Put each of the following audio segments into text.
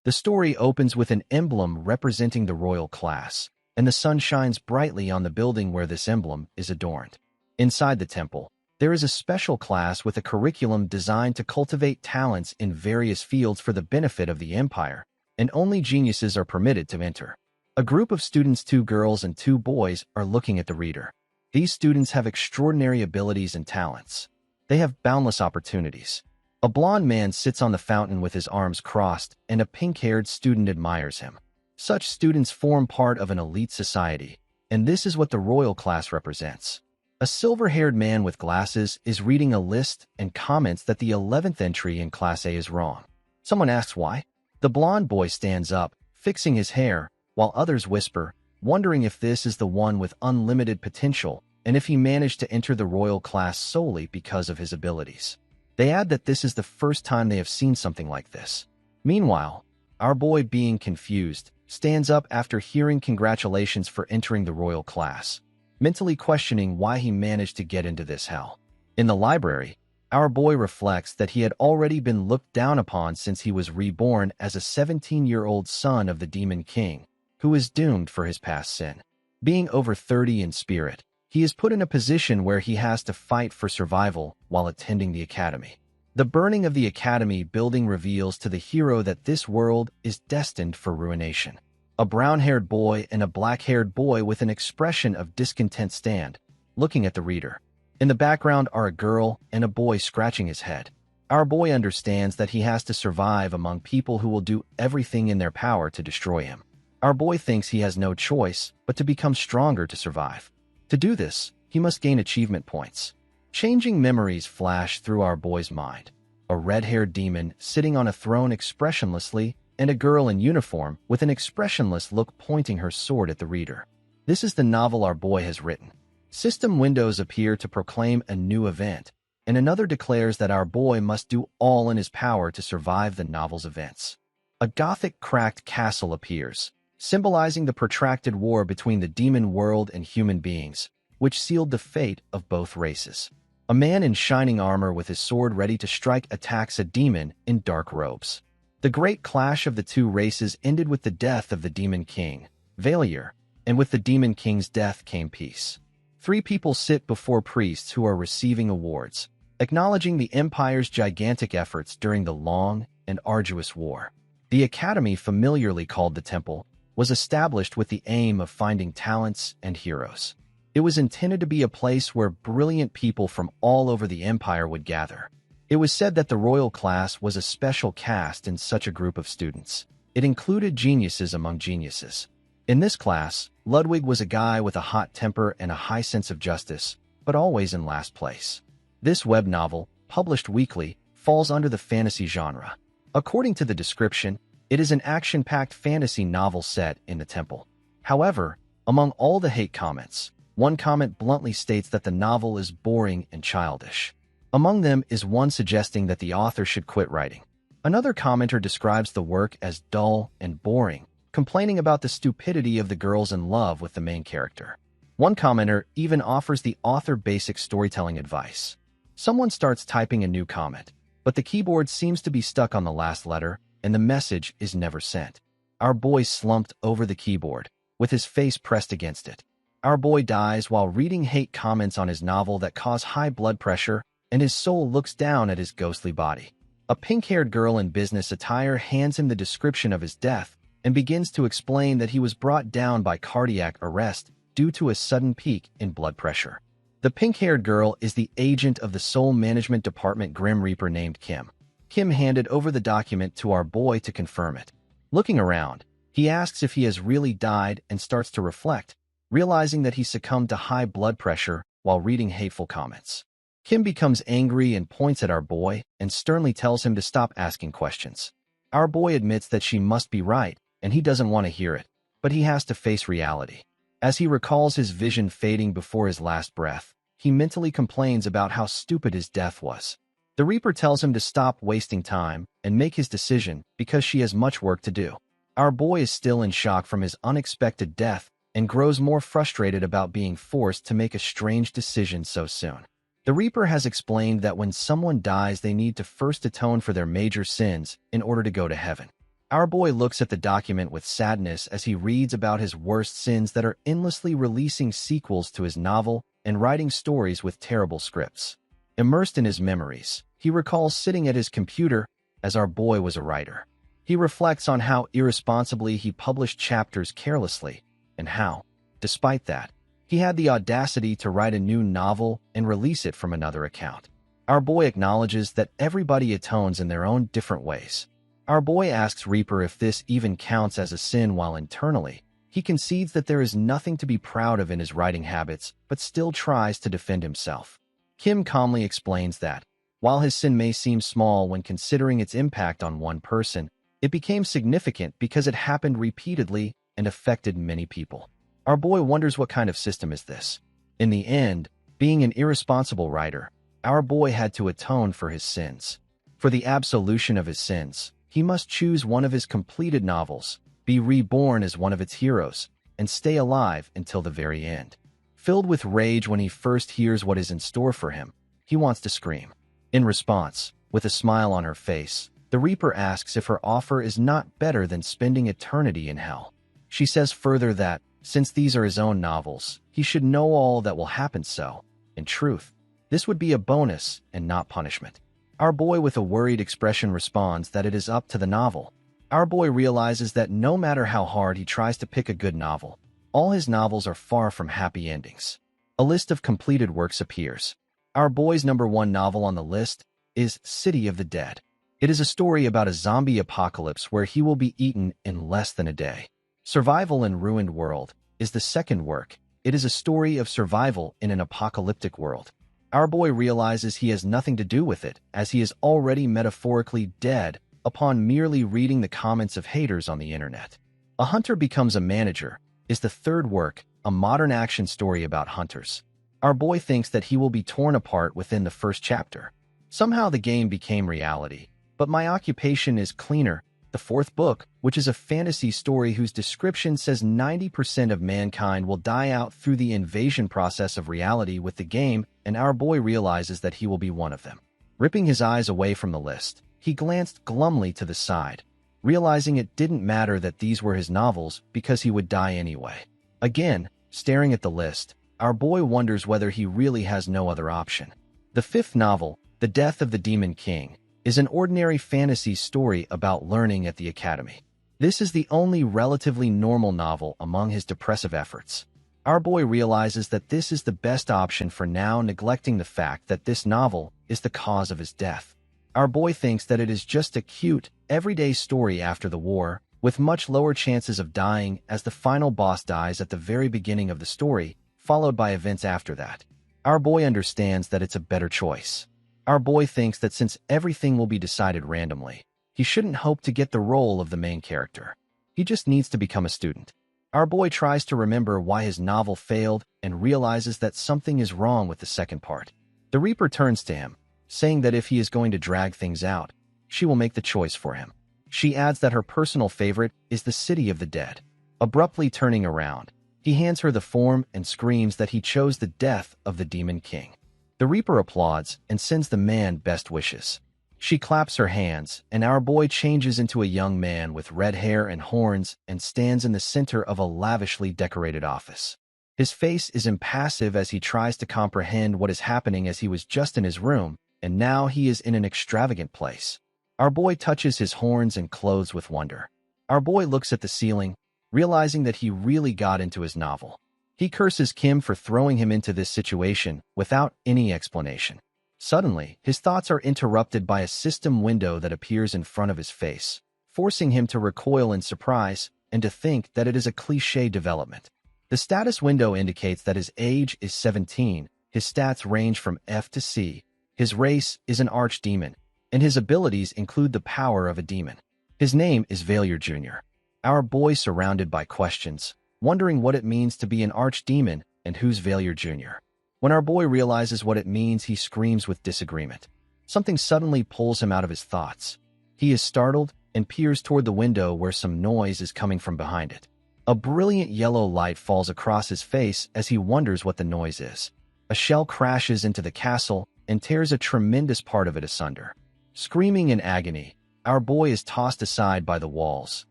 The story opens with an emblem representing the royal class, and the sun shines brightly on the building where this emblem is adorned. Inside the temple, there is a special class with a curriculum designed to cultivate talents in various fields for the benefit of the empire, and only geniuses are permitted to enter. A group of students, 2 girls and 2 boys, are looking at the reader. These students have extraordinary abilities and talents. They have boundless opportunities. A blond man sits on the fountain with his arms crossed, and a pink-haired student admires him. Such students form part of an elite society, and this is what the royal class represents. A silver-haired man with glasses is reading a list and comments that the 11th entry in Class A is wrong. Someone asks why. The blond boy stands up, fixing his hair, while others whisper, wondering if this is the one with unlimited potential and if he managed to enter the royal class solely because of his abilities. They add that this is the first time they have seen something like this. Meanwhile, our boy, being confused, stands up after hearing congratulations for entering the royal class, mentally questioning why he managed to get into this hell. In the library, our boy reflects that he had already been looked down upon since he was reborn as a 17-year-old son of the Demon King, who is doomed for his past sin. Being over 30 in spirit, he is put in a position where he has to fight for survival while attending the academy. The burning of the academy building reveals to the hero that this world is destined for ruination. A brown-haired boy and a black-haired boy with an expression of discontent stand, looking at the reader. In the background are a girl and a boy scratching his head. Our boy understands that he has to survive among people who will do everything in their power to destroy him. Our boy thinks he has no choice but to become stronger to survive. To do this, he must gain achievement points. Changing memories flash through our boy's mind. A red-haired demon sitting on a throne expressionlessly, and a girl in uniform with an expressionless look pointing her sword at the reader. This is the novel our boy has written. System windows appear to proclaim a new event, and another declares that our boy must do all in his power to survive the novel's events. A Gothic cracked castle appears, symbolizing the protracted war between the demon world and human beings, which sealed the fate of both races. A man in shining armor with his sword ready to strike attacks a demon in dark robes. The great clash of the 2 races ended with the death of the Demon King, Valier, and with the Demon King's death came peace. 3 people sit before priests who are receiving awards, acknowledging the Empire's gigantic efforts during the long and arduous war. The academy, familiarly called the Temple, was established with the aim of finding talents and heroes. It was intended to be a place where brilliant people from all over the Empire would gather. It was said that the royal class was a special caste in such a group of students. It included geniuses among geniuses. In this class, Ludwig was a guy with a hot temper and a high sense of justice, but always in last place. This web novel, published weekly, falls under the fantasy genre. According to the description, it is an action-packed fantasy novel set in the temple. However, among all the hate comments, one comment bluntly states that the novel is boring and childish. Among them is one suggesting that the author should quit writing. Another commenter describes the work as dull and boring, complaining about the stupidity of the girls in love with the main character. One commenter even offers the author basic storytelling advice. Someone starts typing a new comment, but the keyboard seems to be stuck on the last letter, and the message is never sent. Our boy slumped over the keyboard, with his face pressed against it. Our boy dies while reading hate comments on his novel that cause high blood pressure, and his soul looks down at his ghostly body. A pink-haired girl in business attire hands him the description of his death and begins to explain that he was brought down by cardiac arrest due to a sudden peak in blood pressure. The pink-haired girl is the agent of the Soul Management Department Grim Reaper named Kim. Kim handed over the document to our boy to confirm it. Looking around, he asks if he has really died and starts to reflect, realizing that he succumbed to high blood pressure while reading hateful comments. Kim becomes angry and points at our boy and sternly tells him to stop asking questions. Our boy admits that she must be right, and he doesn't want to hear it, but he has to face reality. As he recalls his vision fading before his last breath, he mentally complains about how stupid his death was. The Reaper tells him to stop wasting time and make his decision because she has much work to do. Our boy is still in shock from his unexpected death and grows more frustrated about being forced to make a strange decision so soon. The Reaper has explained that when someone dies, they need to first atone for their major sins in order to go to heaven. Our boy looks at the document with sadness as he reads about his worst sins that are endlessly releasing sequels to his novel and writing stories with terrible scripts. Immersed in his memories, he recalls sitting at his computer as our boy was a writer. He reflects on how irresponsibly he published chapters carelessly, and how, despite that, he had the audacity to write a new novel and release it from another account. Our boy acknowledges that everybody atones in their own different ways. Our boy asks Reaper if this even counts as a sin, while internally, he concedes that there is nothing to be proud of in his writing habits, but still tries to defend himself. Kim calmly explains that, while his sin may seem small when considering its impact on one person, it became significant because it happened repeatedly and affected many people. Our boy wonders, what kind of system is this? In the end, being an irresponsible writer, our boy had to atone for his sins. For the absolution of his sins, he must choose one of his completed novels, be reborn as one of its heroes, and stay alive until the very end. Filled with rage when he first hears what is in store for him, he wants to scream. In response, with a smile on her face, the Reaper asks if her offer is not better than spending eternity in hell. She says further that, since these are his own novels, he should know all that will happen, so, in truth, this would be a bonus and not punishment. Our boy with a worried expression responds that it is up to the novel. Our boy realizes that no matter how hard he tries to pick a good novel, all his novels are far from happy endings. A list of completed works appears. Our boy's #1 novel on the list is City of the Dead. It is a story about a zombie apocalypse where he will be eaten in less than a day. Survival in Ruined World is the second work. It is a story of survival in an apocalyptic world. Our boy realizes he has nothing to do with it, as he is already metaphorically dead upon merely reading the comments of haters on the internet. A Hunter Becomes a Manager is the third work, a modern action story about hunters. Our boy thinks that he will be torn apart within the first chapter. Somehow the game became reality, but my occupation is cleaner. The fourth book, which is a fantasy story whose description says 90% of mankind will die out through the invasion process of reality with the game, and our boy realizes that he will be one of them. Ripping his eyes away from the list, he glanced glumly to the side, realizing it didn't matter that these were his novels because he would die anyway. Again, staring at the list, our boy wonders whether he really has no other option. The fifth novel, The Death of the Demon King, is an ordinary fantasy story about learning at the academy. This is the only relatively normal novel among his depressive efforts. Our boy realizes that this is the best option for now, neglecting the fact that this novel is the cause of his death. Our boy thinks that it is just a cute, everyday story after the war, with much lower chances of dying, as the final boss dies at the very beginning of the story, followed by events after that. Our boy understands that it's a better choice. Our boy thinks that since everything will be decided randomly, he shouldn't hope to get the role of the main character. He just needs to become a student. Our boy tries to remember why his novel failed and realizes that something is wrong with the second part. The Reaper turns to him, saying that if he is going to drag things out, she will make the choice for him. She adds that her personal favorite is the City of the Dead. Abruptly turning around, he hands her the form and screams that he chose the death of the Demon King. The Reaper applauds and sends the man best wishes. She claps her hands, and our boy changes into a young man with red hair and horns and stands in the center of a lavishly decorated office. His face is impassive as he tries to comprehend what is happening, as he was just in his room, and now he is in an extravagant place. Our boy touches his horns and clothes with wonder. Our boy looks at the ceiling, realizing that he really got into his novel. He curses Kim for throwing him into this situation without any explanation. Suddenly, his thoughts are interrupted by a system window that appears in front of his face, forcing him to recoil in surprise and to think that it is a cliché development. The status window indicates that his age is 17, his stats range from F to C, his race is an archdemon, and his abilities include the power of a demon. His name is Valor Jr. Our boy, surrounded by questions, wondering what it means to be an archdemon and who's Valor Jr. When our boy realizes what it means, he screams with disagreement. Something suddenly pulls him out of his thoughts. He is startled and peers toward the window where some noise is coming from behind it. A brilliant yellow light falls across his face as he wonders what the noise is. A shell crashes into the castle and tears a tremendous part of it asunder. Screaming in agony, Our boy is tossed aside by the walls,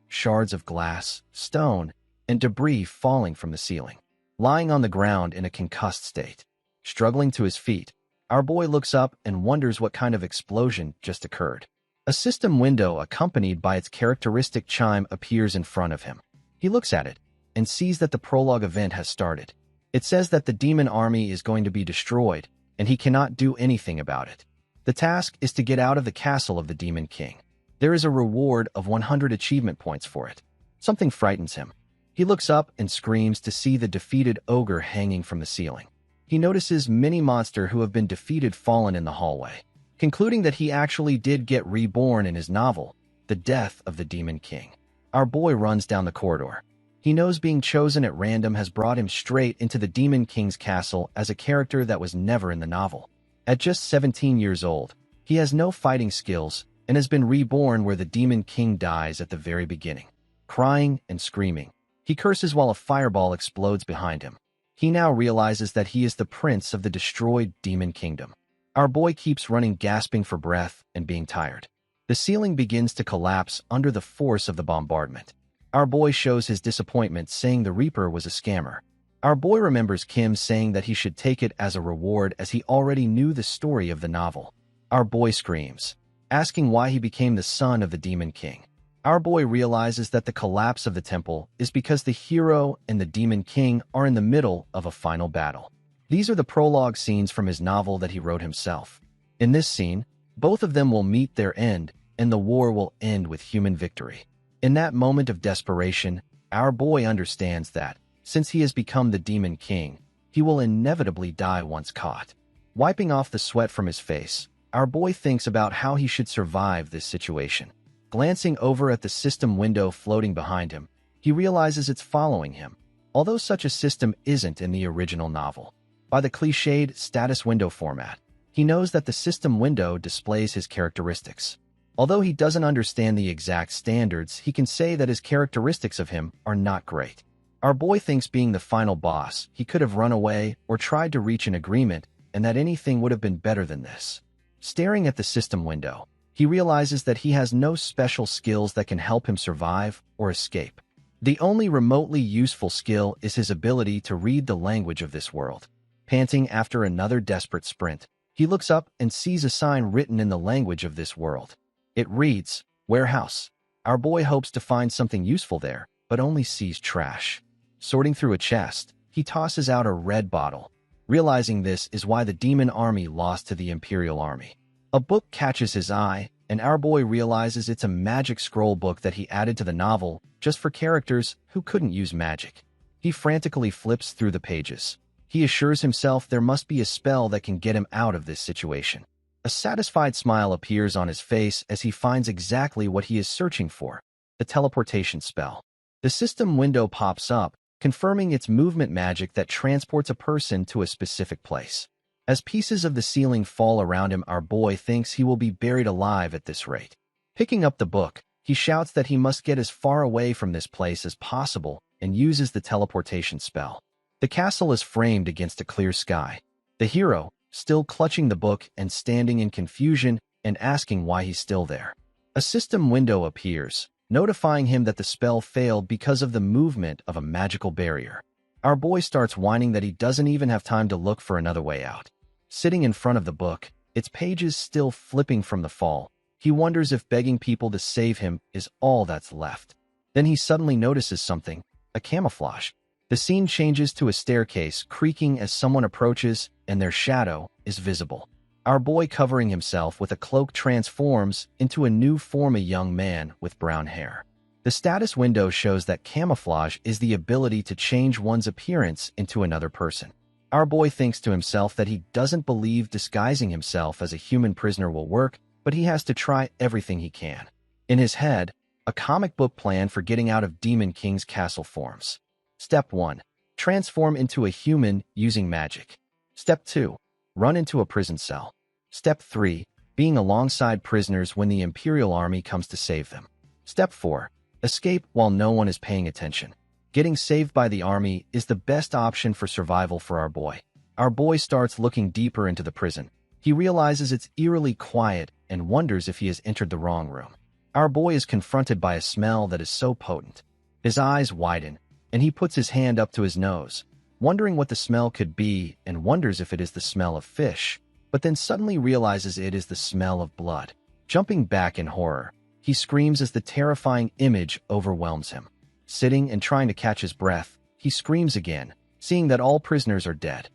shards of glass, stone, and debris falling from the ceiling. Lying on the ground in a concussed state. Struggling to his feet, our boy looks up and wonders what kind of explosion just occurred. A system window accompanied by its characteristic chime appears in front of him. He looks at it and sees that the prologue event has started. It says that the demon army is going to be destroyed, and he cannot do anything about it. The task is to get out of the castle of the Demon King. There is a reward of 100 achievement points for it. Something frightens him. He looks up and screams to see the defeated ogre hanging from the ceiling. He notices many monsters who have been defeated fallen in the hallway. Concluding that he actually did get reborn in his novel, The Death of the Demon King. Our boy runs down the corridor. He knows being chosen at random has brought him straight into the Demon King's castle as a character that was never in the novel. At just 17 years old, he has no fighting skills and has been reborn where the Demon King dies at the very beginning. Crying and screaming, he curses while a fireball explodes behind him. He now realizes that he is the prince of the destroyed Demon Kingdom. Our boy keeps running, gasping for breath and being tired. The ceiling begins to collapse under the force of the bombardment. Our boy shows his disappointment, saying the Reaper was a scammer. Our boy remembers Kim saying that he should take it as a reward as he already knew the story of the novel. Our boy screams, asking why he became the son of the Demon King. Our boy realizes that the collapse of the temple is because the hero and the Demon King are in the middle of a final battle. These are the prologue scenes from his novel that he wrote himself. In this scene, both of them will meet their end, and the war will end with human victory. In that moment of desperation, our boy understands that, since he has become the Demon King, he will inevitably die once caught. Wiping off the sweat from his face, our boy thinks about how he should survive this situation. Glancing over at the system window floating behind him, he realizes it's following him, although such a system isn't in the original novel. By the cliched status window format, he knows that the system window displays his characteristics. Although he doesn't understand the exact standards, he can say that his characteristics of him are not great. Our boy thinks being the final boss, he could have run away or tried to reach an agreement, and that anything would have been better than this. Staring at the system window, he realizes that he has no special skills that can help him survive or escape. The only remotely useful skill is his ability to read the language of this world. Panting after another desperate sprint, he looks up and sees a sign written in the language of this world. It reads, "Warehouse." Our boy hopes to find something useful there, but only sees trash. Sorting through a chest, he tosses out a red bottle. Realizing this is why the demon army lost to the Imperial army. A book catches his eye, and our boy realizes it's a magic scroll book that he added to the novel just for characters who couldn't use magic. He frantically flips through the pages. He assures himself there must be a spell that can get him out of this situation. A satisfied smile appears on his face as he finds exactly what he is searching for, the teleportation spell. The system window pops up, confirming its movement magic that transports a person to a specific place. As pieces of the ceiling fall around him, our boy thinks he will be buried alive at this rate. Picking up the book, he shouts that he must get as far away from this place as possible and uses the teleportation spell. The castle is framed against a clear sky. The hero, still clutching the book and standing in confusion and asking why he's still there. A system window appears, notifying him that the spell failed because of the movement of a magical barrier. Our boy starts whining that he doesn't even have time to look for another way out. Sitting in front of the book, its pages still flipping from the fall, he wonders if begging people to save him is all that's left. Then he suddenly notices something, a camouflage. The scene changes to a staircase creaking as someone approaches, and their shadow is visible. Our boy, covering himself with a cloak, transforms into a new form, a young man with brown hair. The status window shows that camouflage is the ability to change one's appearance into another person. Our boy thinks to himself that he doesn't believe disguising himself as a human prisoner will work, but he has to try everything he can. In his head, a comic book plan for getting out of Demon King's castle forms. Step 1. Transform into a human using magic. Step 2. Run into a prison cell. Step 3. Being alongside prisoners when the Imperial army comes to save them. Step 4. Escape while no one is paying attention. Getting saved by the army is the best option for survival for our boy. Our boy starts looking deeper into the prison. He realizes it's eerily quiet and wonders if he has entered the wrong room. Our boy is confronted by a smell that is so potent. His eyes widen, and he puts his hand up to his nose, wondering what the smell could be and wonders if it is the smell of fish, but then suddenly realizes it is the smell of blood. Jumping back in horror, he screams as the terrifying image overwhelms him. Sitting and trying to catch his breath, he screams again, seeing that all prisoners are dead.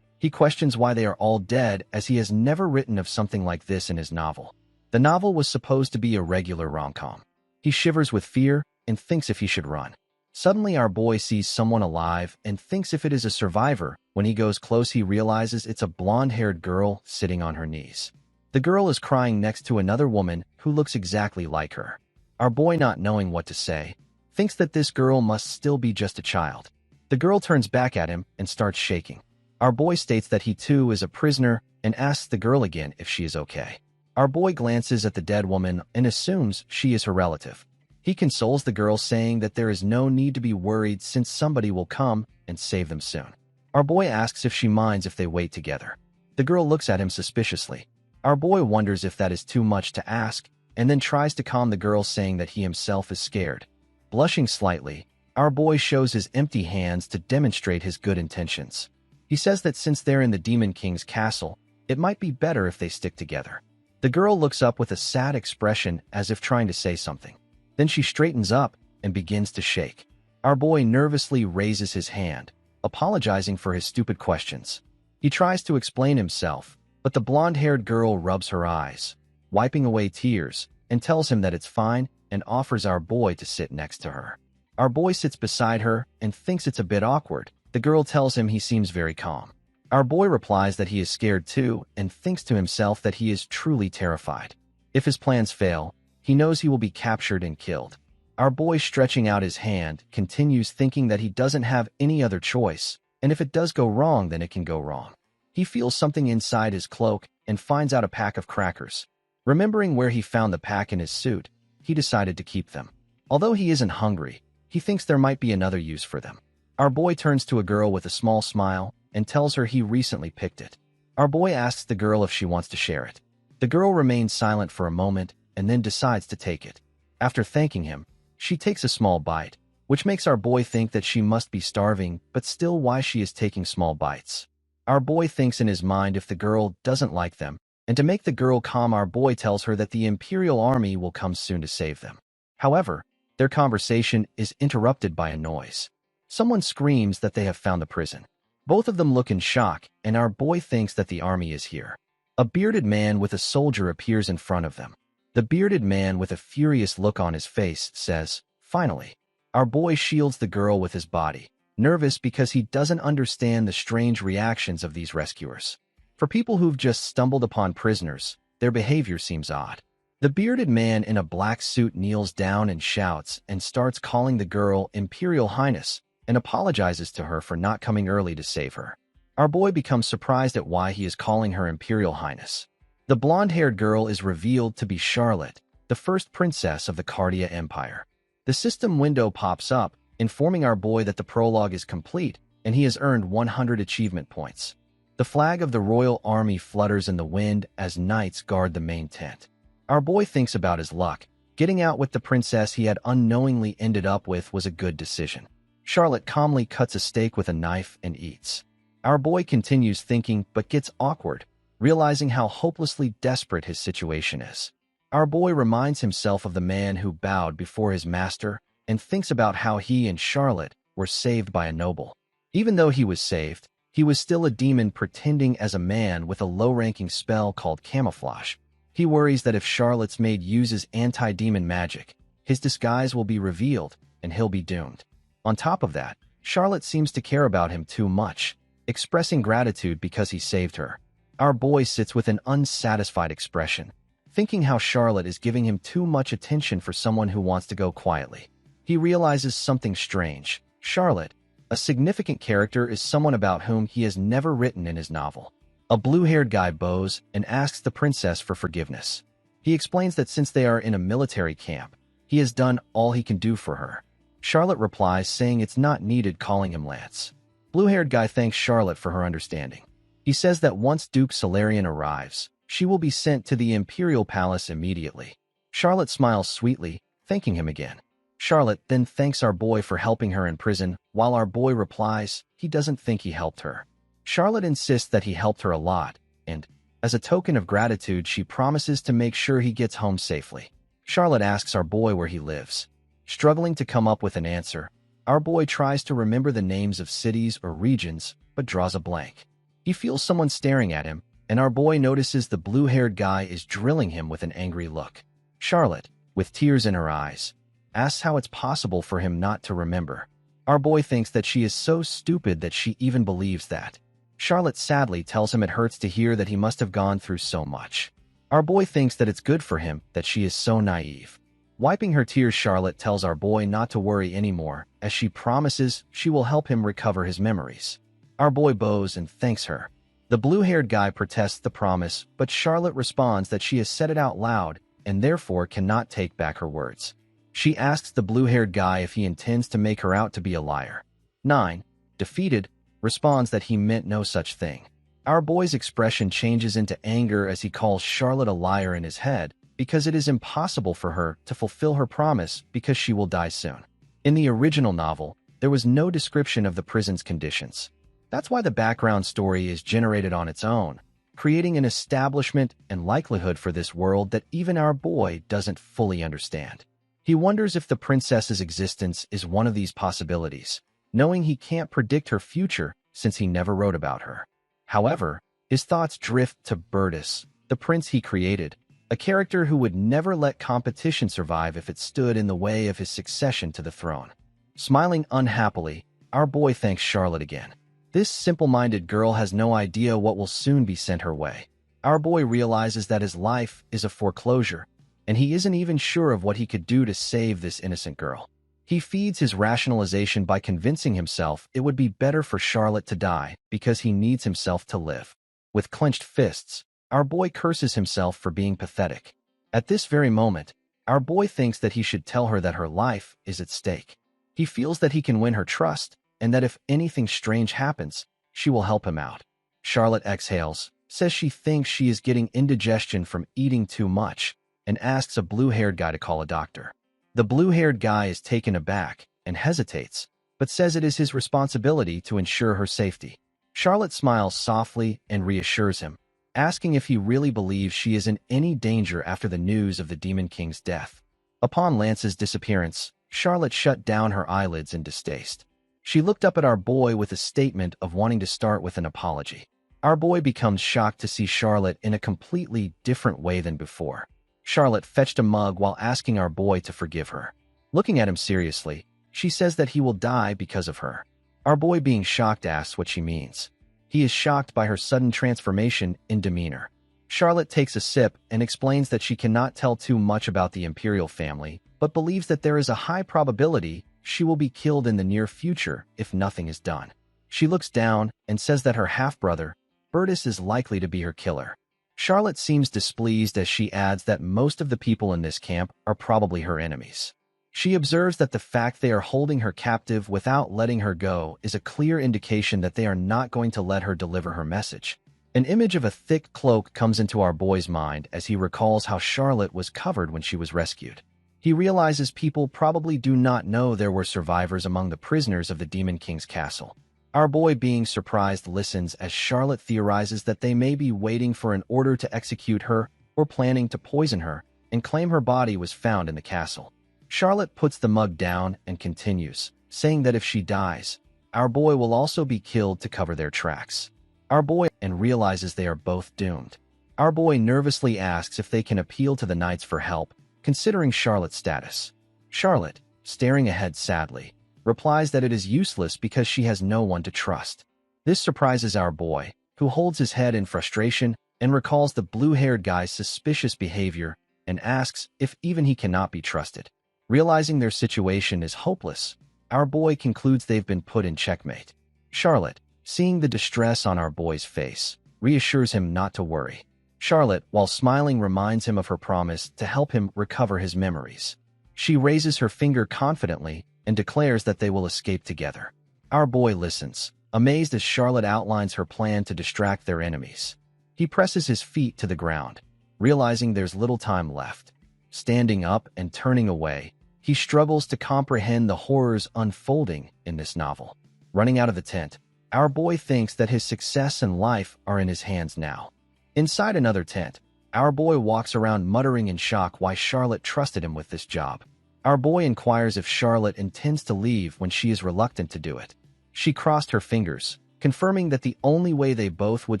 He questions why they are all dead, as he has never written of something like this in his novel. The novel was supposed to be a regular rom-com. He shivers with fear and thinks if he should run. Suddenly our boy sees someone alive and thinks if it is a survivor. When he goes close, he realizes it's a blonde-haired girl sitting on her knees. The girl is crying next to another woman who looks exactly like her. Our boy, not knowing what to say, thinks that this girl must still be just a child. The girl turns back at him and starts shaking. Our boy states that he too is a prisoner and asks the girl again if she is okay. Our boy glances at the dead woman and assumes she is her relative. He consoles the girl, saying that there is no need to be worried since somebody will come and save them soon. Our boy asks if she minds if they wait together. The girl looks at him suspiciously. Our boy wonders if that is too much to ask and then tries to calm the girl, saying that he himself is scared. Blushing slightly, our boy shows his empty hands to demonstrate his good intentions. He says that since they're in the Demon King's castle, it might be better if they stick together. The girl looks up with a sad expression as if trying to say something. Then she straightens up and begins to shake. Our boy nervously raises his hand, apologizing for his stupid questions. He tries to explain himself, but the blonde-haired girl rubs her eyes, wiping away tears, and tells him that it's fine and offers our boy to sit next to her. Our boy sits beside her and thinks it's a bit awkward. The girl tells him he seems very calm. Our boy replies that he is scared too and thinks to himself that he is truly terrified. If his plans fail, he knows he will be captured and killed. Our boy, stretching out his hand, continues, thinking that he doesn't have any other choice, and if it does go wrong, then it can go wrong. He feels something inside his cloak and finds out a pack of crackers. Remembering where he found the pack in his suit, he decided to keep them. Although he isn't hungry, he thinks there might be another use for them. Our boy turns to a girl with a small smile and tells her he recently picked it. Our boy asks the girl if she wants to share it. The girl remains silent for a moment and then decides to take it. After thanking him, she takes a small bite, which makes our boy think that she must be starving, but still why she is taking small bites. Our boy thinks in his mind if the girl doesn't like them, and to make the girl calm, our boy tells her that the Imperial Army will come soon to save them. However, their conversation is interrupted by a noise. Someone screams that they have found the prison. Both of them look in shock, and our boy thinks that the army is here. A bearded man with a soldier appears in front of them. The bearded man, with a furious look on his face, says, "Finally." Our boy shields the girl with his body, nervous because he doesn't understand the strange reactions of these rescuers. For people who've just stumbled upon prisoners, their behavior seems odd. The bearded man in a black suit kneels down and shouts and starts calling the girl Imperial Highness and apologizes to her for not coming early to save her. Our boy becomes surprised at why he is calling her Imperial Highness. The blonde-haired girl is revealed to be Charlotte, the first princess of the Cardia Empire. The system window pops up, informing our boy that the prologue is complete and he has earned 100 achievement points. The flag of the royal army flutters in the wind as knights guard the main tent. Our boy thinks about his luck. Getting out with the princess he had unknowingly ended up with was a good decision. Charlotte calmly cuts a steak with a knife and eats. Our boy continues thinking but gets awkward, realizing how hopelessly desperate his situation is. Our boy reminds himself of the man who bowed before his master and thinks about how he and Charlotte were saved by a noble. Even though he was saved, he was still a demon pretending as a man with a low-ranking spell called camouflage. He worries that if Charlotte's maid uses anti-demon magic, his disguise will be revealed and he'll be doomed. On top of that, Charlotte seems to care about him too much, expressing gratitude because he saved her. Our boy sits with an unsatisfied expression, thinking how Charlotte is giving him too much attention for someone who wants to go quietly. He realizes something strange. Charlotte, a significant character, is someone about whom he has never written in his novel. A blue-haired guy bows and asks the princess for forgiveness. He explains that since they are in a military camp, he has done all he can do for her. Charlotte replies saying it's not needed, calling him Lance. Blue-haired guy thanks Charlotte for her understanding. He says that once Duke Solarian arrives, she will be sent to the Imperial Palace immediately. Charlotte smiles sweetly, thanking him again. Charlotte then thanks our boy for helping her in prison, while our boy replies he doesn't think he helped her. Charlotte insists that he helped her a lot, and, as a token of gratitude, she promises to make sure he gets home safely. Charlotte asks our boy where he lives. Struggling to come up with an answer, our boy tries to remember the names of cities or regions, but draws a blank. He feels someone staring at him, and our boy notices the blue-haired guy is drilling him with an angry look. Charlotte, with tears in her eyes, asks how it's possible for him not to remember. Our boy thinks that she is so stupid that she even believes that. Charlotte sadly tells him it hurts to hear that he must have gone through so much. Our boy thinks that it's good for him that she is so naive. Wiping her tears, Charlotte tells our boy not to worry anymore, as she promises she will help him recover his memories. Our boy bows and thanks her. The blue-haired guy protests the promise, but Charlotte responds that she has said it out loud and therefore cannot take back her words. She asks the blue-haired guy if he intends to make her out to be a liar. 9. Defeated, responds that he meant no such thing. Our boy's expression changes into anger as he calls Charlotte a liar in his head, because it is impossible for her to fulfill her promise because she will die soon. In the original novel, there was no description of the prison's conditions. That's why the background story is generated on its own, creating an establishment and likelihood for this world that even our boy doesn't fully understand. He wonders if the princess's existence is one of these possibilities, knowing he can't predict her future since he never wrote about her. However, his thoughts drift to Bertus, the prince he created, a character who would never let competition survive if it stood in the way of his succession to the throne. Smiling unhappily, our boy thanks Charlotte again. This simple-minded girl has no idea what will soon be sent her way. Our boy realizes that his life is a foreclosure, and he isn't even sure of what he could do to save this innocent girl. He feeds his rationalization by convincing himself it would be better for Charlotte to die because he needs himself to live. With clenched fists, our boy curses himself for being pathetic. At this very moment, our boy thinks that he should tell her that her life is at stake. He feels that he can win her trust, and that if anything strange happens, she will help him out. Charlotte exhales, says she thinks she is getting indigestion from eating too much, and asks a blue-haired guy to call a doctor. The blue-haired guy is taken aback and hesitates, but says it is his responsibility to ensure her safety. Charlotte smiles softly and reassures him, asking if he really believes she is in any danger after the news of the Demon King's death. Upon Lance's disappearance, Charlotte shut down her eyelids in distaste. She looked up at our boy with a statement of wanting to start with an apology. Our boy becomes shocked to see Charlotte in a completely different way than before. Charlotte fetched a mug while asking our boy to forgive her. Looking at him seriously, she says that he will die because of her. Our boy, being shocked, asks what she means. He is shocked by her sudden transformation in demeanor. Charlotte takes a sip and explains that she cannot tell too much about the imperial family, but believes that there is a high probability she will be killed in the near future if nothing is done. She looks down and says that her half-brother, Bertus, is likely to be her killer. Charlotte seems displeased as she adds that most of the people in this camp are probably her enemies. She observes that the fact they are holding her captive without letting her go is a clear indication that they are not going to let her deliver her message. An image of a thick cloak comes into our boy's mind as he recalls how Charlotte was covered when she was rescued. He realizes people probably do not know there were survivors among the prisoners of the Demon King's castle. Our boy, being surprised, listens as Charlotte theorizes that they may be waiting for an order to execute her or planning to poison her and claim her body was found in the castle. Charlotte puts the mug down and continues, saying that if she dies, our boy will also be killed to cover their tracks. Our boy and realizes they are both doomed. Our boy nervously asks if they can appeal to the knights for help, considering Charlotte's status. Charlotte, staring ahead sadly, replies that it is useless because she has no one to trust. This surprises our boy, who holds his head in frustration and recalls the blue-haired guy's suspicious behavior and asks if even he cannot be trusted. Realizing their situation is hopeless, our boy concludes they've been put in checkmate. Charlotte, seeing the distress on our boy's face, reassures him not to worry. Charlotte, while smiling, reminds him of her promise to help him recover his memories. She raises her finger confidently and declares that they will escape together. Our boy listens, amazed as Charlotte outlines her plan to distract their enemies. He presses his feet to the ground, realizing there's little time left. standing up and turning away. He struggles to comprehend the horrors unfolding in this novel. Running out of the tent, our boy thinks that his success and life are in his hands now. Inside another tent, our boy walks around muttering in shock why Charlotte trusted him with this job. Our boy inquires if Charlotte intends to leave when she is reluctant to do it. She crossed her fingers, confirming that the only way they both would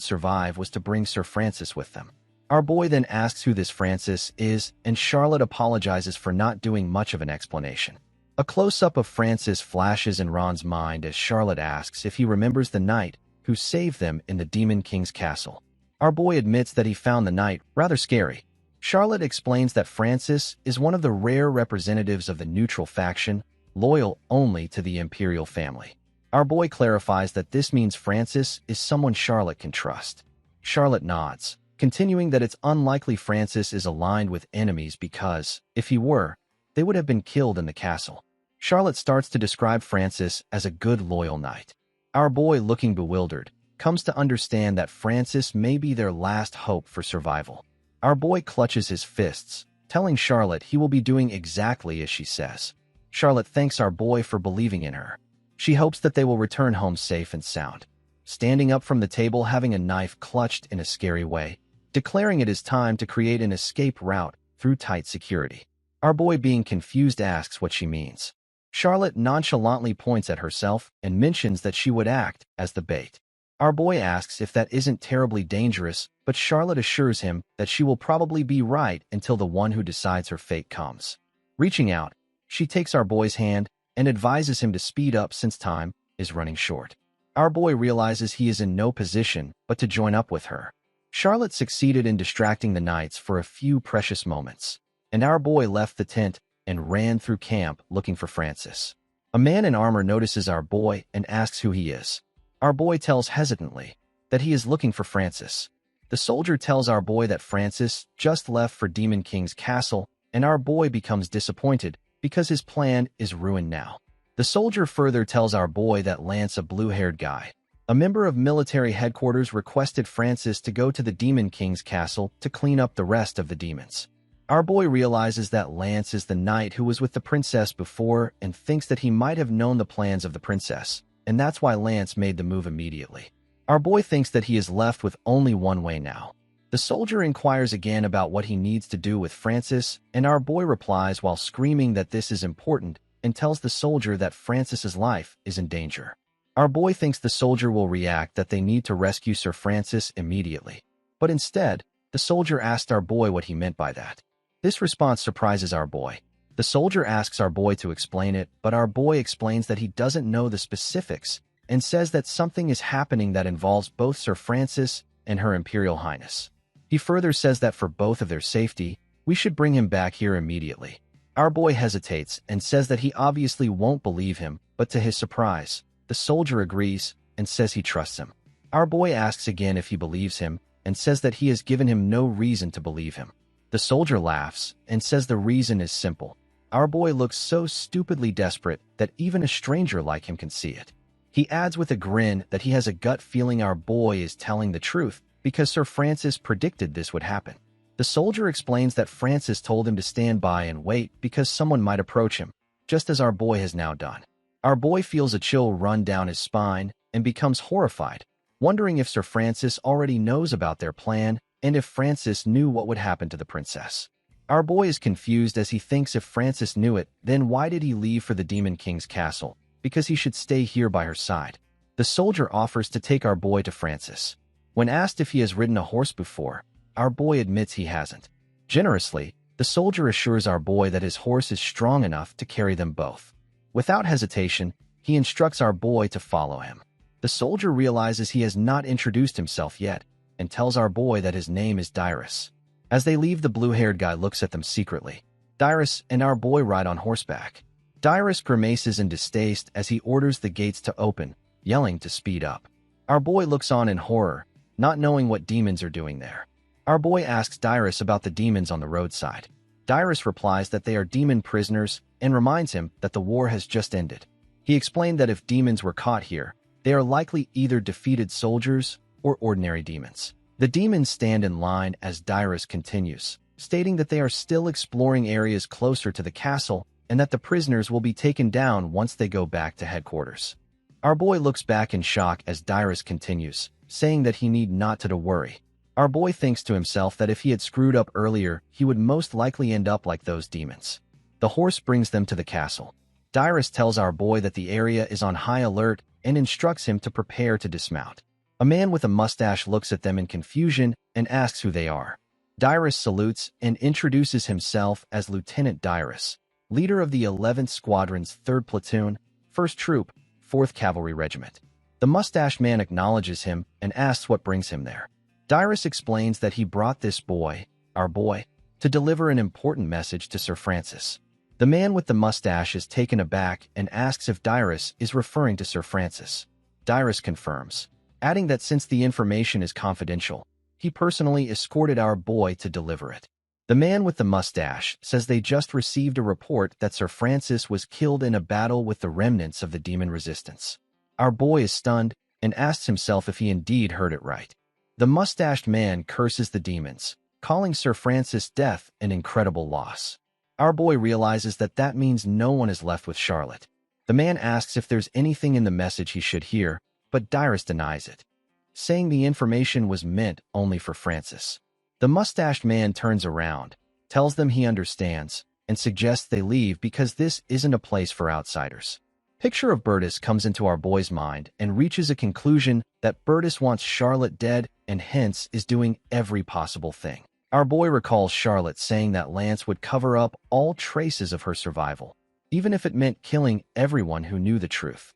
survive was to bring Sir Francis with them. Our boy then asks who this Francis is, and Charlotte apologizes for not doing much of an explanation. A close-up of Francis flashes in Ron's mind as Charlotte asks if he remembers the knight who saved them in the Demon King's castle. Our boy admits that he found the knight rather scary. Charlotte explains that Francis is one of the rare representatives of the neutral faction, loyal only to the imperial family. Our boy clarifies that this means Francis is someone Charlotte can trust. Charlotte nods, continuing that it's unlikely Francis is aligned with enemies because, if he were, they would have been killed in the castle. Charlotte starts to describe Francis as a good, loyal knight. Our boy, looking bewildered, comes to understand that Francis may be their last hope for survival. Our boy clutches his fists, telling Charlotte he will be doing exactly as she says. Charlotte thanks our boy for believing in her. She hopes that they will return home safe and sound. Standing up from the table, having a knife clutched in a scary way, declaring it is time to create an escape route through tight security. Our boy, being confused, asks what she means. Charlotte nonchalantly points at herself and mentions that she would act as the bait. Our boy asks if that isn't terribly dangerous, but Charlotte assures him that she will probably be right until the one who decides her fate comes. Reaching out, she takes our boy's hand and advises him to speed up since time is running short. Our boy realizes he is in no position but to join up with her. Charlotte succeeded in distracting the knights for a few precious moments, and our boy left the tent and ran through camp looking for Francis. A man in armor notices our boy and asks who he is. Our boy tells hesitantly that he is looking for Francis. The soldier tells our boy that Francis just left for Demon King's castle, and our boy becomes disappointed because his plan is ruined now. The soldier further tells our boy that Lance, a blue-haired guy, a member of military headquarters, requested Francis to go to the Demon King's castle to clean up the rest of the demons. Our boy realizes that Lance is the knight who was with the princess before and thinks that he might have known the plans of the princess, and that's why Lance made the move immediately. Our boy thinks that he is left with only one way now. The soldier inquires again about what he needs to do with Francis, and our boy replies while screaming that this is important and tells the soldier that Francis's life is in danger. Our boy thinks the soldier will react that they need to rescue Sir Francis immediately, but instead, the soldier asked our boy what he meant by that. This response surprises our boy. The soldier asks our boy to explain it, but our boy explains that he doesn't know the specifics and says that something is happening that involves both Sir Francis and Her Imperial Highness. He further says that for both of their safety, we should bring him back here immediately. Our boy hesitates and says that he obviously won't believe him, but to his surprise, the soldier agrees and says he trusts him. Our boy asks again if he believes him and says that he has given him no reason to believe him. The soldier laughs and says the reason is simple. Our boy looks so stupidly desperate that even a stranger like him can see it. He adds with a grin that he has a gut feeling our boy is telling the truth because Sir Francis predicted this would happen. The soldier explains that Francis told him to stand by and wait because someone might approach him, just as our boy has now done. Our boy feels a chill run down his spine and becomes horrified, wondering if Sir Francis already knows about their plan and if Francis knew what would happen to the princess. Our boy is confused as he thinks if Francis knew it, then why did he leave for the Demon King's castle? Because he should stay here by her side. The soldier offers to take our boy to Francis. When asked if he has ridden a horse before, our boy admits he hasn't. Generously, the soldier assures our boy that his horse is strong enough to carry them both. Without hesitation, he instructs our boy to follow him. The soldier realizes he has not introduced himself yet and tells our boy that his name is Dyrus. As they leave, the blue-haired guy looks at them secretly. Dyrus and our boy ride on horseback. Dyrus grimaces in distaste as he orders the gates to open, yelling to speed up. Our boy looks on in horror, not knowing what demons are doing there. Our boy asks Dyrus about the demons on the roadside. Dyrus replies that they are demon prisoners and reminds him that the war has just ended. He explained that if demons were caught here, they are likely either defeated soldiers or ordinary demons. The demons stand in line as Dyrus continues. stating that they are still exploring areas closer to the castle and that the prisoners will be taken down once they go back to headquarters. Our boy looks back in shock as Dyrus continues, saying that he need not to worry. Our boy thinks to himself that if he had screwed up earlier, he would most likely end up like those demons. The horse brings them to the castle. Dyrus tells our boy that the area is on high alert and instructs him to prepare to dismount. A man with a mustache looks at them in confusion and asks who they are. Dyrus salutes and introduces himself as Lieutenant Dyrus, leader of the 11th Squadron's 3rd Platoon, 1st Troop, 4th Cavalry Regiment. The mustached man acknowledges him and asks what brings him there. Dyrus explains that he brought this boy, our boy, to deliver an important message to Sir Francis. The man with the mustache is taken aback and asks if Dyrus is referring to Sir Francis. Dyrus confirms, adding that since the information is confidential, he personally escorted our boy to deliver it. The man with the mustache says they just received a report that Sir Francis was killed in a battle with the remnants of the demon resistance. Our boy is stunned and asks himself if he indeed heard it right. The mustached man curses the demons, calling Sir Francis' death an incredible loss. Our boy realizes that that means no one is left with Charlotte. The man asks if there's anything in the message he should hear, but Dyrus denies it, saying the information was meant only for Francis. The mustached man turns around, tells them he understands, and suggests they leave because this isn't a place for outsiders. Picture of Bertus comes into our boy's mind and reaches a conclusion that Bertus wants Charlotte dead and hence is doing every possible thing. Our boy recalls Charlotte saying that Lance would cover up all traces of her survival, even if it meant killing everyone who knew the truth.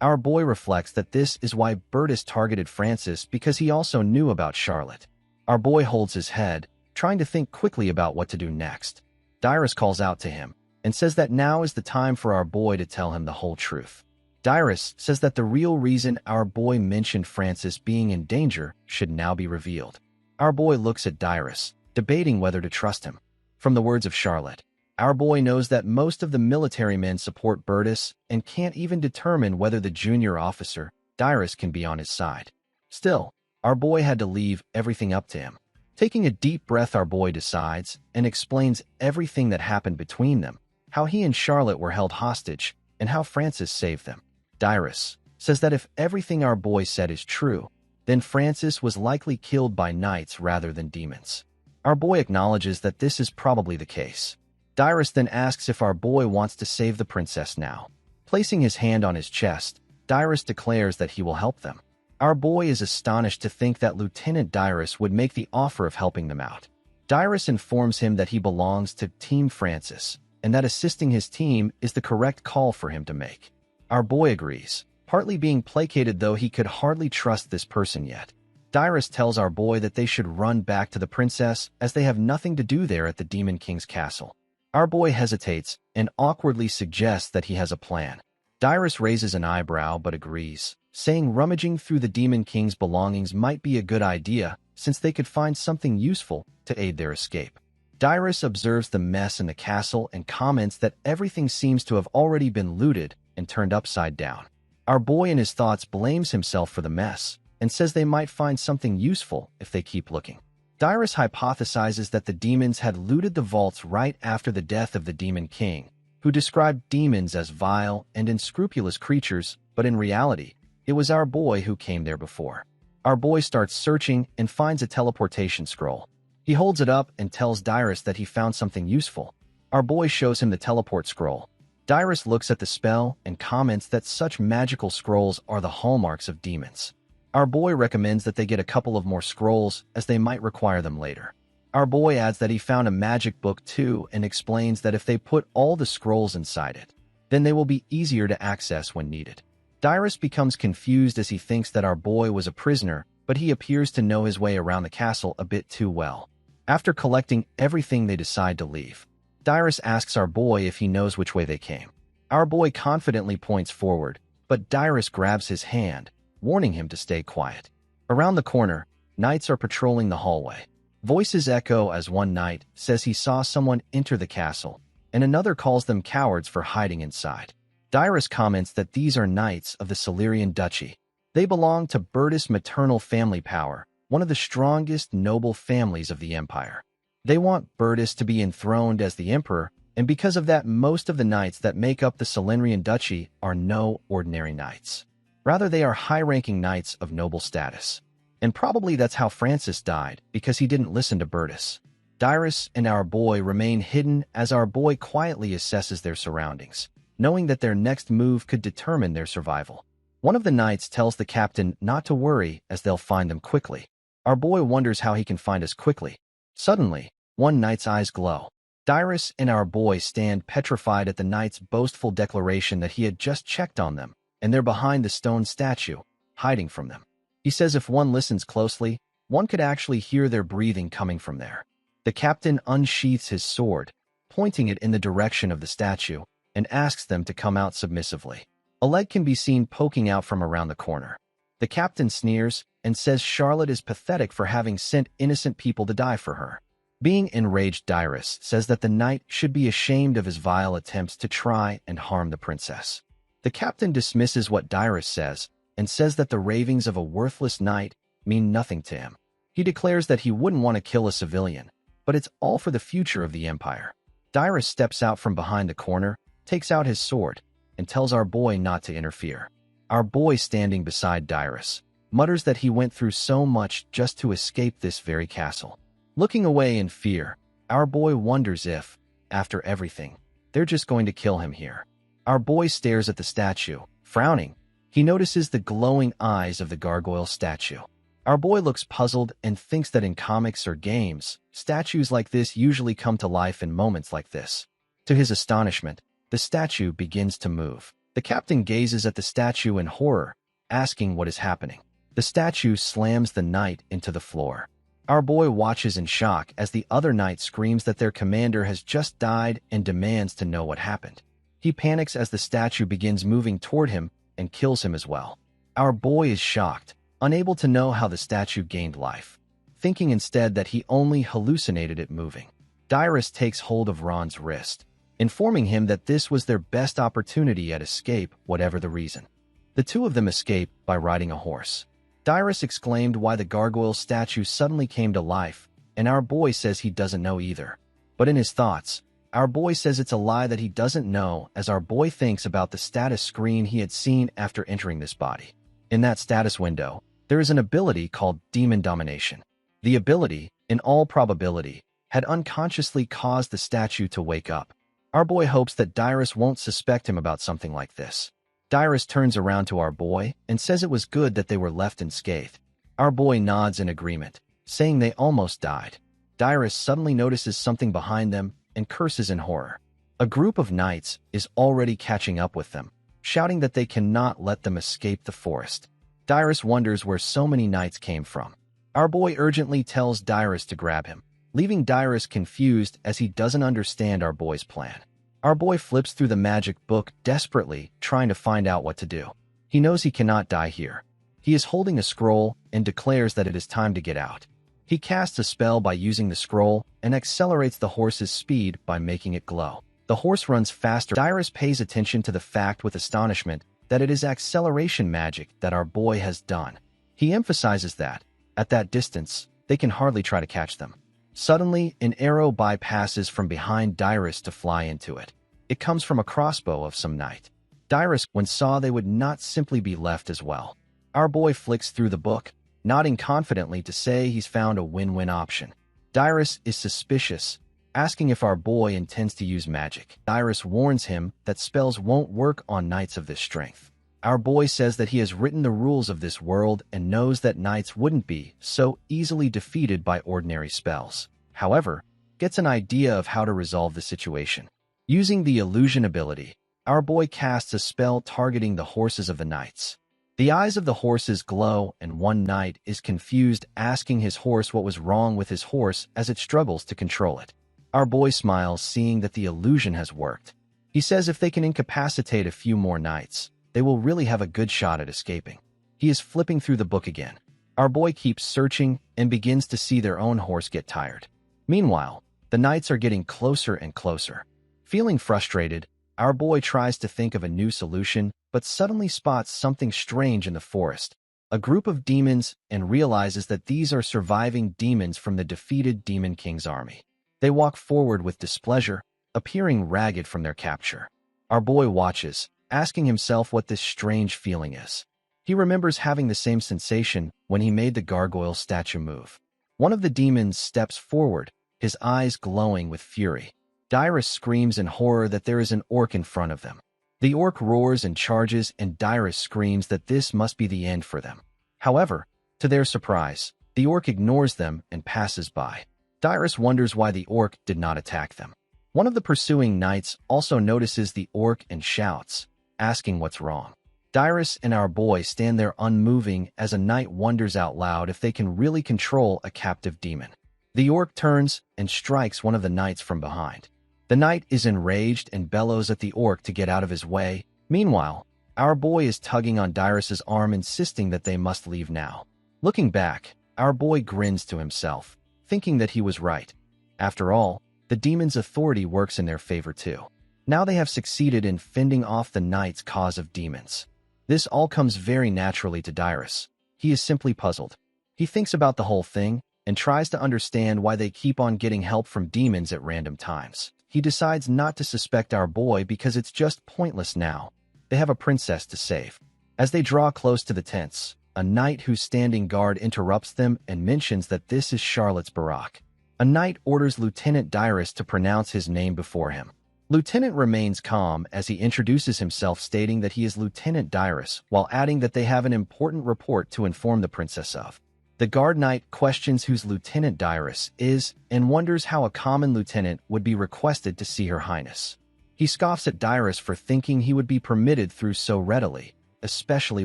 Our boy reflects that this is why Bertus targeted Francis because he also knew about Charlotte. Our boy holds his head, trying to think quickly about what to do next. Dyrus calls out to him and says that now is the time for our boy to tell him the whole truth. Dyrus says that the real reason our boy mentioned Francis being in danger should now be revealed. Our boy looks at Dyrus, debating whether to trust him. From the words of Charlotte, our boy knows that most of the military men support Bertus and can't even determine whether the junior officer, Dyrus, can be on his side. Still, our boy had to leave everything up to him. Taking a deep breath, our boy decides and explains everything that happened between them, how he and Charlotte were held hostage, and how Francis saved them. Dyrus says that if everything our boy said is true, then Francis was likely killed by knights rather than demons. Our boy acknowledges that this is probably the case. Dyrus then asks if our boy wants to save the princess now. Placing his hand on his chest, Dyrus declares that he will help them. Our boy is astonished to think that Lieutenant Dyrus would make the offer of helping them out. Dyrus informs him that he belongs to Team Francis, and that assisting his team is the correct call for him to make. Our boy agrees, partly being placated though he could hardly trust this person yet. Dyrus tells our boy that they should run back to the princess as they have nothing to do there at the Demon King's castle. Our boy hesitates and awkwardly suggests that he has a plan. Dyrus raises an eyebrow but agrees, saying rummaging through the Demon King's belongings might be a good idea since they could find something useful to aid their escape. Dyrus observes the mess in the castle and comments that everything seems to have already been looted and turned upside down. Our boy in his thoughts blames himself for the mess and says they might find something useful if they keep looking. Dyrus hypothesizes that the demons had looted the vaults right after the death of the Demon King, who described demons as vile and unscrupulous creatures, but in reality, it was our boy who came there before. Our boy starts searching and finds a teleportation scroll. He holds it up and tells Dyrus that he found something useful. Our boy shows him the teleport scroll. Dyrus looks at the spell and comments that such magical scrolls are the hallmarks of demons. Our boy recommends that they get a couple of more scrolls as they might require them later. Our boy adds that he found a magic book too and explains that if they put all the scrolls inside it, then they will be easier to access when needed. Dyrus becomes confused as he thinks that our boy was a prisoner, but he appears to know his way around the castle a bit too well. After collecting everything, they decide to leave. Dyrus asks our boy if he knows which way they came. Our boy confidently points forward, but Dyrus grabs his hand, warning him to stay quiet. Around the corner, knights are patrolling the hallway. Voices echo as one knight says he saw someone enter the castle, and another calls them cowards for hiding inside. Dyrus comments that these are knights of the Silurian Duchy. They belong to Bertus' maternal family power, one of the strongest noble families of the empire. They want Bertus to be enthroned as the emperor, and because of that, most of the knights that make up the Solendrian duchy are no ordinary knights. Rather, they are high-ranking knights of noble status. And probably that's how Francis died, because he didn't listen to Bertus. Dyrus and our boy remain hidden as our boy quietly assesses their surroundings, knowing that their next move could determine their survival. One of the knights tells the captain not to worry as they'll find them quickly. Our boy wonders how he can find us quickly. Suddenly, one knight's eyes glow. Dyrus and our boy stand petrified at the knight's boastful declaration that he had just checked on them, and they're behind the stone statue, hiding from them. He says if one listens closely, one could actually hear their breathing coming from there. The captain unsheaths his sword, pointing it in the direction of the statue, and asks them to come out submissively. A leg can be seen poking out from around the corner. The captain sneers and says Charlotte is pathetic for having sent innocent people to die for her. Being enraged, Dyrus says that the knight should be ashamed of his vile attempts to try and harm the princess. The captain dismisses what Dyrus says and says that the ravings of a worthless knight mean nothing to him. He declares that he wouldn't want to kill a civilian, but it's all for the future of the empire. Dyrus steps out from behind the corner, takes out his sword, and tells our boy not to interfere. Our boy, standing beside Dyrus, mutters that he went through so much just to escape this very castle. Looking away in fear, our boy wonders if, after everything, they're just going to kill him here. Our boy stares at the statue, frowning. He notices the glowing eyes of the gargoyle statue. Our boy looks puzzled and thinks that in comics or games, statues like this usually come to life in moments like this. To his astonishment, the statue begins to move. The captain gazes at the statue in horror, asking what is happening. The statue slams the knight into the floor. Our boy watches in shock as the other knight screams that their commander has just died and demands to know what happened. He panics as the statue begins moving toward him and kills him as well. Our boy is shocked, unable to know how the statue gained life, thinking instead that he only hallucinated it moving. Dyrus takes hold of Ron's wrist, informing him that this was their best opportunity at escape, whatever the reason. The two of them escape by riding a horse. Dyrus exclaimed why the gargoyle statue suddenly came to life, and our boy says he doesn't know either. But in his thoughts, our boy says it's a lie that he doesn't know, as our boy thinks about the status screen he had seen after entering this body. In that status window, there is an ability called Demon Domination. The ability, in all probability, had unconsciously caused the statue to wake up. Our boy hopes that Dyrus won't suspect him about something like this. Dyrus turns around to our boy and says it was good that they were left unscathed. Our boy nods in agreement, saying they almost died. Dyrus suddenly notices something behind them and curses in horror. A group of knights is already catching up with them, shouting that they cannot let them escape the forest. Dyrus wonders where so many knights came from. Our boy urgently tells Dyrus to grab him, leaving Dyrus confused as he doesn't understand our boy's plan. Our boy flips through the magic book desperately, trying to find out what to do. He knows he cannot die here. He is holding a scroll and declares that it is time to get out. He casts a spell by using the scroll and accelerates the horse's speed by making it glow. The horse runs faster. Dyrus pays attention to the fact with astonishment that it is acceleration magic that our boy has done. He emphasizes that, at that distance, they can hardly try to catch them. Suddenly, an arrow bypasses from behind Dyrus to fly into it. It comes from a crossbow of some knight. Dyrus saw they would not simply be left as well. Our boy flicks through the book, nodding confidently to say he's found a win-win option. Dyrus is suspicious, asking if our boy intends to use magic. Dyrus warns him that spells won't work on knights of this strength. Our boy says that he has written the rules of this world and knows that knights wouldn't be so easily defeated by ordinary spells. However, gets an idea of how to resolve the situation. Using the illusion ability, our boy casts a spell targeting the horses of the knights. The eyes of the horses glow and one knight is confused, asking his horse what was wrong with his horse as it struggles to control it. Our boy smiles, seeing that the illusion has worked. He says if they can incapacitate a few more knights, they will really have a good shot at escaping. He is flipping through the book again. Our boy keeps searching and begins to see their own horse get tired. Meanwhile, the knights are getting closer and closer. Feeling frustrated, our boy tries to think of a new solution, but suddenly spots something strange in the forest, a group of demons, and realizes that these are surviving demons from the defeated Demon King's army. They walk forward with displeasure, appearing ragged from their capture. Our boy watches, asking himself what this strange feeling is. He remembers having the same sensation when he made the gargoyle statue move. One of the demons steps forward, his eyes glowing with fury. Dyrus screams in horror that there is an orc in front of them. The orc roars and charges, and Dyrus screams that this must be the end for them. However, to their surprise, the orc ignores them and passes by. Dyrus wonders why the orc did not attack them. One of the pursuing knights also notices the orc and shouts, asking what's wrong. Dyrus and our boy stand there unmoving as a knight wonders out loud if they can really control a captive demon. The orc turns and strikes one of the knights from behind. The knight is enraged and bellows at the orc to get out of his way. Meanwhile, our boy is tugging on Dyrus's arm, insisting that they must leave now. Looking back, our boy grins to himself, thinking that he was right. After all, the demon's authority works in their favor too. Now they have succeeded in fending off the knight's cause of demons. This all comes very naturally to Dyrus. He is simply puzzled. He thinks about the whole thing and tries to understand why they keep on getting help from demons at random times. He decides not to suspect our boy because it's just pointless now. They have a princess to save. As they draw close to the tents, a knight who's standing guard interrupts them and mentions that this is Charlotte's barack. A knight orders Lieutenant Dyrus to pronounce his name before him. Lieutenant remains calm as he introduces himself, stating that he is Lieutenant Dyrus, while adding that they have an important report to inform the princess of. The guard knight questions whose Lieutenant Dyrus is and wonders how a common lieutenant would be requested to see Her Highness. He scoffs at Dyrus for thinking he would be permitted through so readily, especially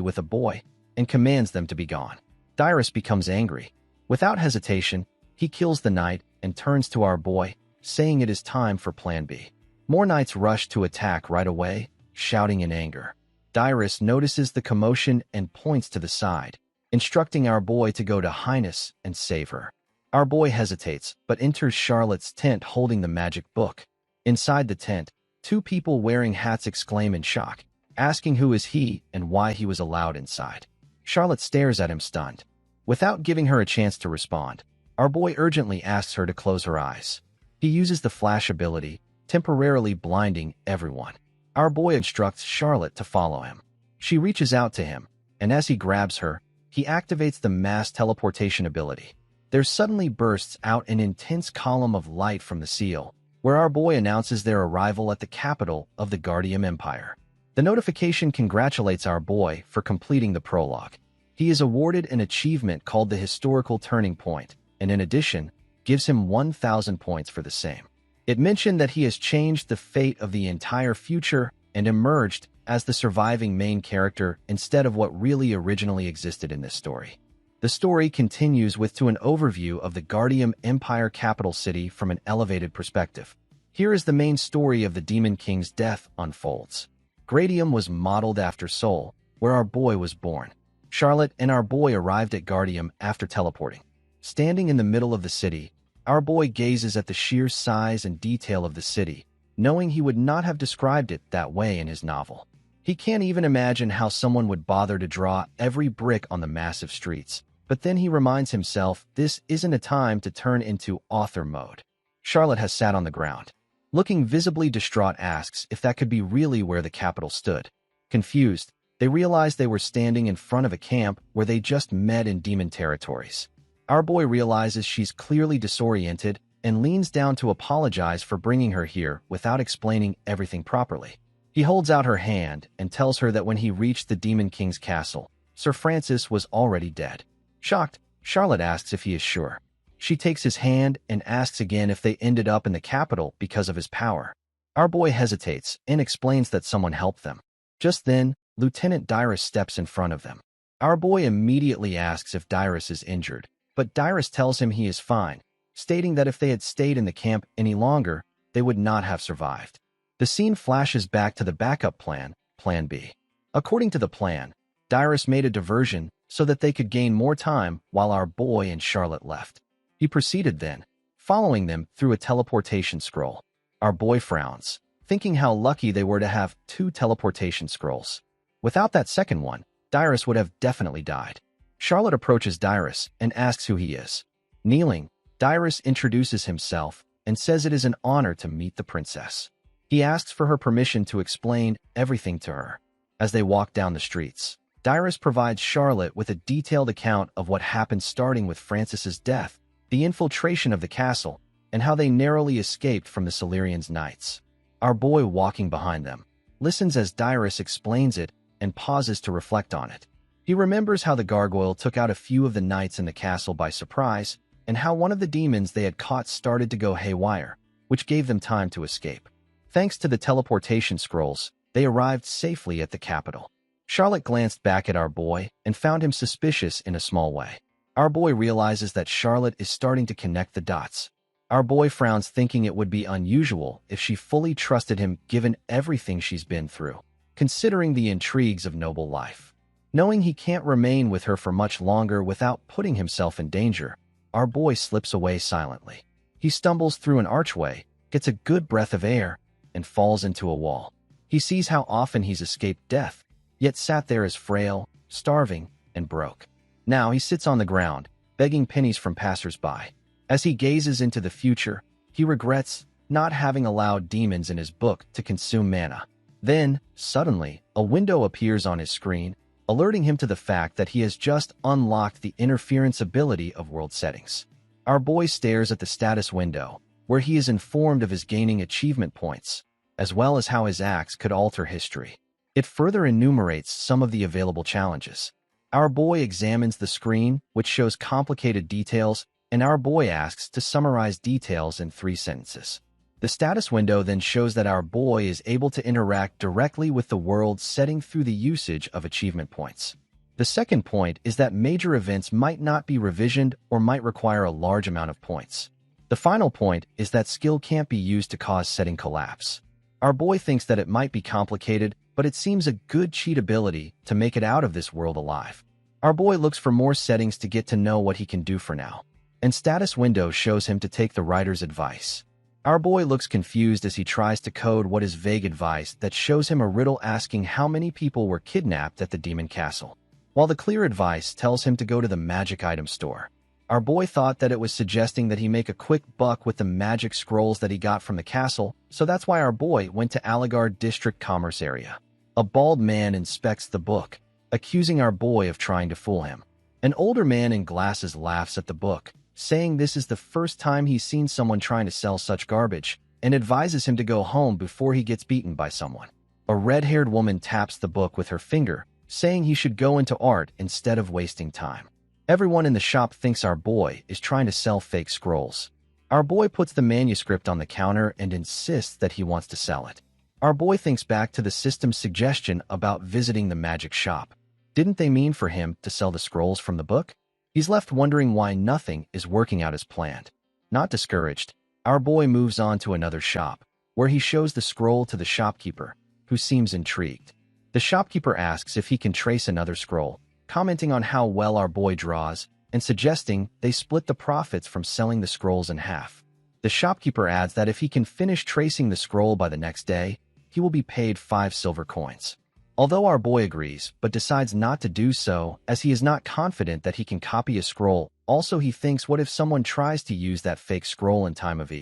with a boy, and commands them to be gone. Dyrus becomes angry. Without hesitation, he kills the knight and turns to our boy, saying it is time for Plan B. More knights rush to attack right away, shouting in anger. Dyrus notices the commotion and points to the side, instructing our boy to go to Highness and save her. Our boy hesitates, but enters Charlotte's tent holding the magic book. Inside the tent, two people wearing hats exclaim in shock, asking who is he and why he was allowed inside. Charlotte stares at him stunned. Without giving her a chance to respond, our boy urgently asks her to close her eyes. He uses the flash ability, temporarily blinding everyone. Our boy instructs Charlotte to follow him. She reaches out to him, and as he grabs her, he activates the mass teleportation ability. There suddenly bursts out an intense column of light from the seal, where our boy announces their arrival at the capital of the Guardium Empire. The notification congratulates our boy for completing the prologue. He is awarded an achievement called the Historical Turning Point, and in addition, gives him 1,000 points for the same. It mentioned that he has changed the fate of the entire future and emerged as the surviving main character instead of what really originally existed in this story. The story continues with an overview of the Guardium Empire capital city from an elevated perspective. Here is the main story of the Demon King's death unfolds. Gradium was modeled after Seoul, where our boy was born. Charlotte and our boy arrived at Guardium after teleporting. Standing in the middle of the city, our boy gazes at the sheer size and detail of the city, knowing he would not have described it that way in his novel. He can't even imagine how someone would bother to draw every brick on the massive streets, but then he reminds himself this isn't a time to turn into author mode. Charlotte has sat on the ground. Looking visibly distraught, asks if that could be really where the capital stood. Confused, they realize they were standing in front of a camp where they just met in demon territories. Our boy realizes she's clearly disoriented and leans down to apologize for bringing her here without explaining everything properly. He holds out her hand and tells her that when he reached the Demon King's castle, Sir Francis was already dead. Shocked, Charlotte asks if he is sure. She takes his hand and asks again if they ended up in the capital because of his power. Our boy hesitates and explains that someone helped them. Just then, Lieutenant Dyrus steps in front of them. Our boy immediately asks if Dyrus is injured, but Dyrus tells him he is fine, stating that if they had stayed in the camp any longer, they would not have survived. The scene flashes back to the backup plan, Plan B. According to the plan, Dyrus made a diversion so that they could gain more time while our boy and Charlotte left. He proceeded then, following them through a teleportation scroll. Our boy frowns, thinking how lucky they were to have 2 teleportation scrolls. Without that second one, Dyrus would have definitely died. Charlotte approaches Dyrus and asks who he is. Kneeling, Dyrus introduces himself, and says it is an honor to meet the princess. He asks for her permission to explain everything to her. As they walk down the streets, Dyrus provides Charlotte with a detailed account of what happened, starting with Francis's death, the infiltration of the castle, and how they narrowly escaped from the Silurians' knights. Our boy, walking behind them, listens as Dyrus explains it and pauses to reflect on it. He remembers how the gargoyle took out a few of the knights in the castle by surprise, and how one of the demons they had caught started to go haywire, which gave them time to escape. Thanks to the teleportation scrolls, they arrived safely at the capital. Charlotte glanced back at our boy and found him suspicious in a small way. Our boy realizes that Charlotte is starting to connect the dots. Our boy frowns, thinking it would be unusual if she fully trusted him given everything she's been through, considering the intrigues of noble life. Knowing he can't remain with her for much longer without putting himself in danger, our boy slips away silently. He stumbles through an archway, gets a good breath of air, and falls into a wall. He sees how often he's escaped death, yet sat there as frail, starving, and broke. Now he sits on the ground, begging pennies from passers-by. As he gazes into the future, he regrets not having allowed demons in his book to consume mana. Then, suddenly, a window appears on his screen, alerting him to the fact that he has just unlocked the interference ability of world settings. Our boy stares at the status window, where he is informed of his gaining achievement points, as well as how his acts could alter history. It further enumerates some of the available challenges. Our boy examines the screen, which shows complicated details, and our boy asks to summarize details in 3 sentences. The status window then shows that our boy is able to interact directly with the world setting through the usage of achievement points. The second point is that major events might not be revisioned or might require a large amount of points. The final point is that skill can't be used to cause setting collapse. Our boy thinks that it might be complicated, but it seems a good cheat ability to make it out of this world alive. Our boy looks for more settings to get to know what he can do for now, and status window shows him to take the writer's advice. Our boy looks confused as he tries to code what is vague advice that shows him a riddle asking how many people were kidnapped at the demon castle, while the clear advice tells him to go to the magic item store. Our boy thought that it was suggesting that he make a quick buck with the magic scrolls that he got from the castle, so that's why our boy went to Aligar District Commerce Area. A bald man inspects the book, accusing our boy of trying to fool him. An older man in glasses laughs at the book, saying this is the first time he's seen someone trying to sell such garbage, and advises him to go home before he gets beaten by someone. A red-haired woman taps the book with her finger, saying he should go into art instead of wasting time. Everyone in the shop thinks our boy is trying to sell fake scrolls. Our boy puts the manuscript on the counter and insists that he wants to sell it. Our boy thinks back to the system's suggestion about visiting the magic shop. Didn't they mean for him to sell the scrolls from the book? He's left wondering why nothing is working out as planned. Not discouraged, our boy moves on to another shop, where he shows the scroll to the shopkeeper, who seems intrigued. The shopkeeper asks if he can trace another scroll, commenting on how well our boy draws, and suggesting they split the profits from selling the scrolls in half. The shopkeeper adds that if he can finish tracing the scroll by the next day, he will be paid 5 silver coins. Although our boy agrees, but decides not to do so as he is not confident that he can copy a scroll. Also, he thinks, what if someone tries to use that fake scroll in time of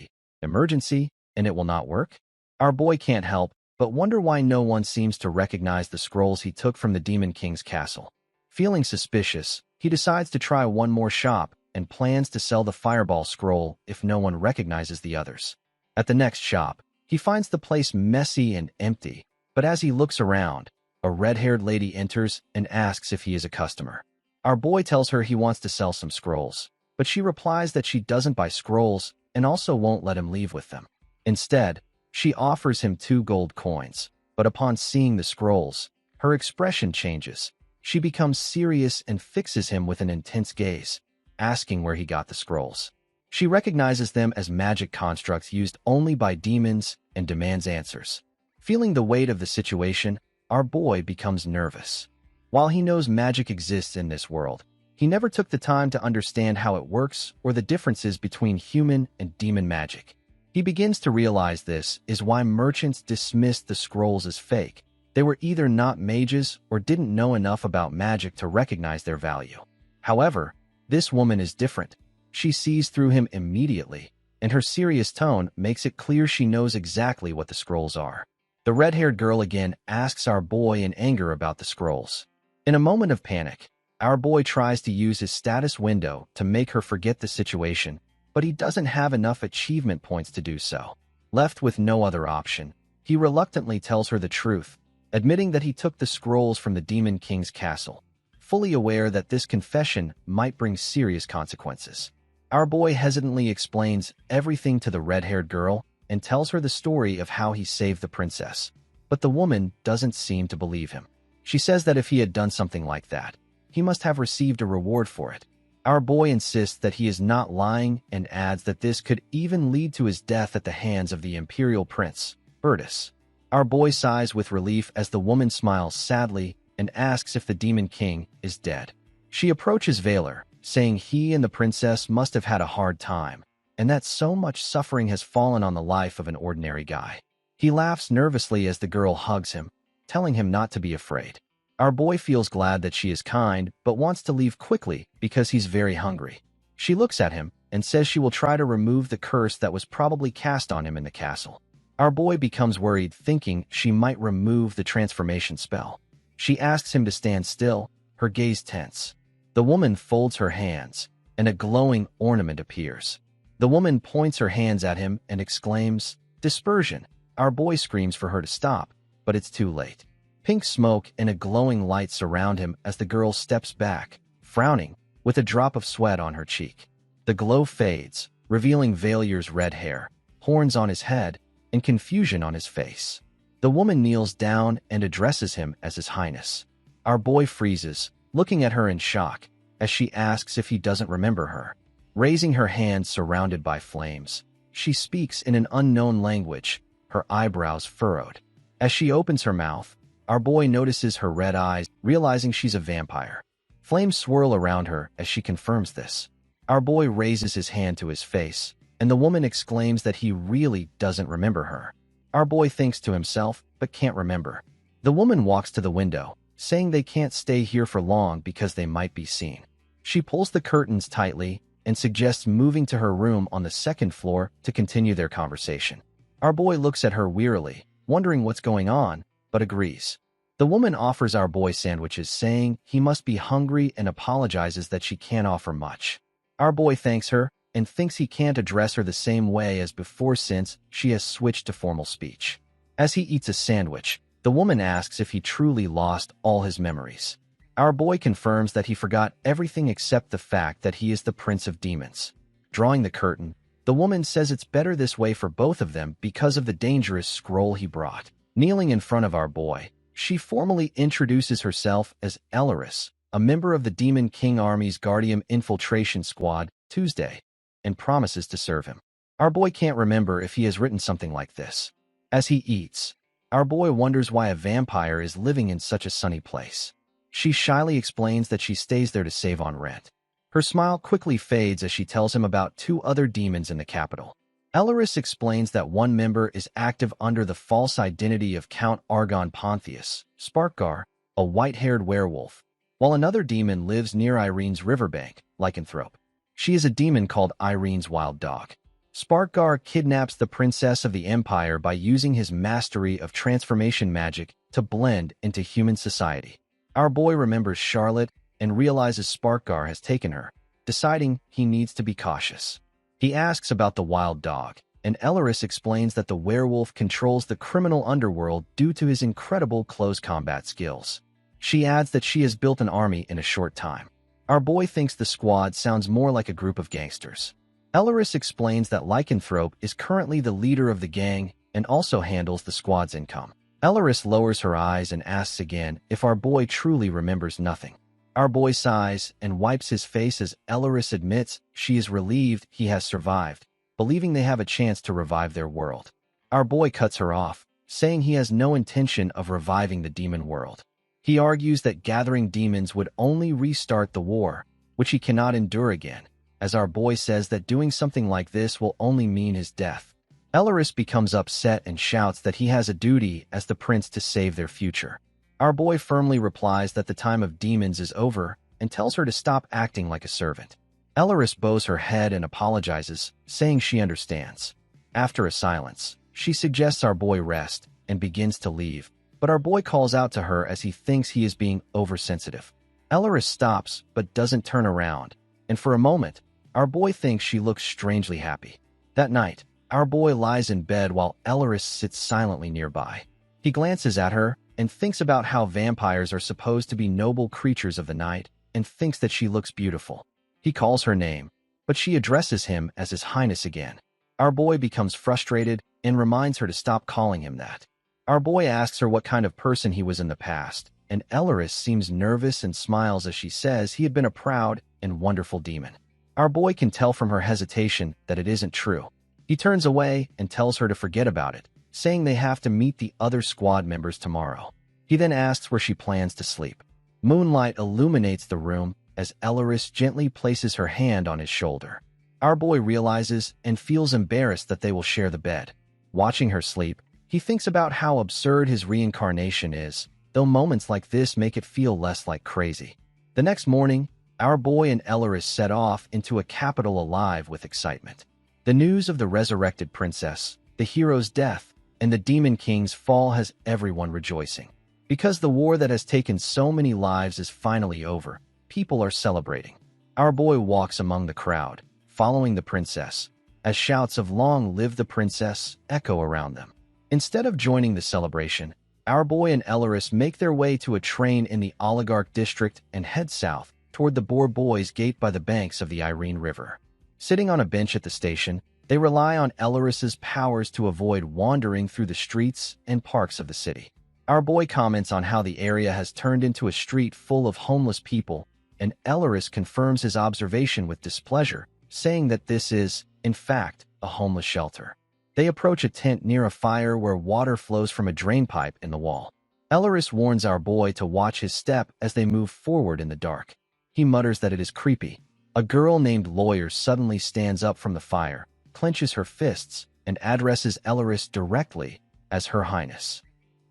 emergency, and it will not work? Our boy can't help but wonder why no one seems to recognize the scrolls he took from the Demon King's castle. Feeling suspicious, he decides to try one more shop and plans to sell the fireball scroll if no one recognizes the others. At the next shop, he finds the place messy and empty, but as he looks around, a red-haired lady enters and asks if he is a customer. Our boy tells her he wants to sell some scrolls, but she replies that she doesn't buy scrolls and also won't let him leave with them. Instead, she offers him 2 gold coins, but upon seeing the scrolls, her expression changes. She becomes serious and fixes him with an intense gaze, asking where he got the scrolls. She recognizes them as magic constructs used only by demons and demands answers. Feeling the weight of the situation, our boy becomes nervous. While he knows magic exists in this world, he never took the time to understand how it works or the differences between human and demon magic. He begins to realize this is why merchants dismissed the scrolls as fake. They were either not mages or didn't know enough about magic to recognize their value. However, this woman is different. She sees through him immediately and her serious tone makes it clear she knows exactly what the scrolls are. The red-haired girl again asks our boy in anger about the scrolls. In a moment of panic, our boy tries to use his status window to make her forget the situation, but he doesn't have enough achievement points to do so. Left with no other option, he reluctantly tells her the truth, admitting that he took the scrolls from the Demon King's castle, fully aware that this confession might bring serious consequences. Our boy hesitantly explains everything to the red-haired girl and tells her the story of how he saved the princess. But the woman doesn't seem to believe him. She says that if he had done something like that, he must have received a reward for it. Our boy insists that he is not lying and adds that this could even lead to his death at the hands of the imperial prince, Bertus. Our boy sighs with relief as the woman smiles sadly and asks if the Demon King is dead. She approaches Valor, saying he and the princess must have had a hard time, and that so much suffering has fallen on the life of an ordinary guy. He laughs nervously as the girl hugs him, telling him not to be afraid. Our boy feels glad that she is kind, but wants to leave quickly because he's very hungry. She looks at him and says she will try to remove the curse that was probably cast on him in the castle. Our boy becomes worried, thinking she might remove the transformation spell. She asks him to stand still, her gaze tense. The woman folds her hands, and a glowing ornament appears. The woman points her hands at him and exclaims, "Dispersion!" Our boy screams for her to stop, but it's too late. Pink smoke and a glowing light surround him as the girl steps back, frowning, with a drop of sweat on her cheek. The glow fades, revealing Valor's red hair, horns on his head, and confusion on his face. The woman kneels down and addresses him as His Highness. Our boy freezes, looking at her in shock, as she asks if he doesn't remember her. Raising her hands surrounded by flames, she speaks in an unknown language, her eyebrows furrowed. As she opens her mouth, our boy notices her red eyes, realizing she's a vampire. Flames swirl around her as she confirms this. Our boy raises his hand to his face, and the woman exclaims that he really doesn't remember her. Our boy thinks to himself, but can't remember. The woman walks to the window, saying they can't stay here for long because they might be seen. She pulls the curtains tightly and suggests moving to her room on the second floor to continue their conversation. Our boy looks at her wearily, wondering what's going on, but agrees. The woman offers our boy sandwiches, saying he must be hungry, and apologizes that she can't offer much. Our boy thanks her and thinks he can't address her the same way as before since she has switched to formal speech. As he eats a sandwich, the woman asks if he truly lost all his memories. Our boy confirms that he forgot everything except the fact that he is the Prince of Demons. Drawing the curtain, the woman says it's better this way for both of them because of the dangerous scroll he brought. Kneeling in front of our boy, she formally introduces herself as Elleris, a member of the Demon King Army's Guardian Infiltration Squad, Tuesday, and promises to serve him. Our boy can't remember if he has written something like this. As he eats, our boy wonders why a vampire is living in such a sunny place. She shyly explains that she stays there to save on rent. Her smile quickly fades as she tells him about 2 other demons in the capital. Elleris explains that one member is active under the false identity of Count Argon Pontius, Sparkgar, a white-haired werewolf, while another demon lives near Irene's riverbank, Lycanthrope. She is a demon called Irene's Wild Dog. Sparkgar kidnaps the princess of the Empire by using his mastery of transformation magic to blend into human society. Our boy remembers Charlotte and realizes Sparkgar has taken her, deciding he needs to be cautious. He asks about the wild dog, and Elleris explains that the werewolf controls the criminal underworld due to his incredible close combat skills. She adds that she has built an army in a short time. Our boy thinks the squad sounds more like a group of gangsters. Elleris explains that Lycanthrope is currently the leader of the gang and also handles the squad's income. Elleris lowers her eyes and asks again if our boy truly remembers nothing. Our boy sighs and wipes his face as Elleris admits she is relieved he has survived, believing they have a chance to revive their world. Our boy cuts her off, saying he has no intention of reviving the demon world. He argues that gathering demons would only restart the war, which he cannot endure again, as our boy says that doing something like this will only mean his death. Elleris becomes upset and shouts that he has a duty as the prince to save their future. Our boy firmly replies that the time of demons is over and tells her to stop acting like a servant. Elaris bows her head and apologizes, saying she understands. After a silence, she suggests our boy rest and begins to leave, but our boy calls out to her as he thinks he is being oversensitive. Elaris stops but doesn't turn around, and for a moment, our boy thinks she looks strangely happy. That night, our boy lies in bed while Elaris sits silently nearby. He glances at her and thinks about how vampires are supposed to be noble creatures of the night and thinks that she looks beautiful. He calls her name, but she addresses him as His Highness again. Our boy becomes frustrated and reminds her to stop calling him that. Our boy asks her what kind of person he was in the past, and Elaris seems nervous and smiles as she says he had been a proud and wonderful demon. Our boy can tell from her hesitation that it isn't true. He turns away and tells her to forget about it, saying they have to meet the other squad members tomorrow. He then asks where she plans to sleep. Moonlight illuminates the room as Elaris gently places her hand on his shoulder. Our boy realizes and feels embarrassed that they will share the bed. Watching her sleep, he thinks about how absurd his reincarnation is, though moments like this make it feel less like crazy. The next morning, our boy and Elaris set off into a capital alive with excitement. The news of the resurrected princess, the hero's death, and the demon king's fall has everyone rejoicing. Because the war that has taken so many lives is finally over, people are celebrating. Our boy walks among the crowd, following the princess, as shouts of "Long live the princess" echo around them. Instead of joining the celebration, our boy and Elaris make their way to a train in the Oligarch district and head south toward the Boar Boys Gate by the banks of the Irene River. Sitting on a bench at the station, they rely on Elaris's powers to avoid wandering through the streets and parks of the city. Our boy comments on how the area has turned into a street full of homeless people, and Elaris confirms his observation with displeasure, saying that this is, in fact, a homeless shelter. They approach a tent near a fire where water flows from a drainpipe in the wall. Elaris warns our boy to watch his step as they move forward in the dark. He mutters that it is creepy. A girl named Lawyer suddenly stands up from the fire, clenches her fists, and addresses Elaris directly as Her Highness.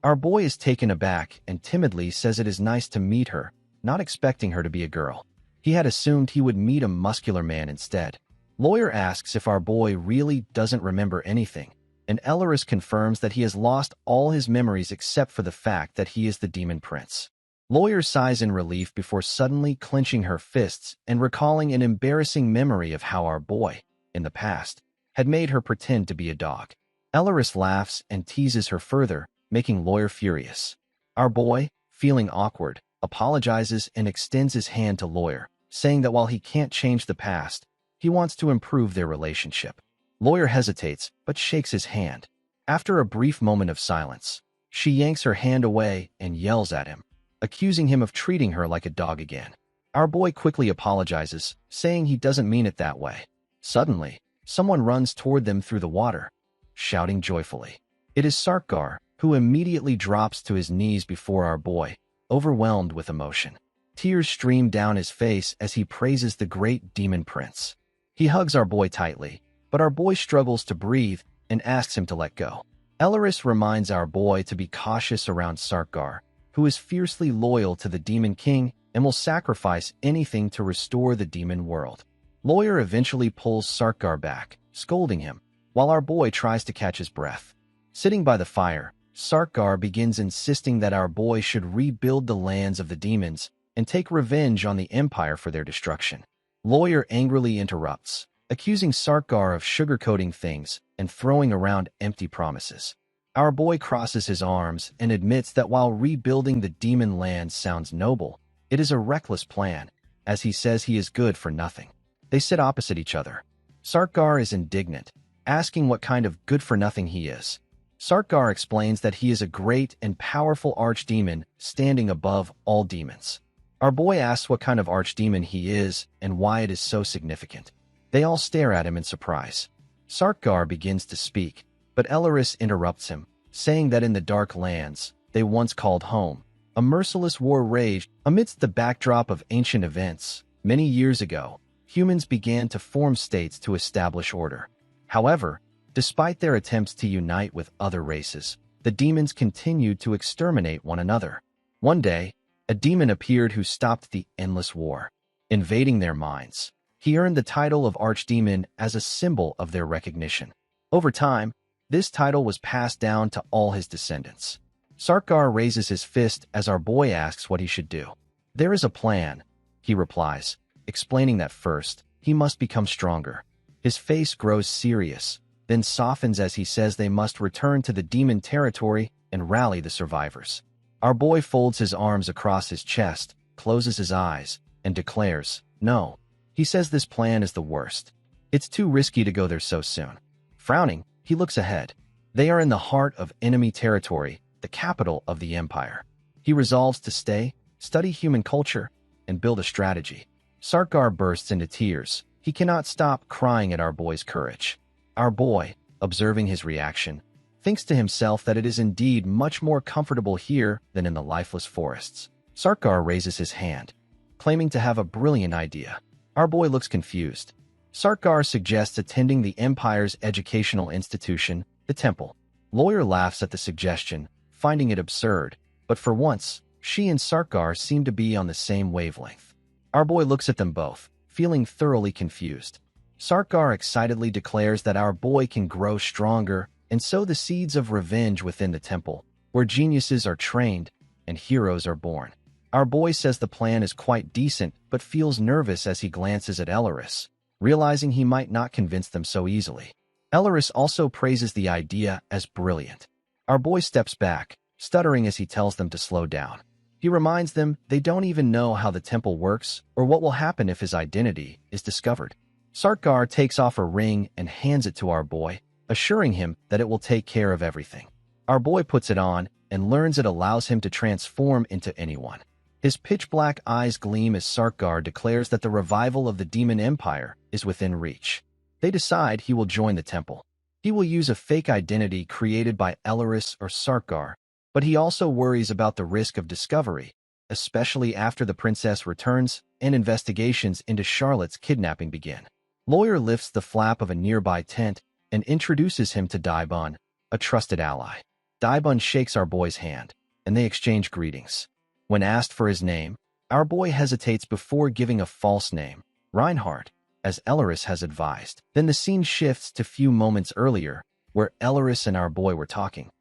Our boy is taken aback and timidly says it is nice to meet her, not expecting her to be a girl. He had assumed he would meet a muscular man instead. Lawyer asks if our boy really doesn't remember anything, and Elaris confirms that he has lost all his memories except for the fact that he is the demon prince. Lawyer sighs in relief before suddenly clenching her fists and recalling an embarrassing memory of how our boy, in the past, had made her pretend to be a dog. Elaris laughs and teases her further, making Lawyer furious. Our boy, feeling awkward, apologizes and extends his hand to Lawyer, saying that while he can't change the past, he wants to improve their relationship. Lawyer hesitates, but shakes his hand. After a brief moment of silence, she yanks her hand away and yells at him, accusing him of treating her like a dog again. Our boy quickly apologizes, saying he doesn't mean it that way. Suddenly, someone runs toward them through the water, shouting joyfully. It is Sarkar, who immediately drops to his knees before our boy, overwhelmed with emotion. Tears stream down his face as he praises the great demon prince. He hugs our boy tightly, but our boy struggles to breathe and asks him to let go. Elaris reminds our boy to be cautious around Sarkar, who is fiercely loyal to the Demon King and will sacrifice anything to restore the demon world. Lawyer eventually pulls Sarkar back, scolding him, while our boy tries to catch his breath. Sitting by the fire, Sarkar begins insisting that our boy should rebuild the lands of the demons and take revenge on the Empire for their destruction. Lawyer angrily interrupts, accusing Sarkar of sugarcoating things and throwing around empty promises. Our boy crosses his arms and admits that while rebuilding the demon lands sounds noble, it is a reckless plan, as he says he is good for nothing. They sit opposite each other. Sarkar is indignant, asking what kind of good-for-nothing he is. Sarkar explains that he is a great and powerful archdemon standing above all demons. Our boy asks what kind of archdemon he is and why it is so significant. They all stare at him in surprise. Sarkar begins to speak, but Elaris interrupts him, saying that in the Dark Lands, they once called home, a merciless war raged amidst the backdrop of ancient events. Many years ago, humans began to form states to establish order. However, despite their attempts to unite with other races, the demons continued to exterminate one another. One day, a demon appeared who stopped the endless war, invading their minds. He earned the title of Archdemon as a symbol of their recognition. Over time, this title was passed down to all his descendants. Sarkar raises his fist as our boy asks what he should do. There is a plan, he replies, explaining that first, he must become stronger. His face grows serious, then softens as he says they must return to the demon territory and rally the survivors. Our boy folds his arms across his chest, closes his eyes, and declares, "No." He says this plan is the worst. It's too risky to go there so soon. Frowning, he looks ahead. They are in the heart of enemy territory, the capital of the empire. He resolves to stay, study human culture, and build a strategy. Sarkar bursts into tears. He cannot stop crying at our boy's courage. Our boy, observing his reaction, thinks to himself that it is indeed much more comfortable here than in the lifeless forests. Sarkar raises his hand, claiming to have a brilliant idea. Our boy looks confused. Sarkar suggests attending the Empire's educational institution, the temple. Lawyer laughs at the suggestion, finding it absurd, but for once, she and Sarkar seem to be on the same wavelength. Our boy looks at them both, feeling thoroughly confused. Sarkar excitedly declares that our boy can grow stronger and sow the seeds of revenge within the temple, where geniuses are trained and heroes are born. Our boy says the plan is quite decent, but feels nervous as he glances at Elaris, realizing he might not convince them so easily. Elaris also praises the idea as brilliant. Our boy steps back, stuttering as he tells them to slow down. He reminds them they don't even know how the temple works or what will happen if his identity is discovered. Sarkar takes off a ring and hands it to our boy, assuring him that it will take care of everything. Our boy puts it on and learns it allows him to transform into anyone. His pitch-black eyes gleam as Sarkar declares that the revival of the Demon Empire is within reach. They decide he will join the temple. He will use a fake identity created by Elaris or Sarkar, but he also worries about the risk of discovery, especially after the princess returns and investigations into Charlotte's kidnapping begin. Lawyer lifts the flap of a nearby tent and introduces him to Daibun, a trusted ally. Daibun shakes our boy's hand, and they exchange greetings. When asked for his name, our boy hesitates before giving a false name, Reinhardt, as Elaris has advised. Then the scene shifts to few moments earlier, where Elaris and our boy were talking.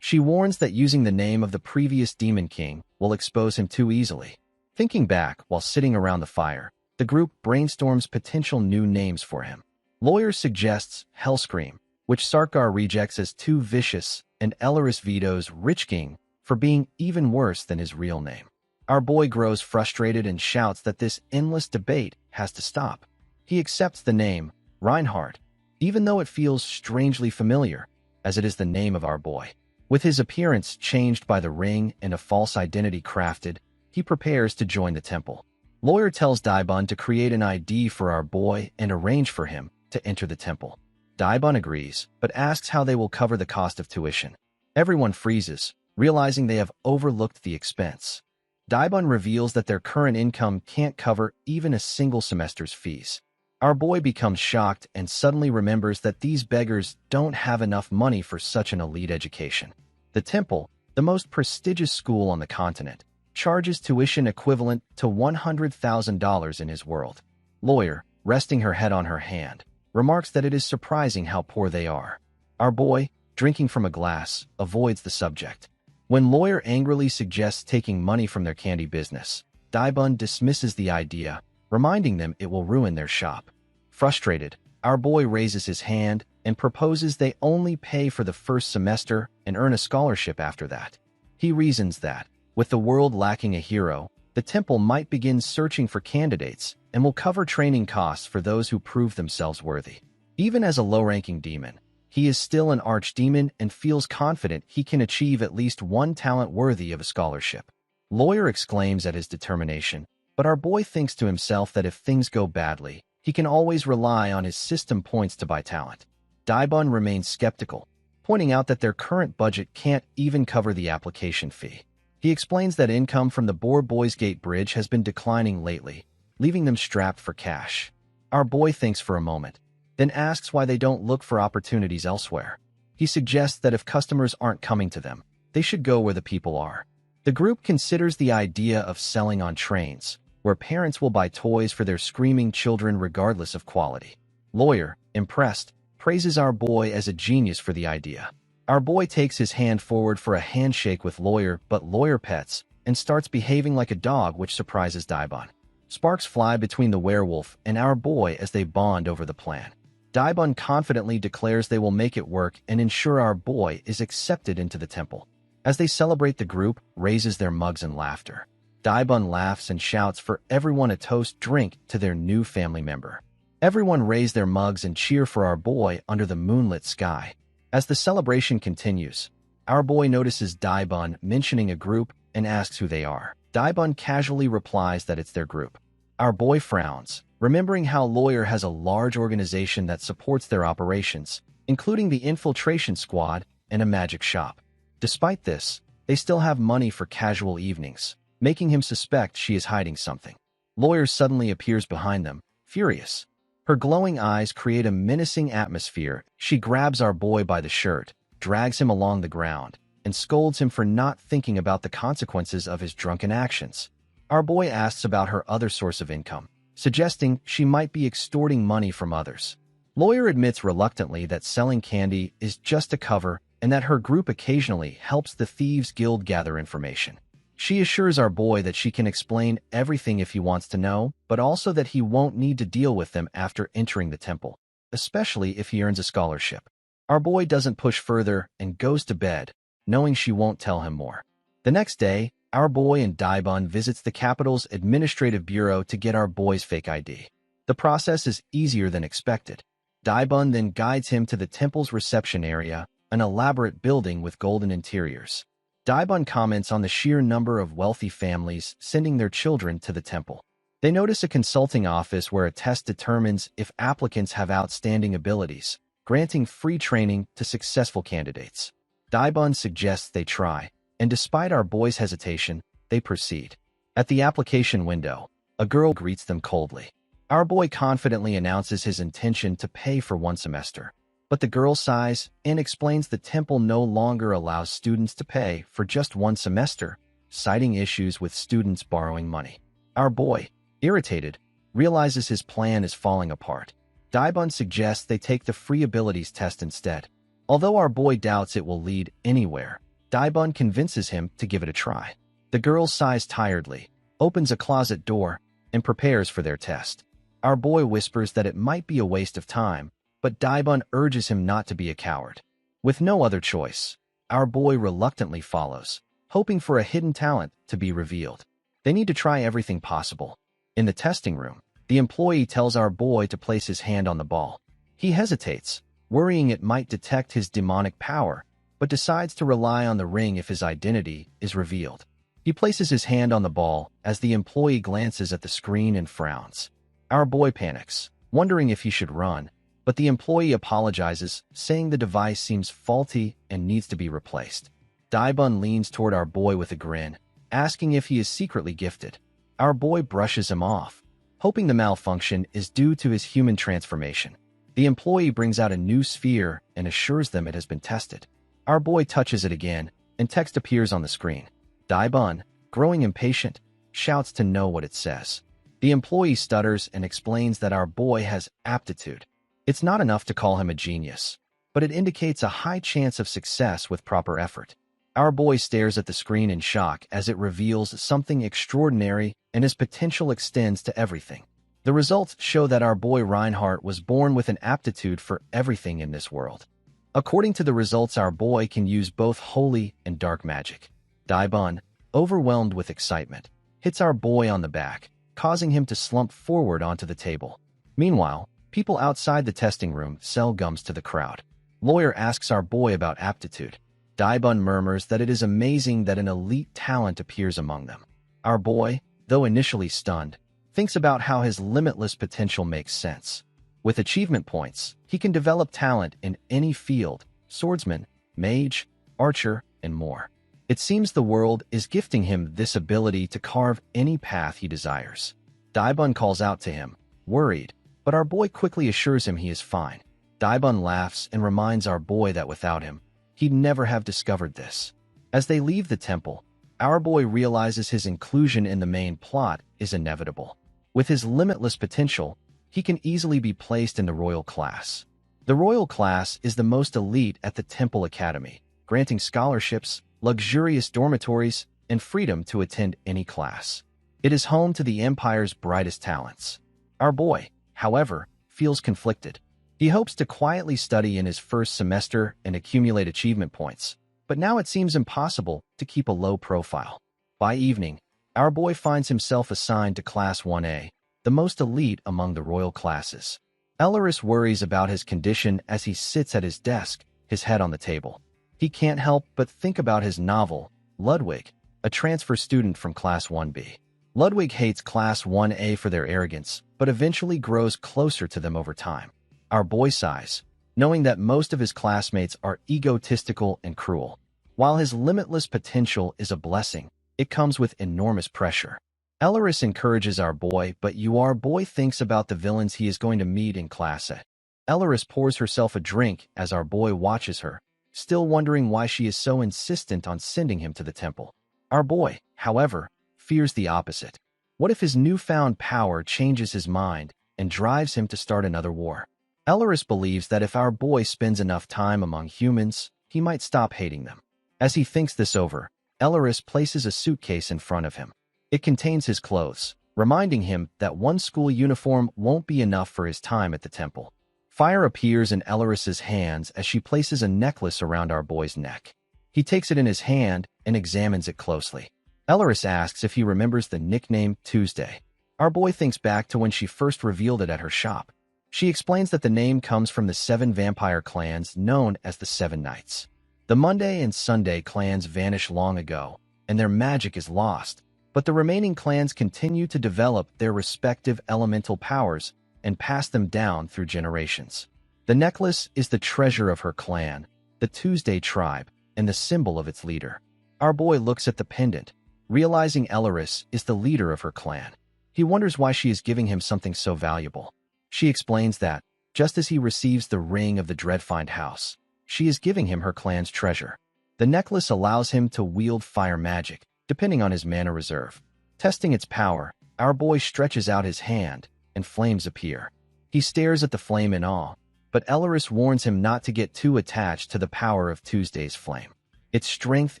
She warns that using the name of the previous Demon King will expose him too easily. Thinking back while sitting around the fire, the group brainstorms potential new names for him. Lawyer suggests Hellscream, which Sarkar rejects as too vicious, and Elaris vetoes Rich King for being even worse than his real name. Our boy grows frustrated and shouts that this endless debate has to stop. He accepts the name, Reinhardt, even though it feels strangely familiar, as it is the name of our boy. With his appearance changed by the ring and a false identity crafted, he prepares to join the temple. Lawyer tells Daibun to create an ID for our boy and arrange for him to enter the temple. Daibun agrees, but asks how they will cover the cost of tuition. Everyone freezes, realizing they have overlooked the expense. Daibun reveals that their current income can't cover even a single semester's fees. Our boy becomes shocked and suddenly remembers that these beggars don't have enough money for such an elite education. The temple, the most prestigious school on the continent, charges tuition equivalent to $100,000 in his world. Lawyer, resting her head on her hand, remarks that it is surprising how poor they are. Our boy, drinking from a glass, avoids the subject. When Lawyer angrily suggests taking money from their candy business, Daibun dismisses the idea, reminding them it will ruin their shop. Frustrated, our boy raises his hand and proposes they only pay for the first semester and earn a scholarship after that. He reasons that, with the world lacking a hero, the temple might begin searching for candidates and will cover training costs for those who prove themselves worthy. Even as a low-ranking demon, he is still an archdemon and feels confident he can achieve at least one talent worthy of a scholarship. Lawyer exclaims at his determination, but our boy thinks to himself that if things go badly, he can always rely on his system points to buy talent. Daibun remains skeptical, pointing out that their current budget can't even cover the application fee. He explains that income from the Boar Boys Gate Bridge has been declining lately, leaving them strapped for cash. Our boy thinks for a moment, then asks why they don't look for opportunities elsewhere. He suggests that if customers aren't coming to them, they should go where the people are. The group considers the idea of selling on trains, where parents will buy toys for their screaming children regardless of quality. Lawyer, impressed, praises our boy as a genius for the idea. Our boy takes his hand forward for a handshake with Lawyer, but Lawyer pets and starts behaving like a dog, which surprises Daibon. Sparks fly between the werewolf and our boy as they bond over the plan. Daibon confidently declares they will make it work and ensure our boy is accepted into the temple. As they celebrate, the group raises their mugs in laughter. Daibon laughs and shouts for everyone a toast drink to their new family member. Everyone raise their mugs and cheer for our boy under the moonlit sky. As the celebration continues, our boy notices Daibon mentioning a group and asks who they are. Daibon casually replies that it's their group. Our boy frowns, remembering how Lawyer has a large organization that supports their operations, including the infiltration squad and a magic shop. Despite this, they still have money for casual evenings, making him suspect she is hiding something. Lawyer suddenly appears behind them, furious. Her glowing eyes create a menacing atmosphere. She grabs our boy by the shirt, drags him along the ground, and scolds him for not thinking about the consequences of his drunken actions. Our boy asks about her other source of income, suggesting she might be extorting money from others. Lawyer admits reluctantly that selling candy is just a cover and that her group occasionally helps the Thieves Guild gather information. She assures our boy that she can explain everything if he wants to know, but also that he won't need to deal with them after entering the temple, especially if he earns a scholarship. Our boy doesn't push further and goes to bed, knowing she won't tell him more. The next day, our boy and Daibon visits the capital's administrative bureau to get our boy's fake ID. The process is easier than expected. Daibon then guides him to the temple's reception area, an elaborate building with golden interiors. Daibon comments on the sheer number of wealthy families sending their children to the temple. They notice a consulting office where a test determines if applicants have outstanding abilities, granting free training to successful candidates. Daibon suggests they try, and despite our boy's hesitation, they proceed. At the application window, a girl greets them coldly. Our boy confidently announces his intention to pay for one semester. But the girl sighs and explains the temple no longer allows students to pay for just one semester, citing issues with students borrowing money. Our boy, irritated, realizes his plan is falling apart. Daibon suggests they take the free abilities test instead. Although our boy doubts it will lead anywhere, Daibon convinces him to give it a try. The girl sighs tiredly, opens a closet door, and prepares for their test. Our boy whispers that it might be a waste of time, but Daibon urges him not to be a coward. With no other choice, our boy reluctantly follows, hoping for a hidden talent to be revealed. They need to try everything possible. In the testing room, the employee tells our boy to place his hand on the ball. He hesitates, worrying it might detect his demonic power, but decides to rely on the ring if his identity is revealed. He places his hand on the ball as the employee glances at the screen and frowns. Our boy panics, wondering if he should run, but the employee apologizes, saying the device seems faulty and needs to be replaced. Daibon leans toward our boy with a grin, asking if he is secretly gifted. Our boy brushes him off, hoping the malfunction is due to his human transformation. The employee brings out a new sphere and assures them it has been tested. Our boy touches it again, and text appears on the screen. Daibon, growing impatient, shouts to know what it says. The employee stutters and explains that our boy has aptitude. It's not enough to call him a genius, but it indicates a high chance of success with proper effort. Our boy stares at the screen in shock as it reveals something extraordinary and his potential extends to everything. The results show that our boy Reinhardt was born with an aptitude for everything in this world. According to the results, our boy can use both holy and dark magic. Daibon, overwhelmed with excitement, hits our boy on the back, causing him to slump forward onto the table. Meanwhile, people outside the testing room sell gums to the crowd. Lawyer asks our boy about aptitude. Daibon murmurs that it is amazing that an elite talent appears among them. Our boy, though initially stunned, thinks about how his limitless potential makes sense. With achievement points, he can develop talent in any field: swordsman, mage, archer, and more. It seems the world is gifting him this ability to carve any path he desires. Daibon calls out to him, worried, but our boy quickly assures him he is fine. Daibon laughs and reminds our boy that without him, he'd never have discovered this. As they leave the temple, our boy realizes his inclusion in the main plot is inevitable. With his limitless potential, he can easily be placed in the royal class. The royal class is the most elite at the Temple Academy, granting scholarships, luxurious dormitories, and freedom to attend any class. It is home to the Empire's brightest talents. Our boy, however, feels conflicted. He hopes to quietly study in his first semester and accumulate achievement points, but now it seems impossible to keep a low profile. By evening, our boy finds himself assigned to Class 1A, the most elite among the royal classes. Elleris worries about his condition as he sits at his desk, his head on the table. He can't help but think about his novel, Ludwig, a transfer student from Class 1B. Ludwig hates Class 1A for their arrogance, but eventually grows closer to them over time. Our boy sighs, knowing that most of his classmates are egotistical and cruel. While his limitless potential is a blessing, it comes with enormous pressure. Elleris encourages our boy, but our boy thinks about the villains he is going to meet in Class A. Elleris pours herself a drink as our boy watches her, still wondering why she is so insistent on sending him to the temple. Our boy, however, fears the opposite. What if his newfound power changes his mind and drives him to start another war? Elleris believes that if our boy spends enough time among humans, he might stop hating them. As he thinks this over, Elleris places a suitcase in front of him. It contains his clothes, reminding him that one school uniform won't be enough for his time at the temple. Fire appears in Elleris's hands as she places a necklace around our boy's neck. He takes it in his hand and examines it closely. Elleris asks if he remembers the nickname Tuesday. Our boy thinks back to when she first revealed it at her shop. She explains that the name comes from the 7 vampire clans known as the 7 Knights. The Monday and Sunday clans vanished long ago, and their magic is lost, but the remaining clans continue to develop their respective elemental powers and pass them down through generations. The necklace is the treasure of her clan, the Tuesday tribe, and the symbol of its leader. Our boy looks at the pendant, realizing Elleris is the leader of her clan. He wonders why she is giving him something so valuable. She explains that, just as he receives the ring of the Dreadfind house, she is giving him her clan's treasure. The necklace allows him to wield fire magic, depending on his mana reserve. Testing its power, our boy stretches out his hand, and flames appear. He stares at the flame in awe, but Elleris warns him not to get too attached to the power of Tuesday's flame. Its strength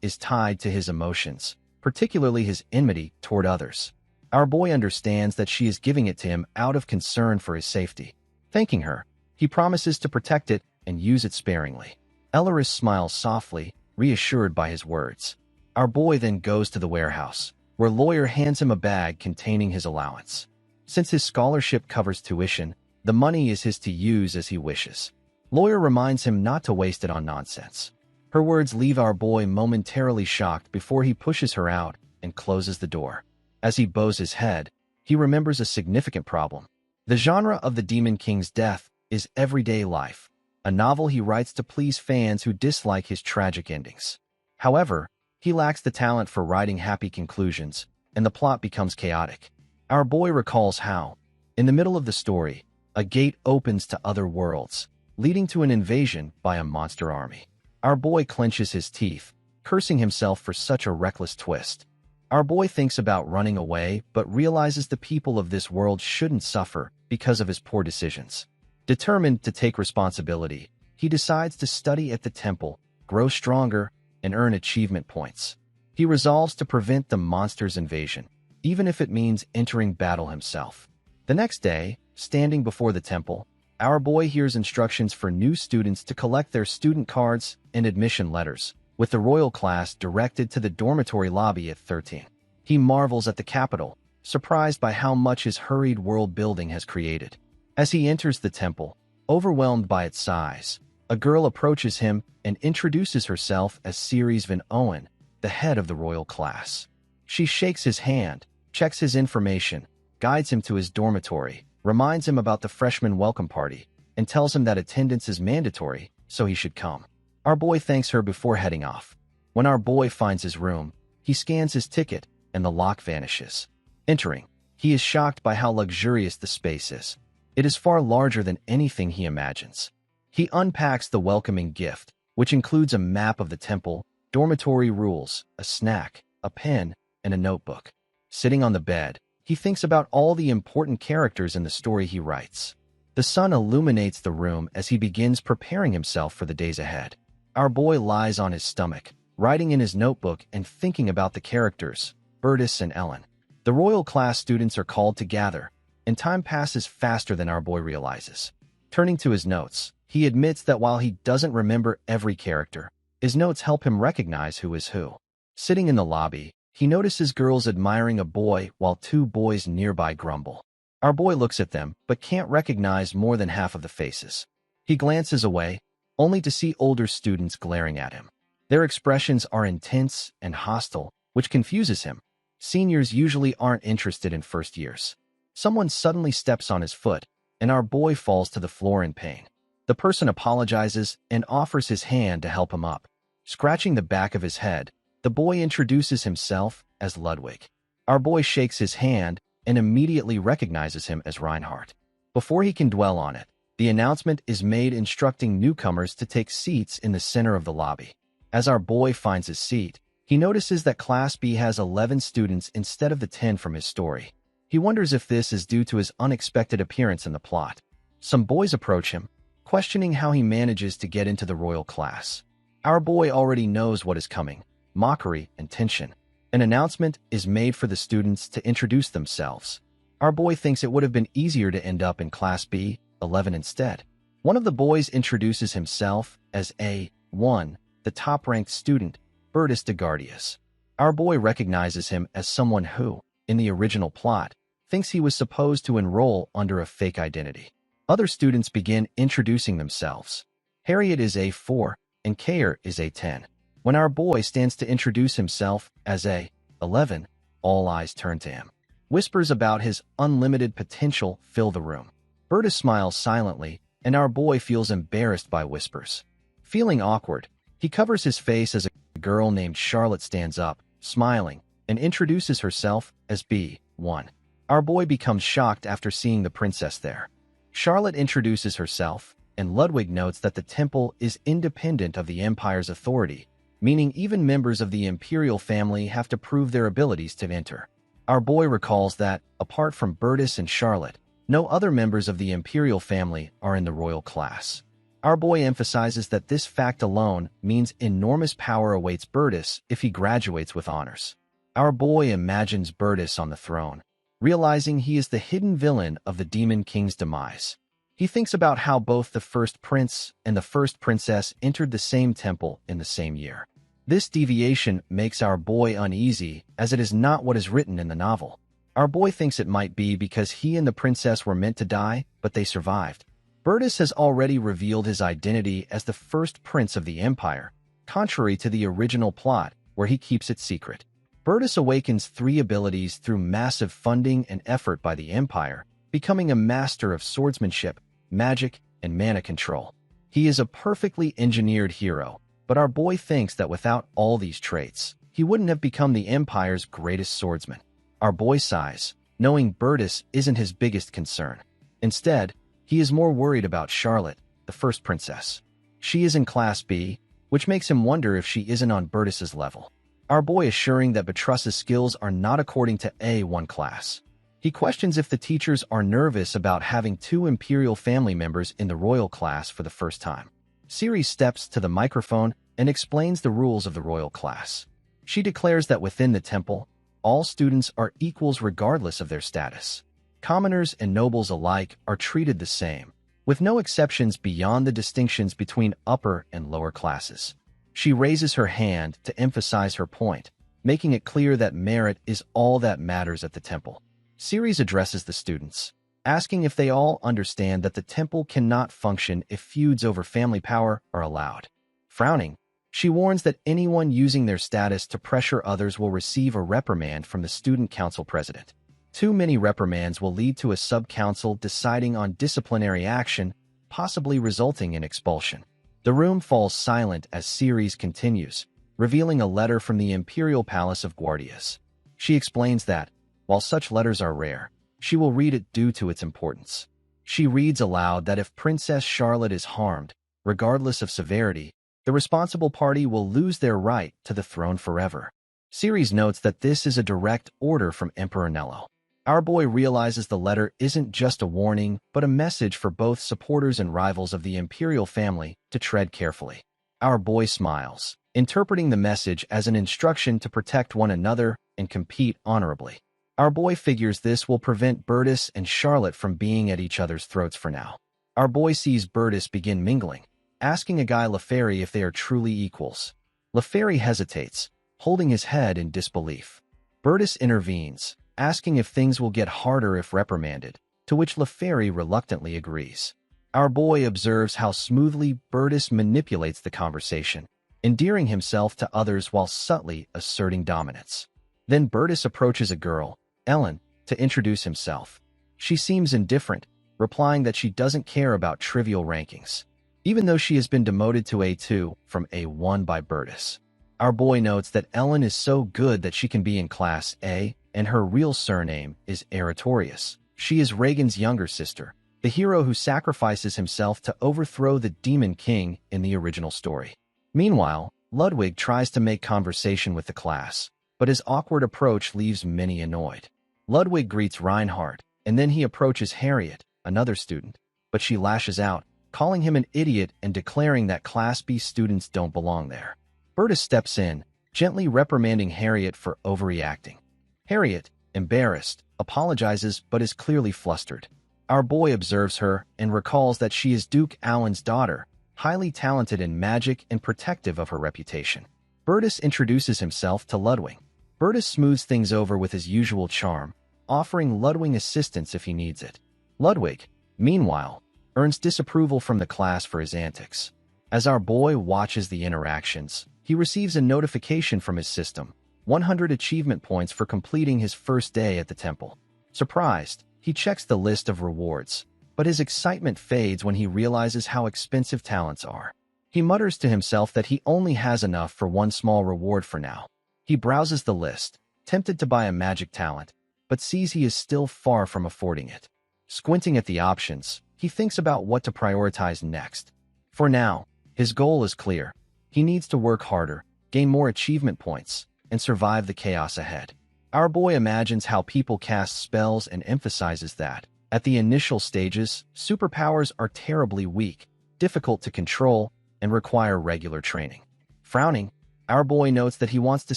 is tied to his emotions, particularly his enmity toward others. Our boy understands that she is giving it to him out of concern for his safety. Thanking her, he promises to protect it and use it sparingly. Elleris smiles softly, reassured by his words. Our boy then goes to the warehouse, where Lawyer hands him a bag containing his allowance. Since his scholarship covers tuition, the money is his to use as he wishes. Lawyer reminds him not to waste it on nonsense. Her words leave our boy momentarily shocked before he pushes her out and closes the door. As he bows his head, he remembers a significant problem. The genre of the Demon King's death is everyday life, a novel he writes to please fans who dislike his tragic endings. However, he lacks the talent for writing happy conclusions, and the plot becomes chaotic. Our boy recalls how, in the middle of the story, a gate opens to other worlds, leading to an invasion by a monster army. Our boy clenches his teeth, cursing himself for such a reckless twist. Our boy thinks about running away, but realizes the people of this world shouldn't suffer because of his poor decisions. Determined to take responsibility, he decides to study at the temple, grow stronger, and earn achievement points. He resolves to prevent the monster's invasion, even if it means entering battle himself. The next day, standing before the temple, our boy hears instructions for new students to collect their student cards and admission letters, with the royal class directed to the dormitory lobby at 13. He marvels at the capital, surprised by how much his hurried world building has created. As he enters the temple, overwhelmed by its size, a girl approaches him and introduces herself as Ceres Van Owen, the head of the royal class. She shakes his hand, checks his information, guides him to his dormitory, reminds him about the freshman welcome party, and tells him that attendance is mandatory, so he should come. Our boy thanks her before heading off. When our boy finds his room, he scans his ticket, and the lock vanishes. Entering, he is shocked by how luxurious the space is. It is far larger than anything he imagines. He unpacks the welcoming gift, which includes a map of the temple, dormitory rules, a snack, a pen, and a notebook. Sitting on the bed, he thinks about all the important characters in the story he writes. The sun illuminates the room as he begins preparing himself for the days ahead. Our boy lies on his stomach, writing in his notebook and thinking about the characters, Bertus and Ellen. The royal class students are called to gather, and time passes faster than our boy realizes. Turning to his notes, he admits that while he doesn't remember every character, his notes help him recognize who is who. Sitting in the lobby, he notices girls admiring a boy while two boys nearby grumble. Our boy looks at them, but can't recognize more than half of the faces. He glances away, only to see older students glaring at him. Their expressions are intense and hostile, which confuses him. Seniors usually aren't interested in first years. Someone suddenly steps on his foot, and our boy falls to the floor in pain. The person apologizes and offers his hand to help him up. Scratching the back of his head, the boy introduces himself as Ludwig. Our boy shakes his hand and immediately recognizes him as Reinhardt. Before he can dwell on it, the announcement is made instructing newcomers to take seats in the center of the lobby. As our boy finds his seat, he notices that Class B has 11 students instead of the 10 from his story. He wonders if this is due to his unexpected appearance in the plot. Some boys approach him, questioning how he manages to get into the royal class. Our boy already knows what is coming: mockery and tension. An announcement is made for the students to introduce themselves. Our boy thinks it would have been easier to end up in Class B, 11 instead. One of the boys introduces himself as A1, the top-ranked student, Bertus de Gardius. Our boy recognizes him as someone who, in the original plot, thinks he was supposed to enroll under a fake identity. Other students begin introducing themselves. Harriet is A4, and Kayer is A10. When our boy stands to introduce himself as A11, all eyes turn to him. Whispers about his unlimited potential fill the room. Bertus smiles silently, and our boy feels embarrassed by whispers. Feeling awkward, he covers his face as a girl named Charlotte stands up, smiling, and introduces herself as B1. Our boy becomes shocked after seeing the princess there. Charlotte introduces herself, and Ludwig notes that the temple is independent of the empire's authority, meaning even members of the imperial family have to prove their abilities to enter. Our boy recalls that, apart from Bertus and Charlotte, no other members of the imperial family are in the royal class. Our boy emphasizes that this fact alone means enormous power awaits Bertus if he graduates with honors. Our boy imagines Bertus on the throne, realizing he is the hidden villain of the Demon King's demise. He thinks about how both the first prince and the first princess entered the same temple in the same year. This deviation makes our boy uneasy, as it is not what is written in the novel. Our boy thinks it might be because he and the princess were meant to die, but they survived. Bertus has already revealed his identity as the first prince of the empire, contrary to the original plot, where he keeps it secret. Bertus awakens 3 abilities through massive funding and effort by the empire, becoming a master of swordsmanship, magic, and mana control. He is a perfectly engineered hero, but our boy thinks that without all these traits, he wouldn't have become the empire's greatest swordsman. Our boy sighs, knowing Bertus isn't his biggest concern. Instead, he is more worried about Charlotte, the first princess. She is in Class B, which makes him wonder if she isn't on Bertus's level. Our boy assuring that Betrus's skills are not according to A1 class. He questions if the teachers are nervous about having 2 imperial family members in the royal class for the first time. Ceres steps to the microphone and explains the rules of the royal class. She declares that within the temple, all students are equals regardless of their status. Commoners and nobles alike are treated the same, with no exceptions beyond the distinctions between upper and lower classes. She raises her hand to emphasize her point, making it clear that merit is all that matters at the temple. Ceres addresses the students, asking if they all understand that the temple cannot function if feuds over family power are allowed. Frowning, she warns that anyone using their status to pressure others will receive a reprimand from the student council president. Too many reprimands will lead to a sub-council deciding on disciplinary action, possibly resulting in expulsion. The room falls silent as Ceres continues, revealing a letter from the Imperial Palace of Guardias. She explains that, while such letters are rare, she will read it due to its importance. She reads aloud that if Princess Charlotte is harmed, regardless of severity, the responsible party will lose their right to the throne forever. Series notes that this is a direct order from Emperor Nello. Our boy realizes the letter isn't just a warning, but a message for both supporters and rivals of the imperial family to tread carefully. Our boy smiles, interpreting the message as an instruction to protect one another and compete honorably. Our boy figures this will prevent Bertus and Charlotte from being at each other's throats for now. Our boy sees Bertus begin mingling, asking a guy Lefairy if they are truly equals. Lefairy hesitates, holding his head in disbelief. Bertus intervenes, asking if things will get harder if reprimanded, to which Lefairy reluctantly agrees. Our boy observes how smoothly Bertus manipulates the conversation, endearing himself to others while subtly asserting dominance. Then Bertus approaches a girl, Ellen, to introduce himself. She seems indifferent, replying that she doesn't care about trivial rankings, even though she has been demoted to A2 from A1 by Bertus. Our boy notes that Ellen is so good that she can be in Class A, and her real surname is Aratorius. She is Regan's younger sister, the hero who sacrifices himself to overthrow the Demon King in the original story. Meanwhile, Ludwig tries to make conversation with the class, but his awkward approach leaves many annoyed. Ludwig greets Reinhardt, and then he approaches Harriet, another student, but she lashes out, calling him an idiot and declaring that Class B students don't belong there. Bertus steps in, gently reprimanding Harriet for overreacting. Harriet, embarrassed, apologizes but is clearly flustered. Our boy observes her and recalls that she is Duke Alan's daughter, highly talented in magic and protective of her reputation. Bertus introduces himself to Ludwig. Bertus smooths things over with his usual charm, offering Ludwig assistance if he needs it. Ludwig, meanwhile, earns disapproval from the class for his antics. As our boy watches the interactions, he receives a notification from his system, 100 achievement points for completing his first day at the temple. Surprised, he checks the list of rewards, but his excitement fades when he realizes how expensive talents are. He mutters to himself that he only has enough for one small reward for now. He browses the list, tempted to buy a magic talent, but sees he is still far from affording it. Squinting at the options, he thinks about what to prioritize next. For now, his goal is clear. He needs to work harder, gain more achievement points, and survive the chaos ahead. Our boy imagines how people cast spells and emphasizes that, at the initial stages, superpowers are terribly weak, difficult to control, and require regular training. Frowning, our boy notes that he wants to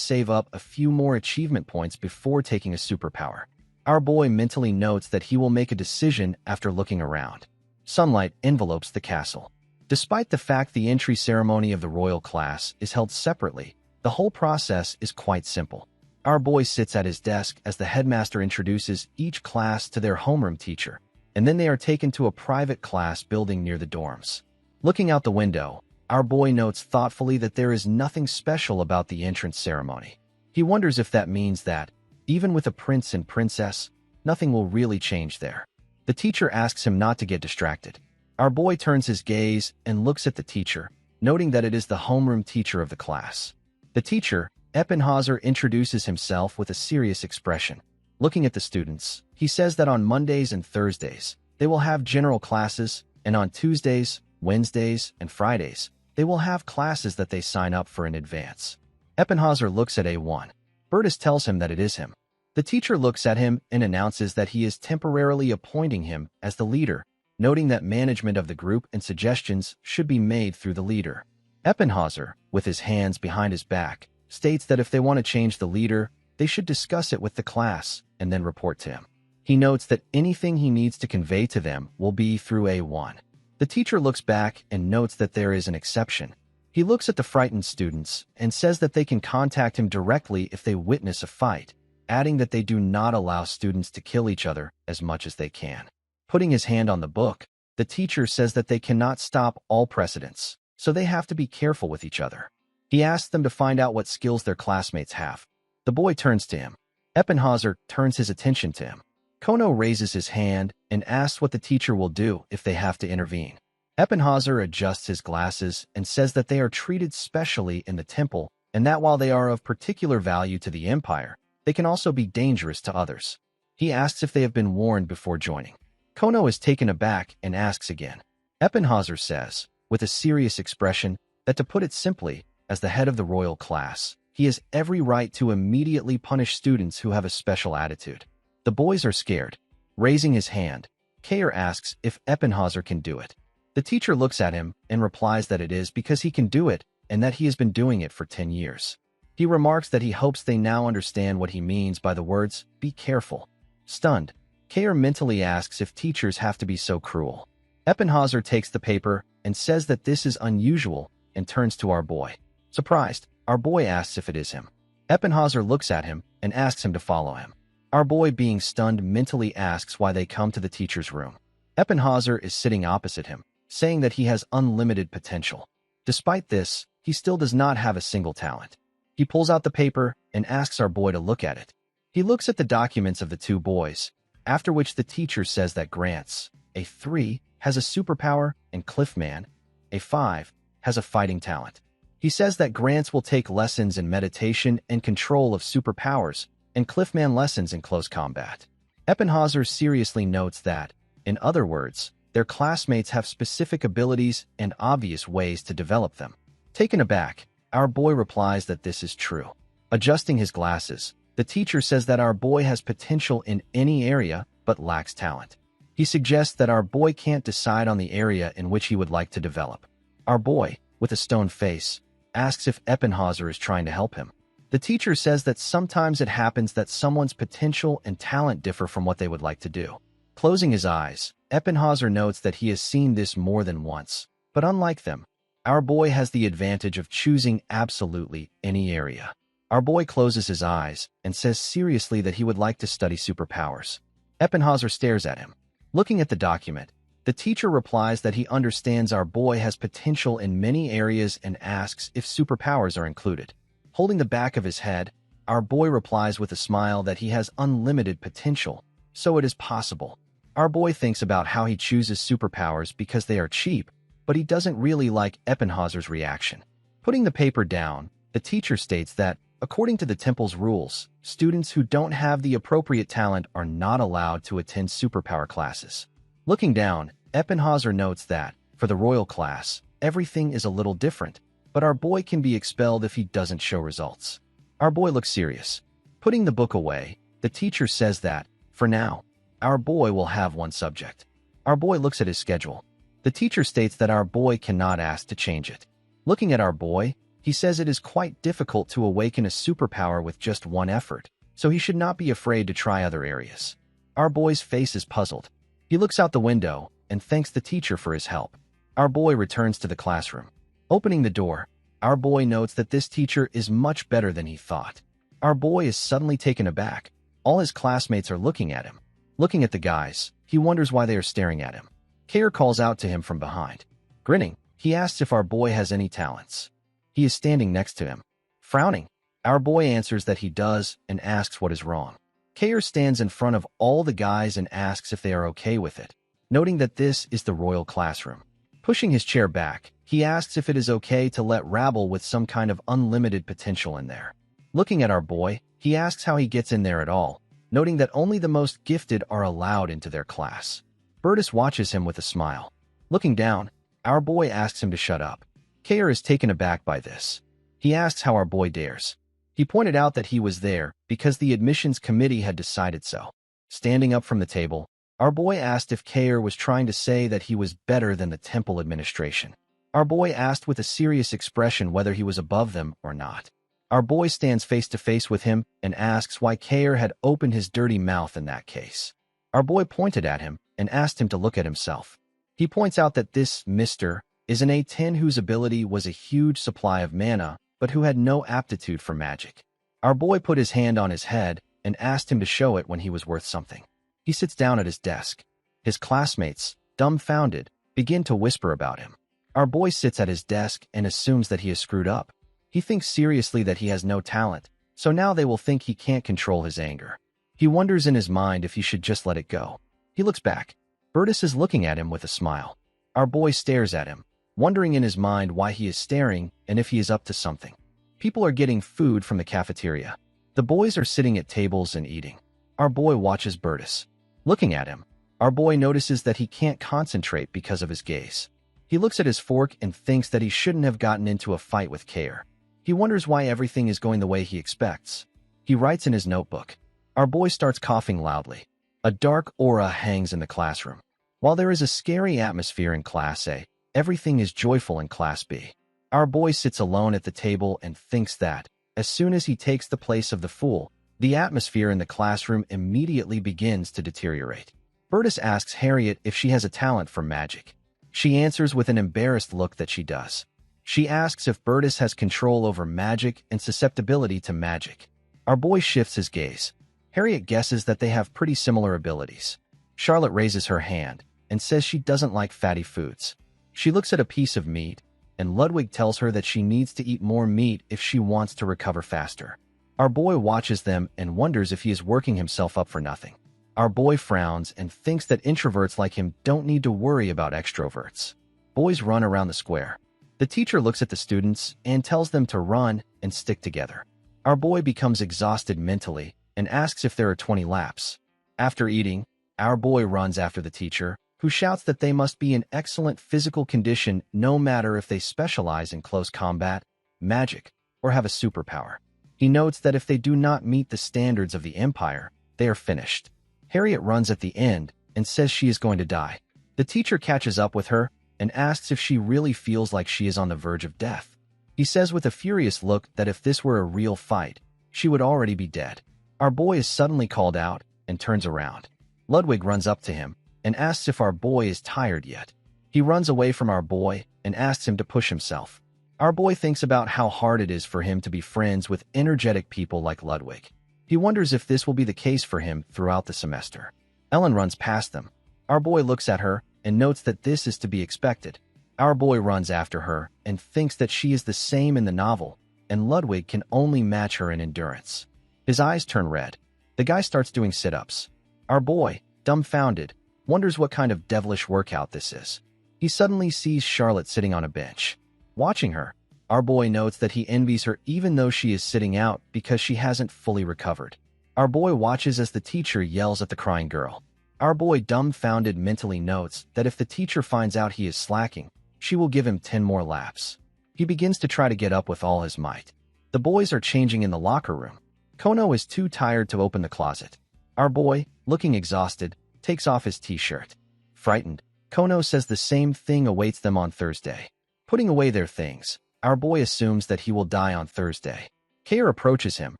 save up a few more achievement points before taking a superpower. Our boy mentally notes that he will make a decision after looking around. Sunlight envelopes the castle. Despite the fact the entry ceremony of the royal class is held separately, the whole process is quite simple. Our boy sits at his desk as the headmaster introduces each class to their homeroom teacher, and then they are taken to a private class building near the dorms. Looking out the window, our boy notes thoughtfully that there is nothing special about the entrance ceremony. He wonders if that means that, even with a prince and princess, nothing will really change there. The teacher asks him not to get distracted. Our boy turns his gaze and looks at the teacher, noting that it is the homeroom teacher of the class. The teacher, Eppenhauser, introduces himself with a serious expression. Looking at the students, he says that on Mondays and Thursdays, they will have general classes, and on Tuesdays, Wednesdays, and Fridays, they will have classes that they sign up for in advance. Eppenhauser looks at A1. Bertus tells him that it is him. The teacher looks at him and announces that he is temporarily appointing him as the leader, noting that management of the group and suggestions should be made through the leader. Eppenhauser, with his hands behind his back, states that if they want to change the leader, they should discuss it with the class and then report to him. He notes that anything he needs to convey to them will be through A1. The teacher looks back and notes that there is an exception. He looks at the frightened students and says that they can contact him directly if they witness a fight, adding that they do not allow students to kill each other as much as they can. Putting his hand on the book, the teacher says that they cannot stop all precedents, so they have to be careful with each other. He asks them to find out what skills their classmates have. The boy turns to him. Eppenhauser turns his attention to him. Kono raises his hand and asks what the teacher will do if they have to intervene. Eppenhauser adjusts his glasses and says that they are treated specially in the temple and that while they are of particular value to the Empire, they can also be dangerous to others. He asks if they have been warned before joining. Kono is taken aback and asks again. Eppenhauser says, with a serious expression, that to put it simply, as the head of the royal class, he has every right to immediately punish students who have a special attitude. The boys are scared. Raising his hand, Kair asks if Eppenhauser can do it. The teacher looks at him and replies that it is because he can do it and that he has been doing it for 10 years. He remarks that he hopes they now understand what he means by the words, "Be careful." Stunned, Kair mentally asks if teachers have to be so cruel. Eppenhauser takes the paper and says that this is unusual and turns to our boy. Surprised, our boy asks if it is him. Eppenhauser looks at him and asks him to follow him. Our boy, being stunned, mentally asks why they come to the teacher's room. Eppenhauser is sitting opposite him, saying that he has unlimited potential. Despite this, he still does not have a single talent. He pulls out the paper and asks our boy to look at it. He looks at the documents of the two boys, after which the teacher says that Grants, a 3, has a superpower and Cliffman, a 5, has a fighting talent. He says that Grants will take lessons in meditation and control of superpowers, and Cliffman lessons in close combat. Eppenhauser seriously notes that, in other words, their classmates have specific abilities and obvious ways to develop them. Taken aback, our boy replies that this is true. Adjusting his glasses, the teacher says that our boy has potential in any area but lacks talent. He suggests that our boy can't decide on the area in which he would like to develop. Our boy, with a stone face, asks if Eppenhauser is trying to help him. The teacher says that sometimes it happens that someone's potential and talent differ from what they would like to do. Closing his eyes, Eppenhauser notes that he has seen this more than once, but unlike them, our boy has the advantage of choosing absolutely any area. Our boy closes his eyes and says seriously that he would like to study superpowers. Eppenhauser stares at him. Looking at the document, the teacher replies that he understands our boy has potential in many areas and asks if superpowers are included. Holding the back of his head, our boy replies with a smile that he has unlimited potential, so it is possible. Our boy thinks about how he chooses superpowers because they are cheap, but he doesn't really like Eppenhauser's reaction. Putting the paper down, the teacher states that, according to the temple's rules, students who don't have the appropriate talent are not allowed to attend superpower classes. Looking down, Eppenhauser notes that, for the royal class, everything is a little different, but our boy can be expelled if he doesn't show results. Our boy looks serious. Putting the book away, the teacher says that, for now, our boy will have one subject. Our boy looks at his schedule. The teacher states that our boy cannot ask to change it. Looking at our boy, he says it is quite difficult to awaken a superpower with just one effort, so he should not be afraid to try other areas. Our boy's face is puzzled. He looks out the window and thanks the teacher for his help. Our boy returns to the classroom. Opening the door, our boy notes that this teacher is much better than he thought. Our boy is suddenly taken aback. All his classmates are looking at him. Looking at the guys, he wonders why they are staring at him. Kair calls out to him from behind. Grinning, he asks if our boy has any talents. He is standing next to him. Frowning, our boy answers that he does and asks what is wrong. Kair stands in front of all the guys and asks if they are okay with it, noting that this is the royal classroom. Pushing his chair back, he asks if it is okay to let rabble with some kind of unlimited potential in there. Looking at our boy, he asks how he gets in there at all, noting that only the most gifted are allowed into their class. Bertus watches him with a smile. Looking down, our boy asks him to shut up. Kair is taken aback by this. He asks how our boy dares. He pointed out that he was there because the admissions committee had decided so. Standing up from the table, our boy asked if Kair was trying to say that he was better than the temple administration. Our boy asked with a serious expression whether he was above them or not. Our boy stands face to face with him and asks why Kair had opened his dirty mouth in that case. Our boy pointed at him and asked him to look at himself. He points out that this Mr. is an A10 whose ability was a huge supply of mana, but who had no aptitude for magic. Our boy put his hand on his head and asked him to show it when he was worth something. He sits down at his desk. His classmates, dumbfounded, begin to whisper about him. Our boy sits at his desk and assumes that he is screwed up. He thinks seriously that he has no talent, so now they will think he can't control his anger. He wonders in his mind if he should just let it go. He looks back. Bertus is looking at him with a smile. Our boy stares at him, wondering in his mind why he is staring and if he is up to something. People are getting food from the cafeteria. The boys are sitting at tables and eating. Our boy watches Bertus. Looking at him, our boy notices that he can't concentrate because of his gaze. He looks at his fork and thinks that he shouldn't have gotten into a fight with Kair. He wonders why everything is going the way he expects. He writes in his notebook. Our boy starts coughing loudly. A dark aura hangs in the classroom. While there is a scary atmosphere in Class A, everything is joyful in Class B. Our boy sits alone at the table and thinks that, as soon as he takes the place of the fool, the atmosphere in the classroom immediately begins to deteriorate. Bertus asks Harriet if she has a talent for magic. She answers with an embarrassed look that she does. She asks if Bertus has control over magic and susceptibility to magic. Our boy shifts his gaze. Harriet guesses that they have pretty similar abilities. Charlotte raises her hand and says she doesn't like fatty foods. She looks at a piece of meat, and Ludwig tells her that she needs to eat more meat if she wants to recover faster. Our boy watches them and wonders if he is working himself up for nothing. Our boy frowns and thinks that introverts like him don't need to worry about extroverts. Boys run around the square. The teacher looks at the students and tells them to run and stick together. Our boy becomes exhausted mentally and asks if there are 20 laps. After eating, our boy runs after the teacher, who shouts that they must be in excellent physical condition no matter if they specialize in close combat, magic, or have a superpower. He notes that if they do not meet the standards of the Empire, they are finished. Harriet runs at the end and says she is going to die. The teacher catches up with her and asks if she really feels like she is on the verge of death. He says with a furious look that if this were a real fight, she would already be dead. Our boy is suddenly called out and turns around. Ludwig runs up to him and asks if our boy is tired yet. He runs away from our boy and asks him to push himself. Our boy thinks about how hard it is for him to be friends with energetic people like Ludwig. He wonders if this will be the case for him throughout the semester. Ellen runs past them. Our boy looks at her and notes that this is to be expected. Our boy runs after her and thinks that she is the same in the novel, and Ludwig can only match her in endurance. His eyes turn red. The guy starts doing sit-ups. Our boy, dumbfounded, wonders what kind of devilish workout this is. He suddenly sees Charlotte sitting on a bench. Watching her, our boy notes that he envies her even though she is sitting out because she hasn't fully recovered. Our boy watches as the teacher yells at the crying girl. Our boy, dumbfounded, mentally notes that if the teacher finds out he is slacking, she will give him 10 more laps. He begins to try to get up with all his might. The boys are changing in the locker room. Kono is too tired to open the closet. Our boy, looking exhausted, takes off his t-shirt. Frightened, Kono says the same thing awaits them on Thursday. Putting away their things, our boy assumes that he will die on Thursday. Kair approaches him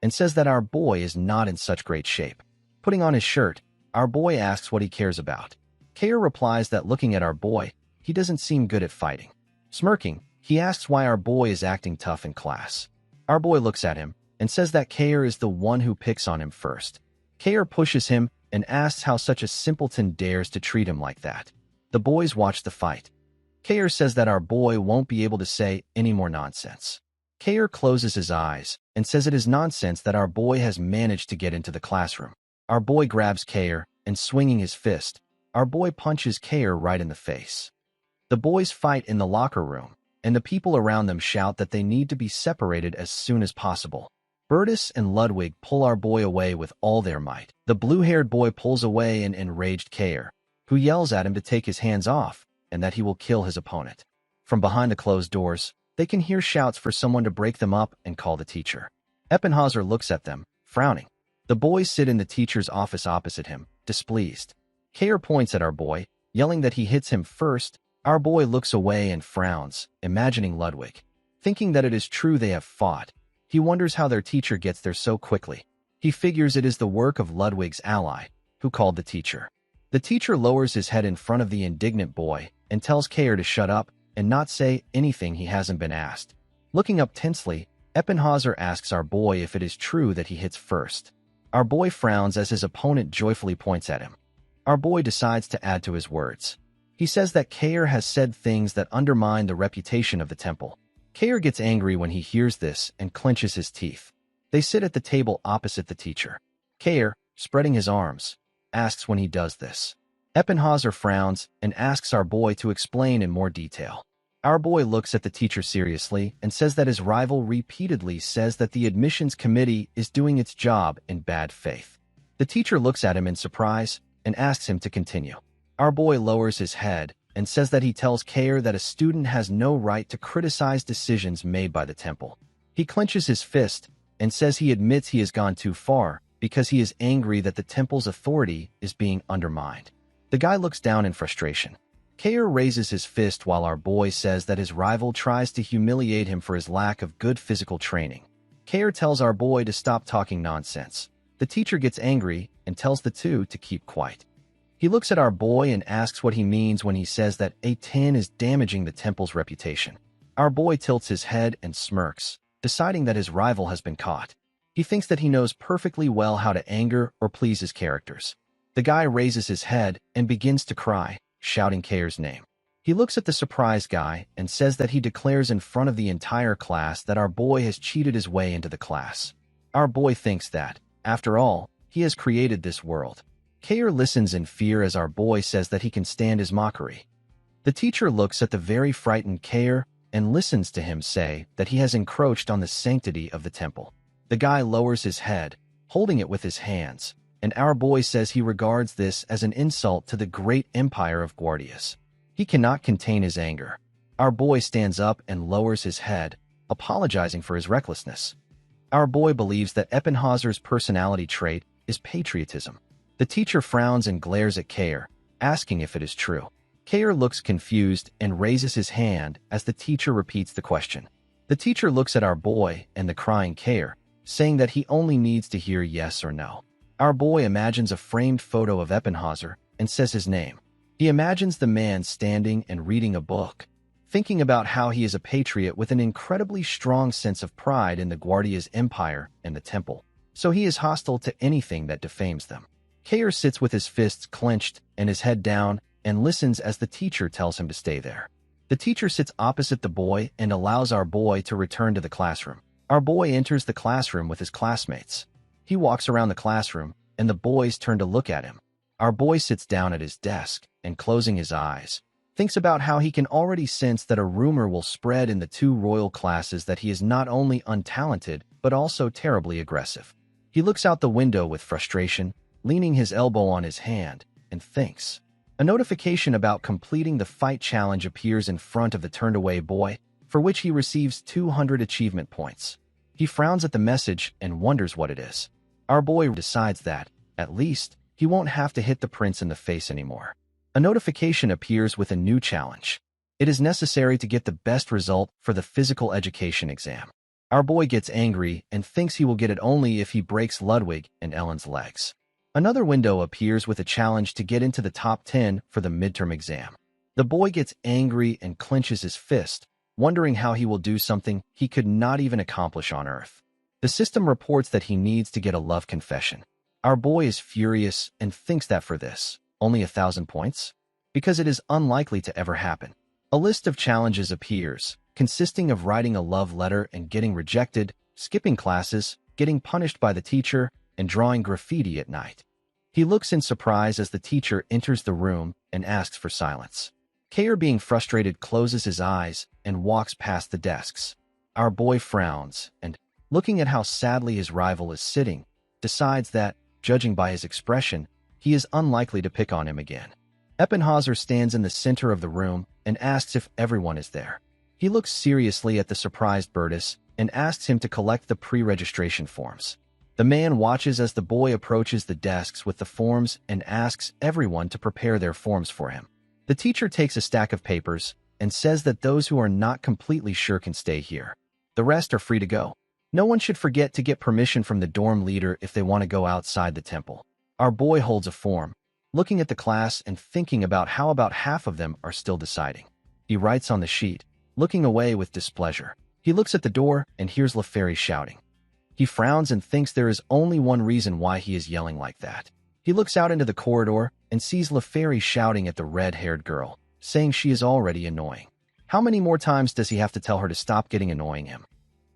and says that our boy is not in such great shape. Putting on his shirt, our boy asks what he cares about. Kair replies that looking at our boy, he doesn't seem good at fighting. Smirking, he asks why our boy is acting tough in class. Our boy looks at him and says that Kair is the one who picks on him first. Kair pushes him and asks how such a simpleton dares to treat him like that. The boys watch the fight. Kair says that our boy won't be able to say any more nonsense. Kair closes his eyes and says it is nonsense that our boy has managed to get into the classroom. Our boy grabs Kair and, swinging his fist, our boy punches Kair right in the face. The boys fight in the locker room, and the people around them shout that they need to be separated as soon as possible. Bertus and Ludwig pull our boy away with all their might. The blue-haired boy pulls away an enraged Kair, who yells at him to take his hands off and that he will kill his opponent. From behind the closed doors, they can hear shouts for someone to break them up and call the teacher. Eppenhauser looks at them, frowning. The boys sit in the teacher's office opposite him, displeased. Kair points at our boy, yelling that he hits him first. Our boy looks away and frowns, imagining Ludwig. Thinking that it is true they have fought, he wonders how their teacher gets there so quickly. He figures it is the work of Ludwig's ally, who called the teacher. The teacher lowers his head in front of the indignant boy and tells Kair to shut up and not say anything he hasn't been asked. Looking up tensely, Eppenhauser asks our boy if it is true that he hits first. Our boy frowns as his opponent joyfully points at him. Our boy decides to add to his words. He says that Kair has said things that undermine the reputation of the temple. Kair gets angry when he hears this and clenches his teeth. They sit at the table opposite the teacher. Kair, spreading his arms, asks when he does this. Eppenhauser frowns and asks our boy to explain in more detail. Our boy looks at the teacher seriously and says that his rival repeatedly says that the admissions committee is doing its job in bad faith. The teacher looks at him in surprise and asks him to continue. Our boy lowers his head and says that he tells Kair that a student has no right to criticize decisions made by the temple. He clenches his fist and says he admits he has gone too far because he is angry that the temple's authority is being undermined. The guy looks down in frustration. Kair raises his fist while our boy says that his rival tries to humiliate him for his lack of good physical training. Kair tells our boy to stop talking nonsense. The teacher gets angry and tells the two to keep quiet. He looks at our boy and asks what he means when he says that A10 is damaging the temple's reputation. Our boy tilts his head and smirks, deciding that his rival has been caught. He thinks that he knows perfectly well how to anger or please his characters. The guy raises his head and begins to cry, shouting Kair's name. He looks at the surprised guy and says that he declares in front of the entire class that our boy has cheated his way into the class. Our boy thinks that, after all, he has created this world. Kair listens in fear as our boy says that he can stand his mockery. The teacher looks at the very frightened Kair and listens to him say that he has encroached on the sanctity of the temple. The guy lowers his head, holding it with his hands, and our boy says he regards this as an insult to the great empire of Guardias. He cannot contain his anger. Our boy stands up and lowers his head, apologizing for his recklessness. Our boy believes that Epenhauser's personality trait is patriotism. The teacher frowns and glares at Kair, asking if it is true. Kair looks confused and raises his hand as the teacher repeats the question. The teacher looks at our boy and the crying Kair, saying that he only needs to hear yes or no. Our boy imagines a framed photo of Epenhauser and says his name. He imagines the man standing and reading a book, thinking about how he is a patriot with an incredibly strong sense of pride in the Guardias Empire and the temple, so he is hostile to anything that defames them. Kair sits with his fists clenched and his head down and listens as the teacher tells him to stay there. The teacher sits opposite the boy and allows our boy to return to the classroom. Our boy enters the classroom with his classmates. He walks around the classroom, and the boys turn to look at him. Our boy sits down at his desk and, closing his eyes, thinks about how he can already sense that a rumor will spread in the two royal classes that he is not only untalented, but also terribly aggressive. He looks out the window with frustration, leaning his elbow on his hand, and thinks. A notification about completing the fight challenge appears in front of the turned-away boy, for which he receives 200 achievement points. He frowns at the message and wonders what it is. Our boy decides that, at least, he won't have to hit the prince in the face anymore. A notification appears with a new challenge. It is necessary to get the best result for the physical education exam. Our boy gets angry and thinks he will get it only if he breaks Ludwig and Ellen's legs. Another window appears with a challenge to get into the top 10 for the midterm exam. The boy gets angry and clenches his fist, wondering how he will do something he could not even accomplish on Earth. The system reports that he needs to get a love confession. Our boy is furious and thinks that for this, only 1,000 points? Because it is unlikely to ever happen. A list of challenges appears, consisting of writing a love letter and getting rejected, skipping classes, getting punished by the teacher, and drawing graffiti at night. He looks in surprise as the teacher enters the room and asks for silence. Kair, being frustrated, closes his eyes and walks past the desks. Our boy frowns and, looking at how sadly his rival is sitting, decides that, judging by his expression, he is unlikely to pick on him again. Epenhauser stands in the center of the room and asks if everyone is there. He looks seriously at the surprised Bertus and asks him to collect the pre-registration forms. The man watches as the boy approaches the desks with the forms and asks everyone to prepare their forms for him. The teacher takes a stack of papers and says that those who are not completely sure can stay here. The rest are free to go. No one should forget to get permission from the dorm leader if they want to go outside the temple. Our boy holds a form, looking at the class and thinking about how about half of them are still deciding. He writes on the sheet, looking away with displeasure. He looks at the door and hears Leferi shouting. He frowns and thinks there is only one reason why he is yelling like that. He looks out into the corridor and sees Leferi shouting at the red-haired girl, saying she is already annoying. How many more times does he have to tell her to stop getting annoying him?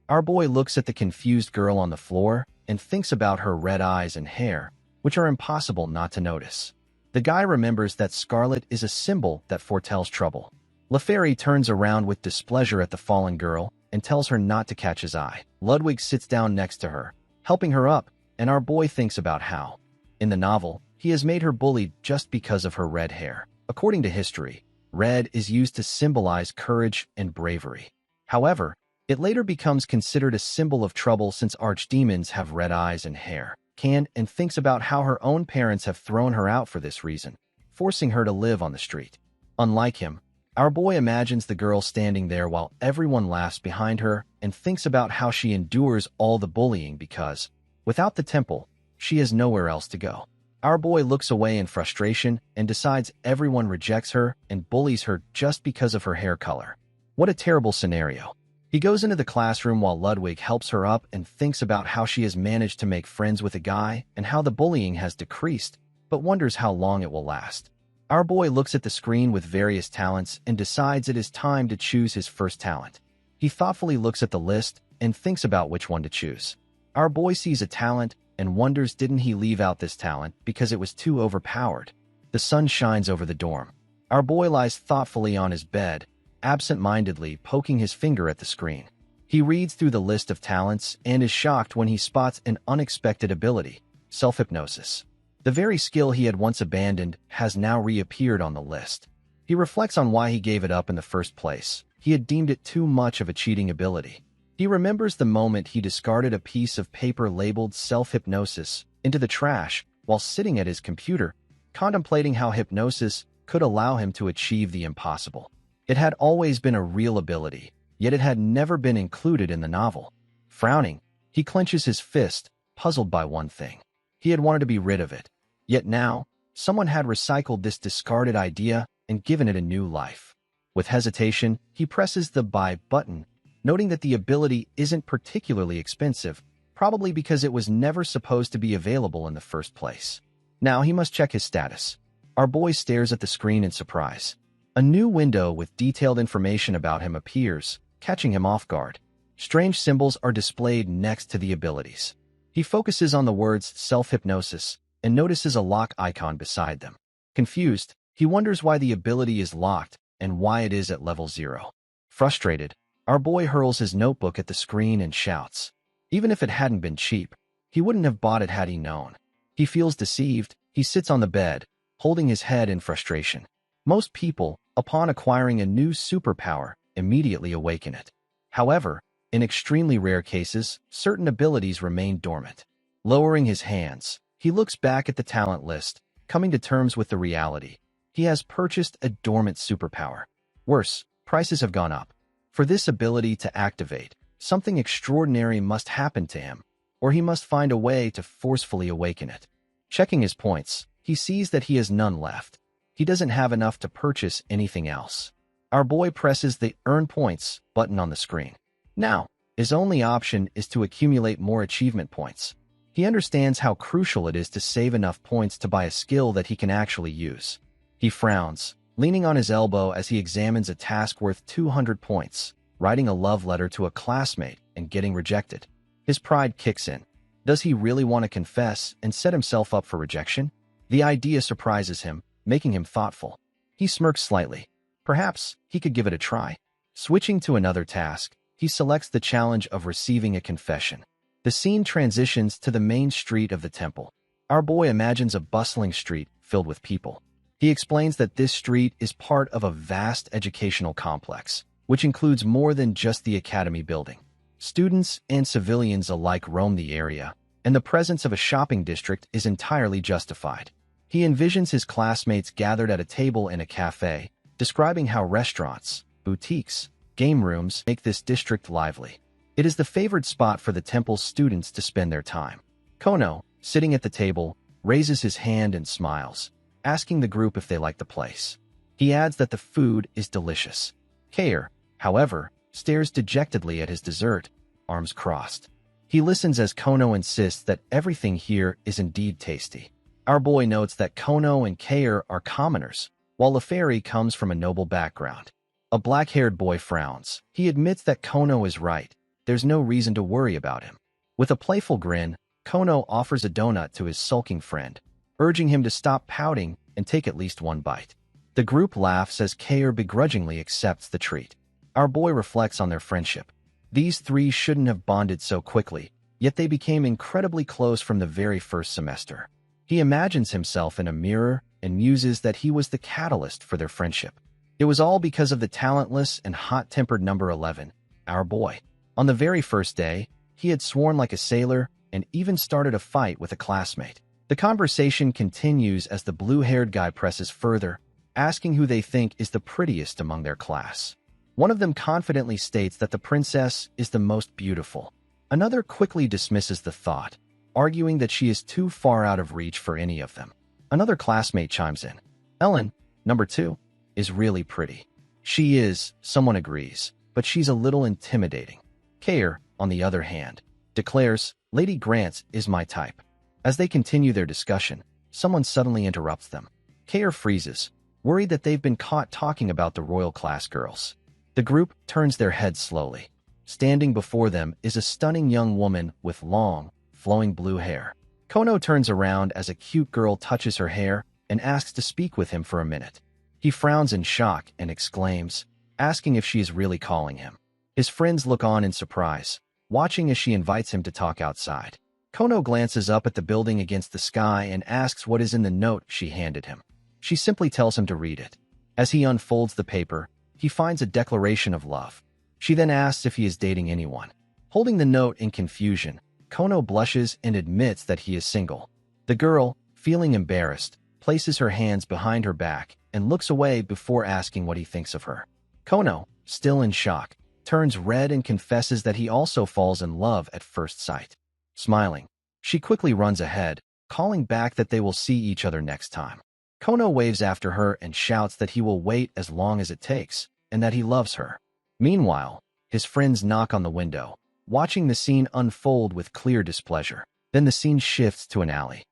Our boy looks at the confused girl on the floor and thinks about her red eyes and hair, which are impossible not to notice. The guy remembers that scarlet is a symbol that foretells trouble. Leferi turns around with displeasure at the fallen girl and tells her not to catch his eye. Ludwig sits down next to her, helping her up, and our boy thinks about how, in the novel, he has made her bullied just because of her red hair. According to history, red is used to symbolize courage and bravery. However, It later becomes considered a symbol of trouble since archdemons have red eyes and hair. Can and thinks about how her own parents have thrown her out for this reason, forcing her to live on the street. Unlike him, our boy imagines the girl standing there while everyone laughs behind her and thinks about how she endures all the bullying because, without the temple, she has nowhere else to go. Our boy looks away in frustration and decides everyone rejects her and bullies her just because of her hair color. What a terrible scenario. He goes into the classroom while Ludwig helps her up and thinks about how she has managed to make friends with a guy and how the bullying has decreased, but wonders how long it will last. Our boy looks at the screen with various talents and decides it is time to choose his first talent. He thoughtfully looks at the list and thinks about which one to choose. Our boy sees a talent and wonders didn't he leave out this talent because it was too overpowered. The sun shines over the dorm. Our boy lies thoughtfully on his bed, absent-mindedly poking his finger at the screen. He reads through the list of talents and is shocked when he spots an unexpected ability, self-hypnosis. The very skill he had once abandoned has now reappeared on the list. He reflects on why he gave it up in the first place. He had deemed it too much of a cheating ability. He remembers the moment he discarded a piece of paper labeled self-hypnosis into the trash while sitting at his computer, contemplating how hypnosis could allow him to achieve the impossible. It had always been a real ability, yet it had never been included in the novel. Frowning, he clenches his fist, puzzled by one thing. He had wanted to be rid of it. Yet now, someone had recycled this discarded idea and given it a new life. With hesitation, he presses the buy button, noting that the ability isn't particularly expensive, probably because it was never supposed to be available in the first place. Now he must check his status. Our boy stares at the screen in surprise. A new window with detailed information about him appears, catching him off guard. Strange symbols are displayed next to the abilities. He focuses on the words self-hypnosis and notices a lock icon beside them. Confused, he wonders why the ability is locked and why it is at level 0. Frustrated, our boy hurls his notebook at the screen and shouts. Even if it hadn't been cheap, he wouldn't have bought it had he known. He feels deceived. He sits on the bed, holding his head in frustration. Most people, upon acquiring a new superpower, immediately awaken it. However, in extremely rare cases, certain abilities remain dormant. Lowering his hands, he looks back at the talent list, coming to terms with the reality. He has purchased a dormant superpower. Worse, prices have gone up. For this ability to activate, something extraordinary must happen to him, or he must find a way to forcefully awaken it. Checking his points, he sees that he has none left. He doesn't have enough to purchase anything else. Our boy presses the Earn Points button on the screen. Now, his only option is to accumulate more achievement points. He understands how crucial it is to save enough points to buy a skill that he can actually use. He frowns, leaning on his elbow as he examines a task worth 200 points, writing a love letter to a classmate and getting rejected. His pride kicks in. Does he really want to confess and set himself up for rejection? The idea surprises him, making him thoughtful. He smirks slightly. Perhaps he could give it a try. Switching to another task, he selects the challenge of receiving a confession. The scene transitions to the main street of the temple. Our boy imagines a bustling street filled with people. He explains that this street is part of a vast educational complex, which includes more than just the academy building. Students and civilians alike roam the area, and the presence of a shopping district is entirely justified. He envisions his classmates gathered at a table in a cafe, describing how restaurants, boutiques, game rooms make this district lively. It is the favored spot for the temple's students to spend their time. Kono, sitting at the table, raises his hand and smiles, asking the group if they like the place. He adds that the food is delicious. Kair, however, stares dejectedly at his dessert, arms crossed. He listens as Kono insists that everything here is indeed tasty. Our boy notes that Kono and Kair are commoners, while Leferi comes from a noble background. A black-haired boy frowns. He admits that Kono is right. There's no reason to worry about him. With a playful grin, Kono offers a donut to his sulking friend, urging him to stop pouting and take at least one bite. The group laughs as Kair begrudgingly accepts the treat. Our boy reflects on their friendship. These three shouldn't have bonded so quickly, yet they became incredibly close from the very first semester. He imagines himself in a mirror and muses that he was the catalyst for their friendship. It was all because of the talentless and hot-tempered number 11, our boy. On the very first day, he had sworn like a sailor and even started a fight with a classmate. The conversation continues as the blue-haired guy presses further, asking who they think is the prettiest among their class. One of them confidently states that the princess is the most beautiful. Another quickly dismisses the thought, arguing that she is too far out of reach for any of them. Another classmate chimes in. Ellen, number 2, is really pretty. She is, someone agrees, but she's a little intimidating. Kayer, on the other hand, declares, Lady Grant is my type. As they continue their discussion, someone suddenly interrupts them. Kayer freezes, worried that they've been caught talking about the royal class girls. The group turns their heads slowly. Standing before them is a stunning young woman with long, flowing blue hair. Kono turns around as a cute girl touches her hair and asks to speak with him for a minute. He frowns in shock and exclaims, asking if she is really calling him. His friends look on in surprise, watching as she invites him to talk outside. Kono glances up at the building against the sky and asks what is in the note she handed him. She simply tells him to read it. As he unfolds the paper, he finds a declaration of love. She then asks if he is dating anyone. Holding the note in confusion, Kono blushes and admits that he is single. The girl, feeling embarrassed, places her hands behind her back and looks away before asking what he thinks of her. Kono, still in shock, turns red and confesses that he also falls in love at first sight. Smiling, she quickly runs ahead, calling back that they will see each other next time. Kono waves after her and shouts that he will wait as long as it takes, and that he loves her. Meanwhile, his friends knock on the window, watching the scene unfold with clear displeasure. Then the scene shifts to an alley.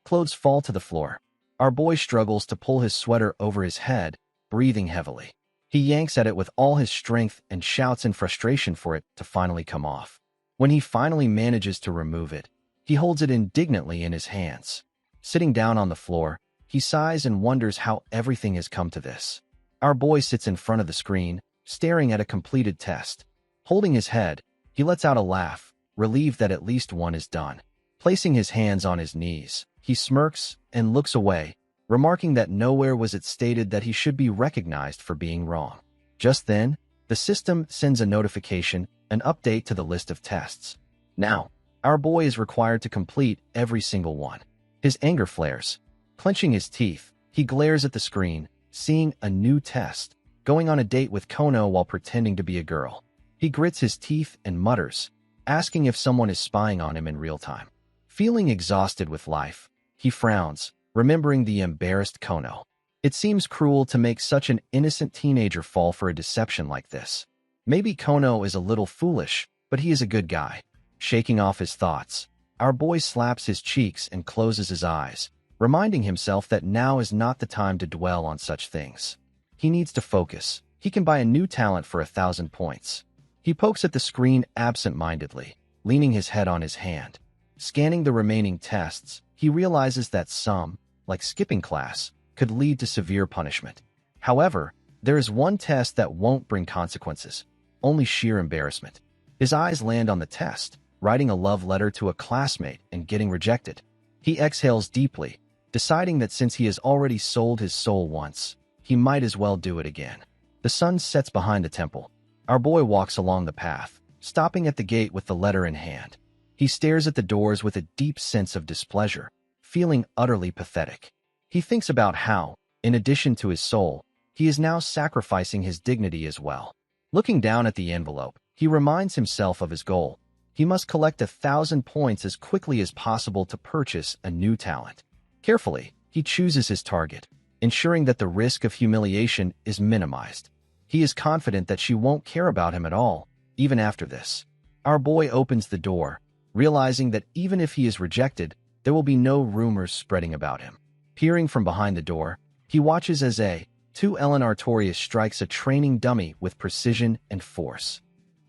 Clothes fall to the floor. Our boy struggles to pull his sweater over his head, breathing heavily. He yanks at it with all his strength and shouts in frustration for it to finally come off. When he finally manages to remove it, he holds it indignantly in his hands. Sitting down on the floor, he sighs and wonders how everything has come to this. Our boy sits in front of the screen, staring at a completed test. Holding his head, he lets out a laugh, relieved that at least one is done. Placing his hands on his knees, he smirks and looks away, remarking that nowhere was it stated that he should be recognized for being wrong. Just then, the system sends a notification, an update to the list of tests. Now, our boy is required to complete every single one. His anger flares. Clenching his teeth, he glares at the screen, seeing a new test, going on a date with Kono while pretending to be a girl. He grits his teeth and mutters, asking if someone is spying on him in real time. Feeling exhausted with life, he frowns, remembering the embarrassed Kono. It seems cruel to make such an innocent teenager fall for a deception like this. Maybe Kono is a little foolish, but he is a good guy. Shaking off his thoughts, our boy slaps his cheeks and closes his eyes, reminding himself that now is not the time to dwell on such things. He needs to focus. He can buy a new talent for 1,000 points. He pokes at the screen absent-mindedly, leaning his head on his hand. Scanning the remaining tests, he realizes that some, like skipping class, could lead to severe punishment. However, there is one test that won't bring consequences, only sheer embarrassment. His eyes land on the test, writing a love letter to a classmate and getting rejected. He exhales deeply, deciding that since he has already sold his soul once, he might as well do it again. The sun sets behind the temple. Our boy walks along the path, stopping at the gate with the letter in hand. He stares at the doors with a deep sense of displeasure, feeling utterly pathetic. He thinks about how, in addition to his soul, he is now sacrificing his dignity as well. Looking down at the envelope, he reminds himself of his goal. He must collect 1,000 points as quickly as possible to purchase a new talent. Carefully, he chooses his target, ensuring that the risk of humiliation is minimized. He is confident that she won't care about him at all, even after this. Our boy opens the door, realizing that even if he is rejected, there will be no rumors spreading about him. Peering from behind the door, he watches as Ellen Artorius strikes a training dummy with precision and force.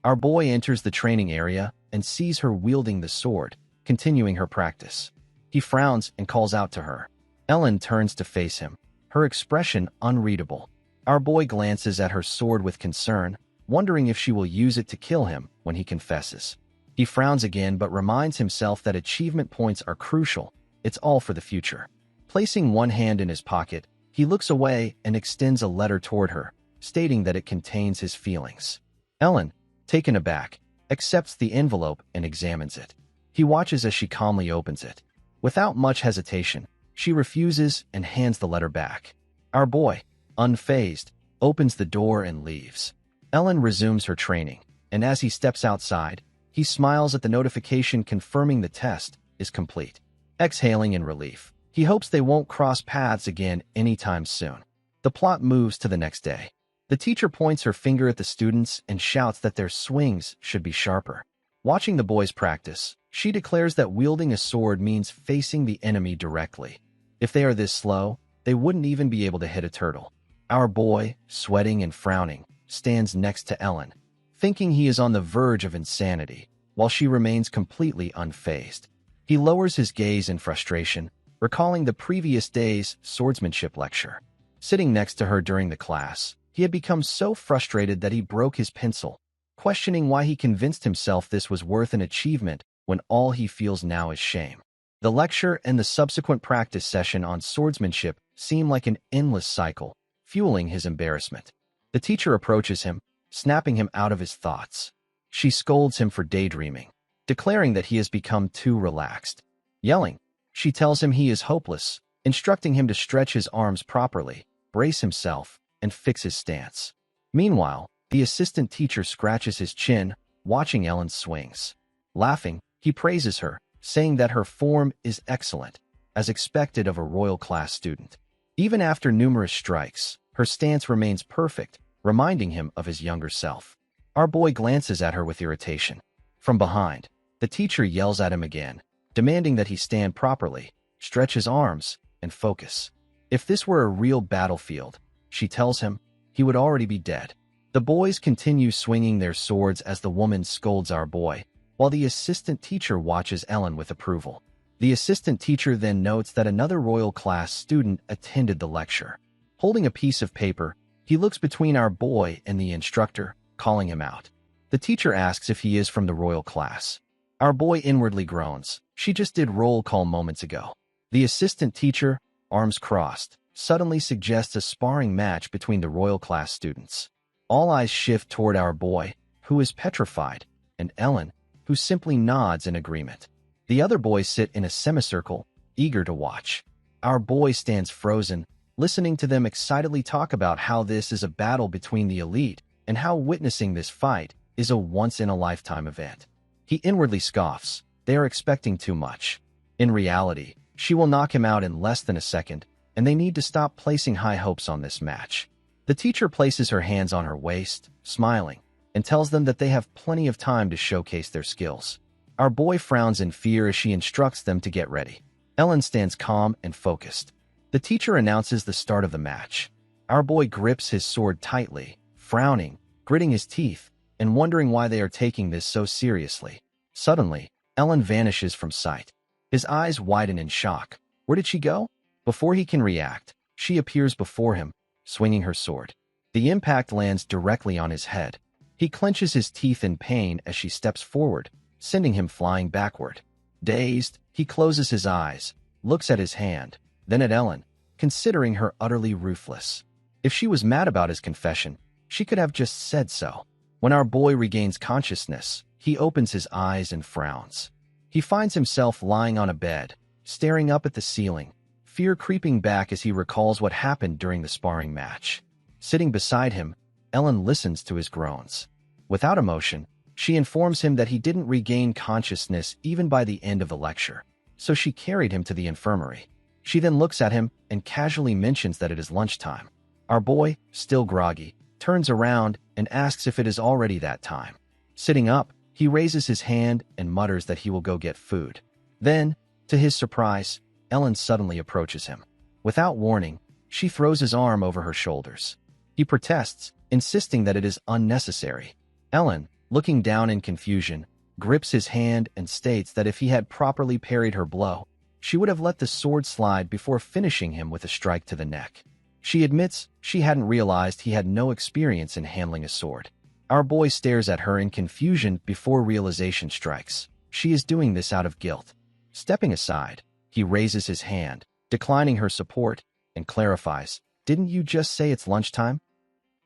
Our boy enters the training area and sees her wielding the sword, continuing her practice. He frowns and calls out to her. Ellen turns to face him, her expression unreadable. Our boy glances at her sword with concern, wondering if she will use it to kill him when he confesses. He frowns again but reminds himself that achievement points are crucial. It's all for the future. Placing one hand in his pocket, he looks away and extends a letter toward her, stating that it contains his feelings. Ellen, taken aback, accepts the envelope and examines it. He watches as she calmly opens it. Without much hesitation, she refuses and hands the letter back. Our boy, unfazed, opens the door and leaves. Ellen resumes her training, and as he steps outside, he smiles at the notification confirming the test is complete. Exhaling in relief, he hopes they won't cross paths again anytime soon. The plot moves to the next day. The teacher points her finger at the students and shouts that their swings should be sharper. Watching the boys practice, she declares that wielding a sword means facing the enemy directly. If they are this slow, they wouldn't even be able to hit a turtle. Our boy, sweating and frowning, stands next to Ellen, thinking he is on the verge of insanity, while she remains completely unfazed. He lowers his gaze in frustration, recalling the previous day's swordsmanship lecture. Sitting next to her during the class, he had become so frustrated that he broke his pencil, questioning why he convinced himself this was worth an achievement when all he feels now is shame. The lecture and the subsequent practice session on swordsmanship seem like an endless cycle, fueling his embarrassment. The teacher approaches him, snapping him out of his thoughts. She scolds him for daydreaming, declaring that he has become too relaxed. Yelling, she tells him he is hopeless, instructing him to stretch his arms properly, brace himself, and fix his stance. Meanwhile, the assistant teacher scratches his chin, watching Ellen's swings. Laughing, he praises her, saying that her form is excellent, as expected of a royal class student. Even after numerous strikes, her stance remains perfect, reminding him of his younger self. Our boy glances at her with irritation. From behind, the teacher yells at him again, demanding that he stand properly, stretch his arms, and focus. If this were a real battlefield, she tells him, he would already be dead. The boys continue swinging their swords as the woman scolds our boy, while the assistant teacher watches Ellen with approval. The assistant teacher then notes that another royal class student attended the lecture. Holding a piece of paper, he looks between our boy and the instructor, calling him out. The teacher asks if he is from the royal class. Our boy inwardly groans. She just did roll call moments ago. The assistant teacher, arms crossed, suddenly suggests a sparring match between the royal class students. All eyes shift toward our boy, who is petrified, and Ellen, who simply nods in agreement. The other boys sit in a semicircle, eager to watch. Our boy stands frozen, listening to them excitedly talk about how this is a battle between the elite and how witnessing this fight is a once-in-a-lifetime event. He inwardly scoffs. They are expecting too much. In reality, she will knock him out in less than a second, and they need to stop placing high hopes on this match. The teacher places her hands on her waist, smiling, and tells them that they have plenty of time to showcase their skills. Our boy frowns in fear as she instructs them to get ready. Ellen stands calm and focused. The teacher announces the start of the match. Our boy grips his sword tightly, frowning, gritting his teeth, and wondering why they are taking this so seriously. Suddenly, Ellen vanishes from sight. His eyes widen in shock. Where did she go? Before he can react, she appears before him, swinging her sword. The impact lands directly on his head. He clenches his teeth in pain as she steps forward, sending him flying backward. Dazed, he closes his eyes, looks at his hand, then at Ellen, considering her utterly ruthless. If she was mad about his confession, she could have just said so. When our boy regains consciousness, he opens his eyes and frowns. He finds himself lying on a bed, staring up at the ceiling, fear creeping back as he recalls what happened during the sparring match. Sitting beside him, Ellen listens to his groans. Without emotion, she informs him that he didn't regain consciousness even by the end of the lecture, so she carried him to the infirmary. She then looks at him and casually mentions that it is lunchtime. Our boy, still groggy, turns around and asks if it is already that time. Sitting up, he raises his hand and mutters that he will go get food. Then, to his surprise, Ellen suddenly approaches him. Without warning, she throws his arm over her shoulders. He protests, insisting that it is unnecessary. Ellen, looking down in confusion, grips his hand and states that if he had properly parried her blow, she would have let the sword slide before finishing him with a strike to the neck. She admits she hadn't realized he had no experience in handling a sword. Our boy stares at her in confusion before realization strikes. She is doing this out of guilt. Stepping aside, he raises his hand, declining her support, and clarifies, "Didn't you just say it's lunchtime?"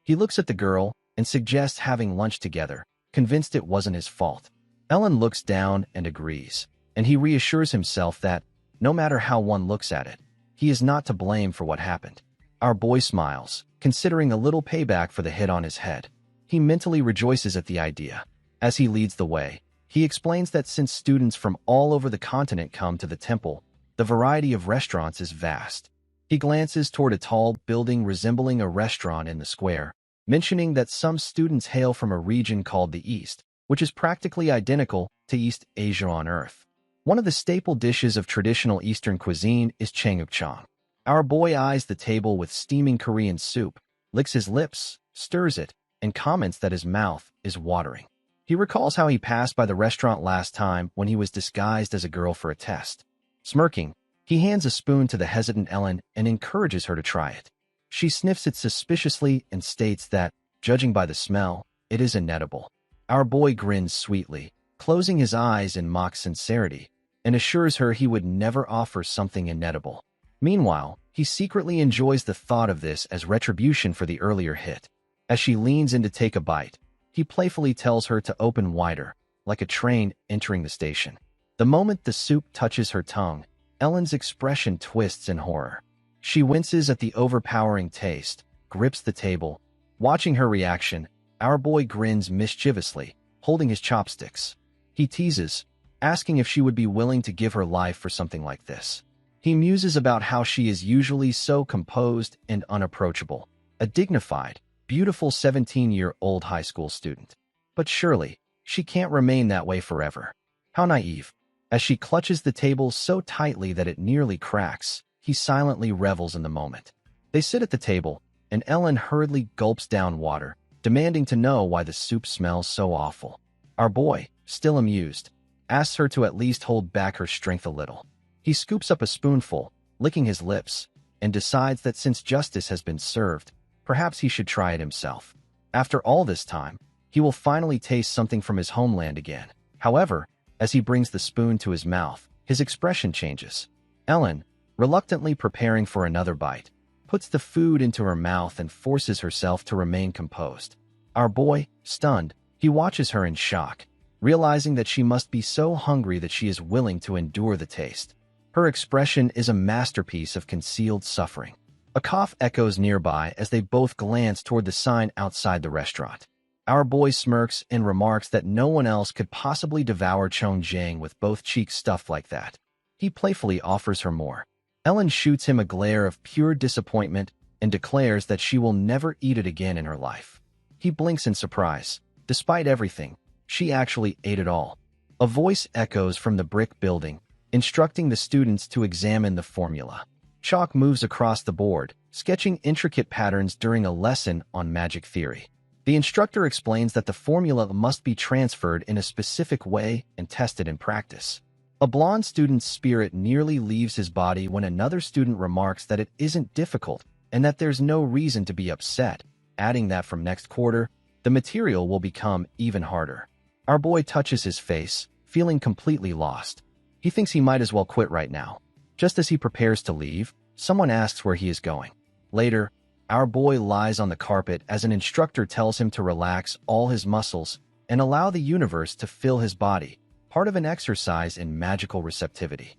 He looks at the girl and suggests having lunch together, convinced it wasn't his fault. Ellen looks down and agrees, and he reassures himself that, no matter how one looks at it, he is not to blame for what happened. Our boy smiles, considering a little payback for the hit on his head. He mentally rejoices at the idea. As he leads the way, he explains that since students from all over the continent come to the temple, the variety of restaurants is vast. He glances toward a tall building resembling a restaurant in the square, mentioning that some students hail from a region called the East, which is practically identical to East Asia on Earth. One of the staple dishes of traditional Eastern cuisine is changukchang. Our boy eyes the table with steaming Korean soup, licks his lips, stirs it, and comments that his mouth is watering. He recalls how he passed by the restaurant last time when he was disguised as a girl for a test. Smirking, he hands a spoon to the hesitant Ellen and encourages her to try it. She sniffs it suspiciously and states that, judging by the smell, it is inedible. Our boy grins sweetly, closing his eyes in mock sincerity, and assures her he would never offer something inedible. Meanwhile, he secretly enjoys the thought of this as retribution for the earlier hit. As she leans in to take a bite, he playfully tells her to open wider, like a train entering the station. The moment the soup touches her tongue, Ellen's expression twists in horror. She winces at the overpowering taste, grips the table. Watching her reaction, our boy grins mischievously, holding his chopsticks. He teases, asking if she would be willing to give her life for something like this. He muses about how she is usually so composed and unapproachable, a dignified, beautiful 17-year-old high school student. But surely, she can't remain that way forever. How naive. As she clutches the table so tightly that it nearly cracks, he silently revels in the moment. They sit at the table, and Ellen hurriedly gulps down water, demanding to know why the soup smells so awful. Our boy, still amused, asks her to at least hold back her strength a little. He scoops up a spoonful, licking his lips, and decides that since justice has been served, perhaps he should try it himself. After all this time, he will finally taste something from his homeland again. However, as he brings the spoon to his mouth, his expression changes. Ellen, reluctantly preparing for another bite, puts the food into her mouth and forces herself to remain composed. Our boy, stunned, he watches her in shock, realizing that she must be so hungry that she is willing to endure the taste. Her expression is a masterpiece of concealed suffering. A cough echoes nearby as they both glance toward the sign outside the restaurant. Our boy smirks and remarks that no one else could possibly devour chongjang with both cheeks stuffed like that. He playfully offers her more. Ellen shoots him a glare of pure disappointment and declares that she will never eat it again in her life. He blinks in surprise. Despite everything, she actually ate it all. A voice echoes from the brick building, instructing the students to examine the formula. Chalk moves across the board, sketching intricate patterns during a lesson on magic theory. The instructor explains that the formula must be transferred in a specific way and tested in practice. A blonde student's spirit nearly leaves his body when another student remarks that it isn't difficult and that there's no reason to be upset, adding that from next quarter, the material will become even harder. Our boy touches his face, feeling completely lost. He thinks he might as well quit right now. Just as he prepares to leave, someone asks where he is going. Later, our boy lies on the carpet as an instructor tells him to relax all his muscles and allow the universe to fill his body, part of an exercise in magical receptivity.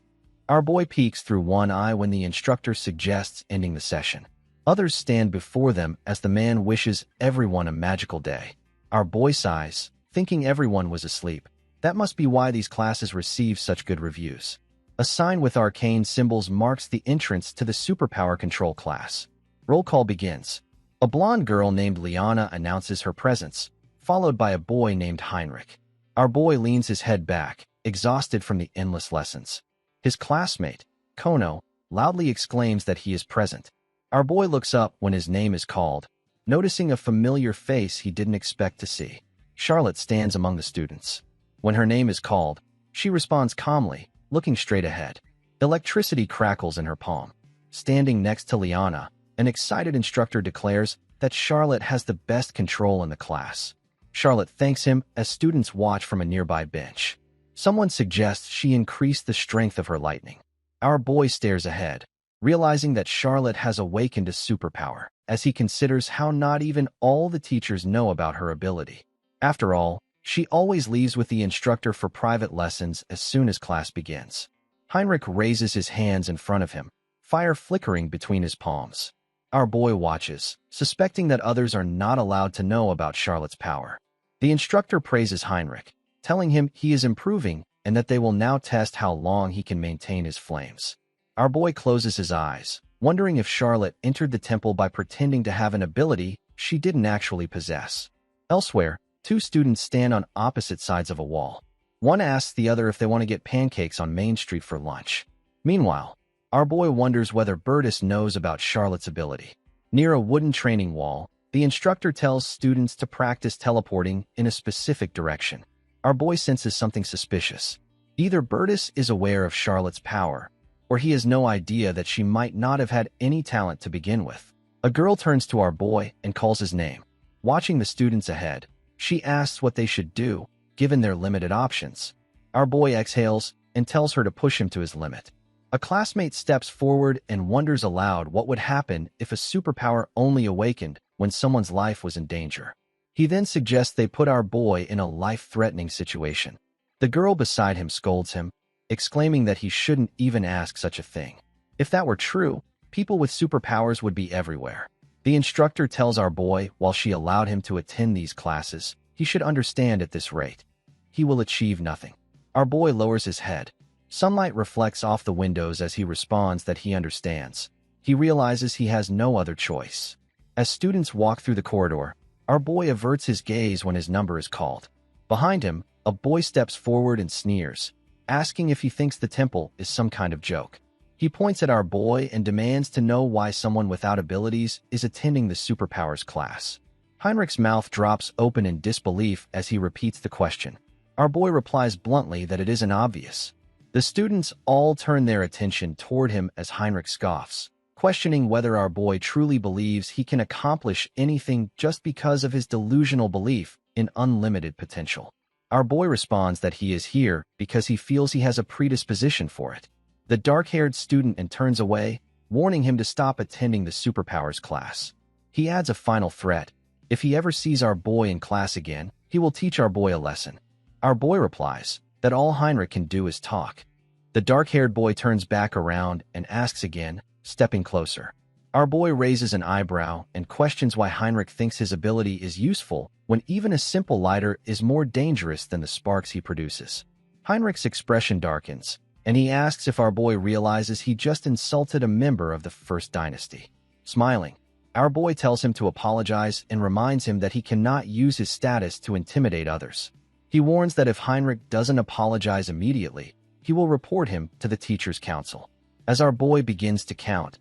Our boy peeks through one eye when the instructor suggests ending the session. Others stand before them as the man wishes everyone a magical day. Our boy sighs, thinking everyone was asleep. That must be why these classes receive such good reviews. A sign with arcane symbols marks the entrance to the superpower control class. Roll call begins. A blonde girl named Liana announces her presence, followed by a boy named Heinrich. Our boy leans his head back, exhausted from the endless lessons. His classmate, Kono, loudly exclaims that he is present. Our boy looks up when his name is called, noticing a familiar face he didn't expect to see. Charlotte stands among the students. When her name is called, she responds calmly, looking straight ahead. Electricity crackles in her palm. Standing next to Liana, an excited instructor declares that Charlotte has the best control in the class. Charlotte thanks him as students watch from a nearby bench. Someone suggests she increase the strength of her lightning. Our boy stares ahead, realizing that Charlotte has awakened a superpower, as he considers how not even all the teachers know about her ability. After all, She always leaves with the instructor for private lessons as soon as class begins. Heinrich raises his hands in front of him, fire flickering between his palms. Our boy watches, suspecting that others are not allowed to know about Charlotte's power. The instructor praises Heinrich, telling him he is improving and that they will now test how long he can maintain his flames. Our boy closes his eyes, wondering if Charlotte entered the temple by pretending to have an ability she didn't actually possess. Elsewhere, two students stand on opposite sides of a wall. One asks the other if they want to get pancakes on Main Street for lunch. Meanwhile, our boy wonders whether Bertus knows about Charlotte's ability. Near a wooden training wall, the instructor tells students to practice teleporting in a specific direction. Our boy senses something suspicious. Either Bertus is aware of Charlotte's power, or he has no idea that she might not have had any talent to begin with. A girl turns to our boy and calls his name. Watching the students ahead, she asks what they should do, given their limited options. Our boy exhales and tells her to push him to his limit. A classmate steps forward and wonders aloud what would happen if a superpower only awakened when someone's life was in danger. He then suggests they put our boy in a life-threatening situation. The girl beside him scolds him, exclaiming that he shouldn't even ask such a thing. If that were true, people with superpowers would be everywhere. The instructor tells our boy while she allowed him to attend these classes, he should understand at this rate. He will achieve nothing. Our boy lowers his head. Sunlight reflects off the windows as he responds that he understands. He realizes he has no other choice. As students walk through the corridor, our boy averts his gaze when his number is called. Behind him, a boy steps forward and sneers, asking if he thinks the temple is some kind of joke. He points at our boy and demands to know why someone without abilities is attending the superpowers class. Heinrich's mouth drops open in disbelief as he repeats the question. Our boy replies bluntly that it isn't obvious. The students all turn their attention toward him as Heinrich scoffs, questioning whether our boy truly believes he can accomplish anything just because of his delusional belief in unlimited potential. Our boy responds that he is here because he feels he has a predisposition for it. The dark-haired student and turns away, warning him to stop attending the superpowers class. He adds a final threat. If he ever sees our boy in class again, he will teach our boy a lesson. Our boy replies that all Heinrich can do is talk. The dark-haired boy turns back around and asks again, stepping closer. Our boy raises an eyebrow and questions why Heinrich thinks his ability is useful when even a simple lighter is more dangerous than the sparks he produces. Heinrich's expression darkens, and he asks if our boy realizes he just insulted a member of the First Dynasty. Smiling, our boy tells him to apologize and reminds him that he cannot use his status to intimidate others. He warns that if Heinrich doesn't apologize immediately, he will report him to the teacher's council. As our boy begins to count,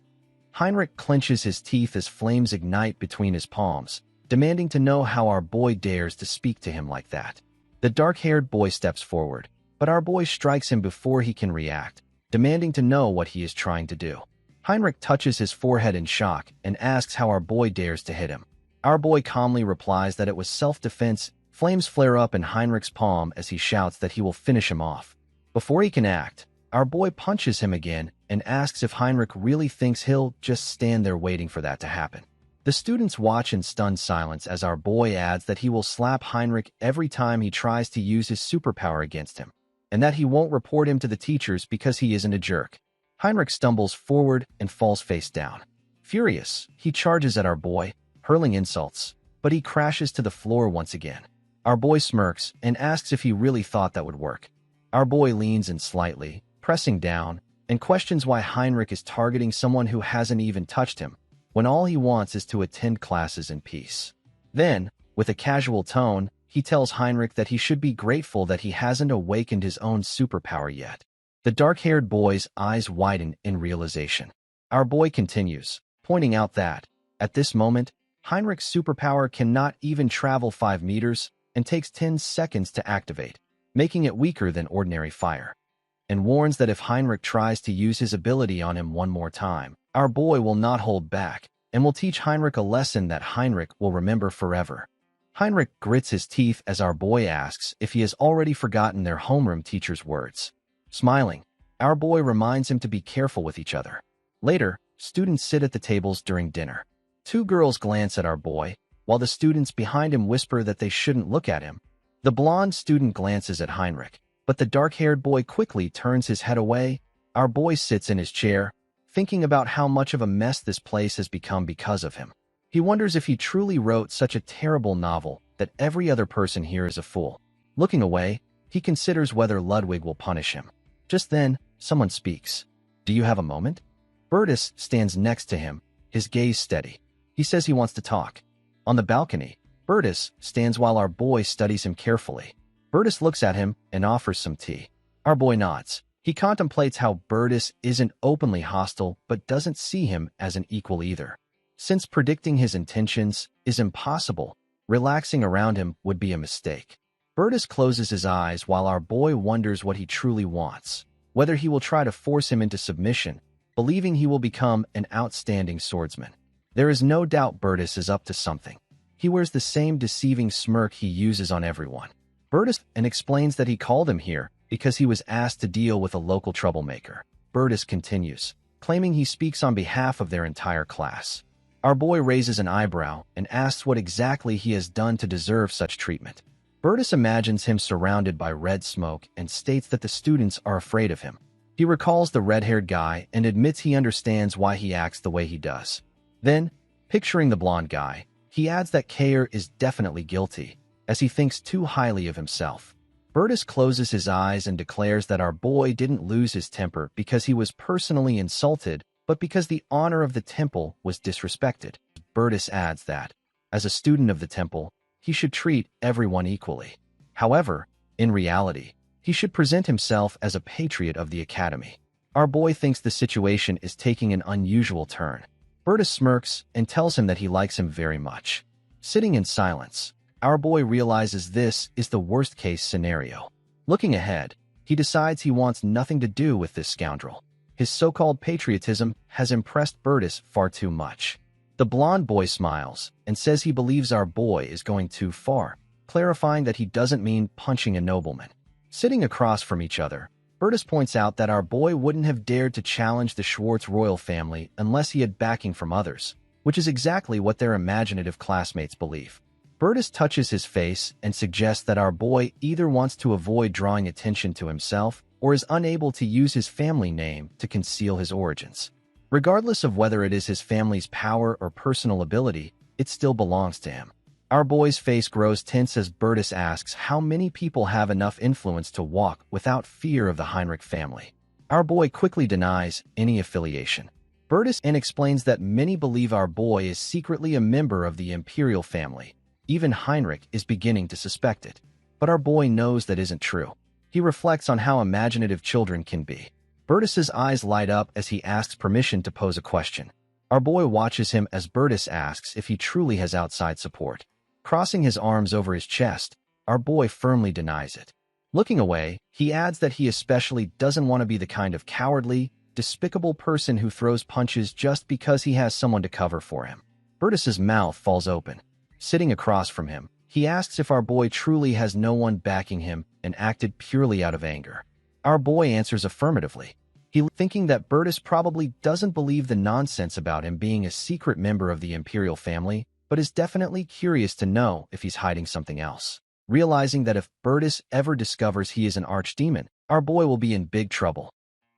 Heinrich clenches his teeth as flames ignite between his palms, demanding to know how our boy dares to speak to him like that. The dark-haired boy steps forward, but our boy strikes him before he can react, demanding to know what he is trying to do. Heinrich touches his forehead in shock and asks how our boy dares to hit him. Our boy calmly replies that it was self-defense. Flames flare up in Heinrich's palm as he shouts that he will finish him off. Before he can act, our boy punches him again and asks if Heinrich really thinks he'll just stand there waiting for that to happen. The students watch in stunned silence as our boy adds that he will slap Heinrich every time he tries to use his superpower against him, and that he won't report him to the teachers because he isn't a jerk. Heinrich stumbles forward and falls face down. Furious, he charges at our boy, hurling insults, but he crashes to the floor once again. Our boy smirks and asks if he really thought that would work. Our boy leans in slightly, pressing down, and questions why Heinrich is targeting someone who hasn't even touched him, when all he wants is to attend classes in peace. Then, with a casual tone, he tells Heinrich that he should be grateful that he hasn't awakened his own superpower yet. The dark-haired boy's eyes widen in realization. Our boy continues, pointing out that, at this moment, Heinrich's superpower cannot even travel 5 meters, and takes 10 seconds to activate, making it weaker than ordinary fire, and warns that if Heinrich tries to use his ability on him one more time, our boy will not hold back and will teach Heinrich a lesson that Heinrich will remember forever. Heinrich grits his teeth as our boy asks if he has already forgotten their homeroom teacher's words. Smiling, our boy reminds him to be careful with each other. Later, students sit at the tables during dinner. 2 girls glance at our boy, while the students behind him whisper that they shouldn't look at him. The blonde student glances at Heinrich, but the dark-haired boy quickly turns his head away. Our boy sits in his chair, thinking about how much of a mess this place has become because of him. He wonders if he truly wrote such a terrible novel that every other person here is a fool. Looking away, he considers whether Ludwig will punish him. Just then, someone speaks. "Do you have a moment?" Bertus stands next to him, his gaze steady. He says he wants to talk. On the balcony, Bertus stands while our boy studies him carefully. Bertus looks at him and offers some tea. Our boy nods. He contemplates how Bertus isn't openly hostile but doesn't see him as an equal either. Since predicting his intentions is impossible, relaxing around him would be a mistake. Bertus closes his eyes while our boy wonders what he truly wants, whether he will try to force him into submission, believing he will become an outstanding swordsman. There is no doubt Bertus is up to something. He wears the same deceiving smirk he uses on everyone. Bertus explains that he called him here because he was asked to deal with a local troublemaker. Bertus continues, claiming he speaks on behalf of their entire class. Our boy raises an eyebrow and asks what exactly he has done to deserve such treatment. Bertus imagines him surrounded by red smoke and states that the students are afraid of him. He recalls the red-haired guy and admits he understands why he acts the way he does. Then, picturing the blonde guy, he adds that Kayer is definitely guilty, as he thinks too highly of himself. Bertus closes his eyes and declares that our boy didn't lose his temper because he was personally insulted, but because the honor of the temple was disrespected. Bertus adds that, as a student of the temple, he should treat everyone equally. However, in reality, he should present himself as a patriot of the academy. Our boy thinks the situation is taking an unusual turn. Bertus smirks and tells him that he likes him very much. Sitting in silence, our boy realizes this is the worst-case scenario. Looking ahead, he decides he wants nothing to do with this scoundrel. His so-called patriotism has impressed Bertus far too much. The blonde boy smiles and says he believes our boy is going too far, clarifying that he doesn't mean punching a nobleman. Sitting across from each other, Bertus points out that our boy wouldn't have dared to challenge the Schwartz royal family unless he had backing from others, which is exactly what their imaginative classmates believe. Bertus touches his face and suggests that our boy either wants to avoid drawing attention to himself or is unable to use his family name to conceal his origins. Regardless of whether it is his family's power or personal ability, it still belongs to him. Our boy's face grows tense as Bertus asks how many people have enough influence to walk without fear of the Heinrich family. Our boy quickly denies any affiliation. Bertus explains that many believe our boy is secretly a member of the imperial family. Even Heinrich is beginning to suspect it. But our boy knows that isn't true. He reflects on how imaginative children can be. Bertus's eyes light up as he asks permission to pose a question. Our boy watches him as Bertus asks if he truly has outside support. Crossing his arms over his chest, our boy firmly denies it. Looking away, he adds that he especially doesn't want to be the kind of cowardly, despicable person who throws punches just because he has someone to cover for him. Bertus's mouth falls open. Sitting across from him, he asks if our boy truly has no one backing him and acted purely out of anger. Our boy answers affirmatively. Thinking that Bertus probably doesn't believe the nonsense about him being a secret member of the imperial family, but is definitely curious to know if he's hiding something else. Realizing that if Bertus ever discovers he is an archdemon, our boy will be in big trouble.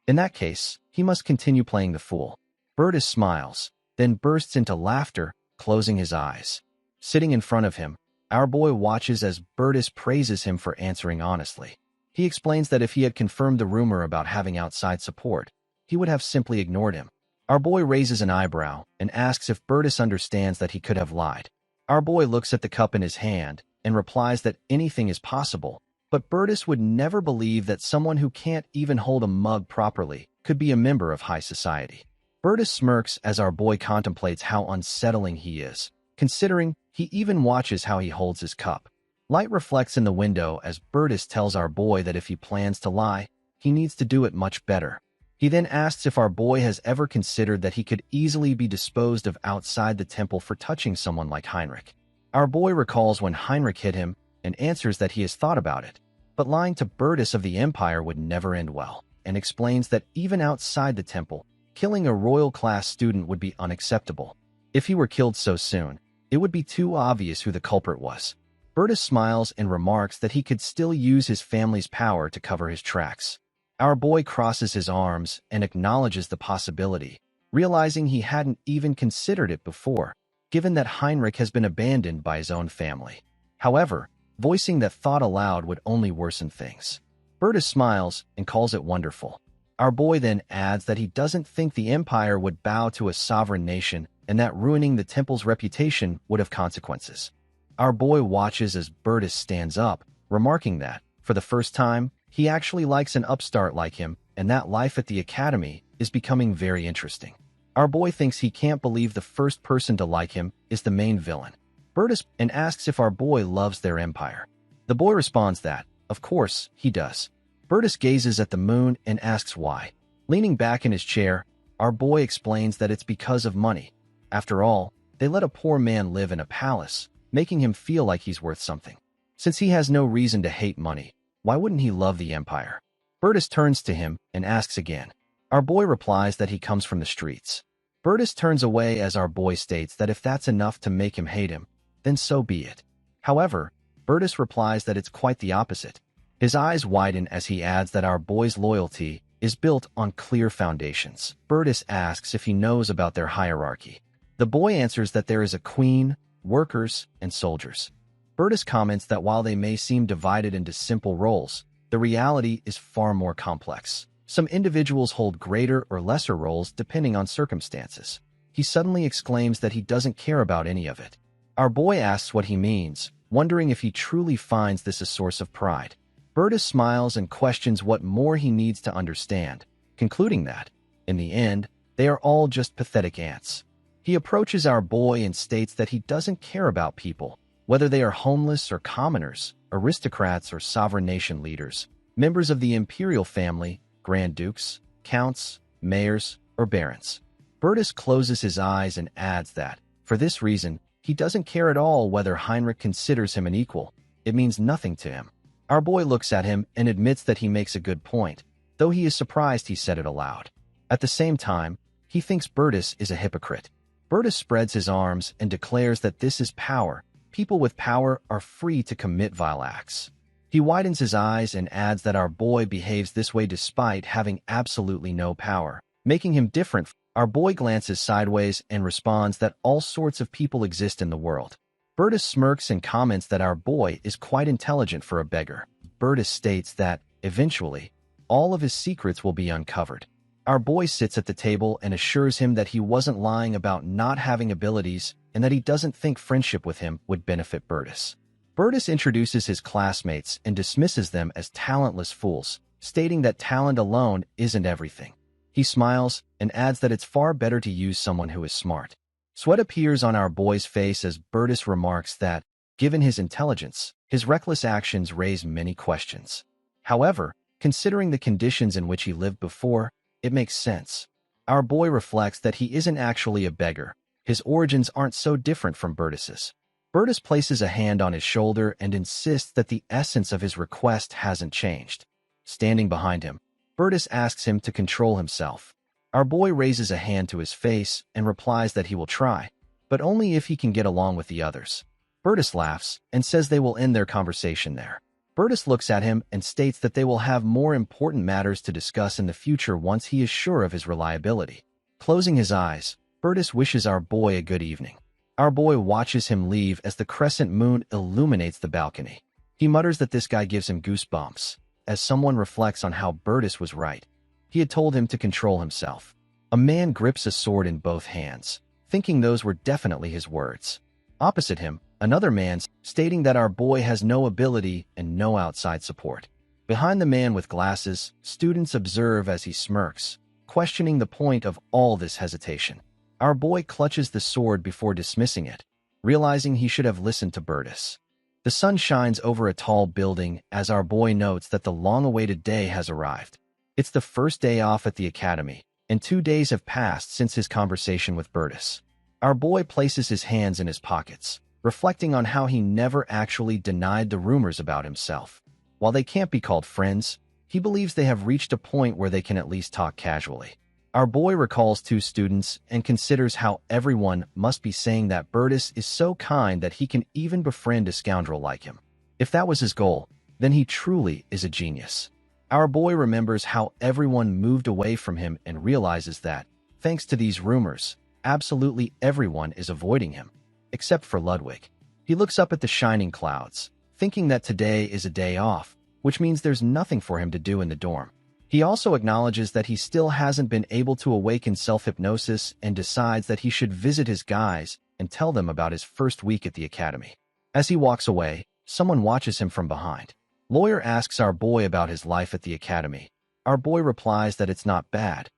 In that case, he must continue playing the fool. Bertus smiles, then bursts into laughter, closing his eyes. Sitting in front of him, our boy watches as Bertus praises him for answering honestly. He explains that if he had confirmed the rumor about having outside support, he would have simply ignored him. Our boy raises an eyebrow and asks if Bertus understands that he could have lied. Our boy looks at the cup in his hand and replies that anything is possible, but Bertus would never believe that someone who can't even hold a mug properly could be a member of high society. Bertus smirks as our boy contemplates how unsettling he is, considering he even watches how he holds his cup. Light reflects in the window as Bertus tells our boy that if he plans to lie, he needs to do it much better. He then asks if our boy has ever considered that he could easily be disposed of outside the temple for touching someone like Heinrich. Our boy recalls when Heinrich hit him and answers that he has thought about it, but lying to Bertus of the Empire would never end well, and explains that even outside the temple, killing a royal-class student would be unacceptable. If he were killed so soon, it would be too obvious who the culprit was. Bertus smiles and remarks that he could still use his family's power to cover his tracks. Our boy crosses his arms and acknowledges the possibility, realizing he hadn't even considered it before, given that Heinrich has been abandoned by his own family. However, voicing that thought aloud would only worsen things. Bertus smiles and calls it wonderful. Our boy then adds that he doesn't think the empire would bow to a sovereign nation and that ruining the temple's reputation would have consequences. Our boy watches as Bertus stands up, remarking that, for the first time, he actually likes an upstart like him and that life at the academy is becoming very interesting. Our boy thinks he can't believe the first person to like him is the main villain. Bertus and asks if our boy loves their empire. The boy responds that, of course, he does. Bertus gazes at the moon and asks why. Leaning back in his chair, our boy explains that it's because of money. After all, they let a poor man live in a palace, making him feel like he's worth something. Since he has no reason to hate money, why wouldn't he love the empire? Bertus turns to him and asks again. Our boy replies that he comes from the streets. Bertus turns away as our boy states that if that's enough to make him hate him, then so be it. However, Bertus replies that it's quite the opposite. His eyes widen as he adds that our boy's loyalty is built on clear foundations. Bertus asks if he knows about their hierarchy. The boy answers that there is a queen, workers, and soldiers. Bertus comments that while they may seem divided into simple roles, the reality is far more complex. Some individuals hold greater or lesser roles depending on circumstances. He suddenly exclaims that he doesn't care about any of it. Our boy asks what he means, wondering if he truly finds this a source of pride. Bertus smiles and questions what more he needs to understand, concluding that, in the end, they are all just pathetic ants. He approaches our boy and states that he doesn't care about people, whether they are homeless or commoners, aristocrats or sovereign nation leaders, members of the imperial family, grand dukes, counts, mayors, or barons. Bertus closes his eyes and adds that, for this reason, he doesn't care at all whether Heinrich considers him an equal. It means nothing to him. Our boy looks at him and admits that he makes a good point, though he is surprised he said it aloud. At the same time, he thinks Bertus is a hypocrite. Bertus spreads his arms and declares that this is power. People with power are free to commit vile acts. He widens his eyes and adds that our boy behaves this way despite having absolutely no power, making him different. Our boy glances sideways and responds that all sorts of people exist in the world. Bertus smirks and comments that our boy is quite intelligent for a beggar. Bertus states that, eventually, all of his secrets will be uncovered. Our boy sits at the table and assures him that he wasn't lying about not having abilities and that he doesn't think friendship with him would benefit Bertus. Bertus introduces his classmates and dismisses them as talentless fools, stating that talent alone isn't everything. He smiles and adds that it's far better to use someone who is smart. Sweat appears on our boy's face as Bertus remarks that, given his intelligence, his reckless actions raise many questions. However, considering the conditions in which he lived before, it makes sense. Our boy reflects that he isn't actually a beggar. His origins aren't so different from Bertus's. Bertus places a hand on his shoulder and insists that the essence of his request hasn't changed. Standing behind him, Bertus asks him to control himself. Our boy raises a hand to his face and replies that he will try, but only if he can get along with the others. Bertus laughs and says they will end their conversation there. Bertus looks at him and states that they will have more important matters to discuss in the future once he is sure of his reliability. Closing his eyes, Bertus wishes our boy a good evening. Our boy watches him leave as the crescent moon illuminates the balcony. He mutters that this guy gives him goosebumps, as someone reflects on how Bertus was right. He had told him to control himself. A man grips a sword in both hands, thinking those were definitely his words. Opposite him, another man, stating that our boy has no ability and no outside support. Behind the man with glasses, students observe as he smirks, questioning the point of all this hesitation. Our boy clutches the sword before dismissing it, realizing he should have listened to Bertus. The sun shines over a tall building as our boy notes that the long-awaited day has arrived. It's the first day off at the academy, and 2 days have passed since his conversation with Bertus. Our boy places his hands in his pockets, reflecting on how he never actually denied the rumors about himself. While they can't be called friends, he believes they have reached a point where they can at least talk casually. Our boy recalls two students and considers how everyone must be saying that Bertus is so kind that he can even befriend a scoundrel like him. If that was his goal, then he truly is a genius. Our boy remembers how everyone moved away from him and realizes that, thanks to these rumors, absolutely everyone is avoiding him, except for Ludwig. He looks up at the shining clouds, thinking that today is a day off, which means there's nothing for him to do in the dorm. He also acknowledges that he still hasn't been able to awaken self-hypnosis and decides that he should visit his guys and tell them about his first week at the academy. As he walks away, someone watches him from behind. Lawyer asks our boy about his life at the academy. Our boy replies that it's not bad.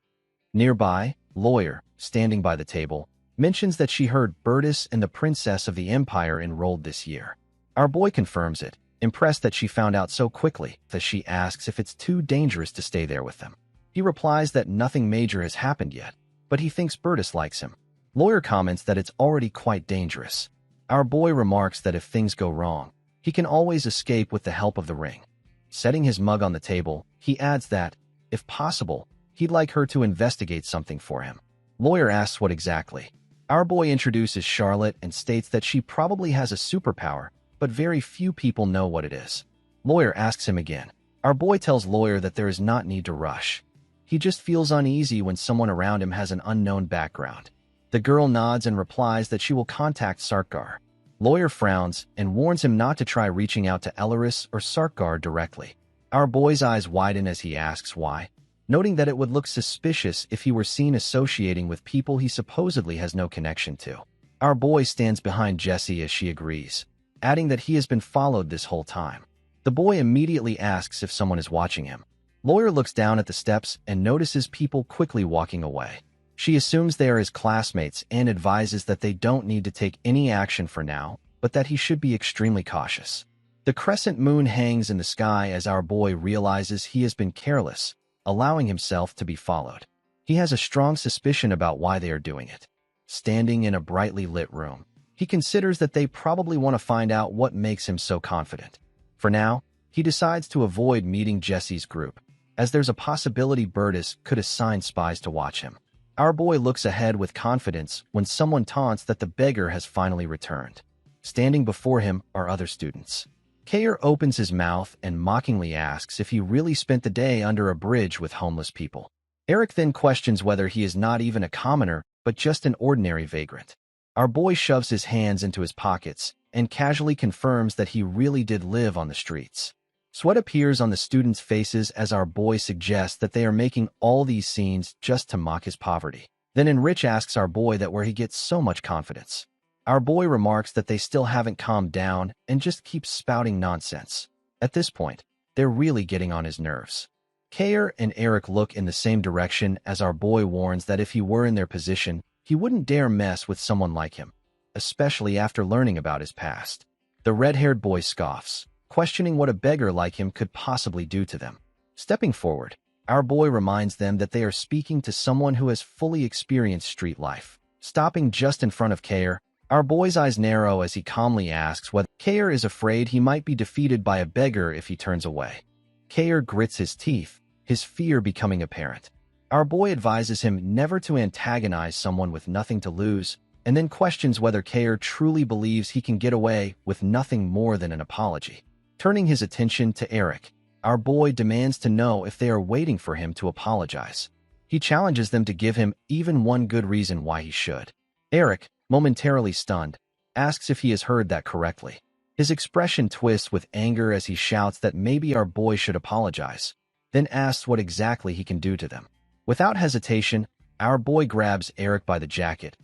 Nearby, Lawyer, standing by the table, mentions that she heard Bertus and the Princess of the Empire enrolled this year. Our boy confirms it, impressed that she found out so quickly, that she asks if it's too dangerous to stay there with them. He replies that nothing major has happened yet, but he thinks Bertus likes him. Lawyer comments that it's already quite dangerous. Our boy remarks that if things go wrong, he can always escape with the help of the ring. Setting his mug on the table, he adds that, if possible, he'd like her to investigate something for him. Lawyer asks what exactly. Our boy introduces Charlotte and states that she probably has a superpower, but very few people know what it is. Lawyer asks him again. Our boy tells Lawyer that there is not need to rush. He just feels uneasy when someone around him has an unknown background. The girl nods and replies that she will contact Sarkar. Lawyer frowns and warns him not to try reaching out to Elaris or Sarkar directly. Our boy's eyes widen as he asks why, noting that it would look suspicious if he were seen associating with people he supposedly has no connection to. Our boy stands behind Jessie as she agrees, adding that he has been followed this whole time. The boy immediately asks if someone is watching him. Lawyer looks down at the steps and notices people quickly walking away. She assumes they are his classmates and advises that they don't need to take any action for now, but that he should be extremely cautious. The crescent moon hangs in the sky as our boy realizes he has been careless, allowing himself to be followed. He has a strong suspicion about why they are doing it. Standing in a brightly lit room, he considers that they probably want to find out what makes him so confident. For now, he decides to avoid meeting Jesse's group, as there's a possibility Bertus could assign spies to watch him. Our boy looks ahead with confidence when someone taunts that the beggar has finally returned. Standing before him are other students. Kayer opens his mouth and mockingly asks if he really spent the day under a bridge with homeless people. Eric then questions whether he is not even a commoner, but just an ordinary vagrant. Our boy shoves his hands into his pockets and casually confirms that he really did live on the streets. Sweat appears on the students' faces as our boy suggests that they are making all these scenes just to mock his poverty. Then Enrich asks our boy that where he gets so much confidence. Our boy remarks that they still haven't calmed down and just keep spouting nonsense. At this point, they're really getting on his nerves. Kayer and Eric look in the same direction as our boy warns that if he were in their position, he wouldn't dare mess with someone like him, especially after learning about his past. The red-haired boy scoffs, questioning what a beggar like him could possibly do to them. Stepping forward, our boy reminds them that they are speaking to someone who has fully experienced street life. Stopping just in front of Kayer, our boy's eyes narrow as he calmly asks whether Kayer is afraid he might be defeated by a beggar if he turns away. Kayer grits his teeth, his fear becoming apparent. Our boy advises him never to antagonize someone with nothing to lose, and then questions whether Kayer truly believes he can get away with nothing more than an apology. Turning his attention to Eric, our boy demands to know if they are waiting for him to apologize. He challenges them to give him even one good reason why he should. Eric, momentarily stunned, asks if he has heard that correctly. His expression twists with anger as he shouts that maybe our boy should apologize, then asks what exactly he can do to them. Without hesitation, our boy grabs Eric by the jacket,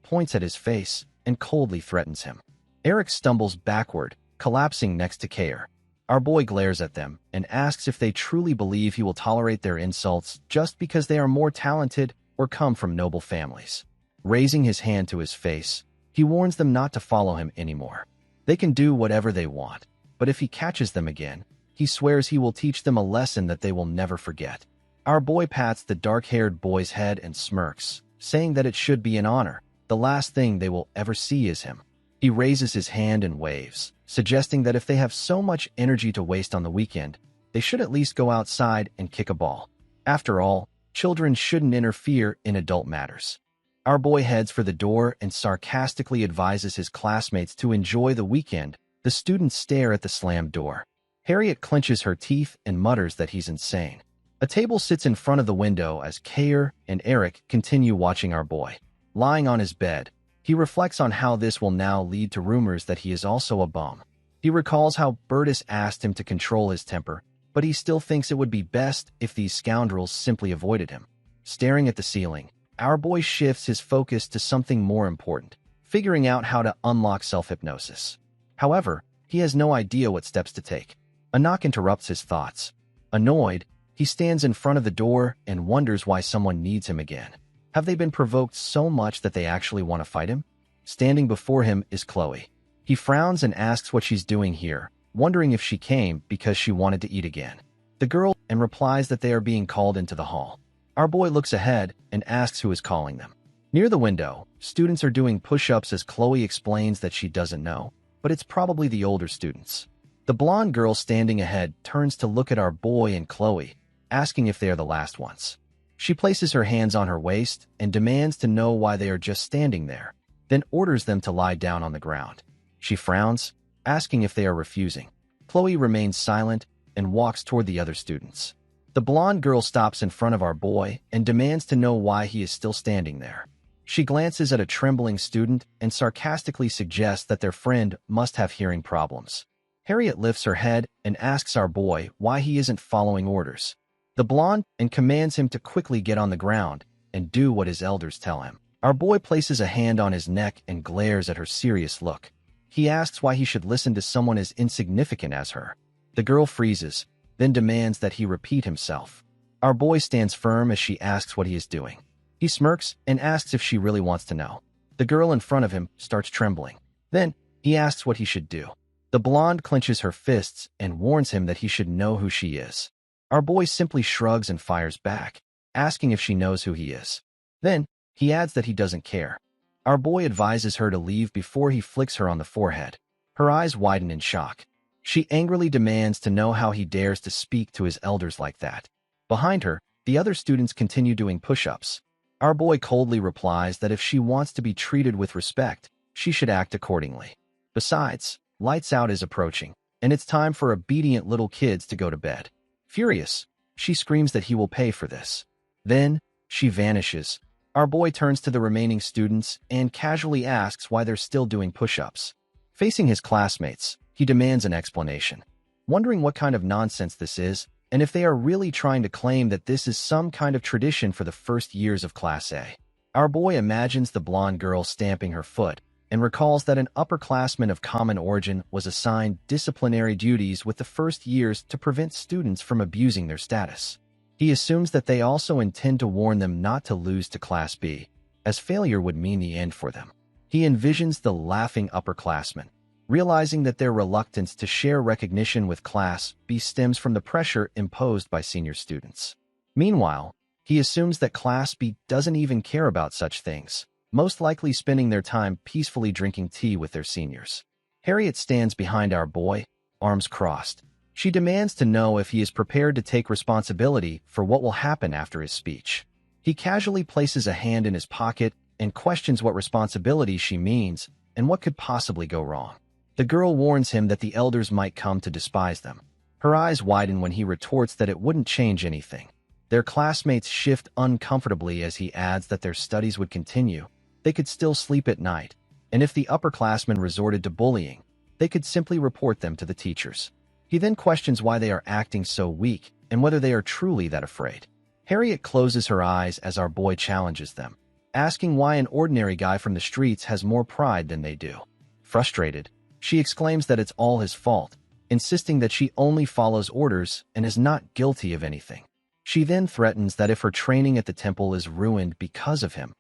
points at his face, and coldly threatens him. Eric stumbles backward, collapsing next to Kayer. Our boy glares at them and asks if they truly believe he will tolerate their insults just because they are more talented or come from noble families. Raising his hand to his face, he warns them not to follow him anymore. They can do whatever they want, but if he catches them again, he swears he will teach them a lesson that they will never forget. Our boy pats the dark-haired boy's head and smirks, saying that it should be an honor. The last thing they will ever see is him. He raises his hand and waves, suggesting that if they have so much energy to waste on the weekend, they should at least go outside and kick a ball. After all, Children shouldn't interfere in adult matters. Our boy heads for the door and sarcastically advises his classmates to enjoy the weekend. The students stare at the slammed door. Harriet clenches her teeth and mutters that he's insane. A table sits in front of the window as Kayer and Eric continue watching our boy. Lying on his bed, he reflects on how this will now lead to rumors that he is also a bum. He recalls how Burtis asked him to control his temper, but he still thinks it would be best if these scoundrels simply avoided him. Staring at the ceiling, our boy shifts his focus to something more important, figuring out how to unlock self-hypnosis. However, he has no idea what steps to take. A knock interrupts his thoughts. Annoyed, he stands in front of the door and wonders why someone needs him again. Have they been provoked so much that they actually want to fight him? Standing before him is Chloe. He frowns and asks what she's doing here, wondering if she came because she wanted to eat again. The girl and replies that they are being called into the hall. Our boy looks ahead and asks who is calling them. Near the window, students are doing push-ups as Chloe explains that she doesn't know, but it's probably the older students. The blonde girl standing ahead turns to look at our boy and Chloe, asking if they are the last ones. She places her hands on her waist and demands to know why they are just standing there, then orders them to lie down on the ground. She frowns, asking if they are refusing. Chloe remains silent and walks toward the other students. The blonde girl stops in front of our boy and demands to know why he is still standing there. She glances at a trembling student and sarcastically suggests that their friend must have hearing problems. Harriet lifts her head and asks our boy why he isn't following orders. The blonde and commands him to quickly get on the ground and do what his elders tell him. Our boy places a hand on his neck and glares at her serious look. He asks why he should listen to someone as insignificant as her. The girl freezes, then demands that he repeat himself. Our boy stands firm as she asks what he is doing. He smirks and asks if she really wants to know. The girl in front of him starts trembling. Then, he asks what he should do. The blonde clenches her fists and warns him that he should know who she is. Our boy simply shrugs and fires back, asking if she knows who he is. Then, he adds that he doesn't care. Our boy advises her to leave before he flicks her on the forehead. Her eyes widen in shock. She angrily demands to know how he dares to speak to his elders like that. Behind her, the other students continue doing push-ups. Our boy coldly replies that if she wants to be treated with respect, she should act accordingly. Besides, lights out is approaching, and it's time for obedient little kids to go to bed. Furious, she screams that he will pay for this. Then, she vanishes. Our boy turns to the remaining students and casually asks why they're still doing push-ups. Facing his classmates, he demands an explanation. Wondering what kind of nonsense this is, and if they are really trying to claim that this is some kind of tradition for the first years of Class A. Our boy imagines the blonde girl stamping her foot, and recalls that an upperclassman of common origin was assigned disciplinary duties with the first years to prevent students from abusing their status. He assumes that they also intend to warn them not to lose to Class B, as failure would mean the end for them. He envisions the laughing upperclassmen, realizing that their reluctance to share recognition with Class B stems from the pressure imposed by senior students. Meanwhile, he assumes that Class B doesn't even care about such things, most likely spending their time peacefully drinking tea with their seniors. Harriet stands behind our boy, arms crossed. She demands to know if he is prepared to take responsibility for what will happen after his speech. He casually places a hand in his pocket and questions what responsibility she means and what could possibly go wrong. The girl warns him that the elders might come to despise them. Her eyes widen when he retorts that it wouldn't change anything. Their classmates shift uncomfortably as he adds that their studies would continue. They could still sleep at night, and if the upperclassmen resorted to bullying, they could simply report them to the teachers. He then questions why they are acting so weak and whether they are truly that afraid. Harriet closes her eyes as our boy challenges them, asking why an ordinary guy from the streets has more pride than they do. Frustrated, she exclaims that it's all his fault, insisting that she only follows orders and is not guilty of anything. She then threatens that if her training at the temple is ruined because of him.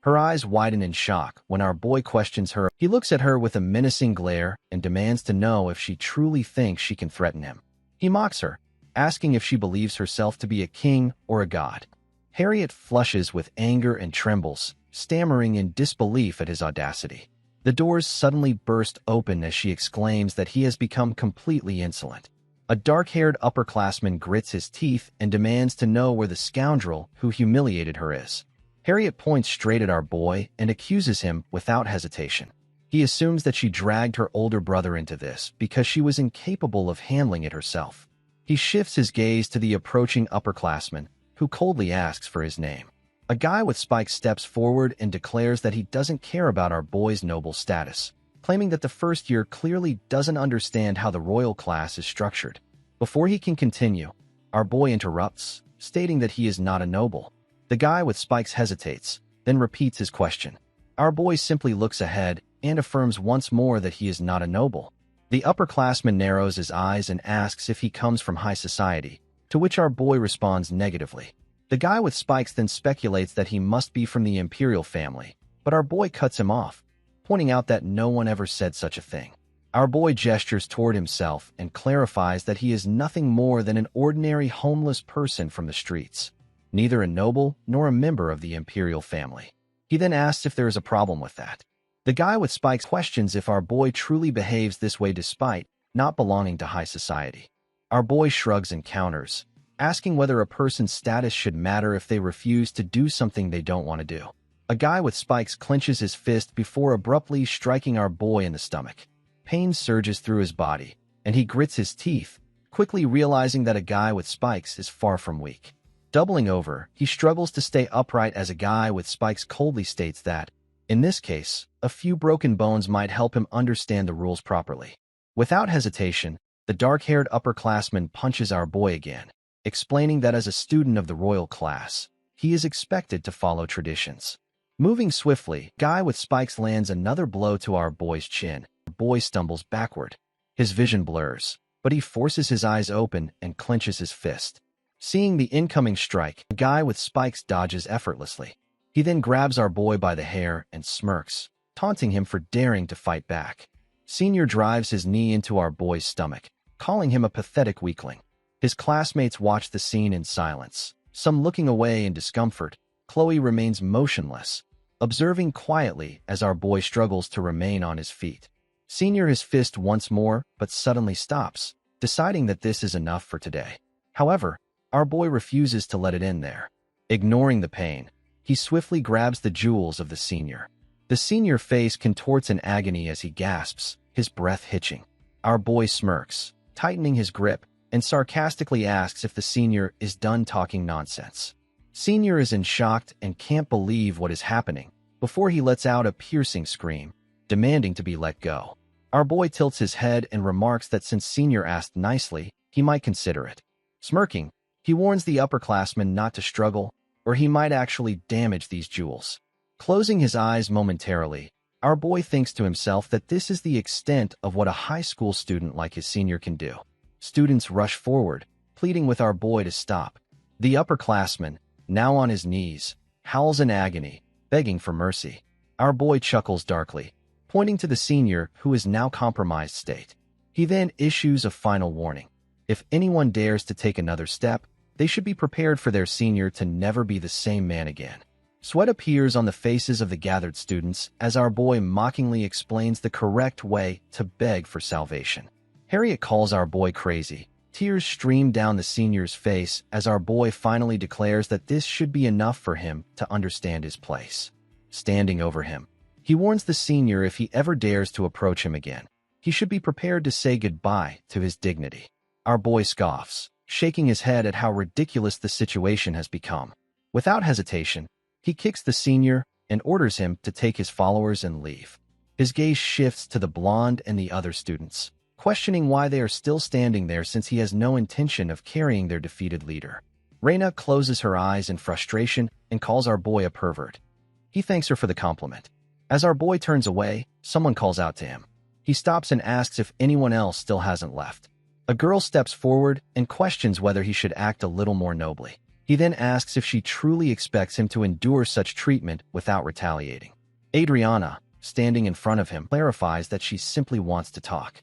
Her eyes widen in shock when our boy questions her. He looks at her with a menacing glare and demands to know if she truly thinks she can threaten him. He mocks her, asking if she believes herself to be a king or a god. Harriet flushes with anger and trembles, stammering in disbelief at his audacity. The doors suddenly burst open as she exclaims that he has become completely insolent. A dark-haired upperclassman grits his teeth and demands to know where the scoundrel who humiliated her is. Harriet points straight at our boy and accuses him without hesitation. He assumes that she dragged her older brother into this because she was incapable of handling it herself. He shifts his gaze to the approaching upperclassman, who coldly asks for his name. A guy with spikes steps forward and declares that he doesn't care about our boy's noble status, claiming that the first year clearly doesn't understand how the royal class is structured. Before he can continue, our boy interrupts, stating that he is not a noble. The guy with spikes hesitates, then repeats his question. Our boy simply looks ahead and affirms once more that he is not a noble. The upperclassman narrows his eyes and asks if he comes from high society, to which our boy responds negatively. The guy with spikes then speculates that he must be from the imperial family, but our boy cuts him off, pointing out that no one ever said such a thing. Our boy gestures toward himself and clarifies that he is nothing more than an ordinary homeless person from the streets, neither a noble nor a member of the imperial family. He then asks if there is a problem with that. The guy with spikes questions if our boy truly behaves this way despite not belonging to high society. Our boy shrugs and counters, asking whether a person's status should matter if they refuse to do something they don't want to do. A guy with spikes clenches his fist before abruptly striking our boy in the stomach. Pain surges through his body, and he grits his teeth, quickly realizing that a guy with spikes is far from weak. Doubling over, he struggles to stay upright as a guy with spikes coldly states that, in this case, a few broken bones might help him understand the rules properly. Without hesitation, the dark-haired upperclassman punches our boy again, explaining that as a student of the royal class, he is expected to follow traditions. Moving swiftly, guy with spikes lands another blow to our boy's chin. Our boy stumbles backward. His vision blurs, but he forces his eyes open and clenches his fist. Seeing the incoming strike, the guy with spikes dodges effortlessly. He then grabs our boy by the hair and smirks, taunting him for daring to fight back. Senior drives his knee into our boy's stomach, calling him a pathetic weakling. His classmates watch the scene in silence, some looking away in discomfort. Chloe remains motionless, observing quietly as our boy struggles to remain on his feet. Senior his fist once more, but suddenly stops, deciding that this is enough for today. However, our boy refuses to let it end there. Ignoring the pain, he swiftly grabs the jewels of the senior. The senior face contorts in agony as he gasps, his breath hitching. Our boy smirks, tightening his grip, and sarcastically asks if the senior is done talking nonsense. Senior is in shock and can't believe what is happening before he lets out a piercing scream, demanding to be let go. Our boy tilts his head and remarks that since Senior asked nicely, he might consider it. Smirking, he warns the upperclassman not to struggle, or he might actually damage these jewels. Closing his eyes momentarily, our boy thinks to himself that this is the extent of what a high school student like his senior can do. Students rush forward, pleading with our boy to stop. The upperclassman, now on his knees, howls in agony, begging for mercy. Our boy chuckles darkly, pointing to the senior who is now compromised state. He then issues a final warning. If anyone dares to take another step, they should be prepared for their senior to never be the same man again. Sweat appears on the faces of the gathered students as our boy mockingly explains the correct way to beg for salvation. Harriet calls our boy crazy. Tears stream down the senior's face as our boy finally declares that this should be enough for him to understand his place. Standing over him, he warns the senior if he ever dares to approach him again, he should be prepared to say goodbye to his dignity. Our boy scoffs, shaking his head at how ridiculous the situation has become. Without hesitation, he kicks the senior and orders him to take his followers and leave. His gaze shifts to the blonde and the other students, questioning why they are still standing there since he has no intention of carrying their defeated leader. Reina closes her eyes in frustration and calls our boy a pervert. He thanks her for the compliment. As our boy turns away, someone calls out to him. He stops and asks if anyone else still hasn't left. A girl steps forward and questions whether he should act a little more nobly. He then asks if she truly expects him to endure such treatment without retaliating. Adriana, standing in front of him, clarifies that she simply wants to talk.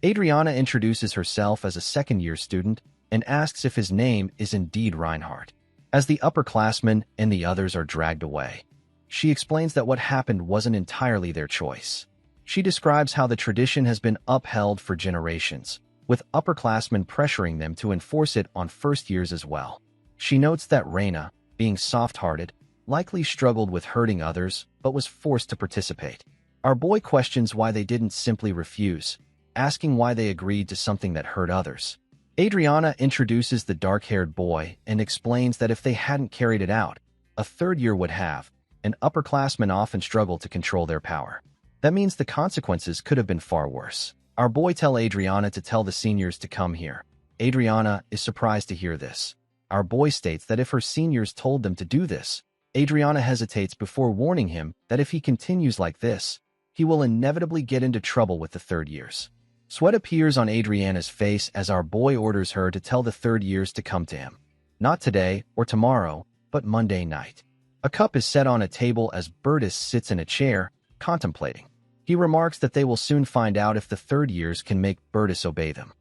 Adriana introduces herself as a second-year student and asks if his name is indeed Reinhardt. As the upperclassmen and the others are dragged away, she explains that what happened wasn't entirely their choice. She describes how the tradition has been upheld for generations, with upperclassmen pressuring them to enforce it on first years as well. She notes that Reina, being soft-hearted, likely struggled with hurting others but was forced to participate. Our boy questions why they didn't simply refuse, asking why they agreed to something that hurt others. Adriana introduces the dark-haired boy and explains that if they hadn't carried it out, a third year would have, and upperclassmen often struggle to control their power. That means the consequences could have been far worse. Our boy tells Adriana to tell the seniors to come here. Adriana is surprised to hear this. Our boy states that if her seniors told them to do this, Adriana hesitates before warning him that if he continues like this, he will inevitably get into trouble with the third years. Sweat appears on Adriana's face as our boy orders her to tell the third years to come to him. Not today or tomorrow, but Monday night. A cup is set on a table as Bertus sits in a chair, contemplating. He remarks that they will soon find out if the third years can make Bertus obey them.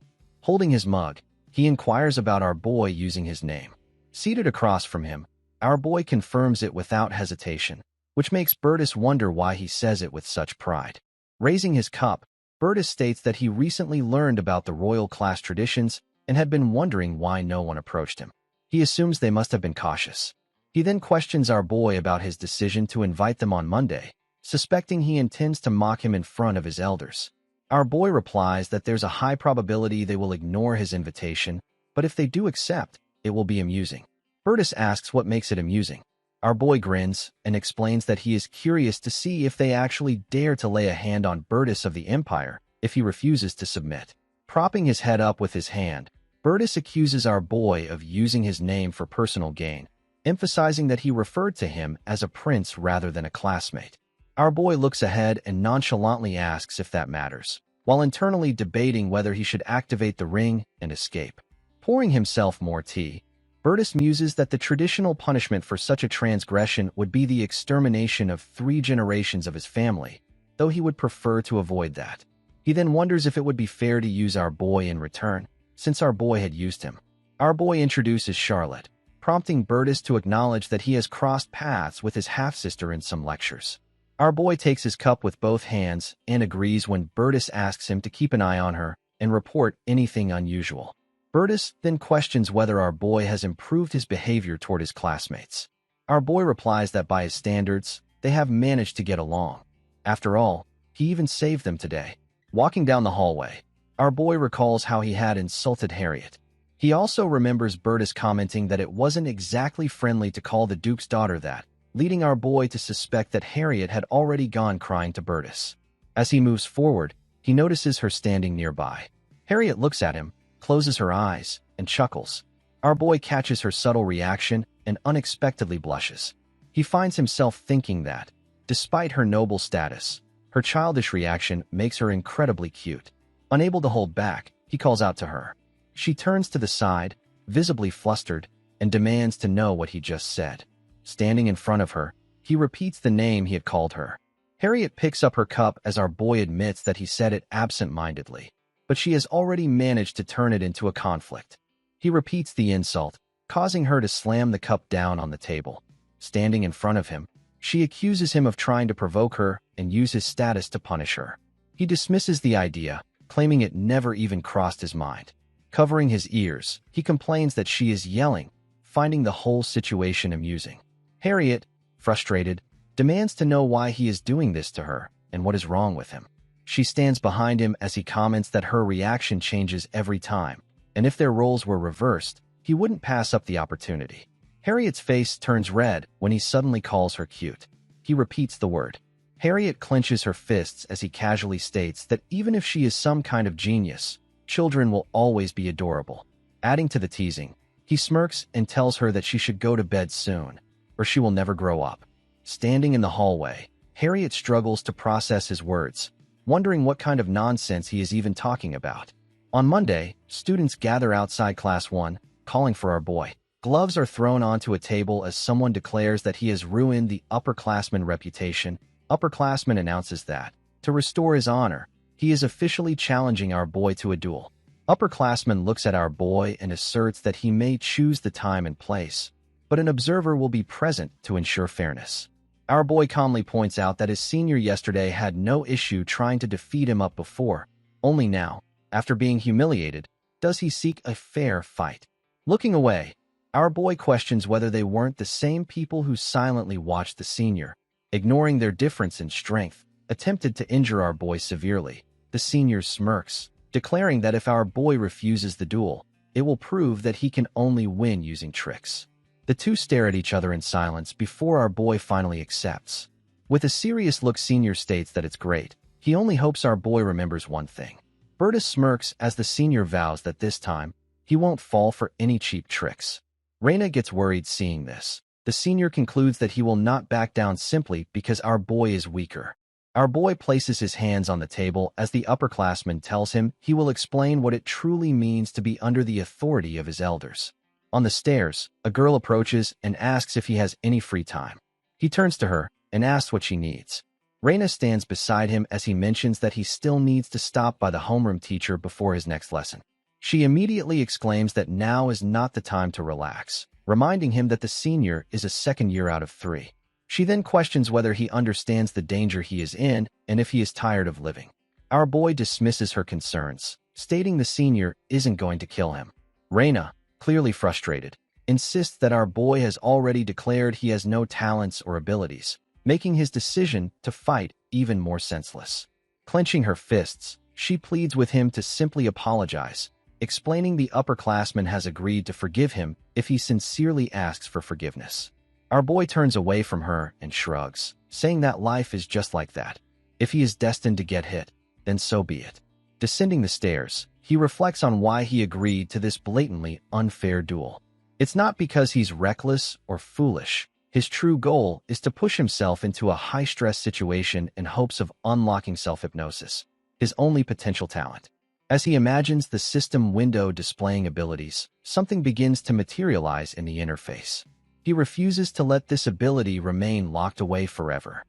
Holding his mug, he inquires about our boy using his name. Seated across from him, our boy confirms it without hesitation, which makes Bertus wonder why he says it with such pride. Raising his cup, Bertus states that he recently learned about the royal class traditions and had been wondering why no one approached him. He assumes they must have been cautious. He then questions our boy about his decision to invite them on Monday, suspecting he intends to mock him in front of his elders. Our boy replies that there's a high probability they will ignore his invitation, but if they do accept, it will be amusing. Bertus asks what makes it amusing. Our boy grins and explains that he is curious to see if they actually dare to lay a hand on Bertus of the Empire if he refuses to submit. Propping his head up with his hand, Bertus accuses our boy of using his name for personal gain, emphasizing that he referred to him as a prince rather than a classmate. Our boy looks ahead and nonchalantly asks if that matters, while internally debating whether he should activate the ring and escape. Pouring himself more tea, Bertus muses that the traditional punishment for such a transgression would be the extermination of 3 generations of his family, though he would prefer to avoid that. He then wonders if it would be fair to use our boy in return, since our boy had used him. Our boy introduces Charlotte, prompting Bertus to acknowledge that he has crossed paths with his half-sister in some lectures. Our boy takes his cup with both hands and agrees when Bertus asks him to keep an eye on her and report anything unusual. Bertus then questions whether our boy has improved his behavior toward his classmates. Our boy replies that by his standards, they have managed to get along. After all, he even saved them today. Walking down the hallway, our boy recalls how he had insulted Harriet. He also remembers Bertus commenting that it wasn't exactly friendly to call the Duke's daughter that, leading our boy to suspect that Harriet had already gone crying to Bertus. As he moves forward, he notices her standing nearby. Harriet looks at him, closes her eyes, and chuckles. Our boy catches her subtle reaction and unexpectedly blushes. He finds himself thinking that, despite her noble status, her childish reaction makes her incredibly cute. Unable to hold back, he calls out to her. She turns to the side, visibly flustered, and demands to know what he just said. Standing in front of her, he repeats the name he had called her. Harriet picks up her cup as our boy admits that he said it absent-mindedly, but she has already managed to turn it into a conflict. He repeats the insult, causing her to slam the cup down on the table. Standing in front of him, she accuses him of trying to provoke her and use his status to punish her. He dismisses the idea, claiming it never even crossed his mind. Covering his ears, he complains that she is yelling, finding the whole situation amusing. Harriet, frustrated, demands to know why he is doing this to her and what is wrong with him. She stands behind him as he comments that her reaction changes every time, and if their roles were reversed, he wouldn't pass up the opportunity. Harriet's face turns red when he suddenly calls her cute. He repeats the word. Harriet clenches her fists as he casually states that even if she is some kind of genius, children will always be adorable. Adding to the teasing, he smirks and tells her that she should go to bed soon, or she will never grow up. Standing in the hallway, Harriet struggles to process his words, wondering what kind of nonsense he is even talking about. On Monday, students gather outside Class 1, calling for our boy. Gloves are thrown onto a table as someone declares that he has ruined the upperclassman reputation. Upperclassman announces that, to restore his honor, he is officially challenging our boy to a duel. Upperclassman looks at our boy and asserts that he may choose the time and place, but an observer will be present to ensure fairness. Our boy calmly points out that his senior yesterday had no issue trying to defeat him up before, only now, After being humiliated, does he seek a fair fight? Looking away, our boy questions whether they weren't the same people who silently watched the senior, ignoring their difference in strength, attempted to injure our boy severely. The senior smirks, declaring that if our boy refuses the duel, it will prove that he can only win using tricks. The two stare at each other in silence before our boy finally accepts. With a serious look, senior states that it's great. He only hopes our boy remembers one thing. Berta smirks as the senior vows that this time, he won't fall for any cheap tricks. Reina gets worried seeing this. The senior concludes that he will not back down simply because our boy is weaker. Our boy places his hands on the table as the upperclassman tells him he will explain what it truly means to be under the authority of his elders. On the stairs, a girl approaches and asks if he has any free time. He turns to her and asks what she needs. Reina stands beside him as he mentions that he still needs to stop by the homeroom teacher before his next lesson. She immediately exclaims that now is not the time to relax, reminding him that the senior is a second year out of 3. She then questions whether he understands the danger he is in and if he is tired of living. Our boy dismisses her concerns, stating the senior isn't going to kill him. Reina, clearly frustrated, insists that our boy has already declared he has no talents or abilities, making his decision to fight even more senseless. Clenching her fists, she pleads with him to simply apologize, explaining the upperclassman has agreed to forgive him if he sincerely asks for forgiveness. Our boy turns away from her and shrugs, saying that life is just like that. If he is destined to get hit, then so be it. Descending the stairs, he reflects on why he agreed to this blatantly unfair duel. It's not because he's reckless or foolish. His true goal is to push himself into a high-stress situation in hopes of unlocking self-hypnosis, his only potential talent. As he imagines the system window displaying abilities, something begins to materialize in the interface. He refuses to let this ability remain locked away forever.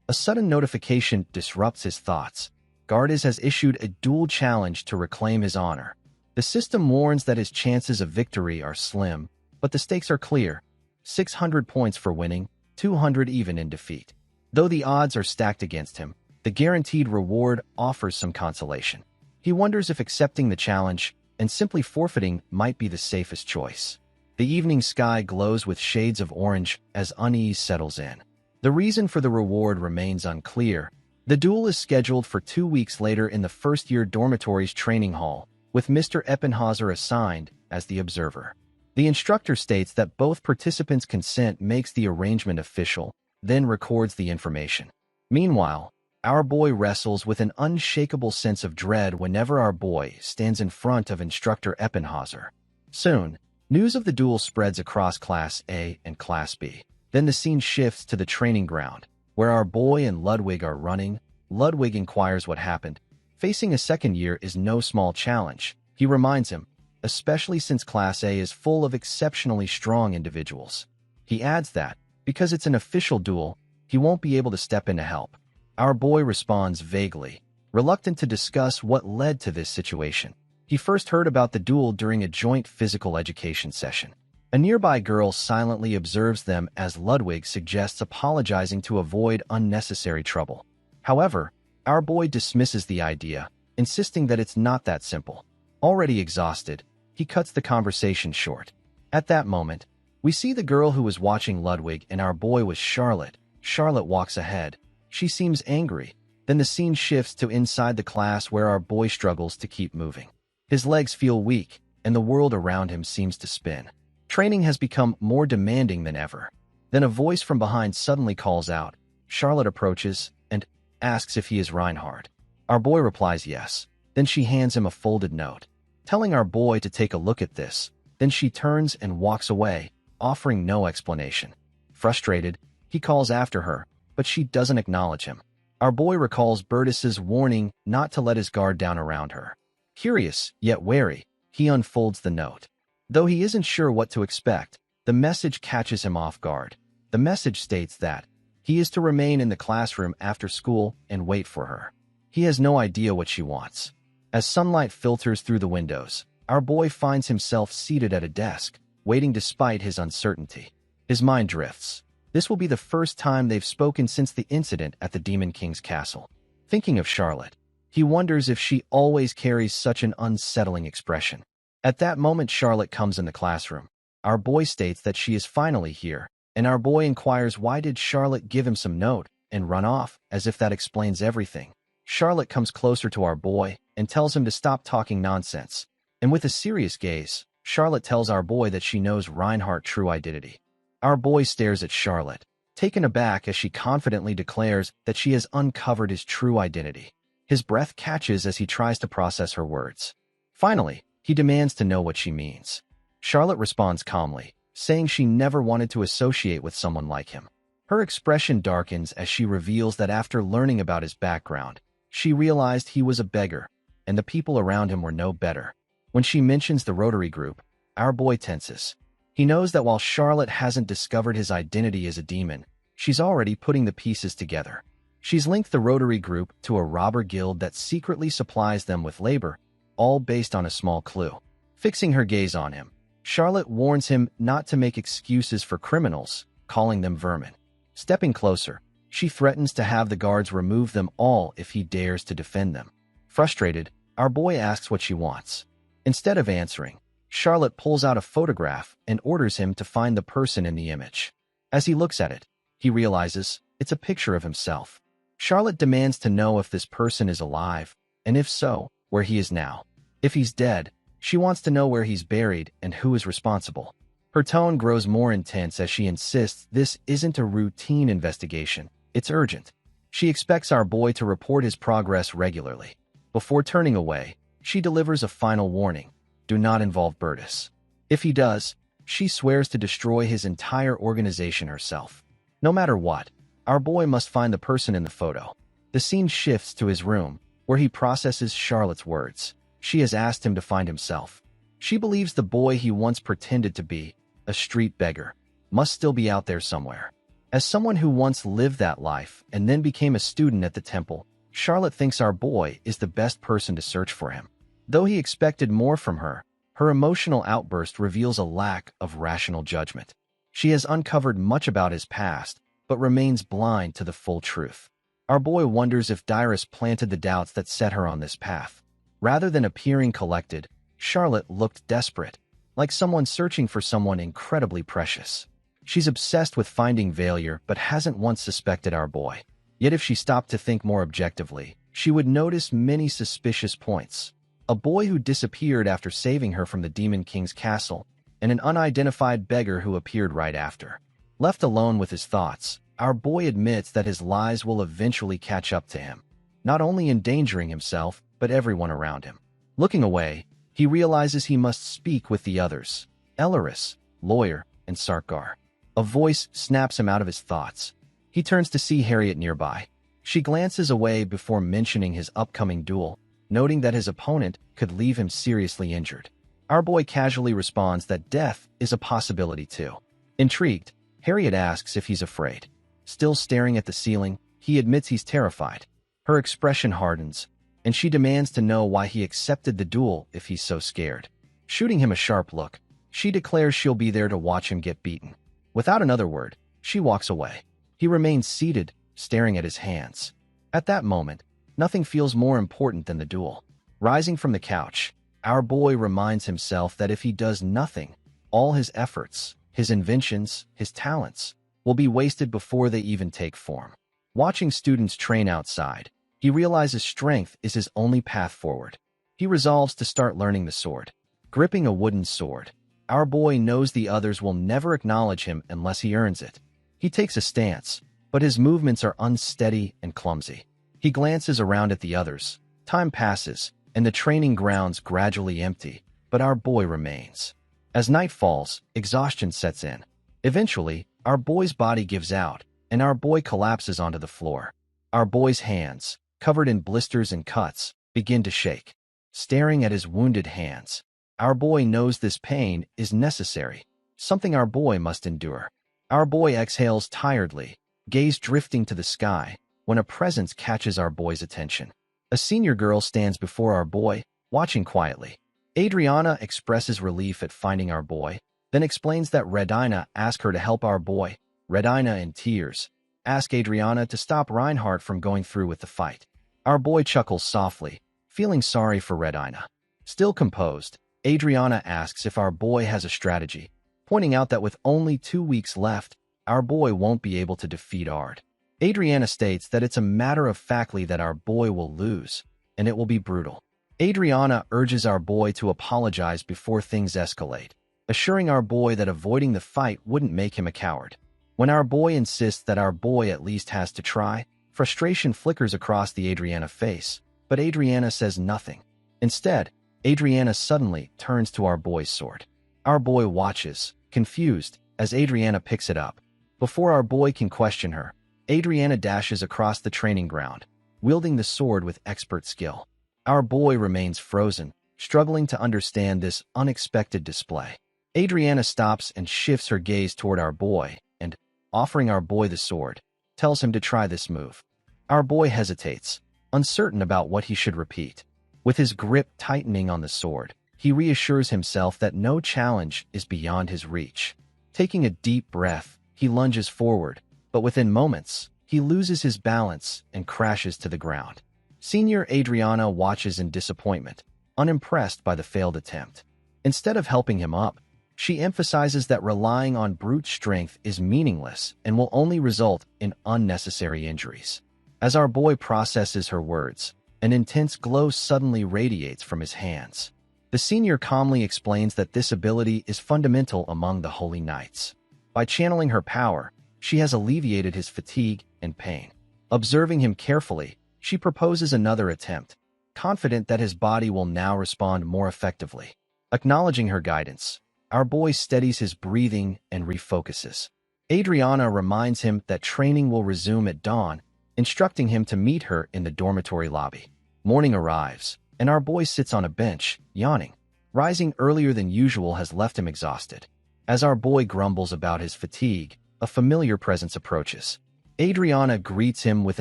A sudden notification disrupts his thoughts. Gardas has issued a duel challenge to reclaim his honor. The system warns that his chances of victory are slim, but the stakes are clear. 600 points for winning, 200 even in defeat. Though the odds are stacked against him, the guaranteed reward offers some consolation. He wonders if accepting the challenge and simply forfeiting might be the safest choice. The evening sky glows with shades of orange as unease settles in. The reason for the reward remains unclear. The duel is scheduled for 2 weeks later in the first-year dormitory's training hall, with Mr. Eppenhauser assigned as the observer. The instructor states that both participants' consent makes the arrangement official, then records the information. Meanwhile, our boy wrestles with an unshakable sense of dread whenever our boy stands in front of Instructor Eppenhauser. Soon, news of the duel spreads across Class A and Class B. Then the scene shifts to the training ground, where our boy and Ludwig are running. Ludwig inquires what happened. Facing a second year is no small challenge, he reminds him, especially since Class A is full of exceptionally strong individuals. He adds that, because it's an official duel, he won't be able to step in to help. Our boy responds vaguely, reluctant to discuss what led to this situation. He first heard about the duel during a joint physical education session. A nearby girl silently observes them as Ludwig suggests apologizing to avoid unnecessary trouble. However, our boy dismisses the idea, insisting that it's not that simple. Already exhausted, he cuts the conversation short. At that moment, we see the girl who was watching Ludwig and our boy was Charlotte. Charlotte walks ahead. She seems angry. Then the scene shifts to inside the class where our boy struggles to keep moving. His legs feel weak, and the world around him seems to spin. Training has become more demanding than ever. Then a voice from behind suddenly calls out. Charlotte approaches and asks if he is Reinhard. Our boy replies yes. Then she hands him a folded note, telling our boy to take a look at this. Then she turns and walks away, offering no explanation. Frustrated, he calls after her, but she doesn't acknowledge him. Our boy recalls Bertus's warning not to let his guard down around her. Curious, yet wary, he unfolds the note. Though he isn't sure what to expect, the message catches him off guard. The message states that he is to remain in the classroom after school and wait for her. He has no idea what she wants. As sunlight filters through the windows, our boy finds himself seated at a desk, waiting despite his uncertainty. His mind drifts. This will be the first time they've spoken since the incident at the Demon King's castle. Thinking of Charlotte, He wonders if she always carries such an unsettling expression. At that moment, Charlotte comes in the classroom. Our boy states that she is finally here, and our boy inquires why did Charlotte give him some note and run off, as if that explains everything. Charlotte comes closer to our boy and tells him to stop talking nonsense. And with a serious gaze, Charlotte tells our boy that she knows Reinhardt's true identity. Our boy stares at Charlotte, taken aback as she confidently declares that she has uncovered his true identity. His breath catches as he tries to process her words. Finally, he demands to know what she means. Charlotte responds calmly, saying she never wanted to associate with someone like him. Her expression darkens as she reveals that after learning about his background, she realized he was a beggar, and the people around him were no better. When she mentions the Rotary group, our boy tenses. He knows that while Charlotte hasn't discovered his identity as a demon, she's already putting the pieces together. She's linked the Rotary group to a robber guild that secretly supplies them with labor, all based on a small clue. Fixing her gaze on him, Charlotte warns him not to make excuses for criminals, calling them vermin. Stepping closer, she threatens to have the guards remove them all if he dares to defend them. Frustrated, our boy asks what she wants. Instead of answering, Charlotte pulls out a photograph and orders him to find the person in the image. As he looks at it, he realizes it's a picture of himself. Charlotte demands to know if this person is alive, and if so, where he is now. If he's dead, she wants to know where he's buried and who is responsible. Her tone grows more intense as she insists this isn't a routine investigation, it's urgent. She expects our boy to report his progress regularly. Before turning away, she delivers a final warning: do not involve Bertus. If he does, she swears to destroy his entire organization herself. No matter what, our boy must find the person in the photo. The scene shifts to his room, where he processes Charlotte's words. She has asked him to find himself. She believes the boy he once pretended to be, a street beggar, must still be out there somewhere. As someone who once lived that life and then became a student at the temple, Charlotte thinks our boy is the best person to search for him. Though he expected more from her, her emotional outburst reveals a lack of rational judgment. She has uncovered much about his past, but remains blind to the full truth. Our boy wonders if Dyrus planted the doubts that set her on this path. Rather than appearing collected, Charlotte looked desperate, like someone searching for someone incredibly precious. She's obsessed with finding Valier but hasn't once suspected our boy. Yet if she stopped to think more objectively, she would notice many suspicious points. A boy who disappeared after saving her from the Demon King's castle, and an unidentified beggar who appeared right after. Left alone with his thoughts, our boy admits that his lies will eventually catch up to him, not only endangering himself, but everyone around him. Looking away, he realizes he must speak with the others: Elleris, Lawyer, and Sarkar. A voice snaps him out of his thoughts. He turns to see Harriet nearby. She glances away before mentioning his upcoming duel, noting that his opponent could leave him seriously injured. Our boy casually responds that death is a possibility too. Intrigued, Harriet asks if he's afraid. Still staring at the ceiling, he admits he's terrified. Her expression hardens, and she demands to know why he accepted the duel if he's so scared. Shooting him a sharp look, she declares she'll be there to watch him get beaten. Without another word, she walks away. He remains seated, staring at his hands. At that moment, nothing feels more important than the duel. Rising from the couch, our boy reminds himself that if he does nothing, all his efforts, his inventions, his talents, will be wasted before they even take form. Watching students train outside, he realizes strength is his only path forward. He resolves to start learning the sword. Gripping a wooden sword, our boy knows the others will never acknowledge him unless he earns it. He takes a stance, but his movements are unsteady and clumsy. He glances around at the others. Time passes, and the training grounds gradually empty, but our boy remains. As night falls, exhaustion sets in. Eventually, our boy's body gives out, and our boy collapses onto the floor. Our boy's hands, covered in blisters and cuts, begin to shake. Staring at his wounded hands, our boy knows this pain is necessary, something our boy must endure. Our boy exhales tiredly, gaze drifting to the sky, when a presence catches our boy's attention. A senior girl stands before our boy, watching quietly. Adriana expresses relief at finding our boy, then explains that Redina asked her to help our boy. Redina, in tears, asks Adriana to stop Reinhardt from going through with the fight. Our boy chuckles softly, feeling sorry for Red Ina. Still composed, Adriana asks if our boy has a strategy, pointing out that with only 2 weeks left, our boy won't be able to defeat Ard. Adriana states that it's a matter of factly that our boy will lose, and it will be brutal. Adriana urges our boy to apologize before things escalate, assuring our boy that avoiding the fight wouldn't make him a coward. When our boy insists that our boy at least has to try, frustration flickers across the Adriana face, but Adriana says nothing. Instead, Adriana suddenly turns to our boy's sword. Our boy watches, confused, as Adriana picks it up. Before our boy can question her, Adriana dashes across the training ground, wielding the sword with expert skill. Our boy remains frozen, struggling to understand this unexpected display. Adriana stops and shifts her gaze toward our boy, and, offering our boy the sword, tells him to try this move. Our boy hesitates, uncertain about what he should repeat. With his grip tightening on the sword, he reassures himself that no challenge is beyond his reach. Taking a deep breath, he lunges forward, but within moments, he loses his balance and crashes to the ground. Senior Adriana watches in disappointment, unimpressed by the failed attempt. Instead of helping him up, she emphasizes that relying on brute strength is meaningless and will only result in unnecessary injuries. As our boy processes her words, an intense glow suddenly radiates from his hands. The senior calmly explains that this ability is fundamental among the Holy Knights. By channeling her power, she has alleviated his fatigue and pain. Observing him carefully, she proposes another attempt, confident that his body will now respond more effectively. Acknowledging her guidance, our boy steadies his breathing and refocuses. Adriana reminds him that training will resume at dawn, instructing him to meet her in the dormitory lobby. Morning arrives, and our boy sits on a bench, yawning. Rising earlier than usual has left him exhausted. As our boy grumbles about his fatigue, a familiar presence approaches. Adriana greets him with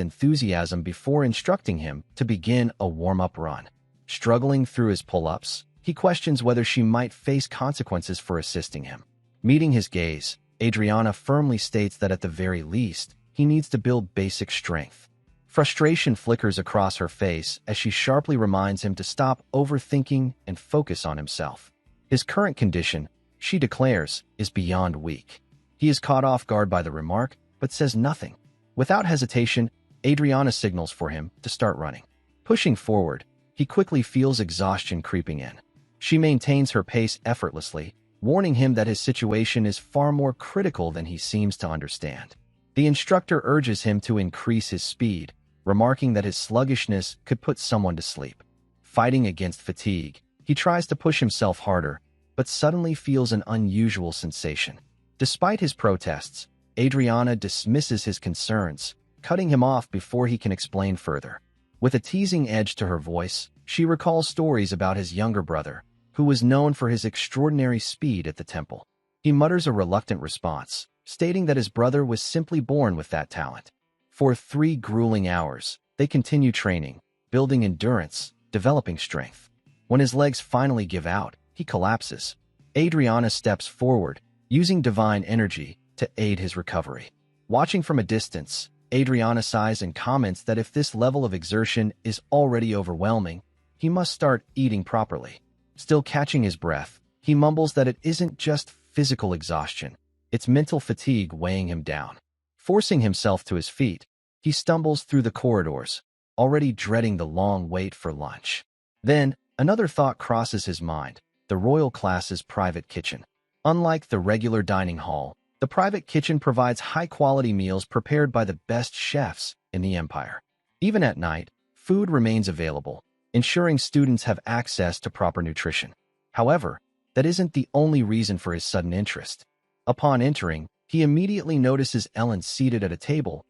enthusiasm before instructing him to begin a warm-up run. Struggling through his pull-ups, he questions whether she might face consequences for assisting him. Meeting his gaze, Adriana firmly states that at the very least, he needs to build basic strength. Frustration flickers across her face as she sharply reminds him to stop overthinking and focus on himself. His current condition, she declares, is beyond weak. He is caught off guard by the remark, but says nothing. Without hesitation, Adriana signals for him to start running. Pushing forward, he quickly feels exhaustion creeping in. She maintains her pace effortlessly, warning him that his situation is far more critical than he seems to understand. The instructor urges him to increase his speed, remarking that his sluggishness could put someone to sleep. Fighting against fatigue, he tries to push himself harder, but suddenly feels an unusual sensation. Despite his protests, Adriana dismisses his concerns, cutting him off before he can explain further. With a teasing edge to her voice, she recalls stories about his younger brother, who was known for his extraordinary speed at the temple. He mutters a reluctant response, stating that his brother was simply born with that talent. For 3 grueling hours, they continue training, building endurance, developing strength. When his legs finally give out, he collapses. Adriana steps forward, using divine energy to aid his recovery. Watching from a distance, Adriana sighs and comments that if this level of exertion is already overwhelming, he must start eating properly. Still catching his breath, he mumbles that it isn't just physical exhaustion, it's mental fatigue weighing him down. Forcing himself to his feet, he stumbles through the corridors, already dreading the long wait for lunch. Then, another thought crosses his mind: the royal class's private kitchen. Unlike the regular dining hall, the private kitchen provides high-quality meals prepared by the best chefs in the empire. Even at night, food remains available, ensuring students have access to proper nutrition. However, that isn't the only reason for his sudden interest. Upon entering, he immediately notices Ellen seated at a table.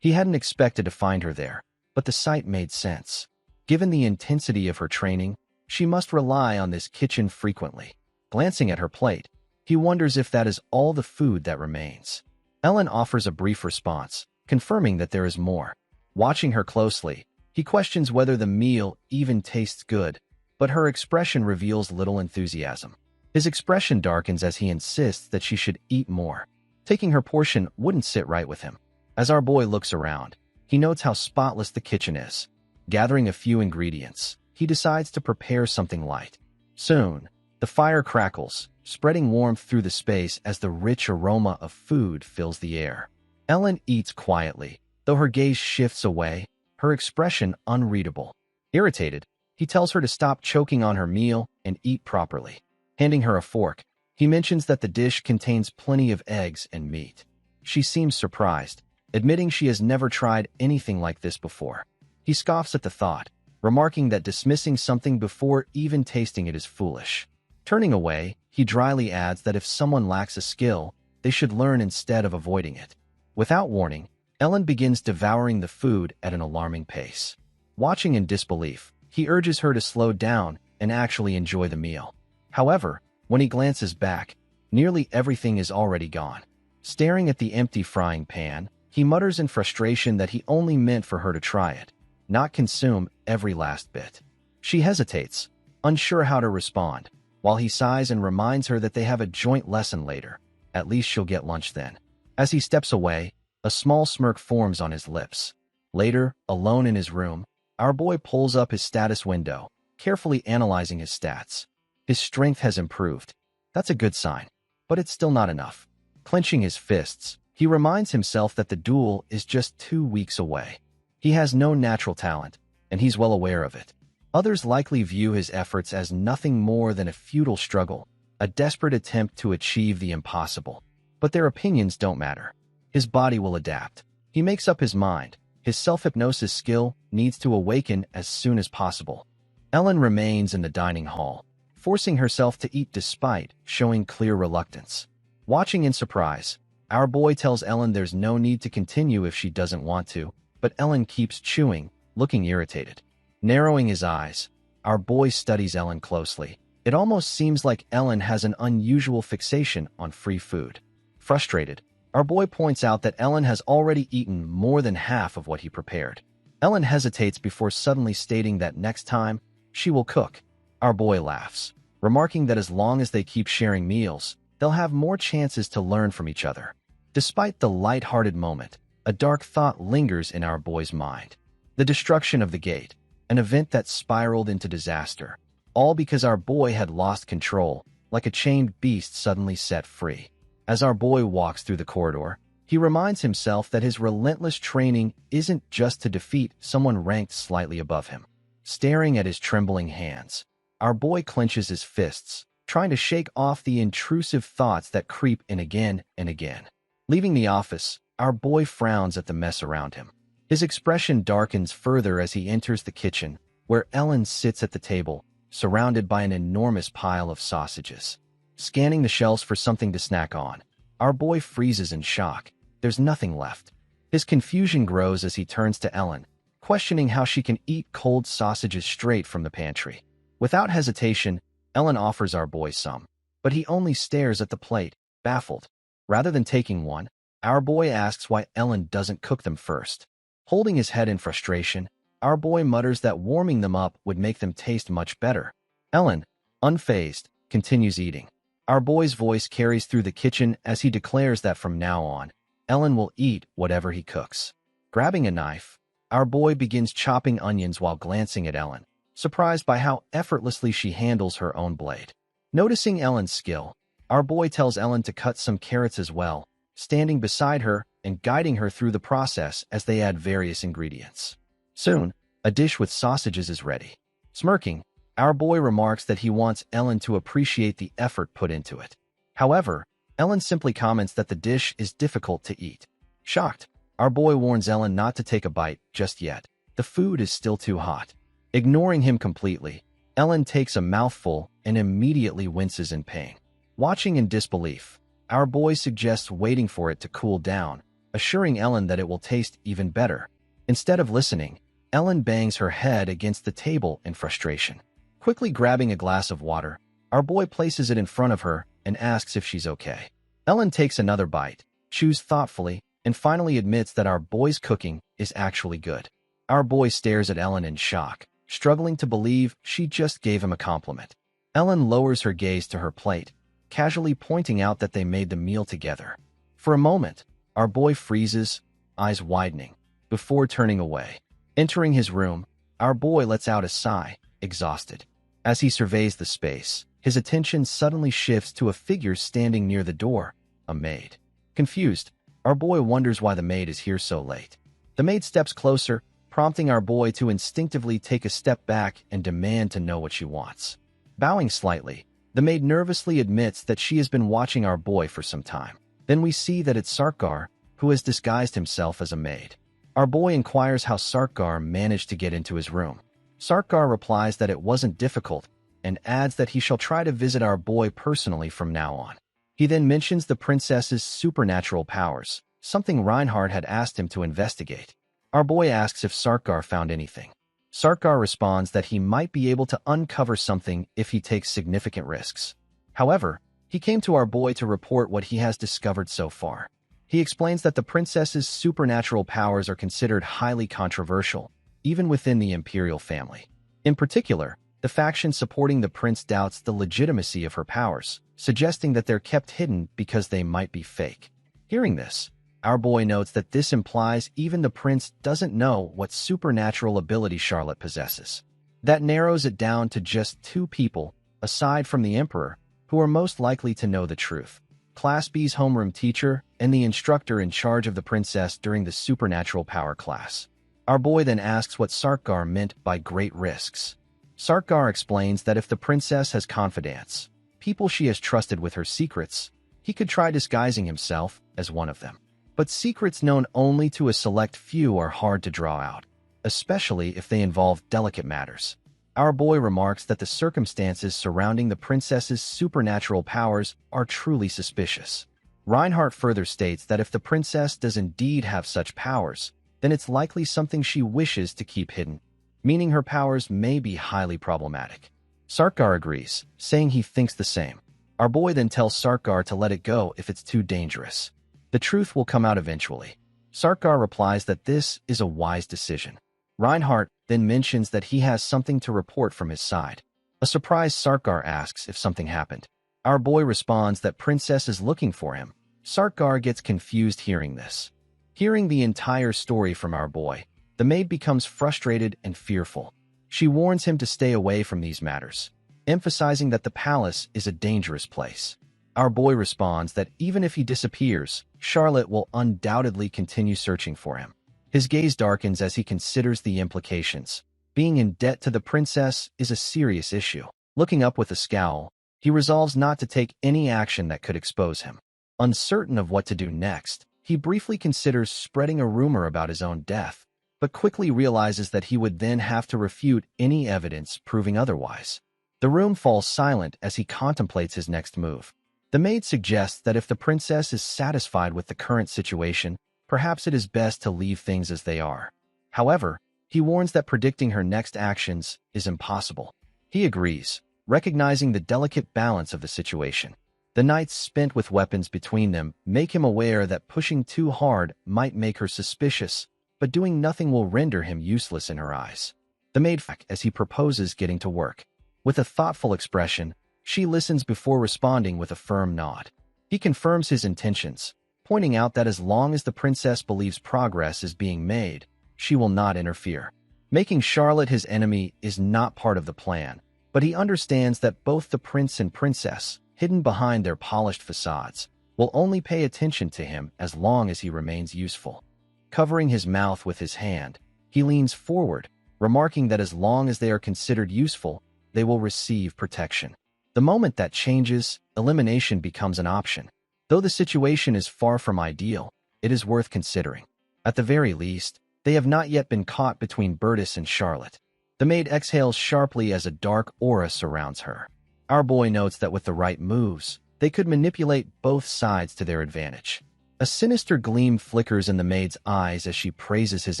He hadn't expected to find her there, but the sight made sense. Given the intensity of her training, she must rely on this kitchen frequently. Glancing at her plate, he wonders if that is all the food that remains. Ellen offers a brief response, confirming that there is more. Watching her closely, he questions whether the meal even tastes good, but her expression reveals little enthusiasm. His expression darkens as he insists that she should eat more. Taking her portion wouldn't sit right with him. As our boy looks around, he notes how spotless the kitchen is. Gathering a few ingredients, he decides to prepare something light. Soon, the fire crackles, spreading warmth through the space as the rich aroma of food fills the air. Ellen eats quietly, though her gaze shifts away, her expression unreadable. Irritated, he tells her to stop choking on her meal and eat properly. Handing her a fork, he mentions that the dish contains plenty of eggs and meat. She seems surprised, admitting she has never tried anything like this before. He scoffs at the thought, remarking that dismissing something before even tasting it is foolish. Turning away, he dryly adds that if someone lacks a skill, they should learn instead of avoiding it. Without warning, Ellen begins devouring the food at an alarming pace. Watching in disbelief, he urges her to slow down and actually enjoy the meal. However, when he glances back, nearly everything is already gone. Staring at the empty frying pan, he mutters in frustration that he only meant for her to try it, not consume every last bit. She hesitates, unsure how to respond, while he sighs and reminds her that they have a joint lesson later. At least she'll get lunch then. As he steps away, a small smirk forms on his lips. Later, alone in his room, our boy pulls up his status window, carefully analyzing his stats. His strength has improved. That's a good sign, but it's still not enough. Clenching his fists, he reminds himself that the duel is just 2 weeks away. He has no natural talent, and he's well aware of it. Others likely view his efforts as nothing more than a futile struggle, a desperate attempt to achieve the impossible. But their opinions don't matter. His body will adapt. He makes up his mind. His self-hypnosis skill needs to awaken as soon as possible. Ellen remains in the dining hall, forcing herself to eat despite showing clear reluctance. Watching in surprise, our boy tells Ellen there's no need to continue if she doesn't want to, but Ellen keeps chewing, looking irritated. Narrowing his eyes, our boy studies Ellen closely. It almost seems like Ellen has an unusual fixation on free food. Frustrated, our boy points out that Ellen has already eaten more than half of what he prepared. Ellen hesitates before suddenly stating that next time, she will cook. Our boy laughs, remarking that as long as they keep sharing meals, they'll have more chances to learn from each other. Despite the light-hearted moment, a dark thought lingers in our boy's mind. The destruction of the gate, an event that spiraled into disaster, all because our boy had lost control, like a chained beast suddenly set free. As our boy walks through the corridor, he reminds himself that his relentless training isn't just to defeat someone ranked slightly above him. Staring at his trembling hands, our boy clenches his fists, trying to shake off the intrusive thoughts that creep in again and again. Leaving the office, our boy frowns at the mess around him. His expression darkens further as he enters the kitchen, where Ellen sits at the table, surrounded by an enormous pile of sausages. Scanning the shelves for something to snack on, our boy freezes in shock. There's nothing left. His confusion grows as he turns to Ellen, questioning how she can eat cold sausages straight from the pantry. Without hesitation, Ellen offers our boy some, but he only stares at the plate, baffled. Rather than taking one, our boy asks why Ellen doesn't cook them first. Holding his head in frustration, our boy mutters that warming them up would make them taste much better. Ellen, unfazed, continues eating. Our boy's voice carries through the kitchen as he declares that from now on, Ellen will eat whatever he cooks. Grabbing a knife, our boy begins chopping onions while glancing at Ellen, surprised by how effortlessly she handles her own blade. Noticing Ellen's skill, our boy tells Ellen to cut some carrots as well, standing beside her and guiding her through the process as they add various ingredients. Soon, a dish with sausages is ready. Smirking, our boy remarks that he wants Ellen to appreciate the effort put into it. However, Ellen simply comments that the dish is difficult to eat. Shocked, our boy warns Ellen not to take a bite just yet. The food is still too hot. Ignoring him completely, Ellen takes a mouthful and immediately winces in pain. Watching in disbelief, our boy suggests waiting for it to cool down, assuring Ellen that it will taste even better. Instead of listening, Ellen bangs her head against the table in frustration. Quickly grabbing a glass of water, our boy places it in front of her and asks if she's okay. Ellen takes another bite, chews thoughtfully, and finally admits that our boy's cooking is actually good. Our boy stares at Ellen in shock, struggling to believe she just gave him a compliment. Ellen lowers her gaze to her plate, casually pointing out that they made the meal together. For a moment, our boy freezes, eyes widening, before turning away. Entering his room, Our boy lets out a sigh, exhausted. As he surveys the space, his attention suddenly shifts to a figure standing near the door, a maid. Confused, our boy wonders why the maid is here so late. The maid steps closer, prompting our boy to instinctively take a step back and demand to know what she wants. Bowing slightly, the maid nervously admits that she has been watching our boy for some time. Then we see that it's Sarkar, who has disguised himself as a maid. Our boy inquires how Sarkar managed to get into his room. Sarkar replies that it wasn't difficult, and adds that he shall try to visit our boy personally from now on. He then mentions the princess's supernatural powers, something Reinhardt had asked him to investigate. Our boy asks if Sarkar found anything. Sarkar responds that he might be able to uncover something if he takes significant risks. However, he came to our boy to report what he has discovered so far. He explains that the princess's supernatural powers are considered highly controversial, even within the imperial family. In particular, the faction supporting the prince doubts the legitimacy of her powers, suggesting that they're kept hidden because they might be fake. Hearing this, our boy notes that this implies even the prince doesn't know what supernatural ability Charlotte possesses. That narrows it down to just two people, aside from the emperor, who are most likely to know the truth: Class B's homeroom teacher and the instructor in charge of the princess during the supernatural power class. Our boy then asks what Sarkar meant by great risks. Sarkar explains that if the princess has confidants, people she has trusted with her secrets, he could try disguising himself as one of them. But secrets known only to a select few are hard to draw out, especially if they involve delicate matters. Our boy remarks that the circumstances surrounding the princess's supernatural powers are truly suspicious. Reinhardt further states that if the princess does indeed have such powers, then it's likely something she wishes to keep hidden, meaning her powers may be highly problematic. Sarkar agrees, saying he thinks the same. Our boy then tells Sarkar to let it go if it's too dangerous. The truth will come out eventually. Sarkar replies that this is a wise decision. Reinhardt then mentions that he has something to report from his side. A surprised Sarkar asks if something happened. Our boy responds that Princess is looking for him. Sarkar gets confused hearing this. Hearing the entire story from our boy, the maid becomes frustrated and fearful. She warns him to stay away from these matters, emphasizing that the palace is a dangerous place. Our boy responds that even if he disappears, Charlotte will undoubtedly continue searching for him. His gaze darkens as he considers the implications. Being in debt to the princess is a serious issue. Looking up with a scowl, he resolves not to take any action that could expose him. Uncertain of what to do next, he briefly considers spreading a rumor about his own death, but quickly realizes that he would then have to refute any evidence proving otherwise. The room falls silent as he contemplates his next move. The maid suggests that if the princess is satisfied with the current situation, perhaps it is best to leave things as they are. However, he warns that predicting her next actions is impossible. He agrees, recognizing the delicate balance of the situation. The nights spent with weapons between them make him aware that pushing too hard might make her suspicious, but doing nothing will render him useless in her eyes. The maid as he proposes getting to work. With a thoughtful expression, she listens before responding with a firm nod. He confirms his intentions, pointing out that as long as the princess believes progress is being made, she will not interfere. Making Charlotte his enemy is not part of the plan, but he understands that both the prince and princess, hidden behind their polished facades, will only pay attention to him as long as he remains useful. Covering his mouth with his hand, he leans forward, remarking that as long as they are considered useful, they will receive protection. The moment that changes, elimination becomes an option. Though the situation is far from ideal, it is worth considering. At the very least, they have not yet been caught between Bertus and Charlotte. The maid exhales sharply as a dark aura surrounds her. Our boy notes that with the right moves, they could manipulate both sides to their advantage. A sinister gleam flickers in the maid's eyes as she praises his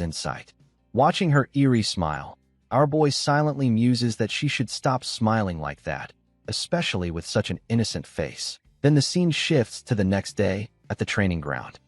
insight. Watching her eerie smile, our boy silently muses that she should stop smiling like that, especially with such an innocent face. Then the scene shifts to the next day at the training ground.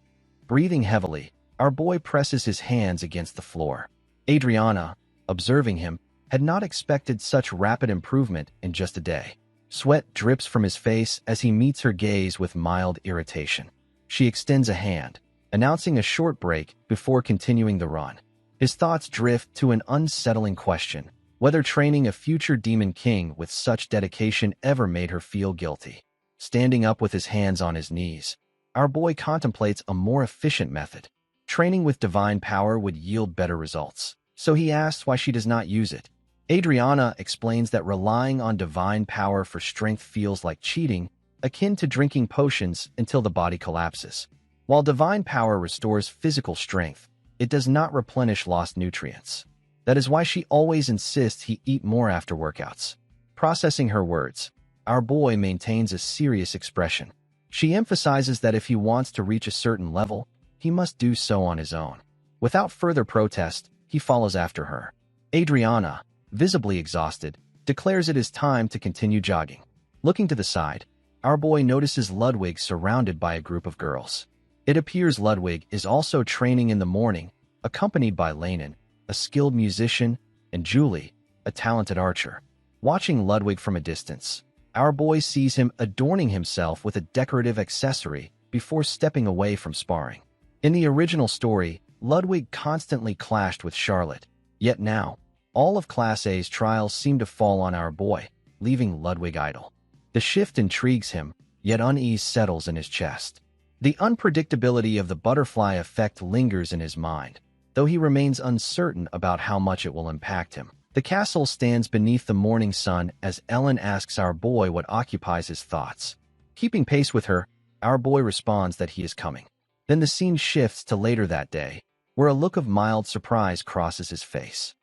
Breathing heavily, our boy presses his hands against the floor. Adriana, observing him, had not expected such rapid improvement in just a day. Sweat drips from his face as he meets her gaze with mild irritation. She extends a hand, announcing a short break before continuing the run. His thoughts drift to an unsettling question, whether training a future demon king with such dedication ever made her feel guilty. Standing up with his hands on his knees, our boy contemplates a more efficient method. Training with divine power would yield better results, so he asks why she does not use it. Adriana explains that relying on divine power for strength feels like cheating, akin to drinking potions until the body collapses. While divine power restores physical strength, it does not replenish lost nutrients. That is why she always insists he eat more after workouts. Processing her words, our boy maintains a serious expression. She emphasizes that if he wants to reach a certain level, he must do so on his own. Without further protest, he follows after her. Adriana, visibly exhausted, declares it is time to continue jogging. Looking to the side, our boy notices Ludwig surrounded by a group of girls. It appears Ludwig is also training in the morning, accompanied by Lanin, a skilled musician, and Julie, a talented archer. Watching Ludwig from a distance, our boy sees him adorning himself with a decorative accessory before stepping away from sparring. In the original story, Ludwig constantly clashed with Charlotte, yet now, all of Class A's trials seem to fall on our boy, leaving Ludwig idle. The shift intrigues him, yet unease settles in his chest. The unpredictability of the butterfly effect lingers in his mind, though he remains uncertain about how much it will impact him. The castle stands beneath the morning sun as Ellen asks our boy what occupies his thoughts. Keeping pace with her, our boy responds that he is coming. Then the scene shifts to later that day, where a look of mild surprise crosses his face.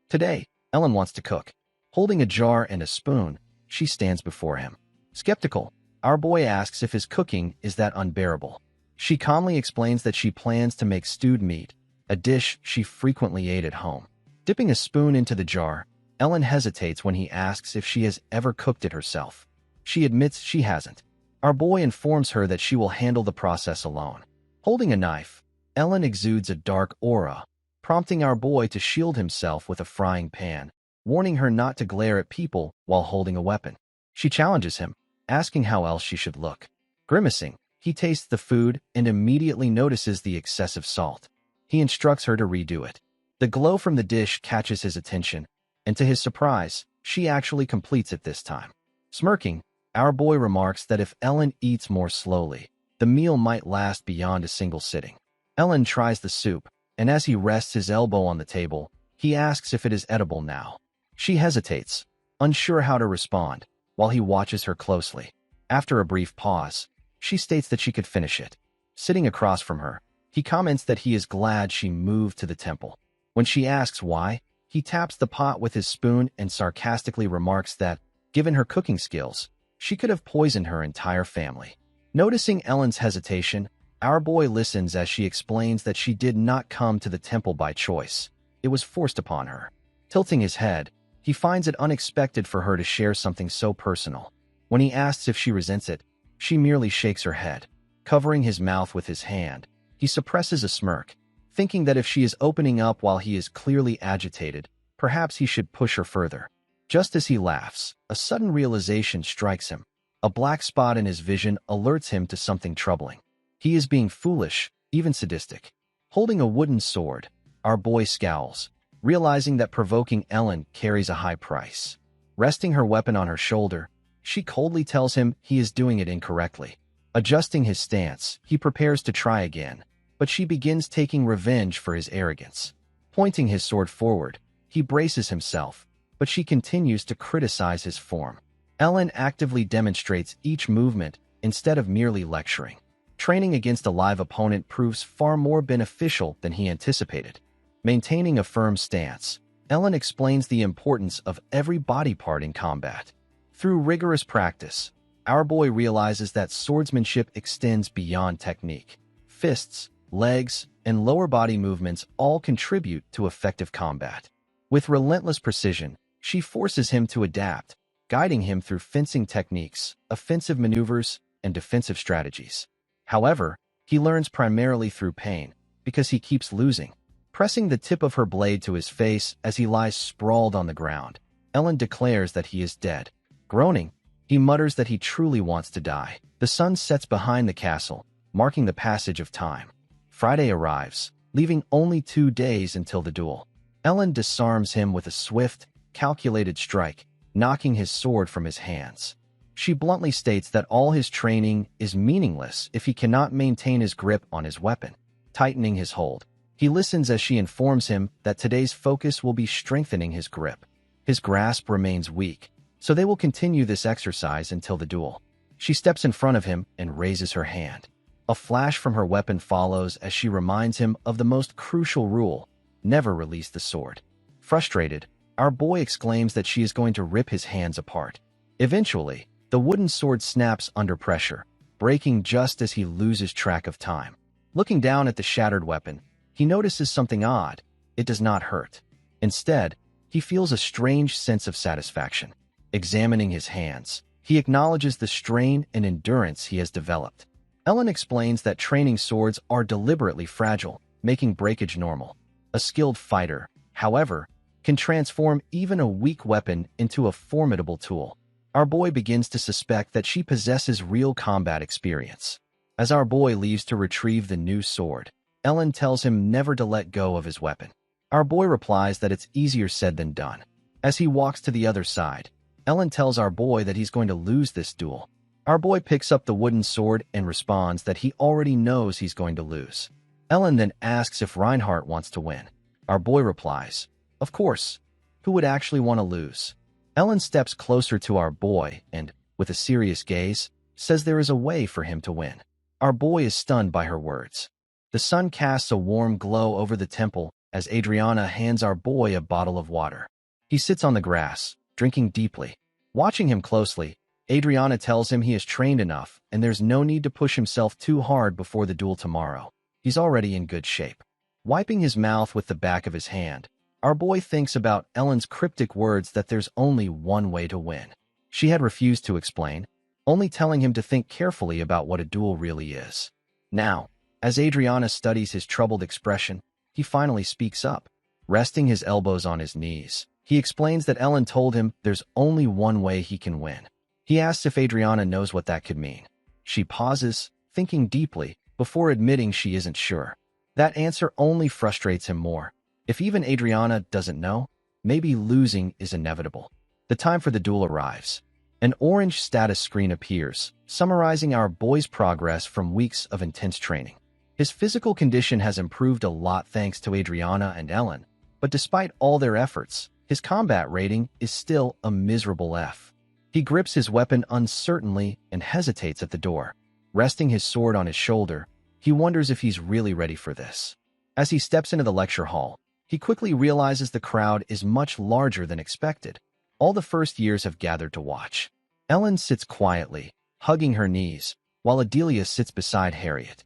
Today, Ellen wants to cook. Holding a jar and a spoon, she stands before him. Skeptical, our boy asks if his cooking is that unbearable. She calmly explains that she plans to make stewed meat, a dish she frequently ate at home. Dipping a spoon into the jar, Ellen hesitates when he asks if she has ever cooked it herself. She admits she hasn't. Our boy informs her that she will handle the process alone. Holding a knife, Ellen exudes a dark aura, prompting our boy to shield himself with a frying pan, warning her not to glare at people while holding a weapon. She challenges him, asking how else she should look. Grimacing, he tastes the food and immediately notices the excessive salt. He instructs her to redo it. The glow from the dish catches his attention, and to his surprise, she actually completes it this time. Smirking, our boy remarks that if Ellen eats more slowly, the meal might last beyond a single sitting. Ellen tries the soup, and as he rests his elbow on the table, he asks if it is edible now. She hesitates, unsure how to respond, while he watches her closely. After a brief pause, she states that she could finish it. Sitting across from her, he comments that he is glad she moved to the temple. When she asks why, he taps the pot with his spoon and sarcastically remarks that, given her cooking skills, she could have poisoned her entire family. Noticing Ellen's hesitation, our boy listens as she explains that she did not come to the temple by choice. It was forced upon her. Tilting his head, he finds it unexpected for her to share something so personal. When he asks if she resents it, she merely shakes her head. Covering his mouth with his hand, he suppresses a smirk, thinking that if she is opening up while he is clearly agitated, perhaps he should push her further. Just as he laughs, a sudden realization strikes him. A black spot in his vision alerts him to something troubling. He is being foolish, even sadistic. Holding a wooden sword, our boy scowls, realizing that provoking Ellen carries a high price. Resting her weapon on her shoulder, she coldly tells him he is doing it incorrectly. Adjusting his stance, he prepares to try again, but she begins taking revenge for his arrogance. Pointing his sword forward, he braces himself, but she continues to criticize his form. Ellen actively demonstrates each movement instead of merely lecturing. Training against a live opponent proves far more beneficial than he anticipated. Maintaining a firm stance, Ellen explains the importance of every body part in combat. Through rigorous practice, our boy realizes that swordsmanship extends beyond technique. Fists, legs, and lower body movements all contribute to effective combat. With relentless precision, she forces him to adapt, guiding him through fencing techniques, offensive maneuvers, and defensive strategies. However, he learns primarily through pain, because he keeps losing. Pressing the tip of her blade to his face as he lies sprawled on the ground, Ellen declares that he is dead. Groaning, he mutters that he truly wants to die. The sun sets behind the castle, marking the passage of time. Friday arrives, leaving only 2 days until the duel. Ellen disarms him with a swift, calculated strike, knocking his sword from his hands. She bluntly states that all his training is meaningless if he cannot maintain his grip on his weapon. Tightening his hold, he listens as she informs him that today's focus will be strengthening his grip. His grasp remains weak, so they will continue this exercise until the duel. She steps in front of him and raises her hand. A flash from her weapon follows as she reminds him of the most crucial rule: never release the sword. Frustrated, our boy exclaims that she is going to rip his hands apart. Eventually, the wooden sword snaps under pressure, breaking just as he loses track of time. Looking down at the shattered weapon, he notices something odd. It does not hurt. Instead, he feels a strange sense of satisfaction. Examining his hands, he acknowledges the strain and endurance he has developed. Ellen explains that training swords are deliberately fragile, making breakage normal. A skilled fighter, however, can transform even a weak weapon into a formidable tool. Our boy begins to suspect that she possesses real combat experience. As our boy leaves to retrieve the new sword, Ellen tells him never to let go of his weapon. Our boy replies that it's easier said than done. As he walks to the other side, Ellen tells our boy that he's going to lose this duel. Our boy picks up the wooden sword and responds that he already knows he's going to lose. Ellen then asks if Reinhardt wants to win. Our boy replies, "Of course. Who would actually want to lose?" Ellen steps closer to our boy and, with a serious gaze, says there is a way for him to win. Our boy is stunned by her words. The sun casts a warm glow over the temple as Adriana hands our boy a bottle of water. He sits on the grass, drinking deeply. Watching him closely, Adriana tells him he is trained enough and there's no need to push himself too hard before the duel tomorrow. He's already in good shape. Wiping his mouth with the back of his hand, our boy thinks about Ellen's cryptic words that there's only one way to win. She had refused to explain, only telling him to think carefully about what a duel really is. Now, as Adriana studies his troubled expression, he finally speaks up. Resting his elbows on his knees, he explains that Ellen told him there's only one way he can win. He asks if Adriana knows what that could mean. She pauses, thinking deeply, before admitting she isn't sure. That answer only frustrates him more. If even Adriana doesn't know, maybe losing is inevitable. The time for the duel arrives. An orange status screen appears, summarizing our boy's progress from weeks of intense training. His physical condition has improved a lot thanks to Adriana and Ellen, but despite all their efforts, his combat rating is still a miserable F. He grips his weapon uncertainly and hesitates at the door. Resting his sword on his shoulder, he wonders if he's really ready for this. As he steps into the lecture hall, he quickly realizes the crowd is much larger than expected. All the first years have gathered to watch. Ellen sits quietly, hugging her knees, while Adelia sits beside Harriet.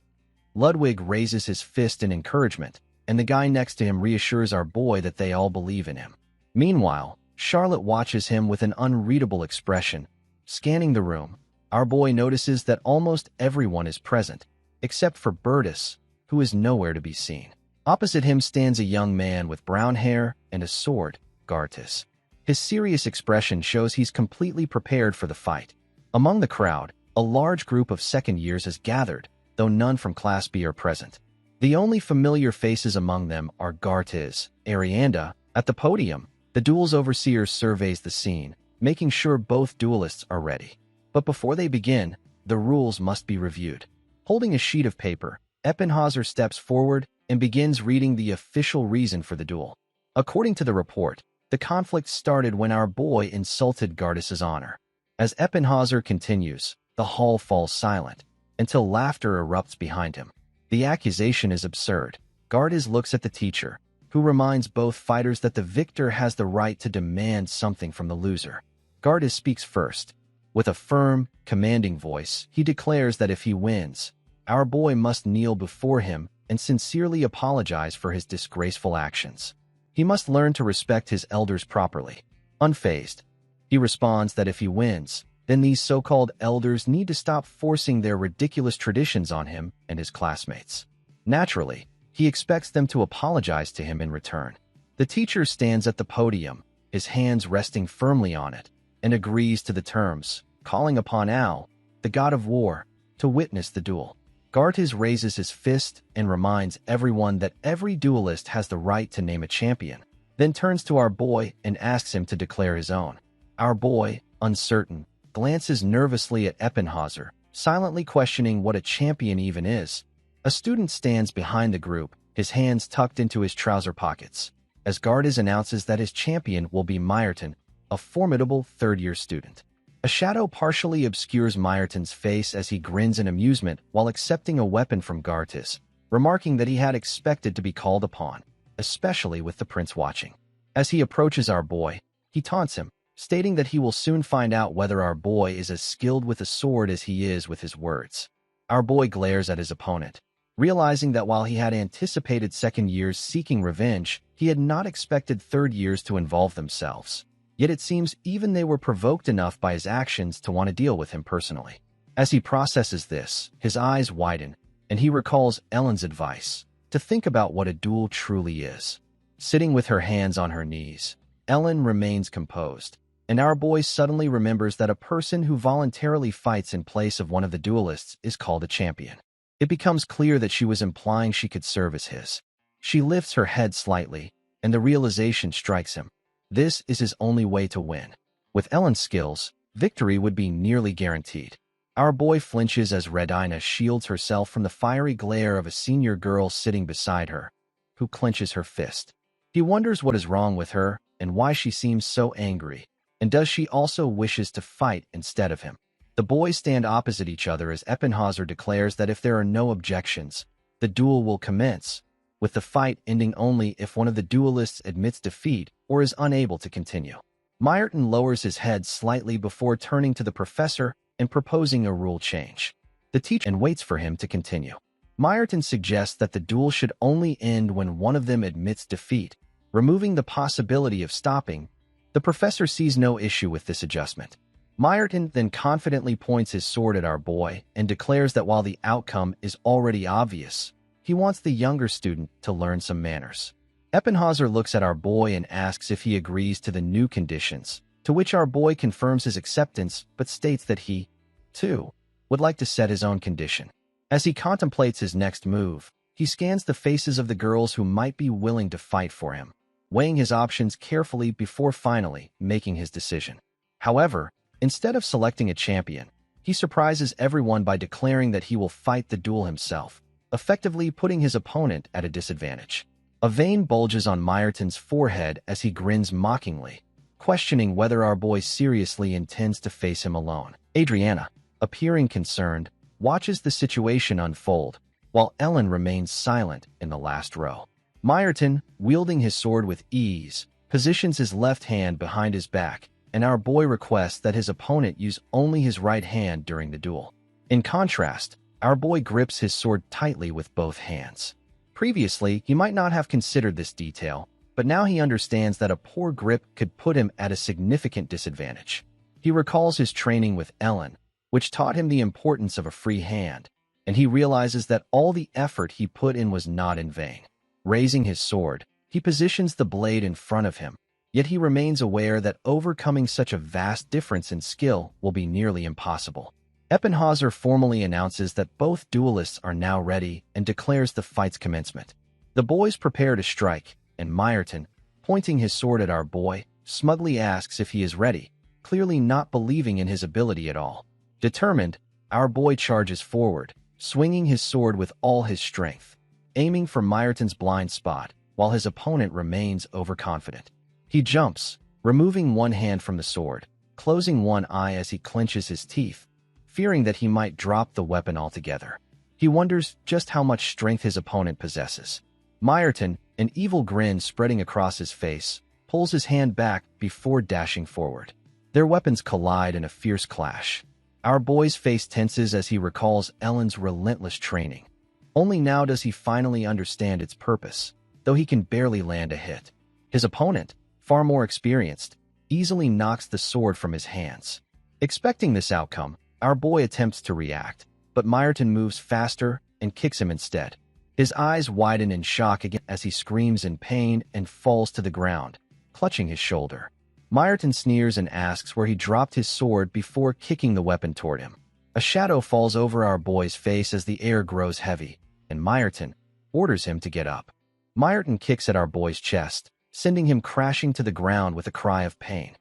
Ludwig raises his fist in encouragement, and the guy next to him reassures our boy that they all believe in him. Meanwhile, Charlotte watches him with an unreadable expression. Scanning the room, our boy notices that almost everyone is present, except for Bertus, who is nowhere to be seen. Opposite him stands a young man with brown hair and a sword, Gartus. His serious expression shows he's completely prepared for the fight. Among the crowd, a large group of second years has gathered, though none from Class B are present. The only familiar faces among them are Gartus, Arianda. At the podium, the duel's overseer surveys the scene, making sure both duelists are ready. But before they begin, the rules must be reviewed. Holding a sheet of paper, Eppenhauser steps forward and begins reading the official reason for the duel. According to the report, the conflict started when our boy insulted Gartus's honor. As Eppenhauser continues, the hall falls silent, until laughter erupts behind him. The accusation is absurd. Gartus looks at the teacher, who reminds both fighters that the victor has the right to demand something from the loser. Gartus speaks first. With a firm, commanding voice, he declares that if he wins, our boy must kneel before him and sincerely apologize for his disgraceful actions. He must learn to respect his elders properly. Unfazed, he responds that if he wins, then these so-called elders need to stop forcing their ridiculous traditions on him and his classmates. Naturally, he expects them to apologize to him in return. The teacher stands at the podium, his hands resting firmly on it, and agrees to the terms, calling upon Al, the god of war, to witness the duel. Gartes raises his fist and reminds everyone that every duelist has the right to name a champion, then turns to our boy and asks him to declare his own. Our boy, uncertain, glances nervously at Eppenhauser, silently questioning what a champion even is. A student stands behind the group, his hands tucked into his trouser pockets, as Gartes announces that his champion will be Meyerton, a formidable third-year student. A shadow partially obscures Meyerton's face as he grins in amusement while accepting a weapon from Gartes, remarking that he had expected to be called upon, especially with the prince watching. As he approaches our boy, he taunts him, stating that he will soon find out whether our boy is as skilled with a sword as he is with his words. Our boy glares at his opponent, realizing that while he had anticipated second years seeking revenge, he had not expected third years to involve themselves. Yet it seems even they were provoked enough by his actions to want to deal with him personally. As he processes this, his eyes widen, and he recalls Ellen's advice to think about what a duel truly is. Sitting with her hands on her knees, Ellen remains composed, and our boy suddenly remembers that a person who voluntarily fights in place of one of the duelists is called a champion. It becomes clear that she was implying she could serve as his. She lifts her head slightly, and the realization strikes him. This is his only way to win. With Ellen's skills, victory would be nearly guaranteed. Our boy flinches as Redina shields herself from the fiery glare of a senior girl sitting beside her, who clenches her fist. He wonders what is wrong with her and why she seems so angry, and does she also wishes to fight instead of him. The boys stand opposite each other as Eppenhauser declares that if there are no objections, the duel will commence, with the fight ending only if one of the duelists admits defeat or is unable to continue. Meyerton lowers his head slightly before turning to the professor and proposing a rule change. The teacher waits for him to continue. Meyerton suggests that the duel should only end when one of them admits defeat, removing the possibility of stopping. The professor sees no issue with this adjustment. Meyerton then confidently points his sword at our boy and declares that while the outcome is already obvious, he wants the younger student to learn some manners. Eppenhauser looks at our boy and asks if he agrees to the new conditions, to which our boy confirms his acceptance but states that he, too, would like to set his own condition. As he contemplates his next move, he scans the faces of the girls who might be willing to fight for him, weighing his options carefully before finally making his decision. However, instead of selecting a champion, he surprises everyone by declaring that he will fight the duel himself, effectively putting his opponent at a disadvantage. A vein bulges on Meyerton's forehead as he grins mockingly, questioning whether our boy seriously intends to face him alone. Adriana, appearing concerned, watches the situation unfold, while Ellen remains silent in the last row. Meyerton, wielding his sword with ease, positions his left hand behind his back, and our boy requests that his opponent use only his right hand during the duel. In contrast, our boy grips his sword tightly with both hands. Previously, he might not have considered this detail, but now he understands that a poor grip could put him at a significant disadvantage. He recalls his training with Ellen, which taught him the importance of a free hand, and he realizes that all the effort he put in was not in vain. Raising his sword, he positions the blade in front of him, yet he remains aware that overcoming such a vast difference in skill will be nearly impossible. Eppenhauser formally announces that both duelists are now ready and declares the fight's commencement. The boys prepare to strike, and Meyerton, pointing his sword at our boy, smugly asks if he is ready, clearly not believing in his ability at all. Determined, our boy charges forward, swinging his sword with all his strength, aiming for Meyerton's blind spot, while his opponent remains overconfident. He jumps, removing one hand from the sword, closing one eye as he clenches his teeth, fearing that he might drop the weapon altogether. He wonders just how much strength his opponent possesses. Meyerton, an evil grin spreading across his face, pulls his hand back before dashing forward. Their weapons collide in a fierce clash. Our boy's face tenses as he recalls Ellen's relentless training. Only now does he finally understand its purpose, though he can barely land a hit. His opponent, far more experienced, easily knocks the sword from his hands. Expecting this outcome, our boy attempts to react, but Meyerton moves faster and kicks him instead. His eyes widen in shock again as he screams in pain and falls to the ground, clutching his shoulder. Meyerton sneers and asks where he dropped his sword before kicking the weapon toward him. A shadow falls over our boy's face as the air grows heavy, and Myerton orders him to get up. Myerton kicks at our boy's chest, sending him crashing to the ground with a cry of pain.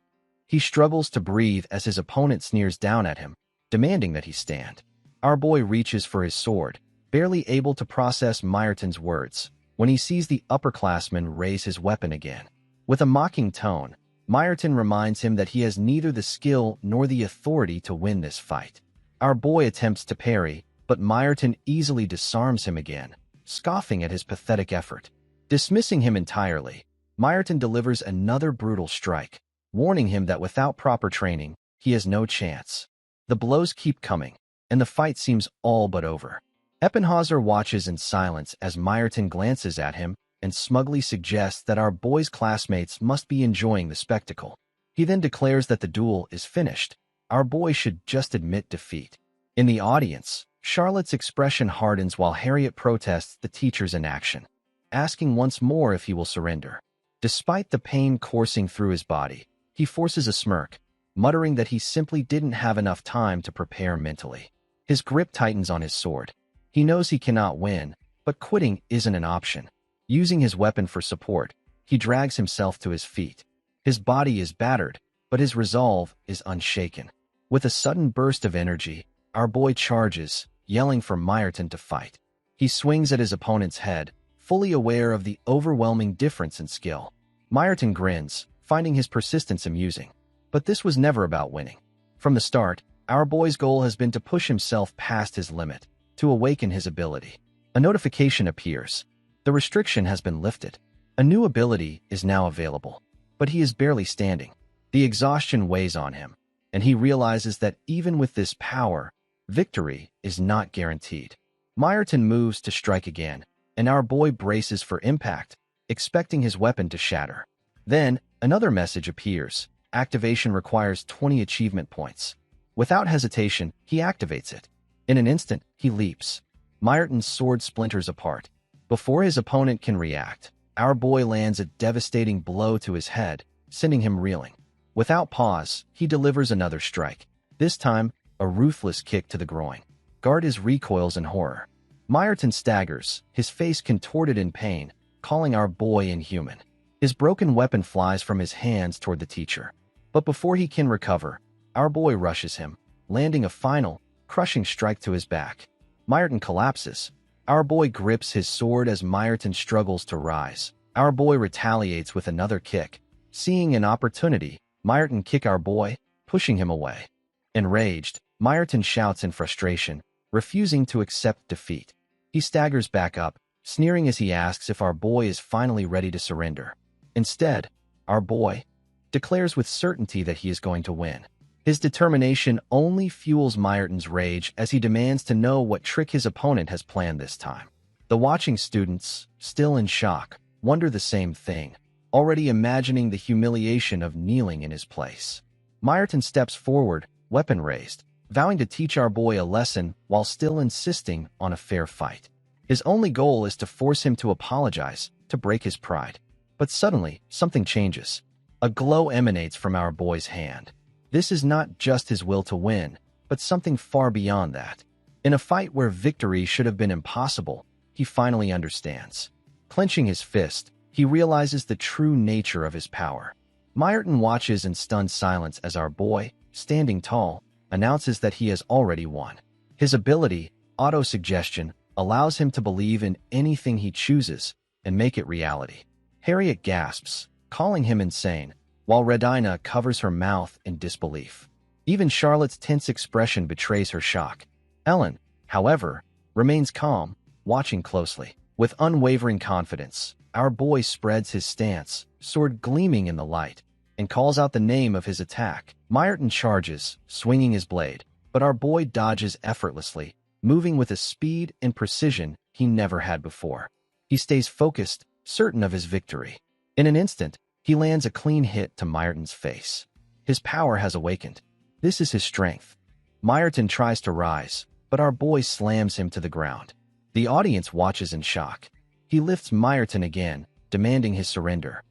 He struggles to breathe as his opponent sneers down at him, demanding that he stand. Our boy reaches for his sword, barely able to process Myerton's words, when he sees the upperclassman raise his weapon again. With a mocking tone, Myerton reminds him that he has neither the skill nor the authority to win this fight. Our boy attempts to parry, but Myerton easily disarms him again, scoffing at his pathetic effort. Dismissing him entirely, Myerton delivers another brutal strike, warning him that without proper training, he has no chance. The blows keep coming, and the fight seems all but over. Eppenhauser watches in silence as Myerton glances at him and smugly suggests that our boy's classmates must be enjoying the spectacle. He then declares that the duel is finished. Our boy should just admit defeat. In the audience, Charlotte's expression hardens while Harriet protests the teacher's inaction, asking once more if he will surrender. Despite the pain coursing through his body, he forces a smirk, muttering that he simply didn't have enough time to prepare mentally. His grip tightens on his sword. He knows he cannot win, but quitting isn't an option. Using his weapon for support, he drags himself to his feet. His body is battered, but his resolve is unshaken. With a sudden burst of energy, our boy charges, yelling for Myerton to fight. He swings at his opponent's head, fully aware of the overwhelming difference in skill. Myerton grins, finding his persistence amusing. But this was never about winning. From the start, our boy's goal has been to push himself past his limit, to awaken his ability. A notification appears. The restriction has been lifted. A new ability is now available. But he is barely standing. The exhaustion weighs on him, and he realizes that even with this power, victory is not guaranteed. Myerton moves to strike again, and our boy braces for impact, expecting his weapon to shatter. Then, another message appears. Activation requires 20 achievement points. Without hesitation, he activates it. In an instant, he leaps. Myerton's sword splinters apart. Before his opponent can react, our boy lands a devastating blow to his head, sending him reeling. Without pause, he delivers another strike. This time, a ruthless kick to the groin. Gardas recoils in horror. Myerton staggers, his face contorted in pain, calling our boy inhuman. His broken weapon flies from his hands toward the teacher. But before he can recover, our boy rushes him, landing a final, crushing strike to his back. Myerton collapses. Our boy grips his sword as Myerton struggles to rise. Our boy retaliates with another kick. Seeing an opportunity, Myerton kicks our boy, pushing him away. Enraged, Myerton shouts in frustration, refusing to accept defeat. He staggers back up, sneering as he asks if our boy is finally ready to surrender. Instead, our boy declares with certainty that he is going to win. His determination only fuels Myerton's rage as he demands to know what trick his opponent has planned this time. The watching students, still in shock, wonder the same thing, already imagining the humiliation of kneeling in his place. Myerton steps forward, weapon raised, vowing to teach our boy a lesson while still insisting on a fair fight. His only goal is to force him to apologize, to break his pride. But suddenly, something changes. A glow emanates from our boy's hand. This is not just his will to win, but something far beyond that. In a fight where victory should have been impossible, he finally understands. Clenching his fist, he realizes the true nature of his power. Myerton watches in stunned silence as our boy, standing tall, announces that he has already won. His ability, auto-suggestion, allows him to believe in anything he chooses and make it reality. Harriet gasps, calling him insane, while Redina covers her mouth in disbelief. Even Charlotte's tense expression betrays her shock. Ellen, however, remains calm, watching closely. With unwavering confidence, our boy spreads his stance, sword gleaming in the light, and calls out the name of his attack. Myerton charges, swinging his blade, but our boy dodges effortlessly, moving with a speed and precision he never had before. He stays focused, certain of his victory. In an instant, he lands a clean hit to Myerton's face. His power has awakened. This is his strength. Myerton tries to rise, but our boy slams him to the ground. The audience watches in shock. He lifts Myerton again, demanding his surrender.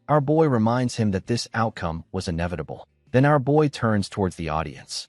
Our boy reminds him that this outcome was inevitable. Then our boy turns towards the audience.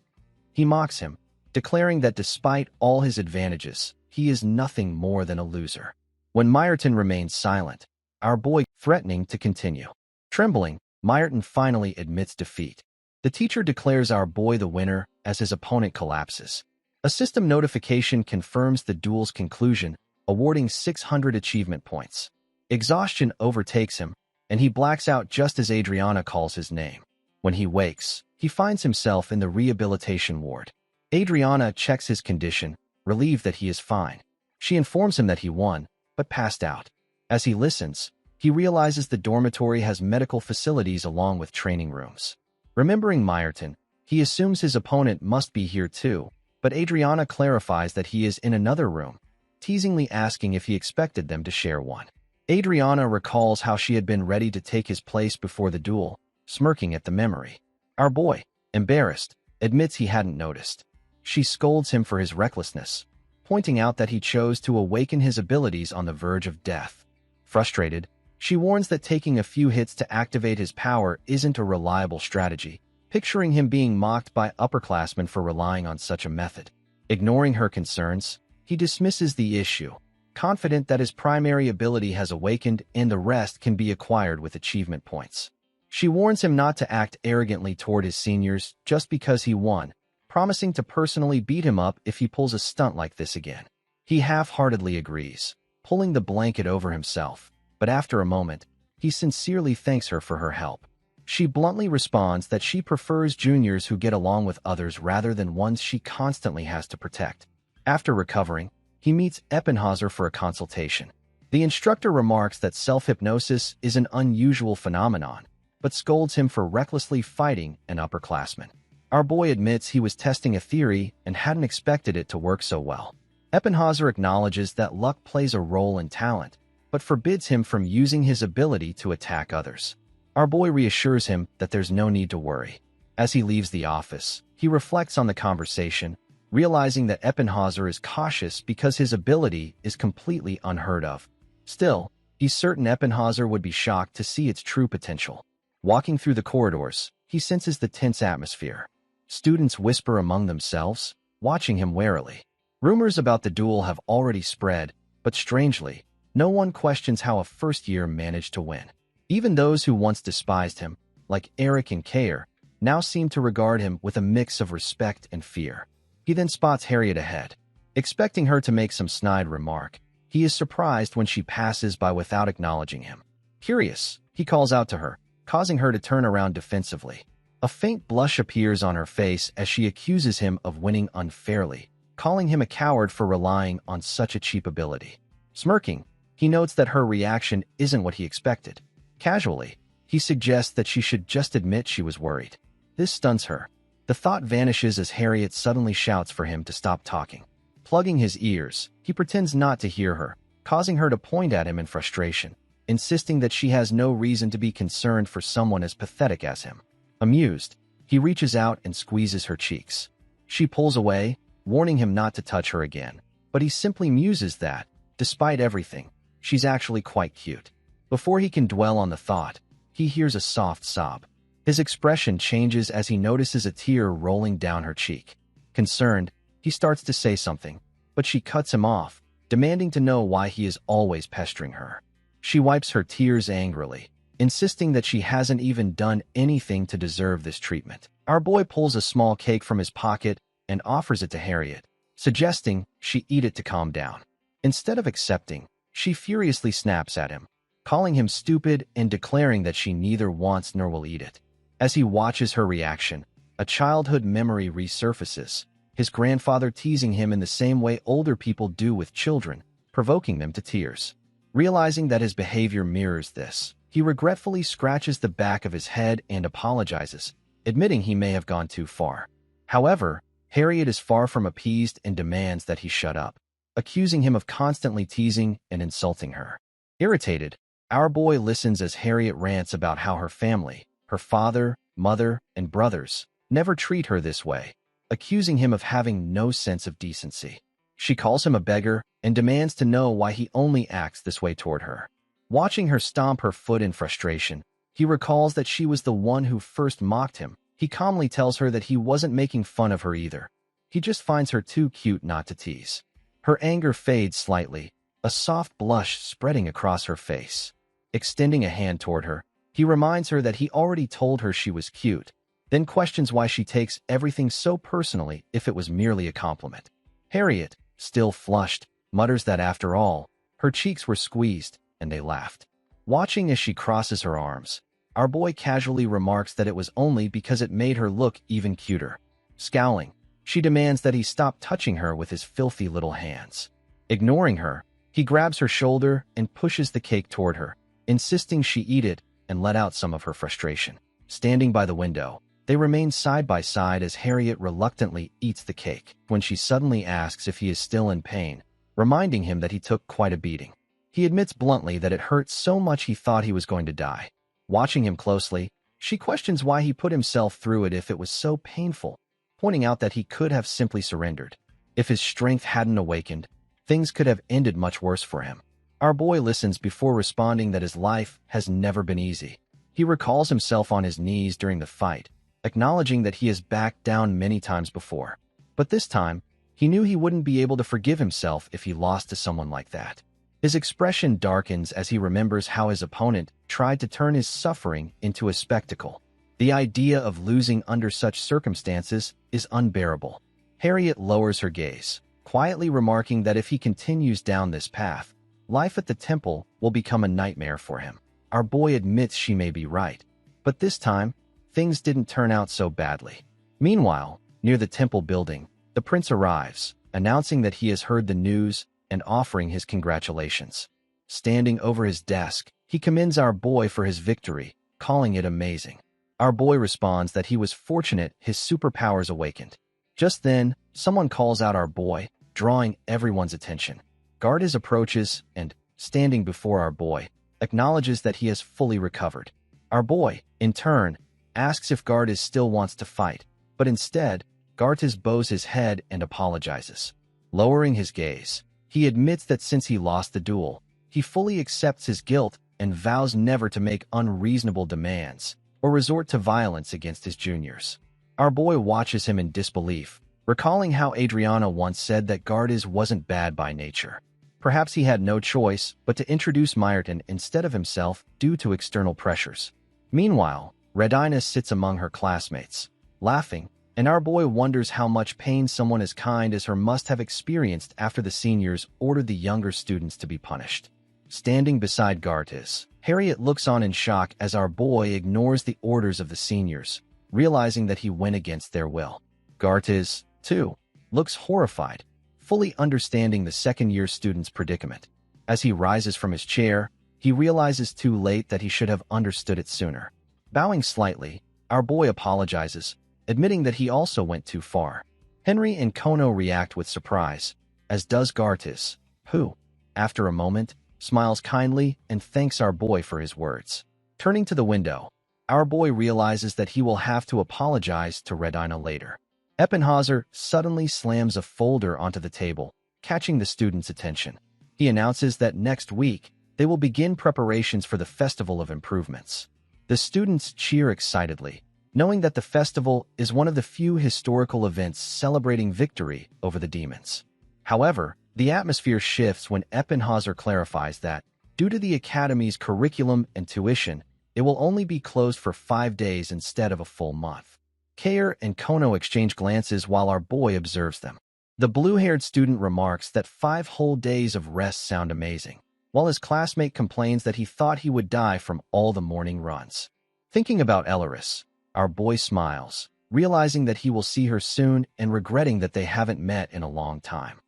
He mocks him, declaring that despite all his advantages, he is nothing more than a loser. When Meyerton remains silent, our boy threatening to continue. Trembling, Meyerton finally admits defeat. The teacher declares our boy the winner as his opponent collapses. A system notification confirms the duel's conclusion, awarding 600 achievement points. Exhaustion overtakes him, and he blacks out just as Adriana calls his name. When he wakes, he finds himself in the rehabilitation ward. Adriana checks his condition, relieved that he is fine. She informs him that he won, but passed out. As he listens, he realizes the dormitory has medical facilities along with training rooms. Remembering Meyerton, he assumes his opponent must be here too, but Adriana clarifies that he is in another room, teasingly asking if he expected them to share one. Adriana recalls how she had been ready to take his place before the duel, smirking at the memory. Our boy, embarrassed, admits he hadn't noticed. She scolds him for his recklessness, pointing out that he chose to awaken his abilities on the verge of death. Frustrated, she warns that taking a few hits to activate his power isn't a reliable strategy, picturing him being mocked by upperclassmen for relying on such a method. Ignoring her concerns, he dismisses the issue, confident that his primary ability has awakened and the rest can be acquired with achievement points. She warns him not to act arrogantly toward his seniors just because he won, promising to personally beat him up if he pulls a stunt like this again. He half-heartedly agrees, pulling the blanket over himself, but after a moment, he sincerely thanks her for her help. She bluntly responds that she prefers juniors who get along with others rather than ones she constantly has to protect. After recovering, he meets Eppenhauser for a consultation. The instructor remarks that self-hypnosis is an unusual phenomenon, but scolds him for recklessly fighting an upperclassman. Our boy admits he was testing a theory and hadn't expected it to work so well. Eppenhauser acknowledges that luck plays a role in talent, but forbids him from using his ability to attack others. Our boy reassures him that there's no need to worry. As he leaves the office, he reflects on the conversation, realizing that Eppenhauser is cautious because his ability is completely unheard of. Still, he's certain Eppenhauser would be shocked to see its true potential. Walking through the corridors, he senses the tense atmosphere. Students whisper among themselves, watching him warily. Rumors about the duel have already spread, but strangely, no one questions how a first year managed to win. Even those who once despised him, like Eric and Kayer, now seem to regard him with a mix of respect and fear. He then spots Harriet ahead. Expecting her to make some snide remark, he is surprised when she passes by without acknowledging him. Curious, he calls out to her, causing her to turn around defensively. A faint blush appears on her face as she accuses him of winning unfairly, calling him a coward for relying on such a cheap ability. Smirking, he notes that her reaction isn't what he expected. Casually, he suggests that she should just admit she was worried. This stuns her. The thought vanishes as Harriet suddenly shouts for him to stop talking. Plugging his ears, he pretends not to hear her, causing her to point at him in frustration, insisting that she has no reason to be concerned for someone as pathetic as him. Amused, he reaches out and squeezes her cheeks. She pulls away, warning him not to touch her again, but he simply muses that, despite everything, she's actually quite cute. Before he can dwell on the thought, he hears a soft sob. His expression changes as he notices a tear rolling down her cheek. Concerned, he starts to say something, but she cuts him off, demanding to know why he is always pestering her. She wipes her tears angrily, insisting that she hasn't even done anything to deserve this treatment. Our boy pulls a small cake from his pocket and offers it to Harriet, suggesting she eat it to calm down. Instead of accepting, she furiously snaps at him, calling him stupid and declaring that she neither wants nor will eat it. As he watches her reaction, a childhood memory resurfaces, his grandfather teasing him in the same way older people do with children, provoking them to tears. Realizing that his behavior mirrors this, he regretfully scratches the back of his head and apologizes, admitting he may have gone too far. However, Harriet is far from appeased and demands that he shut up, accusing him of constantly teasing and insulting her. Irritated, our boy listens as Harriet rants about how her family, her father, mother, and brothers, never treat her this way, accusing him of having no sense of decency. She calls him a beggar and demands to know why he only acts this way toward her. Watching her stomp her foot in frustration, he recalls that she was the one who first mocked him. He calmly tells her that he wasn't making fun of her either. he just finds her too cute not to tease. Her anger fades slightly, a soft blush spreading across her face. Extending a hand toward her, he reminds her that he already told her she was cute, then questions why she takes everything so personally if it was merely a compliment. Harriet, still flushed, mutters that after all, her cheeks were squeezed, and they laughed. Watching as she crosses her arms, our boy casually remarks that it was only because it made her look even cuter. Scowling, she demands that he stop touching her with his filthy little hands. Ignoring her, he grabs her shoulder and pushes the cake toward her, insisting she eat it and let out some of her frustration. Standing by the window, they remain side by side as Harriet reluctantly eats the cake when she suddenly asks if he is still in pain, reminding him that he took quite a beating. He admits bluntly that it hurt so much he thought he was going to die. Watching him closely, she questions why he put himself through it if it was so painful, pointing out that he could have simply surrendered. If his strength hadn't awakened, things could have ended much worse for him. Our boy listens before responding that his life has never been easy. He recalls himself on his knees during the fight, acknowledging that he has backed down many times before. But this time, he knew he wouldn't be able to forgive himself if he lost to someone like that. His expression darkens as he remembers how his opponent tried to turn his suffering into a spectacle. The idea of losing under such circumstances is unbearable. Harriet lowers her gaze, quietly remarking that if he continues down this path, life at the temple will become a nightmare for him. Our boy admits she may be right, but this time, things didn't turn out so badly. Meanwhile, near the temple building, the prince arrives, announcing that he has heard the news and offering his congratulations. Standing over his desk, he commends our boy for his victory, calling it amazing. Our boy responds that he was fortunate his superpowers awakened. Just then, someone calls out our boy, drawing everyone's attention. Gardes approaches and, standing before our boy, acknowledges that he has fully recovered. Our boy, in turn, asks if Gardes still wants to fight, but instead, Gardes bows his head and apologizes. Lowering his gaze, he admits that since he lost the duel, he fully accepts his guilt and vows never to make unreasonable demands or resort to violence against his juniors. Our boy watches him in disbelief, recalling how Adriana once said that Gardes wasn't bad by nature. Perhaps he had no choice but to introduce Myrton instead of himself due to external pressures. Meanwhile, Redina sits among her classmates, laughing, and our boy wonders how much pain someone as kind as her must have experienced after the seniors ordered the younger students to be punished. Standing beside Gardes, Harriet looks on in shock as our boy ignores the orders of the seniors, realizing that he went against their will. Gardes, too, looks horrified, fully understanding the second-year student's predicament. As he rises from his chair, he realizes too late that he should have understood it sooner. Bowing slightly, our boy apologizes, admitting that he also went too far. Henry and Kono react with surprise, as does Gardes, who, after a moment, smiles kindly and thanks our boy for his words. Turning to the window, our boy realizes that he will have to apologize to Redina later. Eppenhauser suddenly slams a folder onto the table, catching the students' attention. He announces that next week, they will begin preparations for the Festival of Improvements. The students cheer excitedly, knowing that the festival is one of the few historical events celebrating victory over the demons. However, the atmosphere shifts when Eppenhauser clarifies that, due to the Academy's curriculum and tuition, it will only be closed for 5 days instead of a full month. Kair and Kono exchange glances while our boy observes them. The blue-haired student remarks that 5 whole days of rest sound amazing, while his classmate complains that he thought he would die from all the morning runs. Thinking about Elaris, our boy smiles, realizing that he will see her soon and regretting that they haven't met in a long time.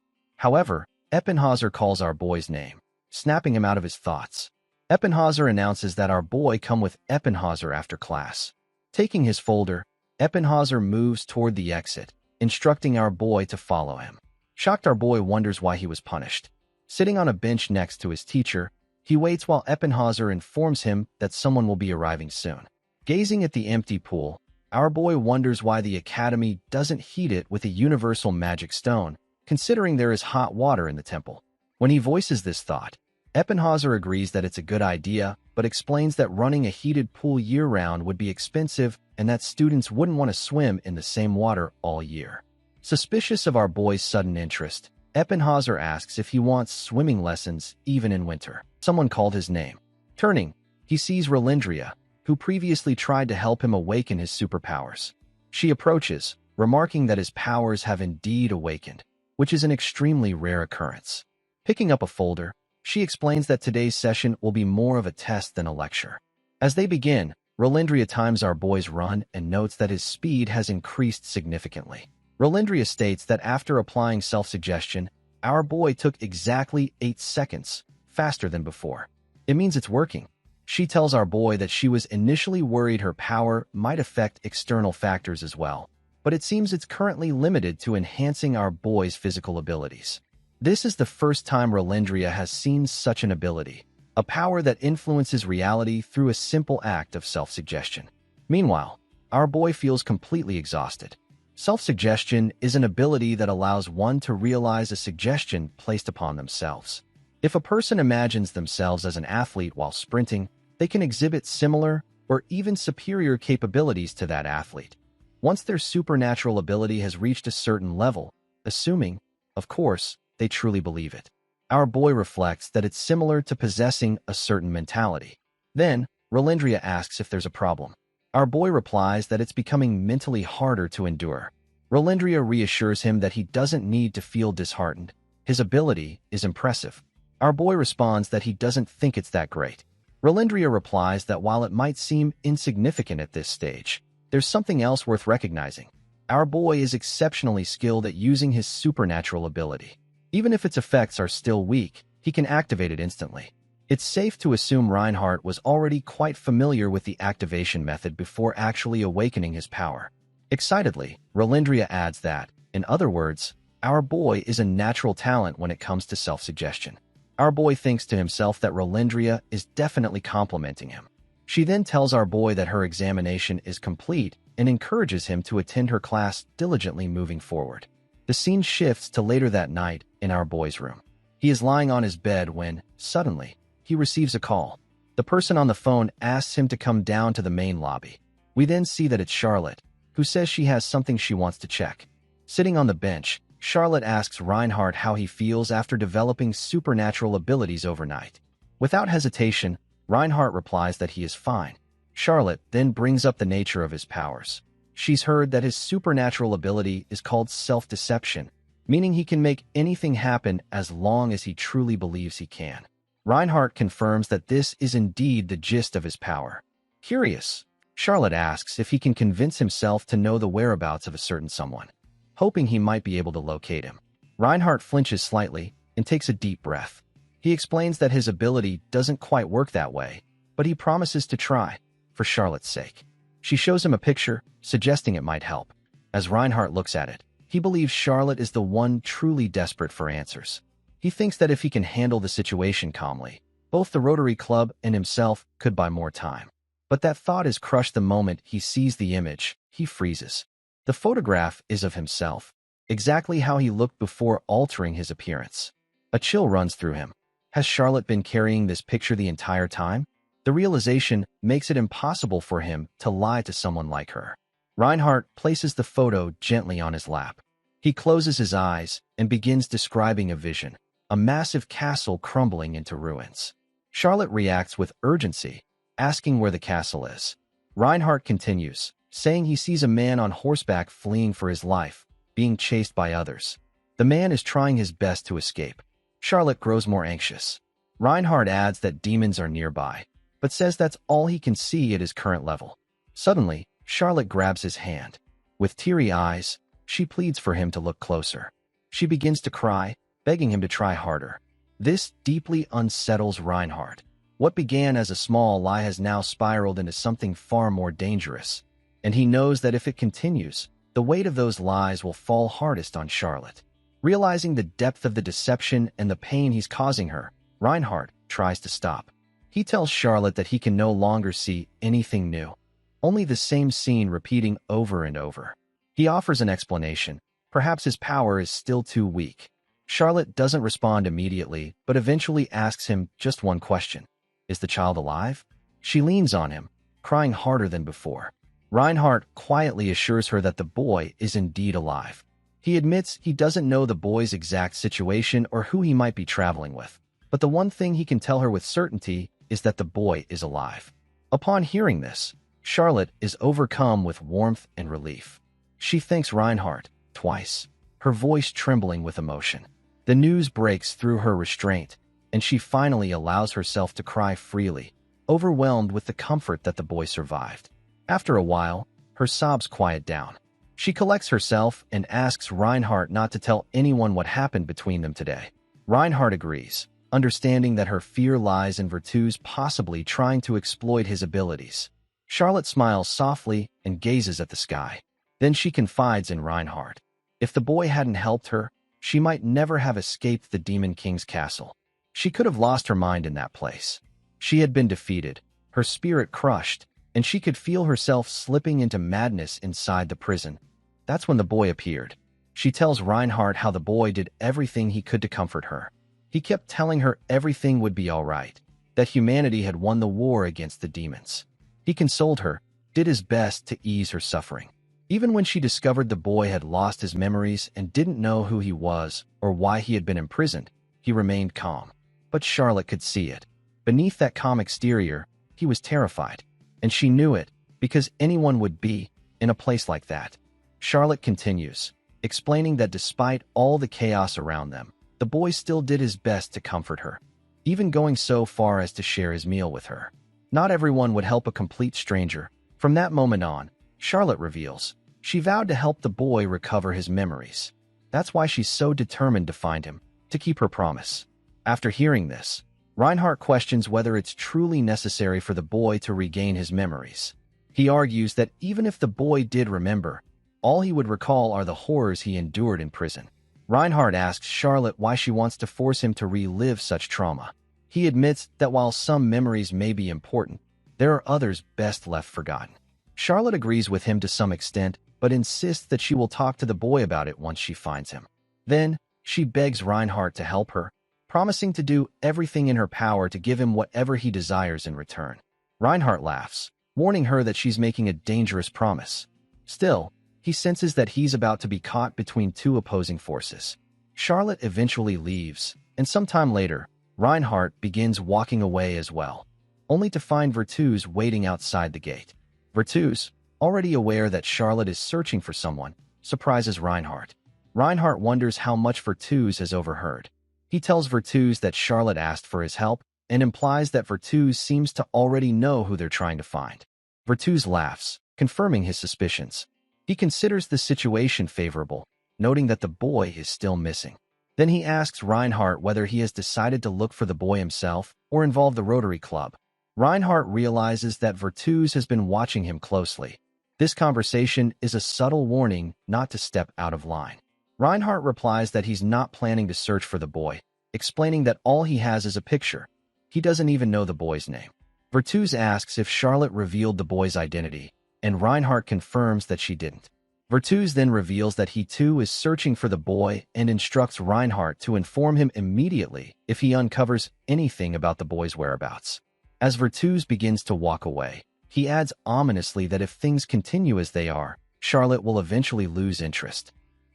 However, Eppenhauser calls our boy's name, snapping him out of his thoughts. Eppenhauser announces that our boy come with Eppenhauser after class. Taking his folder, Eppenhauser moves toward the exit, instructing our boy to follow him. Shocked, our boy wonders why he was punished. Sitting on a bench next to his teacher, he waits while Eppenhauser informs him that someone will be arriving soon. Gazing at the empty pool, our boy wonders why the Academy doesn't heat it with a universal magic stone, considering there is hot water in the temple. When he voices this thought, Eppenhauser agrees that it's a good idea, but explains that running a heated pool year-round would be expensive and that students wouldn't want to swim in the same water all year. Suspicious of our boy's sudden interest, Eppenhauser asks if he wants swimming lessons even in winter. Someone called his name. Turning, he sees Rolindria, who previously tried to help him awaken his superpowers. She approaches, remarking that his powers have indeed awakened, which is an extremely rare occurrence. Picking up a folder, she explains that today's session will be more of a test than a lecture. As they begin, Rolindria times our boy's run and notes that his speed has increased significantly. Rolindria states that after applying self-suggestion, our boy took exactly 8 seconds, faster than before. It means it's working. She tells our boy that she was initially worried her power might affect external factors as well, but it seems it's currently limited to enhancing our boy's physical abilities. This is the first time Rolindria has seen such an ability, a power that influences reality through a simple act of self-suggestion. Meanwhile, our boy feels completely exhausted. Self-suggestion is an ability that allows one to realize a suggestion placed upon themselves. If a person imagines themselves as an athlete while sprinting, they can exhibit similar or even superior capabilities to that athlete. Once their supernatural ability has reached a certain level, assuming, of course, they truly believe it. Our boy reflects that it's similar to possessing a certain mentality. Then, Rolindria asks if there's a problem. Our boy replies that it's becoming mentally harder to endure. Rolindria reassures him that he doesn't need to feel disheartened. His ability is impressive. Our boy responds that he doesn't think it's that great. Rolindria replies that while it might seem insignificant at this stage, there's something else worth recognizing. Our boy is exceptionally skilled at using his supernatural ability. Even if its effects are still weak, he can activate it instantly. It's safe to assume Reinhardt was already quite familiar with the activation method before actually awakening his power. Excitedly, Rolindria adds that, in other words, our boy is a natural talent when it comes to self-suggestion. Our boy thinks to himself that Rolindria is definitely complimenting him. She then tells our boy that her examination is complete and encourages him to attend her class diligently moving forward. The scene shifts to later that night in our boy's room. He is lying on his bed when, suddenly, he receives a call. The person on the phone asks him to come down to the main lobby. We then see that it's Charlotte, who says she has something she wants to check. Sitting on the bench, Charlotte asks Reinhardt how he feels after developing supernatural abilities overnight. Without hesitation, Reinhardt replies that he is fine. Charlotte then brings up the nature of his powers. She's heard that his supernatural ability is called self-deception, meaning he can make anything happen as long as he truly believes he can. Reinhardt confirms that this is indeed the gist of his power. Curious, Charlotte asks if he can convince himself to know the whereabouts of a certain someone, hoping he might be able to locate him. Reinhardt flinches slightly and takes a deep breath. He explains that his ability doesn't quite work that way, but he promises to try, for Charlotte's sake. She shows him a picture, suggesting it might help. As Reinhardt looks at it, he believes Charlotte is the one truly desperate for answers. He thinks that if he can handle the situation calmly, both the Rotary Club and himself could buy more time. But that thought is crushed the moment he sees the image. He freezes. The photograph is of himself, exactly how he looked before altering his appearance. A chill runs through him. Has Charlotte been carrying this picture the entire time? The realization makes it impossible for him to lie to someone like her. Reinhardt places the photo gently on his lap. He closes his eyes and begins describing a vision. A massive castle crumbling into ruins. Charlotte reacts with urgency, asking where the castle is. Reinhardt continues, saying he sees a man on horseback fleeing for his life, being chased by others. The man is trying his best to escape. Charlotte grows more anxious. Reinhardt adds that demons are nearby, but says that's all he can see at his current level. Suddenly, Charlotte grabs his hand. With teary eyes, she pleads for him to look closer. She begins to cry, begging him to try harder. This deeply unsettles Reinhardt. What began as a small lie has now spiraled into something far more dangerous, and he knows that if it continues, the weight of those lies will fall hardest on Charlotte. Realizing the depth of the deception and the pain he's causing her, Reinhardt tries to stop. He tells Charlotte that he can no longer see anything new, only the same scene repeating over and over. He offers an explanation. Perhaps his power is still too weak. Charlotte doesn't respond immediately, but eventually asks him just one question. Is the child alive? She leans on him, crying harder than before. Reinhardt quietly assures her that the boy is indeed alive. He admits he doesn't know the boy's exact situation or who he might be traveling with, but the one thing he can tell her with certainty is that the boy is alive. Upon hearing this, Charlotte is overcome with warmth and relief. She thanks Reinhardt twice, her voice trembling with emotion. The news breaks through her restraint, and she finally allows herself to cry freely, overwhelmed with the comfort that the boy survived. After a while, her sobs quiet down. She collects herself and asks Reinhardt not to tell anyone what happened between them today. Reinhardt agrees, understanding that her fear lies in Virtus possibly trying to exploit his abilities. Charlotte smiles softly and gazes at the sky. Then she confides in Reinhardt. If the boy hadn't helped her, she might never have escaped the Demon King's castle. She could have lost her mind in that place. She had been defeated, her spirit crushed, and she could feel herself slipping into madness inside the prison. That's when the boy appeared. She tells Reinhardt how the boy did everything he could to comfort her. He kept telling her everything would be all right, that humanity had won the war against the demons. He consoled her, did his best to ease her suffering. Even when she discovered the boy had lost his memories and didn't know who he was or why he had been imprisoned, he remained calm. But Charlotte could see it. Beneath that calm exterior, he was terrified. And she knew it, because anyone would be in a place like that. Charlotte continues, explaining that despite all the chaos around them, the boy still did his best to comfort her, even going so far as to share his meal with her. Not everyone would help a complete stranger. From that moment on, Charlotte reveals, she vowed to help the boy recover his memories. That's why she's so determined to find him, to keep her promise. After hearing this, Reinhardt questions whether it's truly necessary for the boy to regain his memories. He argues that even if the boy did remember, all he would recall are the horrors he endured in prison. Reinhardt asks Charlotte why she wants to force him to relive such trauma. He admits that while some memories may be important, there are others best left forgotten. Charlotte agrees with him to some extent, but insists that she will talk to the boy about it once she finds him. Then, she begs Reinhardt to help her, promising to do everything in her power to give him whatever he desires in return. Reinhardt laughs, warning her that she's making a dangerous promise. Still, he senses that he's about to be caught between two opposing forces. Charlotte eventually leaves, and sometime later, Reinhardt begins walking away as well, only to find Virtus waiting outside the gate. Virtus, already aware that Charlotte is searching for someone, surprises Reinhardt. Reinhardt wonders how much Virtus has overheard. He tells Virtus that Charlotte asked for his help and implies that Virtus seems to already know who they're trying to find. Virtus laughs, confirming his suspicions. He considers the situation favorable, noting that the boy is still missing. Then he asks Reinhardt whether he has decided to look for the boy himself or involve the Rotary Club. Reinhardt realizes that Virtus has been watching him closely. This conversation is a subtle warning not to step out of line. Reinhardt replies that he's not planning to search for the boy, explaining that all he has is a picture. He doesn't even know the boy's name. Virtus asks if Charlotte revealed the boy's identity, and Reinhardt confirms that she didn't. Virtus then reveals that he too is searching for the boy and instructs Reinhardt to inform him immediately if he uncovers anything about the boy's whereabouts. As Virtus begins to walk away, he adds ominously that if things continue as they are, Charlotte will eventually lose interest.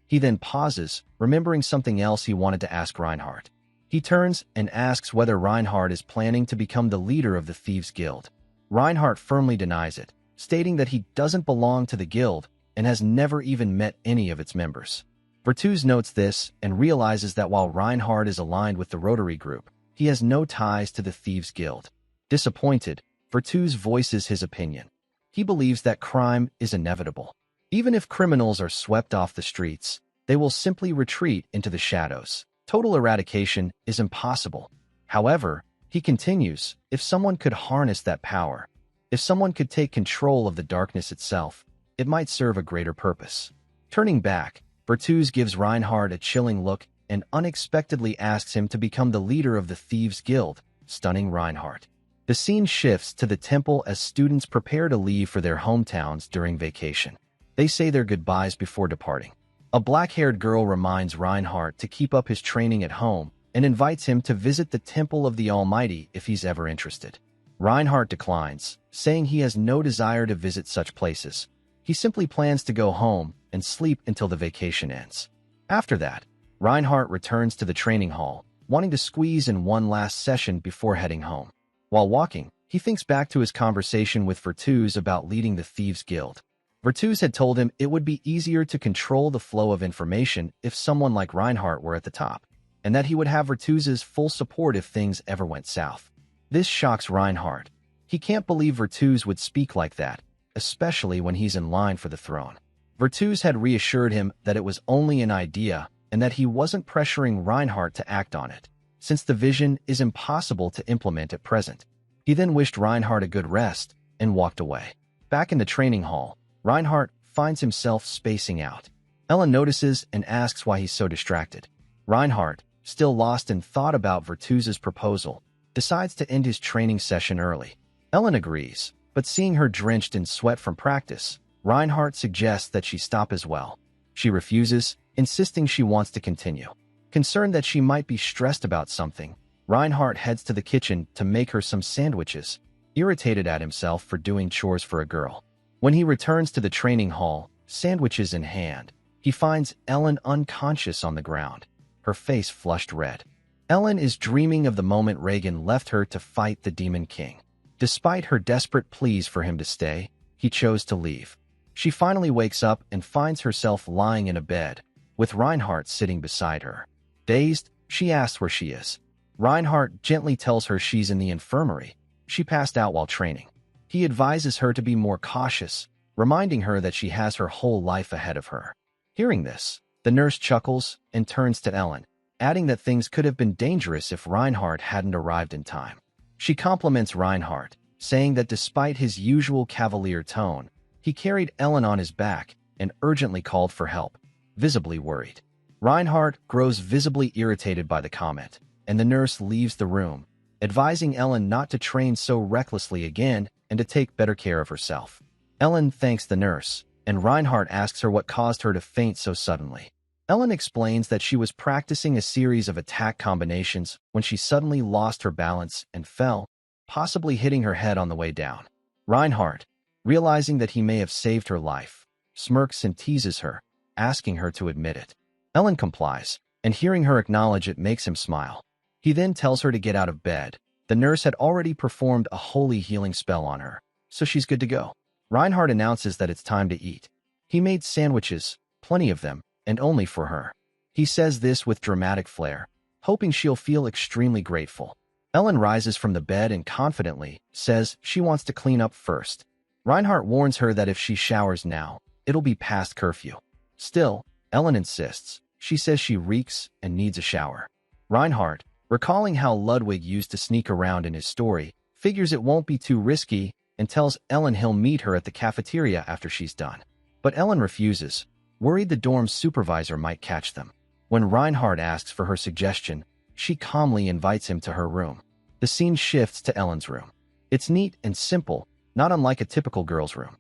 He then pauses, remembering something else he wanted to ask Reinhardt. He turns and asks whether Reinhardt is planning to become the leader of the Thieves' Guild. Reinhardt firmly denies it, stating that he doesn't belong to the guild and has never even met any of its members. Virtus notes this and realizes that while Reinhardt is aligned with the Rotary Group, he has no ties to the Thieves' Guild. Disappointed, Virtus voices his opinion. He believes that crime is inevitable. Even if criminals are swept off the streets, they will simply retreat into the shadows. Total eradication is impossible. However, he continues, if someone could harness that power, if someone could take control of the darkness itself, it might serve a greater purpose. Turning back, Virtus gives Reinhardt a chilling look and unexpectedly asks him to become the leader of the Thieves' Guild, stunning Reinhardt. The scene shifts to the temple as students prepare to leave for their hometowns during vacation. They say their goodbyes before departing. A black-haired girl reminds Reinhardt to keep up his training at home and invites him to visit the Temple of the Almighty if he's ever interested. Reinhardt declines, saying he has no desire to visit such places. He simply plans to go home and sleep until the vacation ends. After that, Reinhardt returns to the training hall, wanting to squeeze in one last session before heading home. While walking, he thinks back to his conversation with Virtus about leading the Thieves' Guild. Virtus had told him it would be easier to control the flow of information if someone like Reinhardt were at the top, and that he would have Virtus's full support if things ever went south. This shocks Reinhardt. He can't believe Virtus would speak like that, especially when he's in line for the throne. Virtus had reassured him that it was only an idea and that he wasn't pressuring Reinhardt to act on it, since the vision is impossible to implement at present. He then wished Reinhardt a good rest and walked away. Back in the training hall, Reinhardt finds himself spacing out. Ellen notices and asks why he's so distracted. Reinhardt, still lost in thought about Virtus's proposal, decides to end his training session early. Ellen agrees, but seeing her drenched in sweat from practice, Reinhardt suggests that she stop as well. She refuses, insisting she wants to continue. Concerned that she might be stressed about something, Reinhardt heads to the kitchen to make her some sandwiches, irritated at himself for doing chores for a girl. When he returns to the training hall, sandwiches in hand, he finds Ellen unconscious on the ground, her face flushed red. Ellen is dreaming of the moment Regan left her to fight the Demon King. Despite her desperate pleas for him to stay, he chose to leave. She finally wakes up and finds herself lying in a bed, with Reinhardt sitting beside her. Dazed, she asks where she is. Reinhardt gently tells her she's in the infirmary. She passed out while training. He advises her to be more cautious, reminding her that she has her whole life ahead of her. Hearing this, the nurse chuckles and turns to Ellen, adding that things could have been dangerous if Reinhardt hadn't arrived in time. She compliments Reinhardt, saying that despite his usual cavalier tone, he carried Ellen on his back and urgently called for help, visibly worried. Reinhardt grows visibly irritated by the comment, and the nurse leaves the room, advising Ellen not to train so recklessly again and to take better care of herself. Ellen thanks the nurse, and Reinhardt asks her what caused her to faint so suddenly. Ellen explains that she was practicing a series of attack combinations when she suddenly lost her balance and fell, possibly hitting her head on the way down. Reinhardt, realizing that he may have saved her life, smirks and teases her, asking her to admit it. Ellen complies, and hearing her acknowledge it makes him smile. He then tells her to get out of bed. The nurse had already performed a holy healing spell on her, so she's good to go. Reinhardt announces that it's time to eat. He made sandwiches, plenty of them, and only for her. He says this with dramatic flair, hoping she'll feel extremely grateful. Ellen rises from the bed and confidently says she wants to clean up first. Reinhardt warns her that if she showers now, it'll be past curfew. Still, Ellen insists. She says she reeks and needs a shower. Reinhardt, recalling how Ludwig used to sneak around in his story, figures it won't be too risky and tells Ellen he'll meet her at the cafeteria after she's done. But Ellen refuses, worried the dorm's supervisor might catch them. When Reinhardt asks for her suggestion, she calmly invites him to her room. The scene shifts to Ellen's room. It's neat and simple, not unlike a typical girl's room.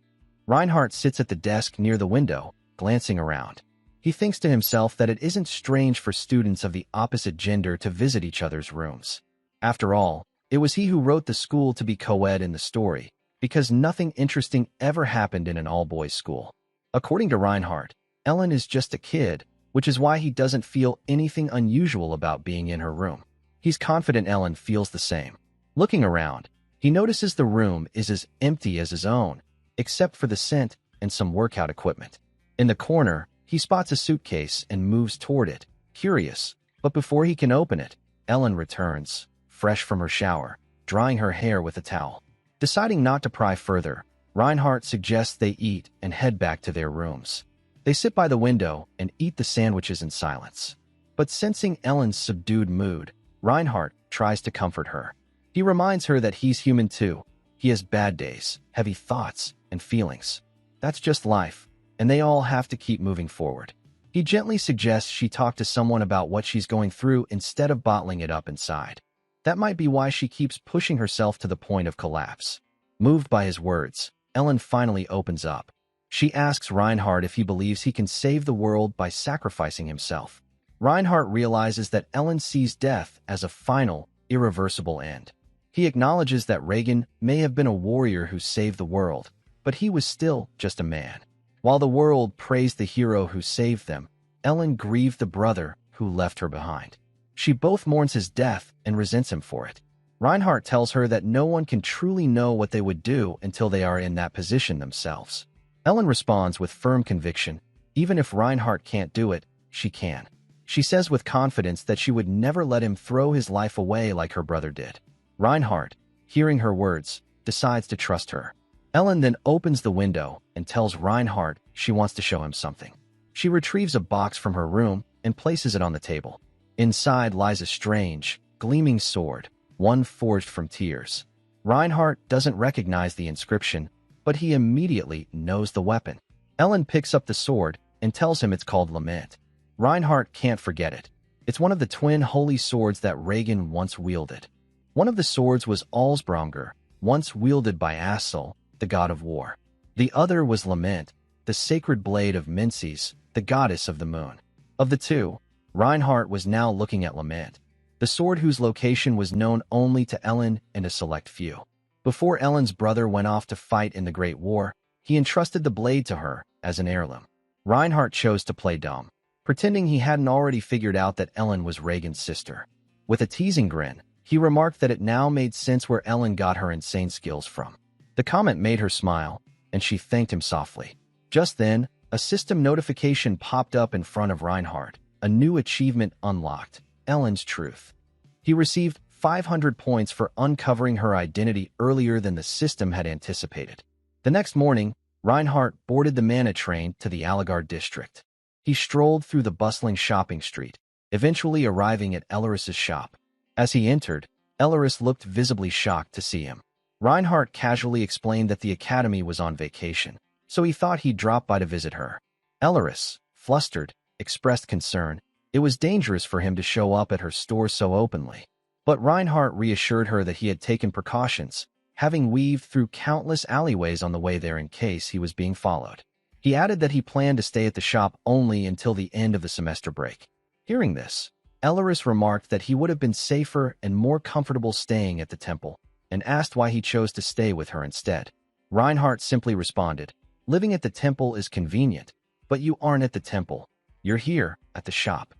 Reinhardt sits at the desk near the window, glancing around. He thinks to himself that it isn't strange for students of the opposite gender to visit each other's rooms. After all, it was he who wrote the school to be co-ed in the story, because nothing interesting ever happened in an all-boys school. According to Reinhardt, Ellen is just a kid, which is why he doesn't feel anything unusual about being in her room. He's confident Ellen feels the same. Looking around, he notices the room is as empty as his own, except for the scent and some workout equipment. In the corner, he spots a suitcase and moves toward it, curious, but before he can open it, Ellen returns, fresh from her shower, drying her hair with a towel. Deciding not to pry further, Reinhardt suggests they eat and head back to their rooms. They sit by the window and eat the sandwiches in silence. But sensing Ellen's subdued mood, Reinhardt tries to comfort her. He reminds her that he's human too. He has bad days, heavy thoughts, and feelings. That's just life, and they all have to keep moving forward. He gently suggests she talk to someone about what she's going through instead of bottling it up inside. That might be why she keeps pushing herself to the point of collapse. Moved by his words, Ellen finally opens up. She asks Reinhardt if he believes he can save the world by sacrificing himself. Reinhardt realizes that Ellen sees death as a final, irreversible end. He acknowledges that Regan may have been a warrior who saved the world, but he was still just a man. While the world praised the hero who saved them, Ellen grieved the brother who left her behind. She both mourns his death and resents him for it. Reinhardt tells her that no one can truly know what they would do until they are in that position themselves. Ellen responds with firm conviction, even if Reinhardt can't do it, she can. She says with confidence that she would never let him throw his life away like her brother did. Reinhardt, hearing her words, decides to trust her. Ellen then opens the window and tells Reinhardt she wants to show him something. She retrieves a box from her room and places it on the table. Inside lies a strange, gleaming sword, one forged from tears. Reinhardt doesn't recognize the inscription, but he immediately knows the weapon. Ellen picks up the sword and tells him it's called Lament. Reinhardt can't forget it. It's one of the twin holy swords that Regan once wielded. One of the swords was Allsbronger, once wielded by Assel, the god of war. The other was Lament, the sacred blade of Menses, the goddess of the moon. Of the two, Reinhardt was now looking at Lament, the sword whose location was known only to Ellen and a select few. Before Ellen's brother went off to fight in the Great War, he entrusted the blade to her as an heirloom. Reinhardt chose to play dumb, pretending he hadn't already figured out that Ellen was Regan's sister. With a teasing grin, he remarked that it now made sense where Ellen got her insane skills from. The comment made her smile, and she thanked him softly. Just then, a system notification popped up in front of Reinhardt. A new achievement unlocked, Ellen's Truth. He received 500 points for uncovering her identity earlier than the system had anticipated. The next morning, Reinhardt boarded the Manna train to the Allegard district. He strolled through the bustling shopping street, eventually arriving at Elleris's shop. As he entered, Elleris looked visibly shocked to see him. Reinhardt casually explained that the academy was on vacation, so he thought he'd drop by to visit her. Elleris, flustered, expressed concern. It was dangerous for him to show up at her store so openly. But Reinhardt reassured her that he had taken precautions, having weaved through countless alleyways on the way there in case he was being followed. He added that he planned to stay at the shop only until the end of the semester break. Hearing this, Elleris remarked that he would have been safer and more comfortable staying at the temple, and asked why he chose to stay with her instead. Reinhardt simply responded, "Living at the temple is convenient, but you aren't at the temple. You're here, at the shop."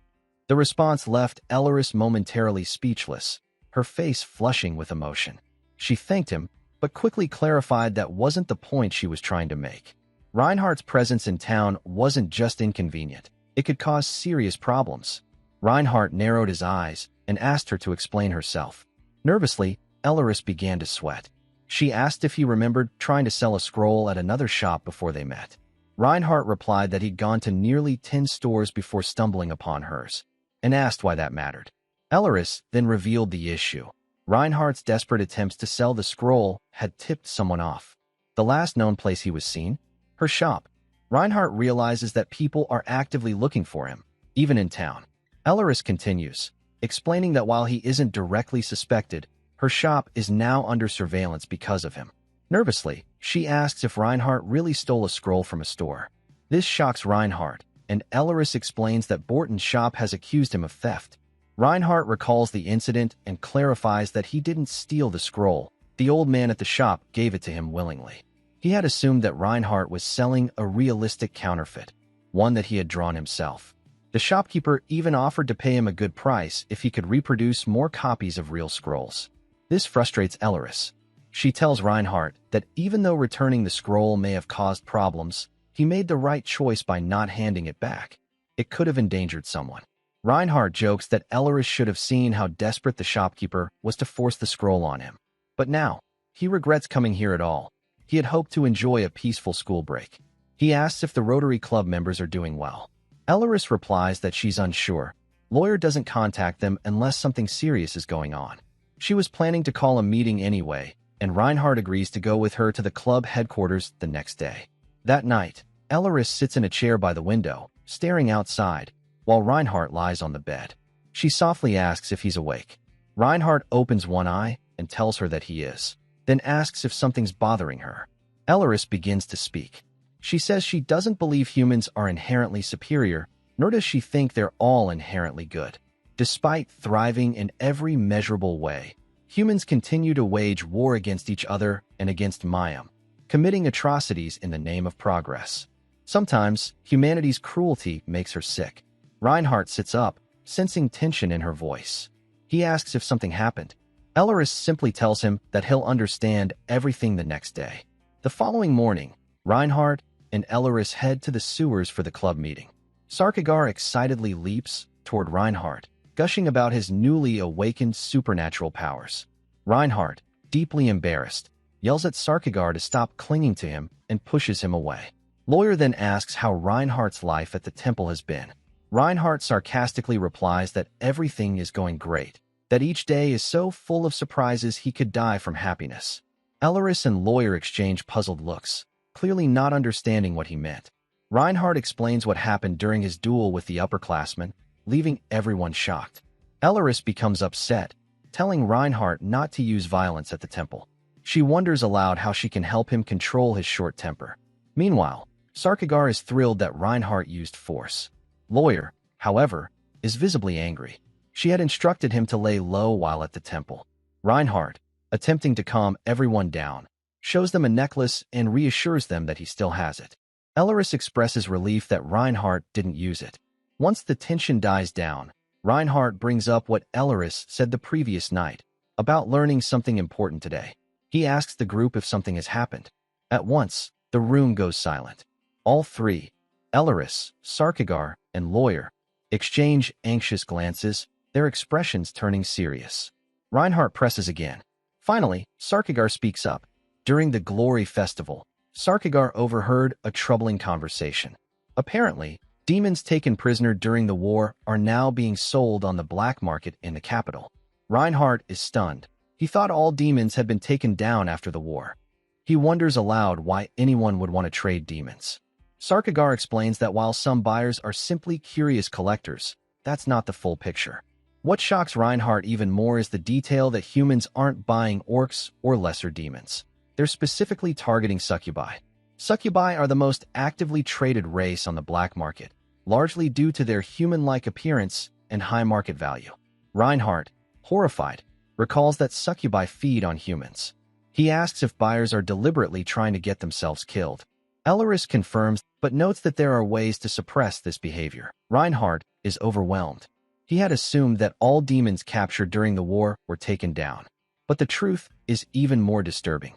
The response left Elleris momentarily speechless, her face flushing with emotion. She thanked him, but quickly clarified that wasn't the point she was trying to make. Reinhardt's presence in town wasn't just inconvenient, it could cause serious problems. Reinhardt narrowed his eyes and asked her to explain herself. Nervously, Elleris began to sweat. She asked if he remembered trying to sell a scroll at another shop before they met. Reinhardt replied that he'd gone to nearly 10 stores before stumbling upon hers, and asked why that mattered. Elleris then revealed the issue. Reinhardt's desperate attempts to sell the scroll had tipped someone off. The last known place he was seen? Her shop. Reinhardt realizes that people are actively looking for him, even in town. Elleris continues, explaining that while he isn't directly suspected, her shop is now under surveillance because of him. Nervously, she asks if Reinhardt really stole a scroll from a store. This shocks Reinhardt, and Elleris explains that Borton's shop has accused him of theft. Reinhardt recalls the incident and clarifies that he didn't steal the scroll. The old man at the shop gave it to him willingly. He had assumed that Reinhardt was selling a realistic counterfeit, one that he had drawn himself. The shopkeeper even offered to pay him a good price if he could reproduce more copies of real scrolls. This frustrates Elleris. She tells Reinhardt that even though returning the scroll may have caused problems, he made the right choice by not handing it back. It could have endangered someone. Reinhardt jokes that Elleris should have seen how desperate the shopkeeper was to force the scroll on him. But now, he regrets coming here at all. He had hoped to enjoy a peaceful school break. He asks if the Rotary Club members are doing well. Elleris replies that she's unsure. Lawyer doesn't contact them unless something serious is going on. She was planning to call a meeting anyway, and Reinhardt agrees to go with her to the club headquarters the next day. That night, Elleris sits in a chair by the window, staring outside, while Reinhardt lies on the bed. She softly asks if he's awake. Reinhardt opens one eye and tells her that he is, then asks if something's bothering her. Elleris begins to speak. She says she doesn't believe humans are inherently superior, nor does she think they're all inherently good. Despite thriving in every measurable way, humans continue to wage war against each other and against Mayim, committing atrocities in the name of progress. Sometimes, humanity's cruelty makes her sick. Reinhardt sits up, sensing tension in her voice. He asks if something happened. Elleris simply tells him that he'll understand everything the next day. The following morning, Reinhardt and Elleris head to the sewers for the club meeting. Sarkigar excitedly leaps toward Reinhardt, gushing about his newly awakened supernatural powers. Reinhardt, deeply embarrassed, yells at Sarkigar to stop clinging to him and pushes him away. Lawyer then asks how Reinhardt's life at the temple has been. Reinhardt sarcastically replies that everything is going great, that each day is so full of surprises he could die from happiness. Elleris and Lawyer exchange puzzled looks, clearly not understanding what he meant. Reinhardt explains what happened during his duel with the upperclassmen, leaving everyone shocked. Elleris becomes upset, telling Reinhardt not to use violence at the temple. She wonders aloud how she can help him control his short temper. Meanwhile, Sarkigar is thrilled that Reinhardt used force. Lawyer, however, is visibly angry. She had instructed him to lay low while at the temple. Reinhardt, attempting to calm everyone down, shows them a necklace and reassures them that he still has it. Elleris expresses relief that Reinhardt didn't use it. Once the tension dies down, Reinhardt brings up what Elleris said the previous night, about learning something important today. He asks the group if something has happened. At once, the room goes silent. All three, Elleris, Sarkigar, and Lawyer, exchange anxious glances, their expressions turning serious. Reinhardt presses again. Finally, Sarkigar speaks up. During the Glory Festival, Sarkigar overheard a troubling conversation. Apparently, demons taken prisoner during the war are now being sold on the black market in the capital. Reinhardt is stunned. He thought all demons had been taken down after the war. He wonders aloud why anyone would want to trade demons. Sarkigar explains that while some buyers are simply curious collectors, that's not the full picture. What shocks Reinhardt even more is the detail that humans aren't buying orcs or lesser demons. They're specifically targeting succubi. Succubi are the most actively traded race on the black market, largely due to their human-like appearance and high market value. Reinhardt, horrified, recalls that succubi feed on humans. He asks if buyers are deliberately trying to get themselves killed. Elleris confirms, but notes that there are ways to suppress this behavior. Reinhardt is overwhelmed. He had assumed that all demons captured during the war were taken down. But the truth is even more disturbing.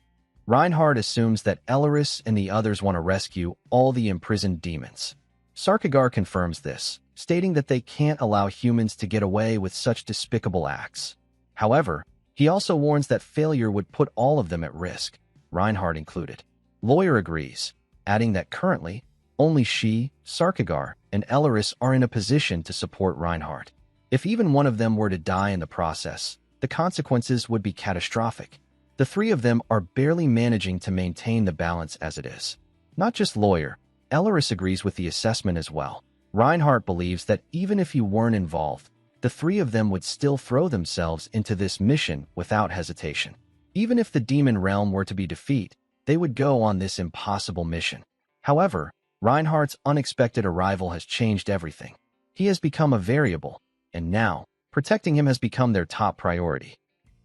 Reinhardt assumes that Elleris and the others want to rescue all the imprisoned demons. Sarkigar confirms this, stating that they can't allow humans to get away with such despicable acts. However, he also warns that failure would put all of them at risk, Reinhardt included. Lawyer agrees, adding that currently, only she, Sarkigar, and Elleris are in a position to support Reinhardt. If even one of them were to die in the process, the consequences would be catastrophic. The three of them are barely managing to maintain the balance as it is. Not just Lawyer, Elleris agrees with the assessment as well. Reinhardt believes that even if he weren't involved, the three of them would still throw themselves into this mission without hesitation. Even if the demon realm were to be defeated, they would go on this impossible mission. However, Reinhardt's unexpected arrival has changed everything. He has become a variable, and now, protecting him has become their top priority.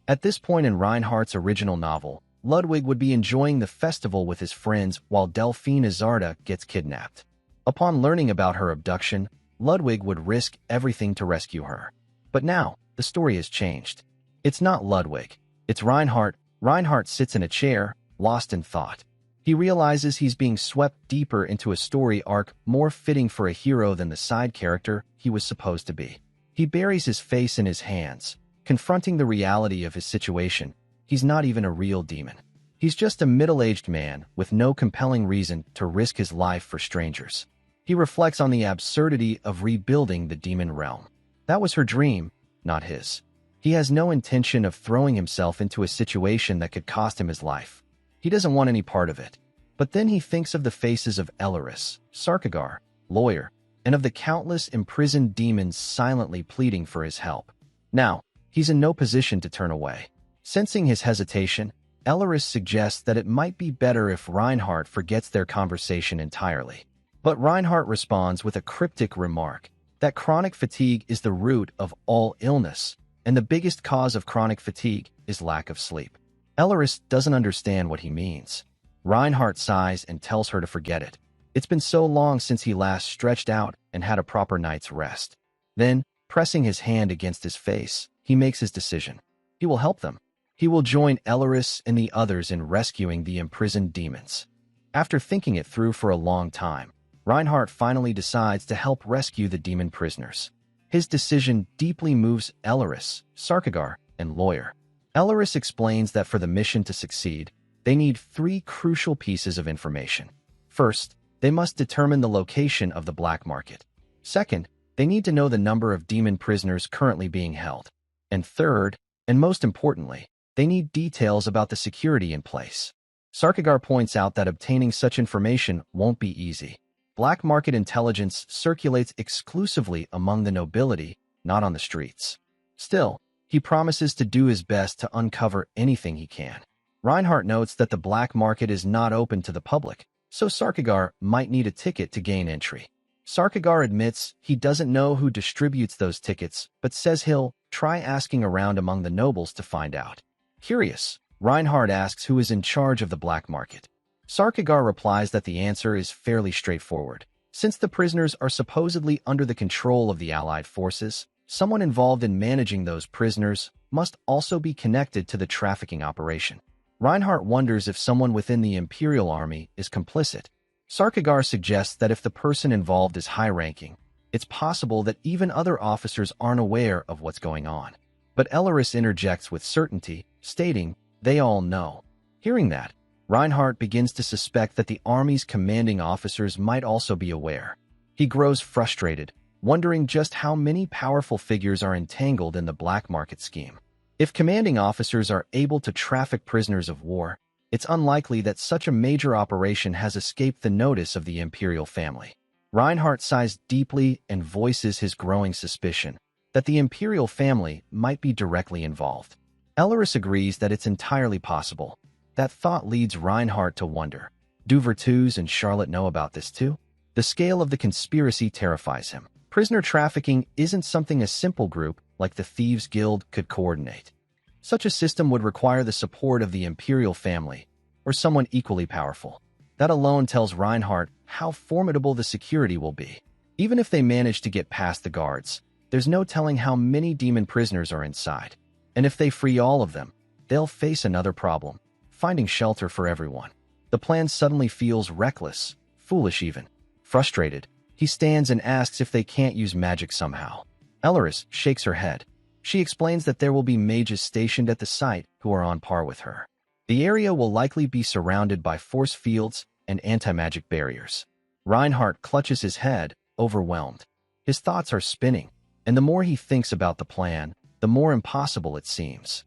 At this point in Reinhardt's original novel, Ludwig would be enjoying the festival with his friends while Delphine Izarda gets kidnapped. Upon learning about her abduction, Ludwig would risk everything to rescue her. But now, the story has changed. It's not Ludwig. It's Reinhardt. Reinhardt sits in a chair, lost in thought. He realizes he's being swept deeper into a story arc more fitting for a hero than the side character he was supposed to be. He buries his face in his hands, confronting the reality of his situation. He's not even a real demon. He's just a middle-aged man with no compelling reason to risk his life for strangers. He reflects on the absurdity of rebuilding the demon realm. That was her dream, not his. He has no intention of throwing himself into a situation that could cost him his life. He doesn't want any part of it. But then he thinks of the faces of Elleris, Sarkigar, Lawyer, and of the countless imprisoned demons silently pleading for his help. Now, he's in no position to turn away. Sensing his hesitation, Elleris suggests that it might be better if Reinhardt forgets their conversation entirely. But Reinhardt responds with a cryptic remark that chronic fatigue is the root of all illness, and the biggest cause of chronic fatigue is lack of sleep. Elleris doesn't understand what he means. Reinhardt sighs and tells her to forget it. It's been so long since he last stretched out and had a proper night's rest. Then, pressing his hand against his face, he makes his decision. He will help them. He will join Elleris and the others in rescuing the imprisoned demons. After thinking it through for a long time, Reinhardt finally decides to help rescue the demon prisoners. His decision deeply moves Elleris, Sarkagar, and Lawyer. Elleris explains that for the mission to succeed, they need 3 crucial pieces of information. First, they must determine the location of the black market. Second, they need to know the number of demon prisoners currently being held. And third, and most importantly, they need details about the security in place. Sarkagar points out that obtaining such information won't be easy. Black market intelligence circulates exclusively among the nobility, not on the streets. Still, he promises to do his best to uncover anything he can. Reinhardt notes that the black market is not open to the public, so Sarkagar might need a ticket to gain entry. Sarkagar admits he doesn't know who distributes those tickets, but says he'll try asking around among the nobles to find out. Curious, Reinhardt asks who is in charge of the black market. Sarkagar replies that the answer is fairly straightforward. Since the prisoners are supposedly under the control of the Allied forces, someone involved in managing those prisoners must also be connected to the trafficking operation. Reinhardt wonders if someone within the Imperial Army is complicit. Sarkagar suggests that if the person involved is high-ranking, it's possible that even other officers aren't aware of what's going on. But Elleris interjects with certainty, stating, "They all know." Hearing that, Reinhardt begins to suspect that the Army's commanding officers might also be aware. He grows frustrated, wondering just how many powerful figures are entangled in the black market scheme. If commanding officers are able to traffic prisoners of war, it's unlikely that such a major operation has escaped the notice of the imperial family. Reinhardt sighs deeply and voices his growing suspicion that the imperial family might be directly involved. Elleris agrees that it's entirely possible. That thought leads Reinhardt to wonder, do Virtus and Charlotte know about this too? The scale of the conspiracy terrifies him. Prisoner trafficking isn't something a simple group like the Thieves' Guild could coordinate. Such a system would require the support of the imperial family, or someone equally powerful. That alone tells Reinhardt how formidable the security will be. Even if they manage to get past the guards, there's no telling how many demon prisoners are inside. And if they free all of them, they'll face another problem, finding shelter for everyone. The plan suddenly feels reckless, foolish even. Frustrated, he stands and asks if they can't use magic somehow. Elleris shakes her head. She explains that there will be mages stationed at the site who are on par with her. The area will likely be surrounded by force fields and anti-magic barriers. Reinhardt clutches his head, overwhelmed. His thoughts are spinning, and the more he thinks about the plan, the more impossible it seems.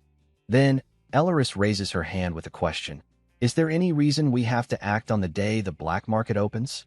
Then, Elleris raises her hand with a question. Is there any reason we have to act on the day the black market opens?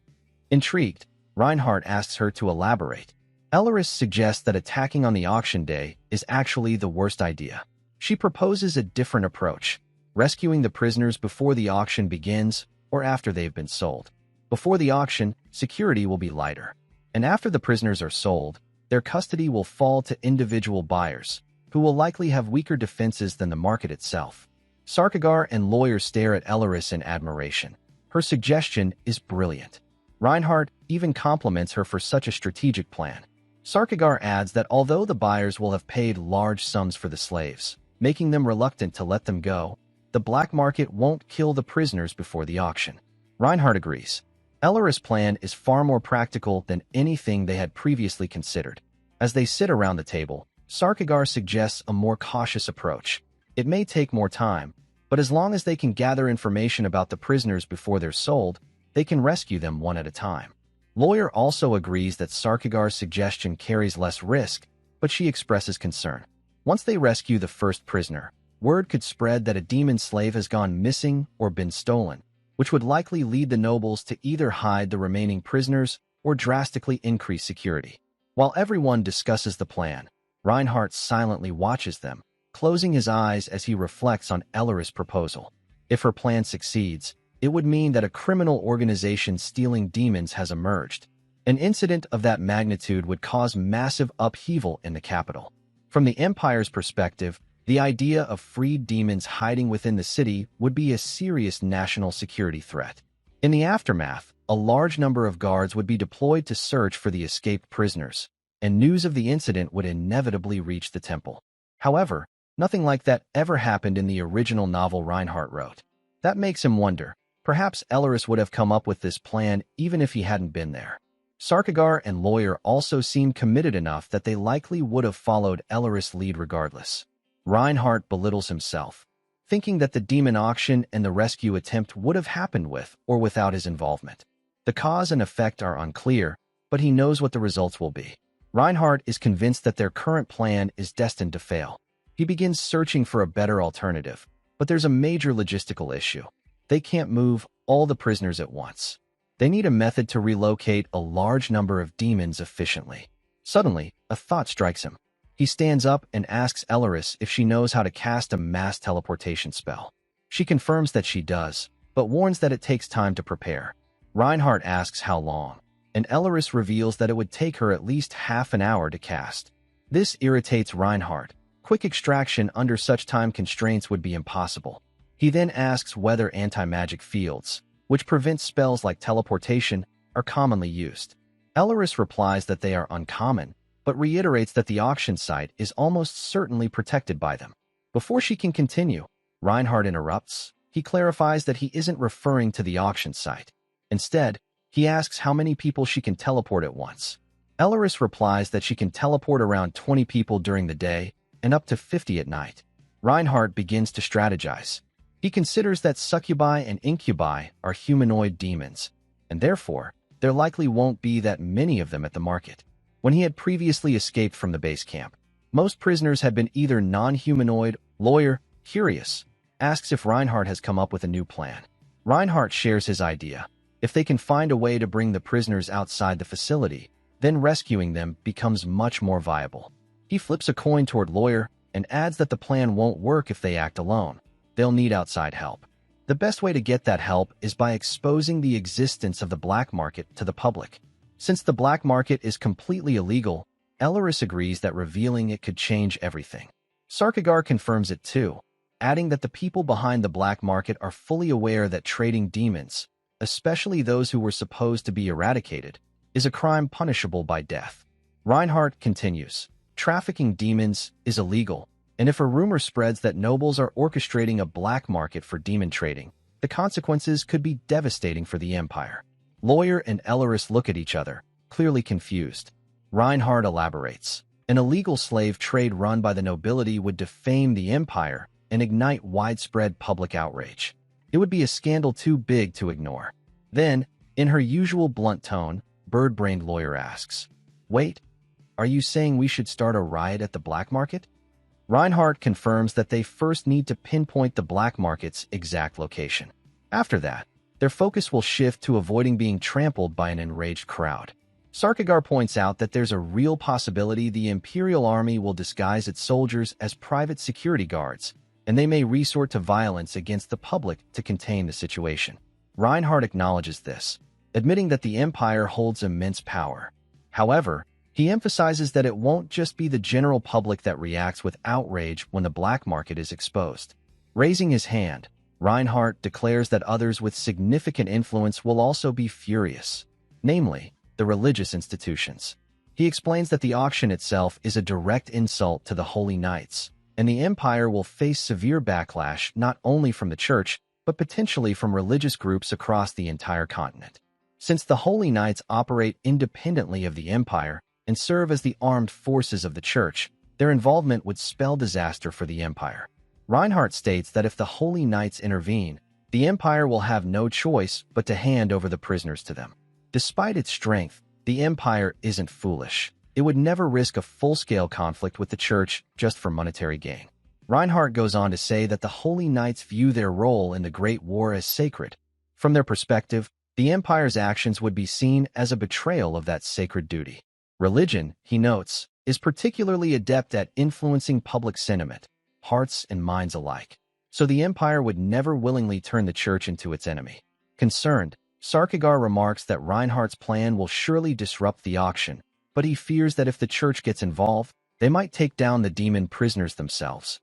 Intrigued, Reinhardt asks her to elaborate. Elleris suggests that attacking on the auction day is actually the worst idea. She proposes a different approach, rescuing the prisoners before the auction begins or after they've been sold. Before the auction, security will be lighter. And after the prisoners are sold, their custody will fall to individual buyers, who will likely have weaker defenses than the market itself. Sarkagar and Lawyer stare at Elleris in admiration. Her suggestion is brilliant. Reinhardt even compliments her for such a strategic plan. Sarkagar adds that although the buyers will have paid large sums for the slaves, making them reluctant to let them go, the black market won't kill the prisoners before the auction. Reinhardt agrees. Elleris' plan is far more practical than anything they had previously considered. As they sit around the table, Sarkagar suggests a more cautious approach. It may take more time, but as long as they can gather information about the prisoners before they're sold, they can rescue them one at a time. Lawyer also agrees that Sarkagar's suggestion carries less risk, but she expresses concern. Once they rescue the first prisoner, word could spread that a demon slave has gone missing or been stolen, which would likely lead the nobles to either hide the remaining prisoners or drastically increase security. While everyone discusses the plan, Reinhardt silently watches them, closing his eyes as he reflects on Elleris' proposal. If her plan succeeds, it would mean that a criminal organization stealing demons has emerged. An incident of that magnitude would cause massive upheaval in the capital. From the Empire's perspective, the idea of freed demons hiding within the city would be a serious national security threat. In the aftermath, a large number of guards would be deployed to search for the escaped prisoners, and news of the incident would inevitably reach the temple. However, nothing like that ever happened in the original novel Reinhardt wrote. That makes him wonder, perhaps Elleris would have come up with this plan even if he hadn't been there. Sarkagar and Lawyer also seem committed enough that they likely would have followed Elleris' lead regardless. Reinhardt belittles himself, thinking that the demon auction and the rescue attempt would have happened with or without his involvement. The cause and effect are unclear, but he knows what the results will be. Reinhardt is convinced that their current plan is destined to fail. He begins searching for a better alternative, but there's a major logistical issue. They can't move all the prisoners at once. They need a method to relocate a large number of demons efficiently. Suddenly, a thought strikes him. He stands up and asks Elleris if she knows how to cast a mass teleportation spell. She confirms that she does, but warns that it takes time to prepare. Reinhardt asks how long, and Elleris reveals that it would take her at least half an hour to cast. This irritates Reinhardt. Quick extraction under such time constraints would be impossible. He then asks whether anti-magic fields, which prevent spells like teleportation, are commonly used. Elleris replies that they are uncommon, but reiterates that the auction site is almost certainly protected by them. Before she can continue, Reinhardt interrupts. He clarifies that he isn't referring to the auction site. Instead, he asks how many people she can teleport at once. Elleris replies that she can teleport around 20 people during the day and up to 50 at night. Reinhardt begins to strategize. He considers that succubi and incubi are humanoid demons, and therefore, there likely won't be that many of them at the market. When he had previously escaped from the base camp, most prisoners had been either non-humanoid. Lawyer, curious, asks if Reinhardt has come up with a new plan. Reinhardt shares his idea. If they can find a way to bring the prisoners outside the facility, then rescuing them becomes much more viable. He flips a coin toward Lawyer and adds that the plan won't work if they act alone. They'll need outside help. The best way to get that help is by exposing the existence of the black market to the public. Since the black market is completely illegal, Elleris agrees that revealing it could change everything. Sarkagar confirms it too, adding that the people behind the black market are fully aware that trading demons, especially those who were supposed to be eradicated, is a crime punishable by death. Reinhardt continues, trafficking demons is illegal, and if a rumor spreads that nobles are orchestrating a black market for demon trading, the consequences could be devastating for the Empire. Lawyer and Elleris look at each other, clearly confused. Reinhardt elaborates. An illegal slave trade run by the nobility would defame the Empire and ignite widespread public outrage. It would be a scandal too big to ignore. Then, in her usual blunt tone, bird-brained Lawyer asks, "Wait, are you saying we should start a riot at the black market?" Reinhardt confirms that they first need to pinpoint the black market's exact location. After that, their focus will shift to avoiding being trampled by an enraged crowd. Sarkagar points out that there's a real possibility the Imperial Army will disguise its soldiers as private security guards, and they may resort to violence against the public to contain the situation. Reinhardt acknowledges this, admitting that the Empire holds immense power. However, he emphasizes that it won't just be the general public that reacts with outrage when the black market is exposed. Raising his hand, Reinhardt declares that others with significant influence will also be furious, namely, the religious institutions. He explains that the auction itself is a direct insult to the Holy Knights, and the Empire will face severe backlash not only from the Church, but potentially from religious groups across the entire continent. Since the Holy Knights operate independently of the Empire and serve as the armed forces of the Church, their involvement would spell disaster for the Empire. Reinhardt states that if the Holy Knights intervene, the Empire will have no choice but to hand over the prisoners to them. Despite its strength, the Empire isn't foolish. It would never risk a full-scale conflict with the Church just for monetary gain. Reinhardt goes on to say that the Holy Knights view their role in the Great War as sacred. From their perspective, the Empire's actions would be seen as a betrayal of that sacred duty. Religion, he notes, is particularly adept at influencing public sentiment, hearts and minds alike. So the Empire would never willingly turn the Church into its enemy. Concerned, Sarkagar remarks that Reinhardt's plan will surely disrupt the auction, but he fears that if the Church gets involved, they might take down the demon prisoners themselves.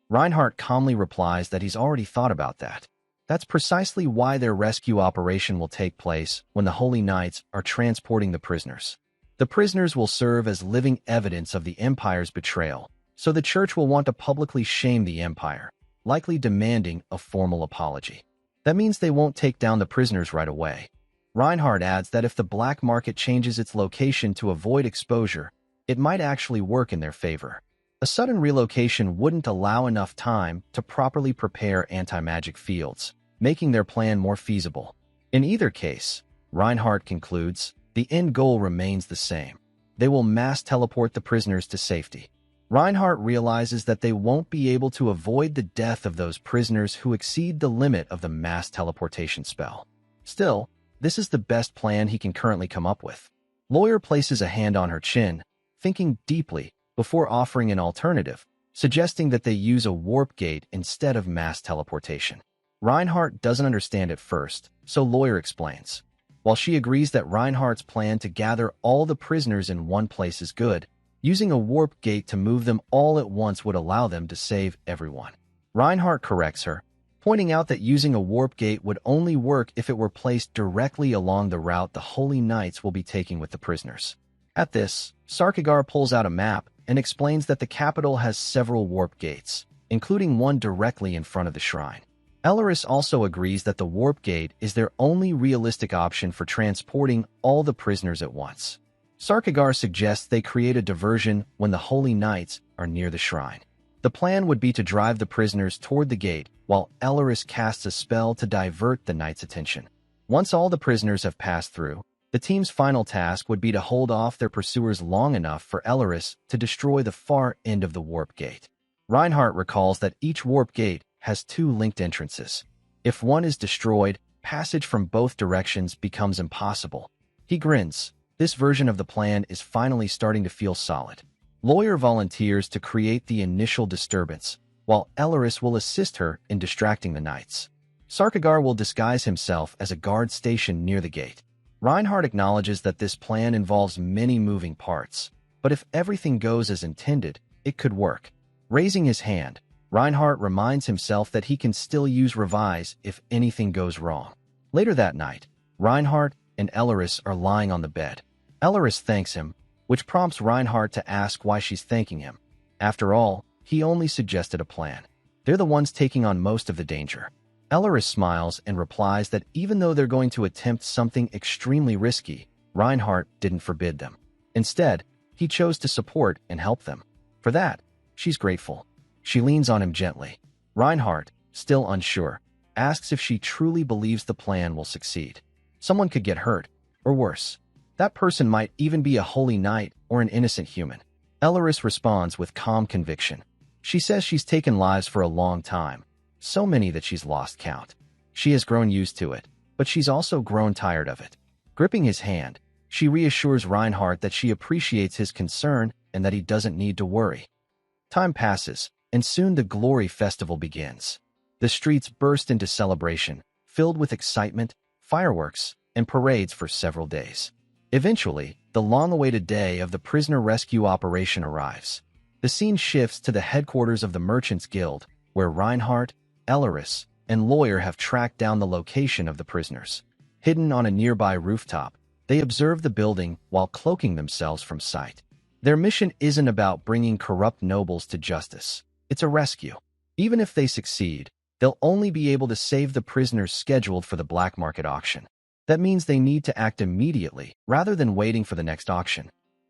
Reinhardt calmly replies that he's already thought about that. That's precisely why their rescue operation will take place when the Holy Knights are transporting the prisoners. The prisoners will serve as living evidence of the Empire's betrayal, so the Church will want to publicly shame the Empire, likely demanding a formal apology. That means they won't take down the prisoners right away. Reinhardt adds that if the black market changes its location to avoid exposure, it might actually work in their favor. A sudden relocation wouldn't allow enough time to properly prepare anti-magic fields, making their plan more feasible. In either case, Reinhardt concludes, the end goal remains the same. They will mass teleport the prisoners to safety. Reinhardt realizes that they won't be able to avoid the death of those prisoners who exceed the limit of the mass teleportation spell. Still, this is the best plan he can currently come up with. Lawyer places a hand on her chin, thinking deeply before offering an alternative, suggesting that they use a warp gate instead of mass teleportation. Reinhardt doesn't understand at first, so Lawyer explains. While she agrees that Reinhardt's plan to gather all the prisoners in one place is good, using a warp gate to move them all at once would allow them to save everyone. Reinhardt corrects her, pointing out that using a warp gate would only work if it were placed directly along the route the Holy Knights will be taking with the prisoners. At this, Sarkigar pulls out a map and explains that the capital has several warp gates, including one directly in front of the shrine. Elleris also agrees that the warp gate is their only realistic option for transporting all the prisoners at once. Sarkigar suggests they create a diversion when the Holy Knights are near the shrine. The plan would be to drive the prisoners toward the gate while Elleris casts a spell to divert the Knights' attention. Once all the prisoners have passed through, the team's final task would be to hold off their pursuers long enough for Elleris to destroy the far end of the warp gate. Reinhardt recalls that each warp gate has two linked entrances. If one is destroyed, passage from both directions becomes impossible. He grins. This version of the plan is finally starting to feel solid. Lawyer volunteers to create the initial disturbance, while Elleris will assist her in distracting the Knights. Sarkigar will disguise himself as a guard stationed near the gate. Reinhardt acknowledges that this plan involves many moving parts, but if everything goes as intended, it could work. Raising his hand, Reinhardt reminds himself that he can still use Revise if anything goes wrong. Later that night, Reinhardt and Elleris are lying on the bed. Elleris thanks him, which prompts Reinhardt to ask why she's thanking him. After all, he only suggested a plan. They're the ones taking on most of the danger. Elleris smiles and replies that even though they're going to attempt something extremely risky, Reinhardt didn't forbid them. Instead, he chose to support and help them. For that, she's grateful. She leans on him gently. Reinhardt, still unsure, asks if she truly believes the plan will succeed. Someone could get hurt, or worse. That person might even be a holy knight or an innocent human. Elleris responds with calm conviction. She says she's taken lives for a long time, so many that she's lost count. She has grown used to it, but she's also grown tired of it. Gripping his hand, she reassures Reinhardt that she appreciates his concern and that he doesn't need to worry. Time passes, and soon the Glory Festival begins. The streets burst into celebration, filled with excitement, fireworks, and parades for several days. Eventually, the long-awaited day of the prisoner rescue operation arrives. The scene shifts to the headquarters of the Merchants Guild, where Reinhardt, Elleris, and Lawyer have tracked down the location of the prisoners. Hidden on a nearby rooftop, they observe the building while cloaking themselves from sight. Their mission isn't about bringing corrupt nobles to justice. It's a rescue. Even if they succeed, they'll only be able to save the prisoners scheduled for the black market auction. That means they need to act immediately, rather than waiting for the next auction.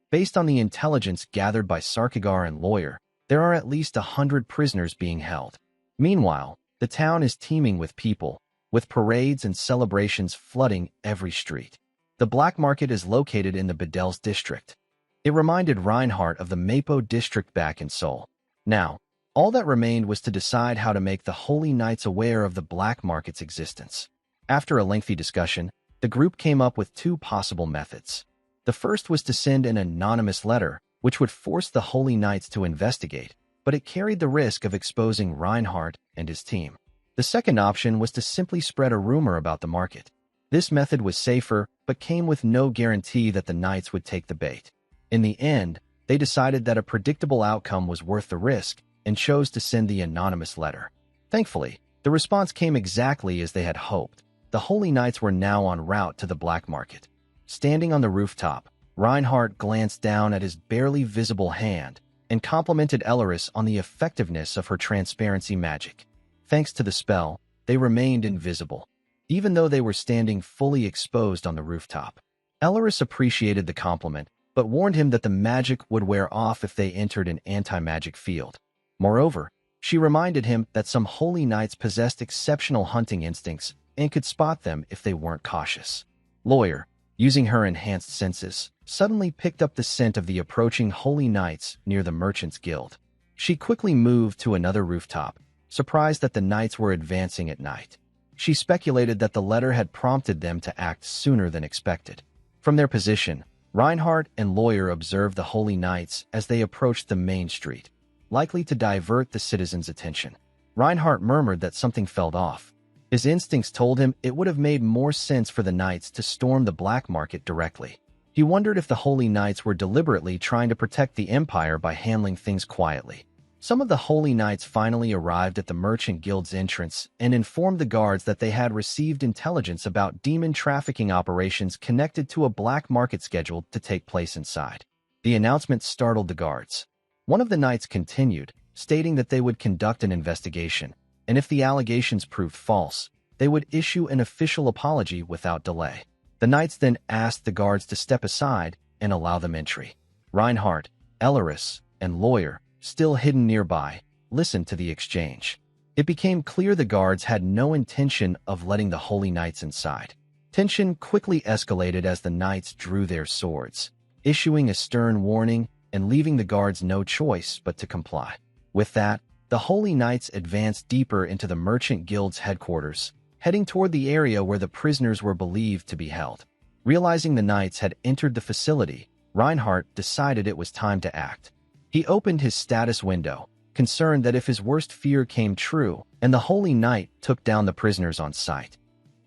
Based on the intelligence gathered by Sarkigar and Lawyer, there are at least 100 prisoners being held. Meanwhile, the town is teeming with people, with parades and celebrations flooding every street. The black market is located in the Bedels district. It reminded Reinhardt of the Mapo district back in Seoul. Now, all that remained was to decide how to make the Holy Knights aware of the black market's existence. After a lengthy discussion, the group came up with two possible methods. The first was to send an anonymous letter, which would force the Holy Knights to investigate, but it carried the risk of exposing Reinhardt and his team. The second option was to simply spread a rumor about the market. This method was safer, but came with no guarantee that the Knights would take the bait. In the end, they decided that a predictable outcome was worth the risk and chose to send the anonymous letter. Thankfully, The response came exactly as they had hoped. The Holy Knights were now en route to the black market. Standing on the rooftop, Reinhardt glanced down at his barely visible hand and complimented Elleris on the effectiveness of her transparency magic. Thanks to the spell, they remained invisible, even though they were standing fully exposed on the rooftop. Elleris appreciated the compliment, but warned him that the magic would wear off if they entered an anti-magic field. Moreover, she reminded him that some Holy Knights possessed exceptional hunting instincts and could spot them if they weren't cautious. Lawyer, using her enhanced senses, suddenly picked up the scent of the approaching Holy Knights near the Merchants Guild. She quickly moved to another rooftop, surprised that the Knights were advancing at night. She speculated that the letter had prompted them to act sooner than expected. From their position, Reinhardt and Lawyer observed the Holy Knights as they approached the main street, likely to divert the citizens' attention. Reinhardt murmured that something felt off. His instincts told him it would have made more sense for the Knights to storm the black market directly. He wondered if the Holy Knights were deliberately trying to protect the Empire by handling things quietly. Some of the Holy Knights finally arrived at the Merchant Guild's entrance and informed the guards that they had received intelligence about demon trafficking operations connected to a black market scheduled to take place inside. The announcement startled the guards. One of the Knights continued, stating that they would conduct an investigation, and if the allegations proved false, they would issue an official apology without delay. The Knights then asked the guards to step aside and allow them entry. Reinhardt, Elleris, and Lawyer, still hidden nearby, listened to the exchange. It became clear the guards had no intention of letting the Holy Knights inside. Tension quickly escalated as the Knights drew their swords, issuing a stern warning and leaving the guards no choice but to comply. With that, the Holy Knights advanced deeper into the Merchant Guild's headquarters, heading toward the area where the prisoners were believed to be held. Realizing the Knights had entered the facility, Reinhardt decided it was time to act. He opened his status window, concerned that if his worst fear came true and the Holy Knight took down the prisoners on sight,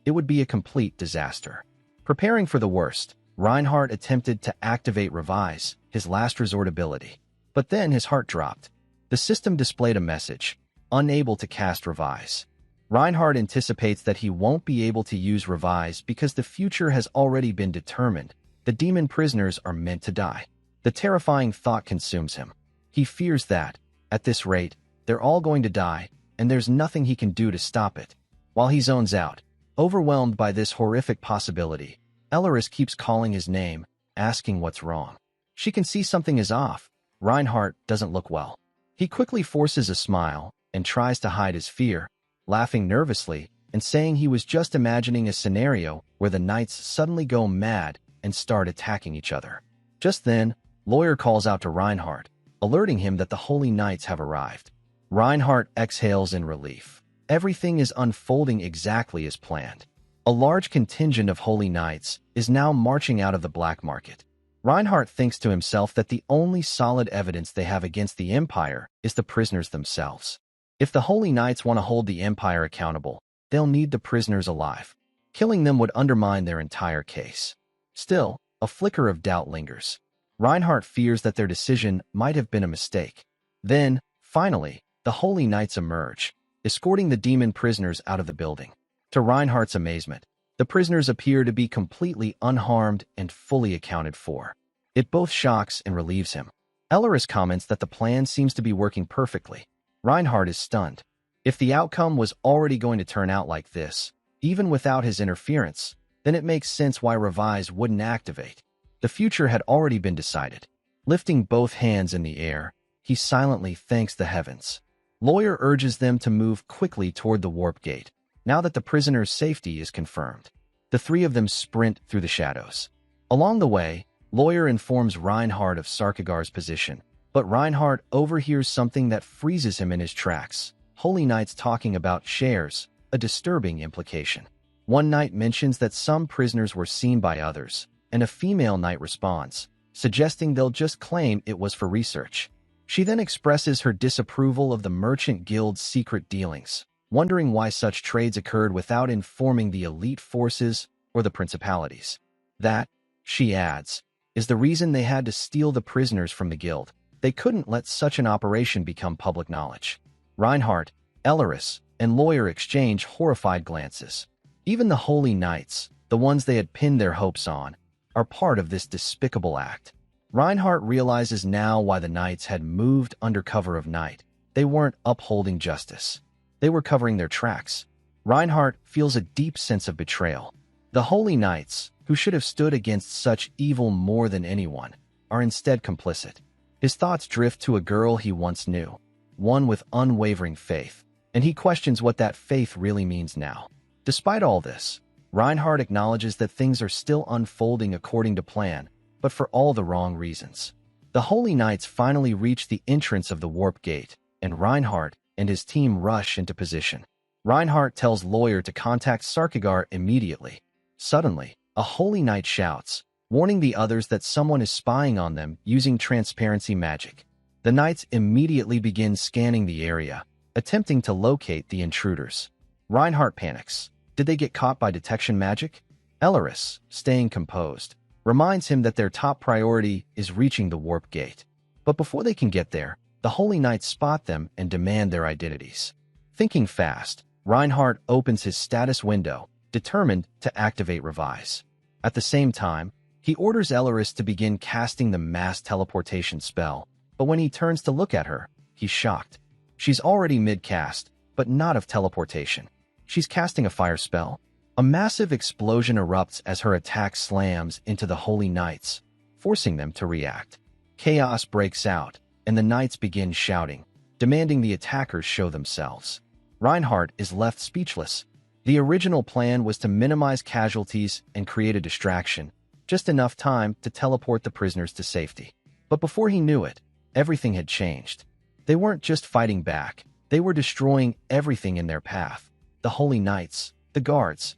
it would be a complete disaster. Preparing for the worst, Reinhardt attempted to activate Revise, his last resort ability. But then his heart dropped. The system displayed a message, unable to cast Revise. Reinhardt anticipates that he won't be able to use Revise because the future has already been determined. The demon prisoners are meant to die. The terrifying thought consumes him. He fears that, at this rate, they're all going to die, and there's nothing he can do to stop it. While he zones out, overwhelmed by this horrific possibility, Elleris keeps calling his name, asking what's wrong. She can see something is off. Reinhardt doesn't look well. He quickly forces a smile and tries to hide his fear, laughing nervously and saying he was just imagining a scenario where the Knights suddenly go mad and start attacking each other. Just then, Lawyer calls out to Reinhardt, alerting him that the Holy Knights have arrived. Reinhardt exhales in relief. Everything is unfolding exactly as planned. A large contingent of Holy Knights is now marching out of the black market. Reinhardt thinks to himself that the only solid evidence they have against the Empire is the prisoners themselves. If the Holy Knights want to hold the Empire accountable, they'll need the prisoners alive. Killing them would undermine their entire case. Still, a flicker of doubt lingers. Reinhardt fears that their decision might have been a mistake. Then, finally, the Holy Knights emerge, escorting the demon prisoners out of the building. To Reinhardt's amazement, the prisoners appear to be completely unharmed and fully accounted for. It both shocks and relieves him. Elleris comments that the plan seems to be working perfectly. Reinhardt is stunned. If the outcome was already going to turn out like this, even without his interference, then it makes sense why Revise wouldn't activate. The future had already been decided. Lifting both hands in the air, he silently thanks the heavens. Lawyer urges them to move quickly toward the warp gate, now that the prisoner's safety is confirmed. The three of them sprint through the shadows. Along the way, Lawyer informs Reinhardt of Sarkagar's position, but Reinhardt overhears something that freezes him in his tracks. Holy Knights talking about shares, a disturbing implication. One Knight mentions that some prisoners were seen by others, and a female Knight responds, suggesting they'll just claim it was for research. She then expresses her disapproval of the Merchant Guild's secret dealings, wondering why such trades occurred without informing the elite forces or the principalities. That, she adds, is the reason they had to steal the prisoners from the guild. They couldn't let such an operation become public knowledge. Reinhardt, Elleris, and Lawyer exchange horrified glances. Even the Holy Knights, the ones they had pinned their hopes on, are part of this despicable act. Reinhardt realizes now why the Knights had moved under cover of night. They weren't upholding justice. They were covering their tracks. Reinhardt feels a deep sense of betrayal. The Holy Knights, who should have stood against such evil more than anyone, are instead complicit. His thoughts drift to a girl he once knew, one with unwavering faith, and he questions what that faith really means now. Despite all this, Reinhardt acknowledges that things are still unfolding according to plan, but for all the wrong reasons. The Holy Knights finally reach the entrance of the Warp Gate, and Reinhardt and his team rush into position. Reinhardt tells Lawyer to contact Sarkigar immediately. Suddenly, a Holy Knight shouts, warning the others that someone is spying on them using transparency magic. The Knights immediately begin scanning the area, attempting to locate the intruders. Reinhardt panics. Did they get caught by detection magic? Elleris, staying composed, reminds him that their top priority is reaching the Warp Gate. But before they can get there, the Holy Knights spot them and demand their identities. Thinking fast, Reinhardt opens his status window, determined to activate Revise. At the same time, he orders Elleris to begin casting the mass teleportation spell, but when he turns to look at her, he's shocked. She's already mid-cast, but not of teleportation. She's casting a fire spell. A massive explosion erupts as her attack slams into the Holy Knights, forcing them to react. Chaos breaks out, and the Knights begin shouting, demanding the attackers show themselves. Reinhardt is left speechless. The original plan was to minimize casualties and create a distraction, just enough time to teleport the prisoners to safety. But before he knew it, everything had changed. They weren't just fighting back, they were destroying everything in their path. The Holy Knights, the guards.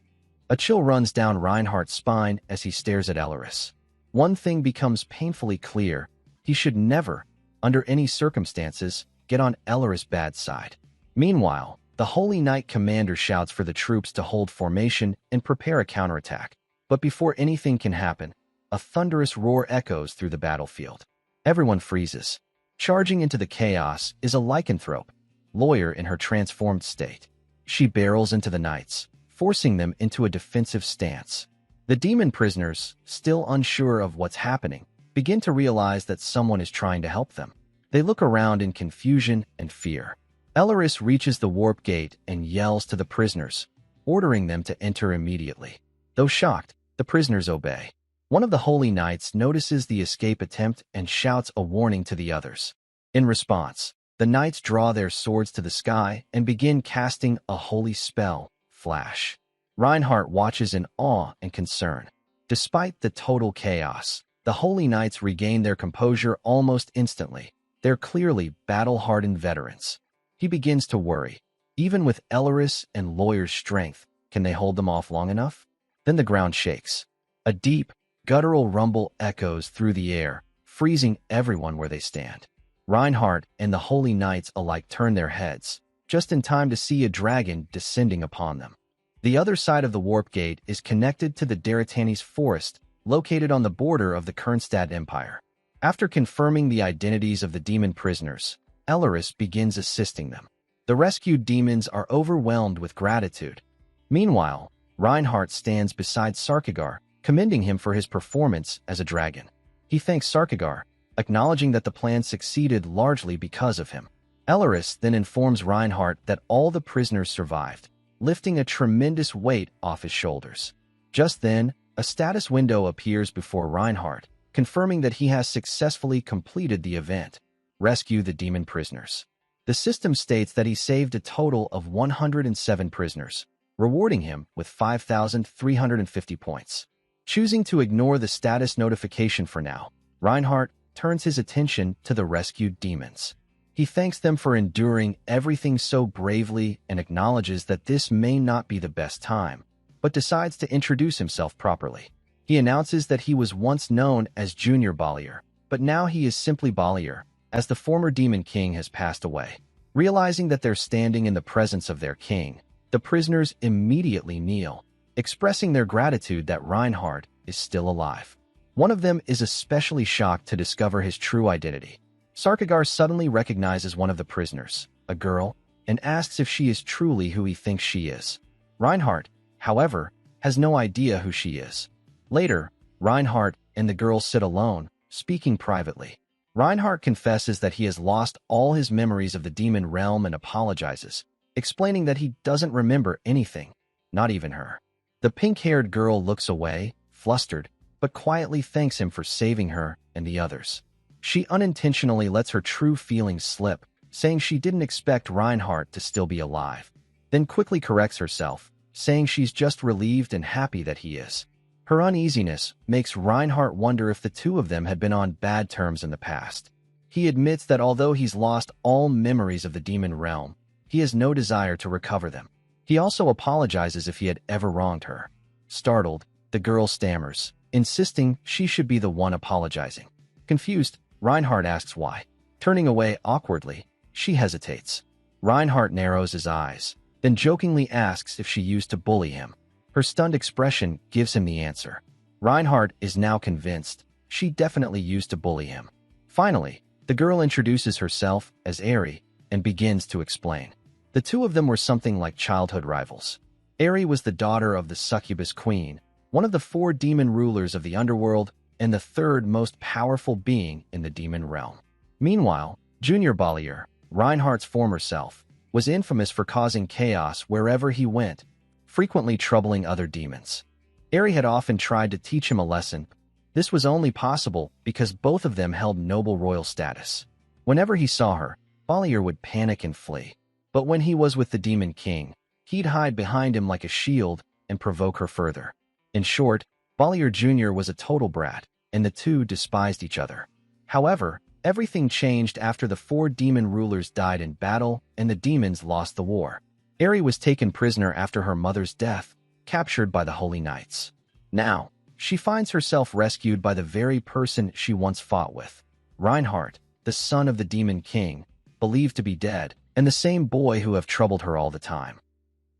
A chill runs down Reinhardt's spine as he stares at Elleris. One thing becomes painfully clear: he should never, under any circumstances, get on Elleris' bad side. Meanwhile, the Holy Knight commander shouts for the troops to hold formation and prepare a counterattack. But before anything can happen, a thunderous roar echoes through the battlefield. Everyone freezes. Charging into the chaos is a lycanthrope, Lawyer in her transformed state. She barrels into the Knights, forcing them into a defensive stance. The demon prisoners, still unsure of what's happening, begin to realize that someone is trying to help them. They look around in confusion and fear. Elleris reaches the Warp Gate and yells to the prisoners, ordering them to enter immediately. Though shocked, the prisoners obey. One of the Holy Knights notices the escape attempt and shouts a warning to the others. In response, the Knights draw their swords to the sky and begin casting a holy spell, Flash. Reinhardt watches in awe and concern. Despite the total chaos, the Holy Knights regain their composure almost instantly. They're clearly battle-hardened veterans. He begins to worry. Even with Elleris and Lawyer's strength, can they hold them off long enough? Then the ground shakes. A deep, guttural rumble echoes through the air, freezing everyone where they stand. Reinhardt and the Holy Knights alike turn their heads, just in time to see a dragon descending upon them. The other side of the Warp Gate is connected to the Daratani's forest, located on the border of the Kernstad Empire. After confirming the identities of the demon prisoners, Elleris begins assisting them. The rescued demons are overwhelmed with gratitude. Meanwhile, Reinhardt stands beside Sarkigar, commending him for his performance as a dragon. He thanks Sarkigar, acknowledging that the plan succeeded largely because of him. Elleris then informs Reinhardt that all the prisoners survived, lifting a tremendous weight off his shoulders. Just then, a status window appears before Reinhardt, confirming that he has successfully completed the event. Rescue the demon prisoners. The system states that he saved a total of 107 prisoners, rewarding him with 5,350 points. Choosing to ignore the status notification for now, Reinhardt turns his attention to the rescued demons. He thanks them for enduring everything so bravely and acknowledges that this may not be the best time, but decides to introduce himself properly. He announces that he was once known as Junior Balier, but now he is simply Balier, as the former Demon King has passed away. Realizing that they're standing in the presence of their king, the prisoners immediately kneel, expressing their gratitude that Reinhardt is still alive. One of them is especially shocked to discover his true identity. Sarkigar suddenly recognizes one of the prisoners, a girl. and asks if she is truly who he thinks she is. Reinhardt, however, has no idea who she is. Later, Reinhardt and the girl sit alone, speaking privately. Reinhardt confesses that he has lost all his memories of the demon realm and apologizes, explaining that he doesn't remember anything, not even her. The pink-haired girl looks away, flustered, but quietly thanks him for saving her and the others. She unintentionally lets her true feelings slip, saying she didn't expect Reinhardt to still be alive, then quickly corrects herself, saying she's just relieved and happy that he is. Her uneasiness makes Reinhardt wonder if the two of them had been on bad terms in the past. He admits that although he's lost all memories of the demon realm, he has no desire to recover them. He also apologizes if he had ever wronged her. Startled, the girl stammers, insisting she should be the one apologizing. Confused, Reinhardt asks why. Turning away awkwardly, she hesitates. Reinhardt narrows his eyes, then jokingly asks if she used to bully him. Her stunned expression gives him the answer. Reinhardt is now convinced she definitely used to bully him. Finally, the girl introduces herself as Eri and begins to explain. The two of them were something like childhood rivals. Eri was the daughter of the succubus queen, one of the 4 demon rulers of the underworld, and the 3rd most powerful being in the demon realm. Meanwhile, Junior Balier, Reinhardt's former self, was infamous for causing chaos wherever he went, frequently troubling other demons. Eri had often tried to teach him a lesson. This was only possible because both of them held noble royal status. Whenever he saw her, Balier would panic and flee. But when he was with the Demon King, he'd hide behind him like a shield and provoke her further. In short, Balier Jr. was a total brat, and the two despised each other. However, everything changed after the 4 demon rulers died in battle and the demons lost the war. Eri was taken prisoner after her mother's death, captured by the Holy Knights. Now, she finds herself rescued by the very person she once fought with. Reinhardt, the son of the Demon King, believed to be dead, and the same boy who have troubled her all the time.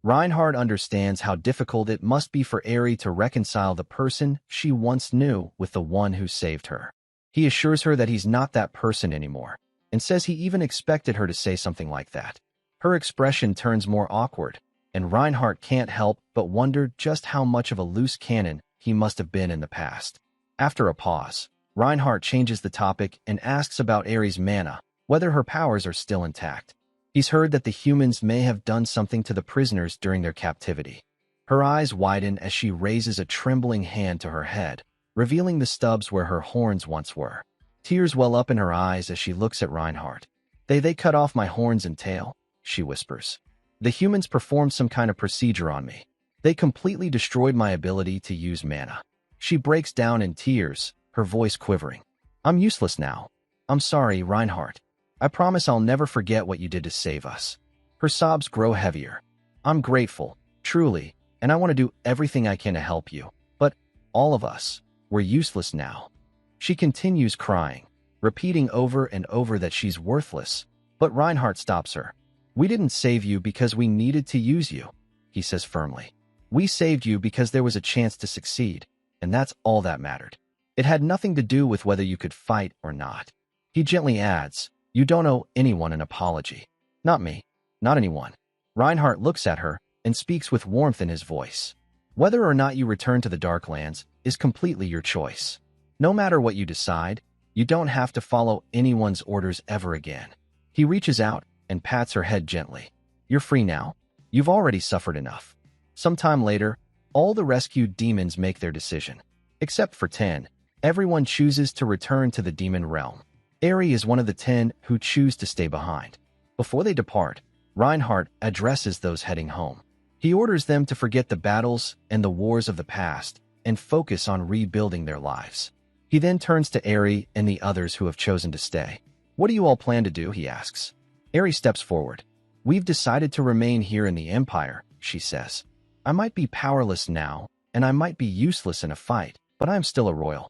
Reinhardt understands how difficult it must be for Eri to reconcile the person she once knew with the one who saved her. He assures her that he's not that person anymore, and says he even expected her to say something like that. Her expression turns more awkward, and Reinhardt can't help but wonder just how much of a loose cannon he must have been in the past. After a pause, Reinhardt changes the topic and asks about Eri's mana, whether her powers are still intact. He's heard that the humans may have done something to the prisoners during their captivity. Her eyes widen as she raises a trembling hand to her head, revealing the stubs where her horns once were. Tears well up in her eyes as she looks at Reinhardt. They cut off my horns and tail, she whispers. The humans performed some kind of procedure on me. They completely destroyed my ability to use mana. She breaks down in tears, her voice quivering. I'm useless now. I'm sorry, Reinhardt. I promise I'll never forget what you did to save us. Her sobs grow heavier. I'm grateful, truly, and I want to do everything I can to help you. But all of us, we're useless now. She continues crying, repeating over and over that she's worthless. But Reinhardt stops her. We didn't save you because we needed to use you, he says firmly. We saved you because there was a chance to succeed, and that's all that mattered. It had nothing to do with whether you could fight or not. He gently adds, you don't owe anyone an apology. Not me. Not anyone. Reinhardt looks at her and speaks with warmth in his voice. Whether or not you return to the Darklands is completely your choice. No matter what you decide, you don't have to follow anyone's orders ever again. He reaches out and pats her head gently. You're free now. You've already suffered enough. Sometime later, all the rescued demons make their decision. Except for 10, everyone chooses to return to the demon realm. Eri is one of the 10 who choose to stay behind. Before they depart, Reinhardt addresses those heading home. He orders them to forget the battles and the wars of the past and focus on rebuilding their lives. He then turns to Eri and the others who have chosen to stay. What do you all plan to do? He asks. Eri steps forward. We've decided to remain here in the Empire, she says. I might be powerless now, and I might be useless in a fight, but I am still a royal.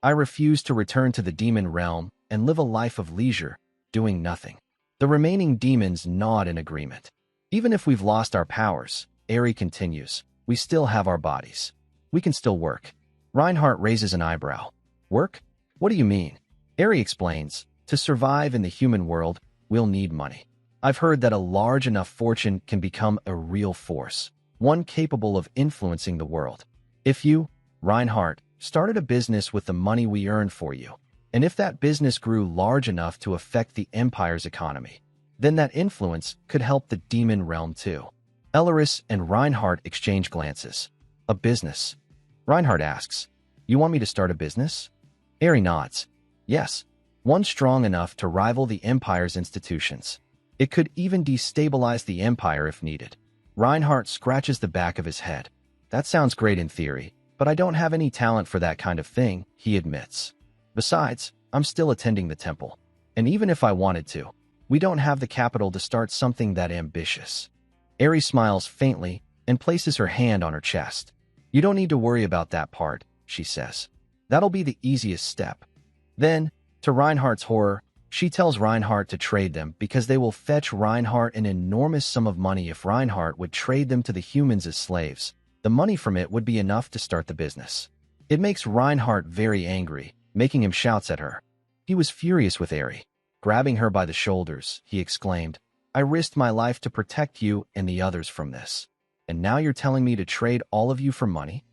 I refuse to return to the demon realm and live a life of leisure, doing nothing. The remaining demons nod in agreement. Even if we've lost our powers, Eri continues, we still have our bodies. We can still work. Reinhardt raises an eyebrow. Work? What do you mean? Eri explains, to survive in the human world, we'll need money. I've heard that a large enough fortune can become a real force, one capable of influencing the world. If you, Reinhardt, started a business with the money we earned for you, and if that business grew large enough to affect the Empire's economy, then that influence could help the demon realm too. Elleris and Reinhardt exchange glances. A business? Reinhardt asks, You want me to start a business? Aerie nods. Yes, one strong enough to rival the Empire's institutions. It could even destabilize the Empire if needed. Reinhardt scratches the back of his head. That sounds great in theory, but I don't have any talent for that kind of thing, he admits. Besides, I'm still attending the temple. And even if I wanted to, we don't have the capital to start something that ambitious. Aerie smiles faintly and places her hand on her chest. You don't need to worry about that part, she says. That'll be the easiest step. Then, to Reinhardt's horror, she tells Reinhardt to trade them because they will fetch Reinhardt an enormous sum of money if Reinhardt would trade them to the humans as slaves. The money from it would be enough to start the business. It makes Reinhardt very angry, making him shout at her. He was furious with Aerie. Grabbing her by the shoulders, he exclaimed, I risked my life to protect you and the others from this. And now you're telling me to trade all of you for money?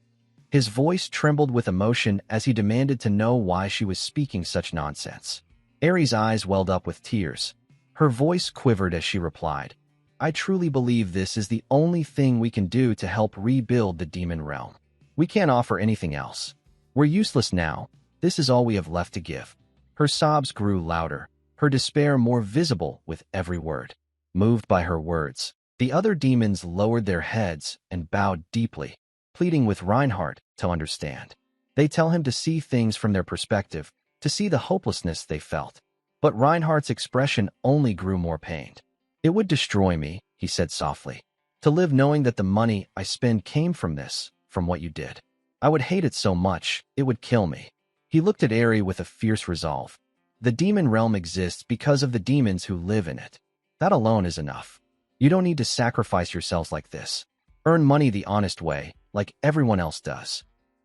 His voice trembled with emotion as he demanded to know why she was speaking such nonsense. Aerie's eyes welled up with tears. Her voice quivered as she replied, I truly believe this is the only thing we can do to help rebuild the demon realm. We can't offer anything else. We're useless now. This is all we have left to give. Her sobs grew louder, her despair more visible with every word. Moved by her words, the other demons lowered their heads and bowed deeply, pleading with Reinhardt to understand. They tell him to see things from their perspective, to see the hopelessness they felt. But Reinhardt's expression only grew more pained. It would destroy me, he said softly, to live knowing that the money I spend came from this, from what you did. I would hate it so much, it would kill me. He looked at Aerie with a fierce resolve. The demon realm exists because of the demons who live in it. That alone is enough. You don't need to sacrifice yourselves like this. Earn money the honest way, like everyone else does.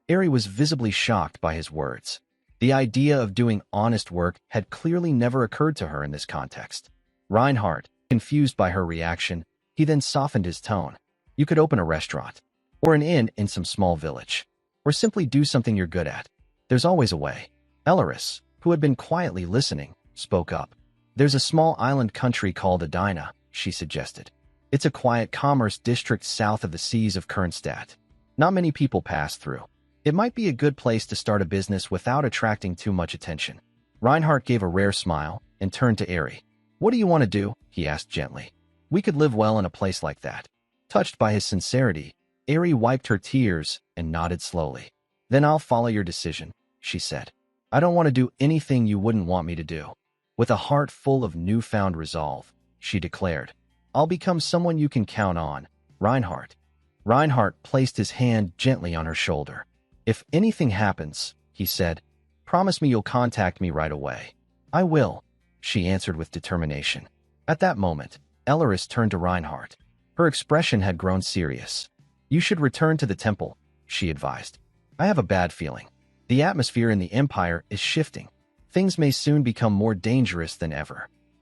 Aerie was visibly shocked by his words. The idea of doing honest work had clearly never occurred to her in this context. Reinhardt, confused by her reaction, he then softened his tone. You could open a restaurant, or an inn in some small village, or simply do something you're good at. There's always a way. Elleris, who had been quietly listening, spoke up. There's a small island country called Edina, she suggested. It's a quiet commerce district south of the seas of Kernstadt. Not many people pass through. It might be a good place to start a business without attracting too much attention. Reinhardt gave a rare smile and turned to Aerie. What do you want to do? He asked gently. We could live well in a place like that. Touched by his sincerity, Aerie wiped her tears and nodded slowly. Then I'll follow your decision, she said. I don't want to do anything you wouldn't want me to do. With a heart full of newfound resolve, she declared, I'll become someone you can count on, Reinhardt. Reinhardt placed his hand gently on her shoulder. If anything happens, he said, promise me you'll contact me right away. I will, she answered with determination. At that moment, Elleris turned to Reinhardt. Her expression had grown serious. You should return to the temple, she advised. I have a bad feeling. The atmosphere in the Empire is shifting. Things may soon become more dangerous than ever.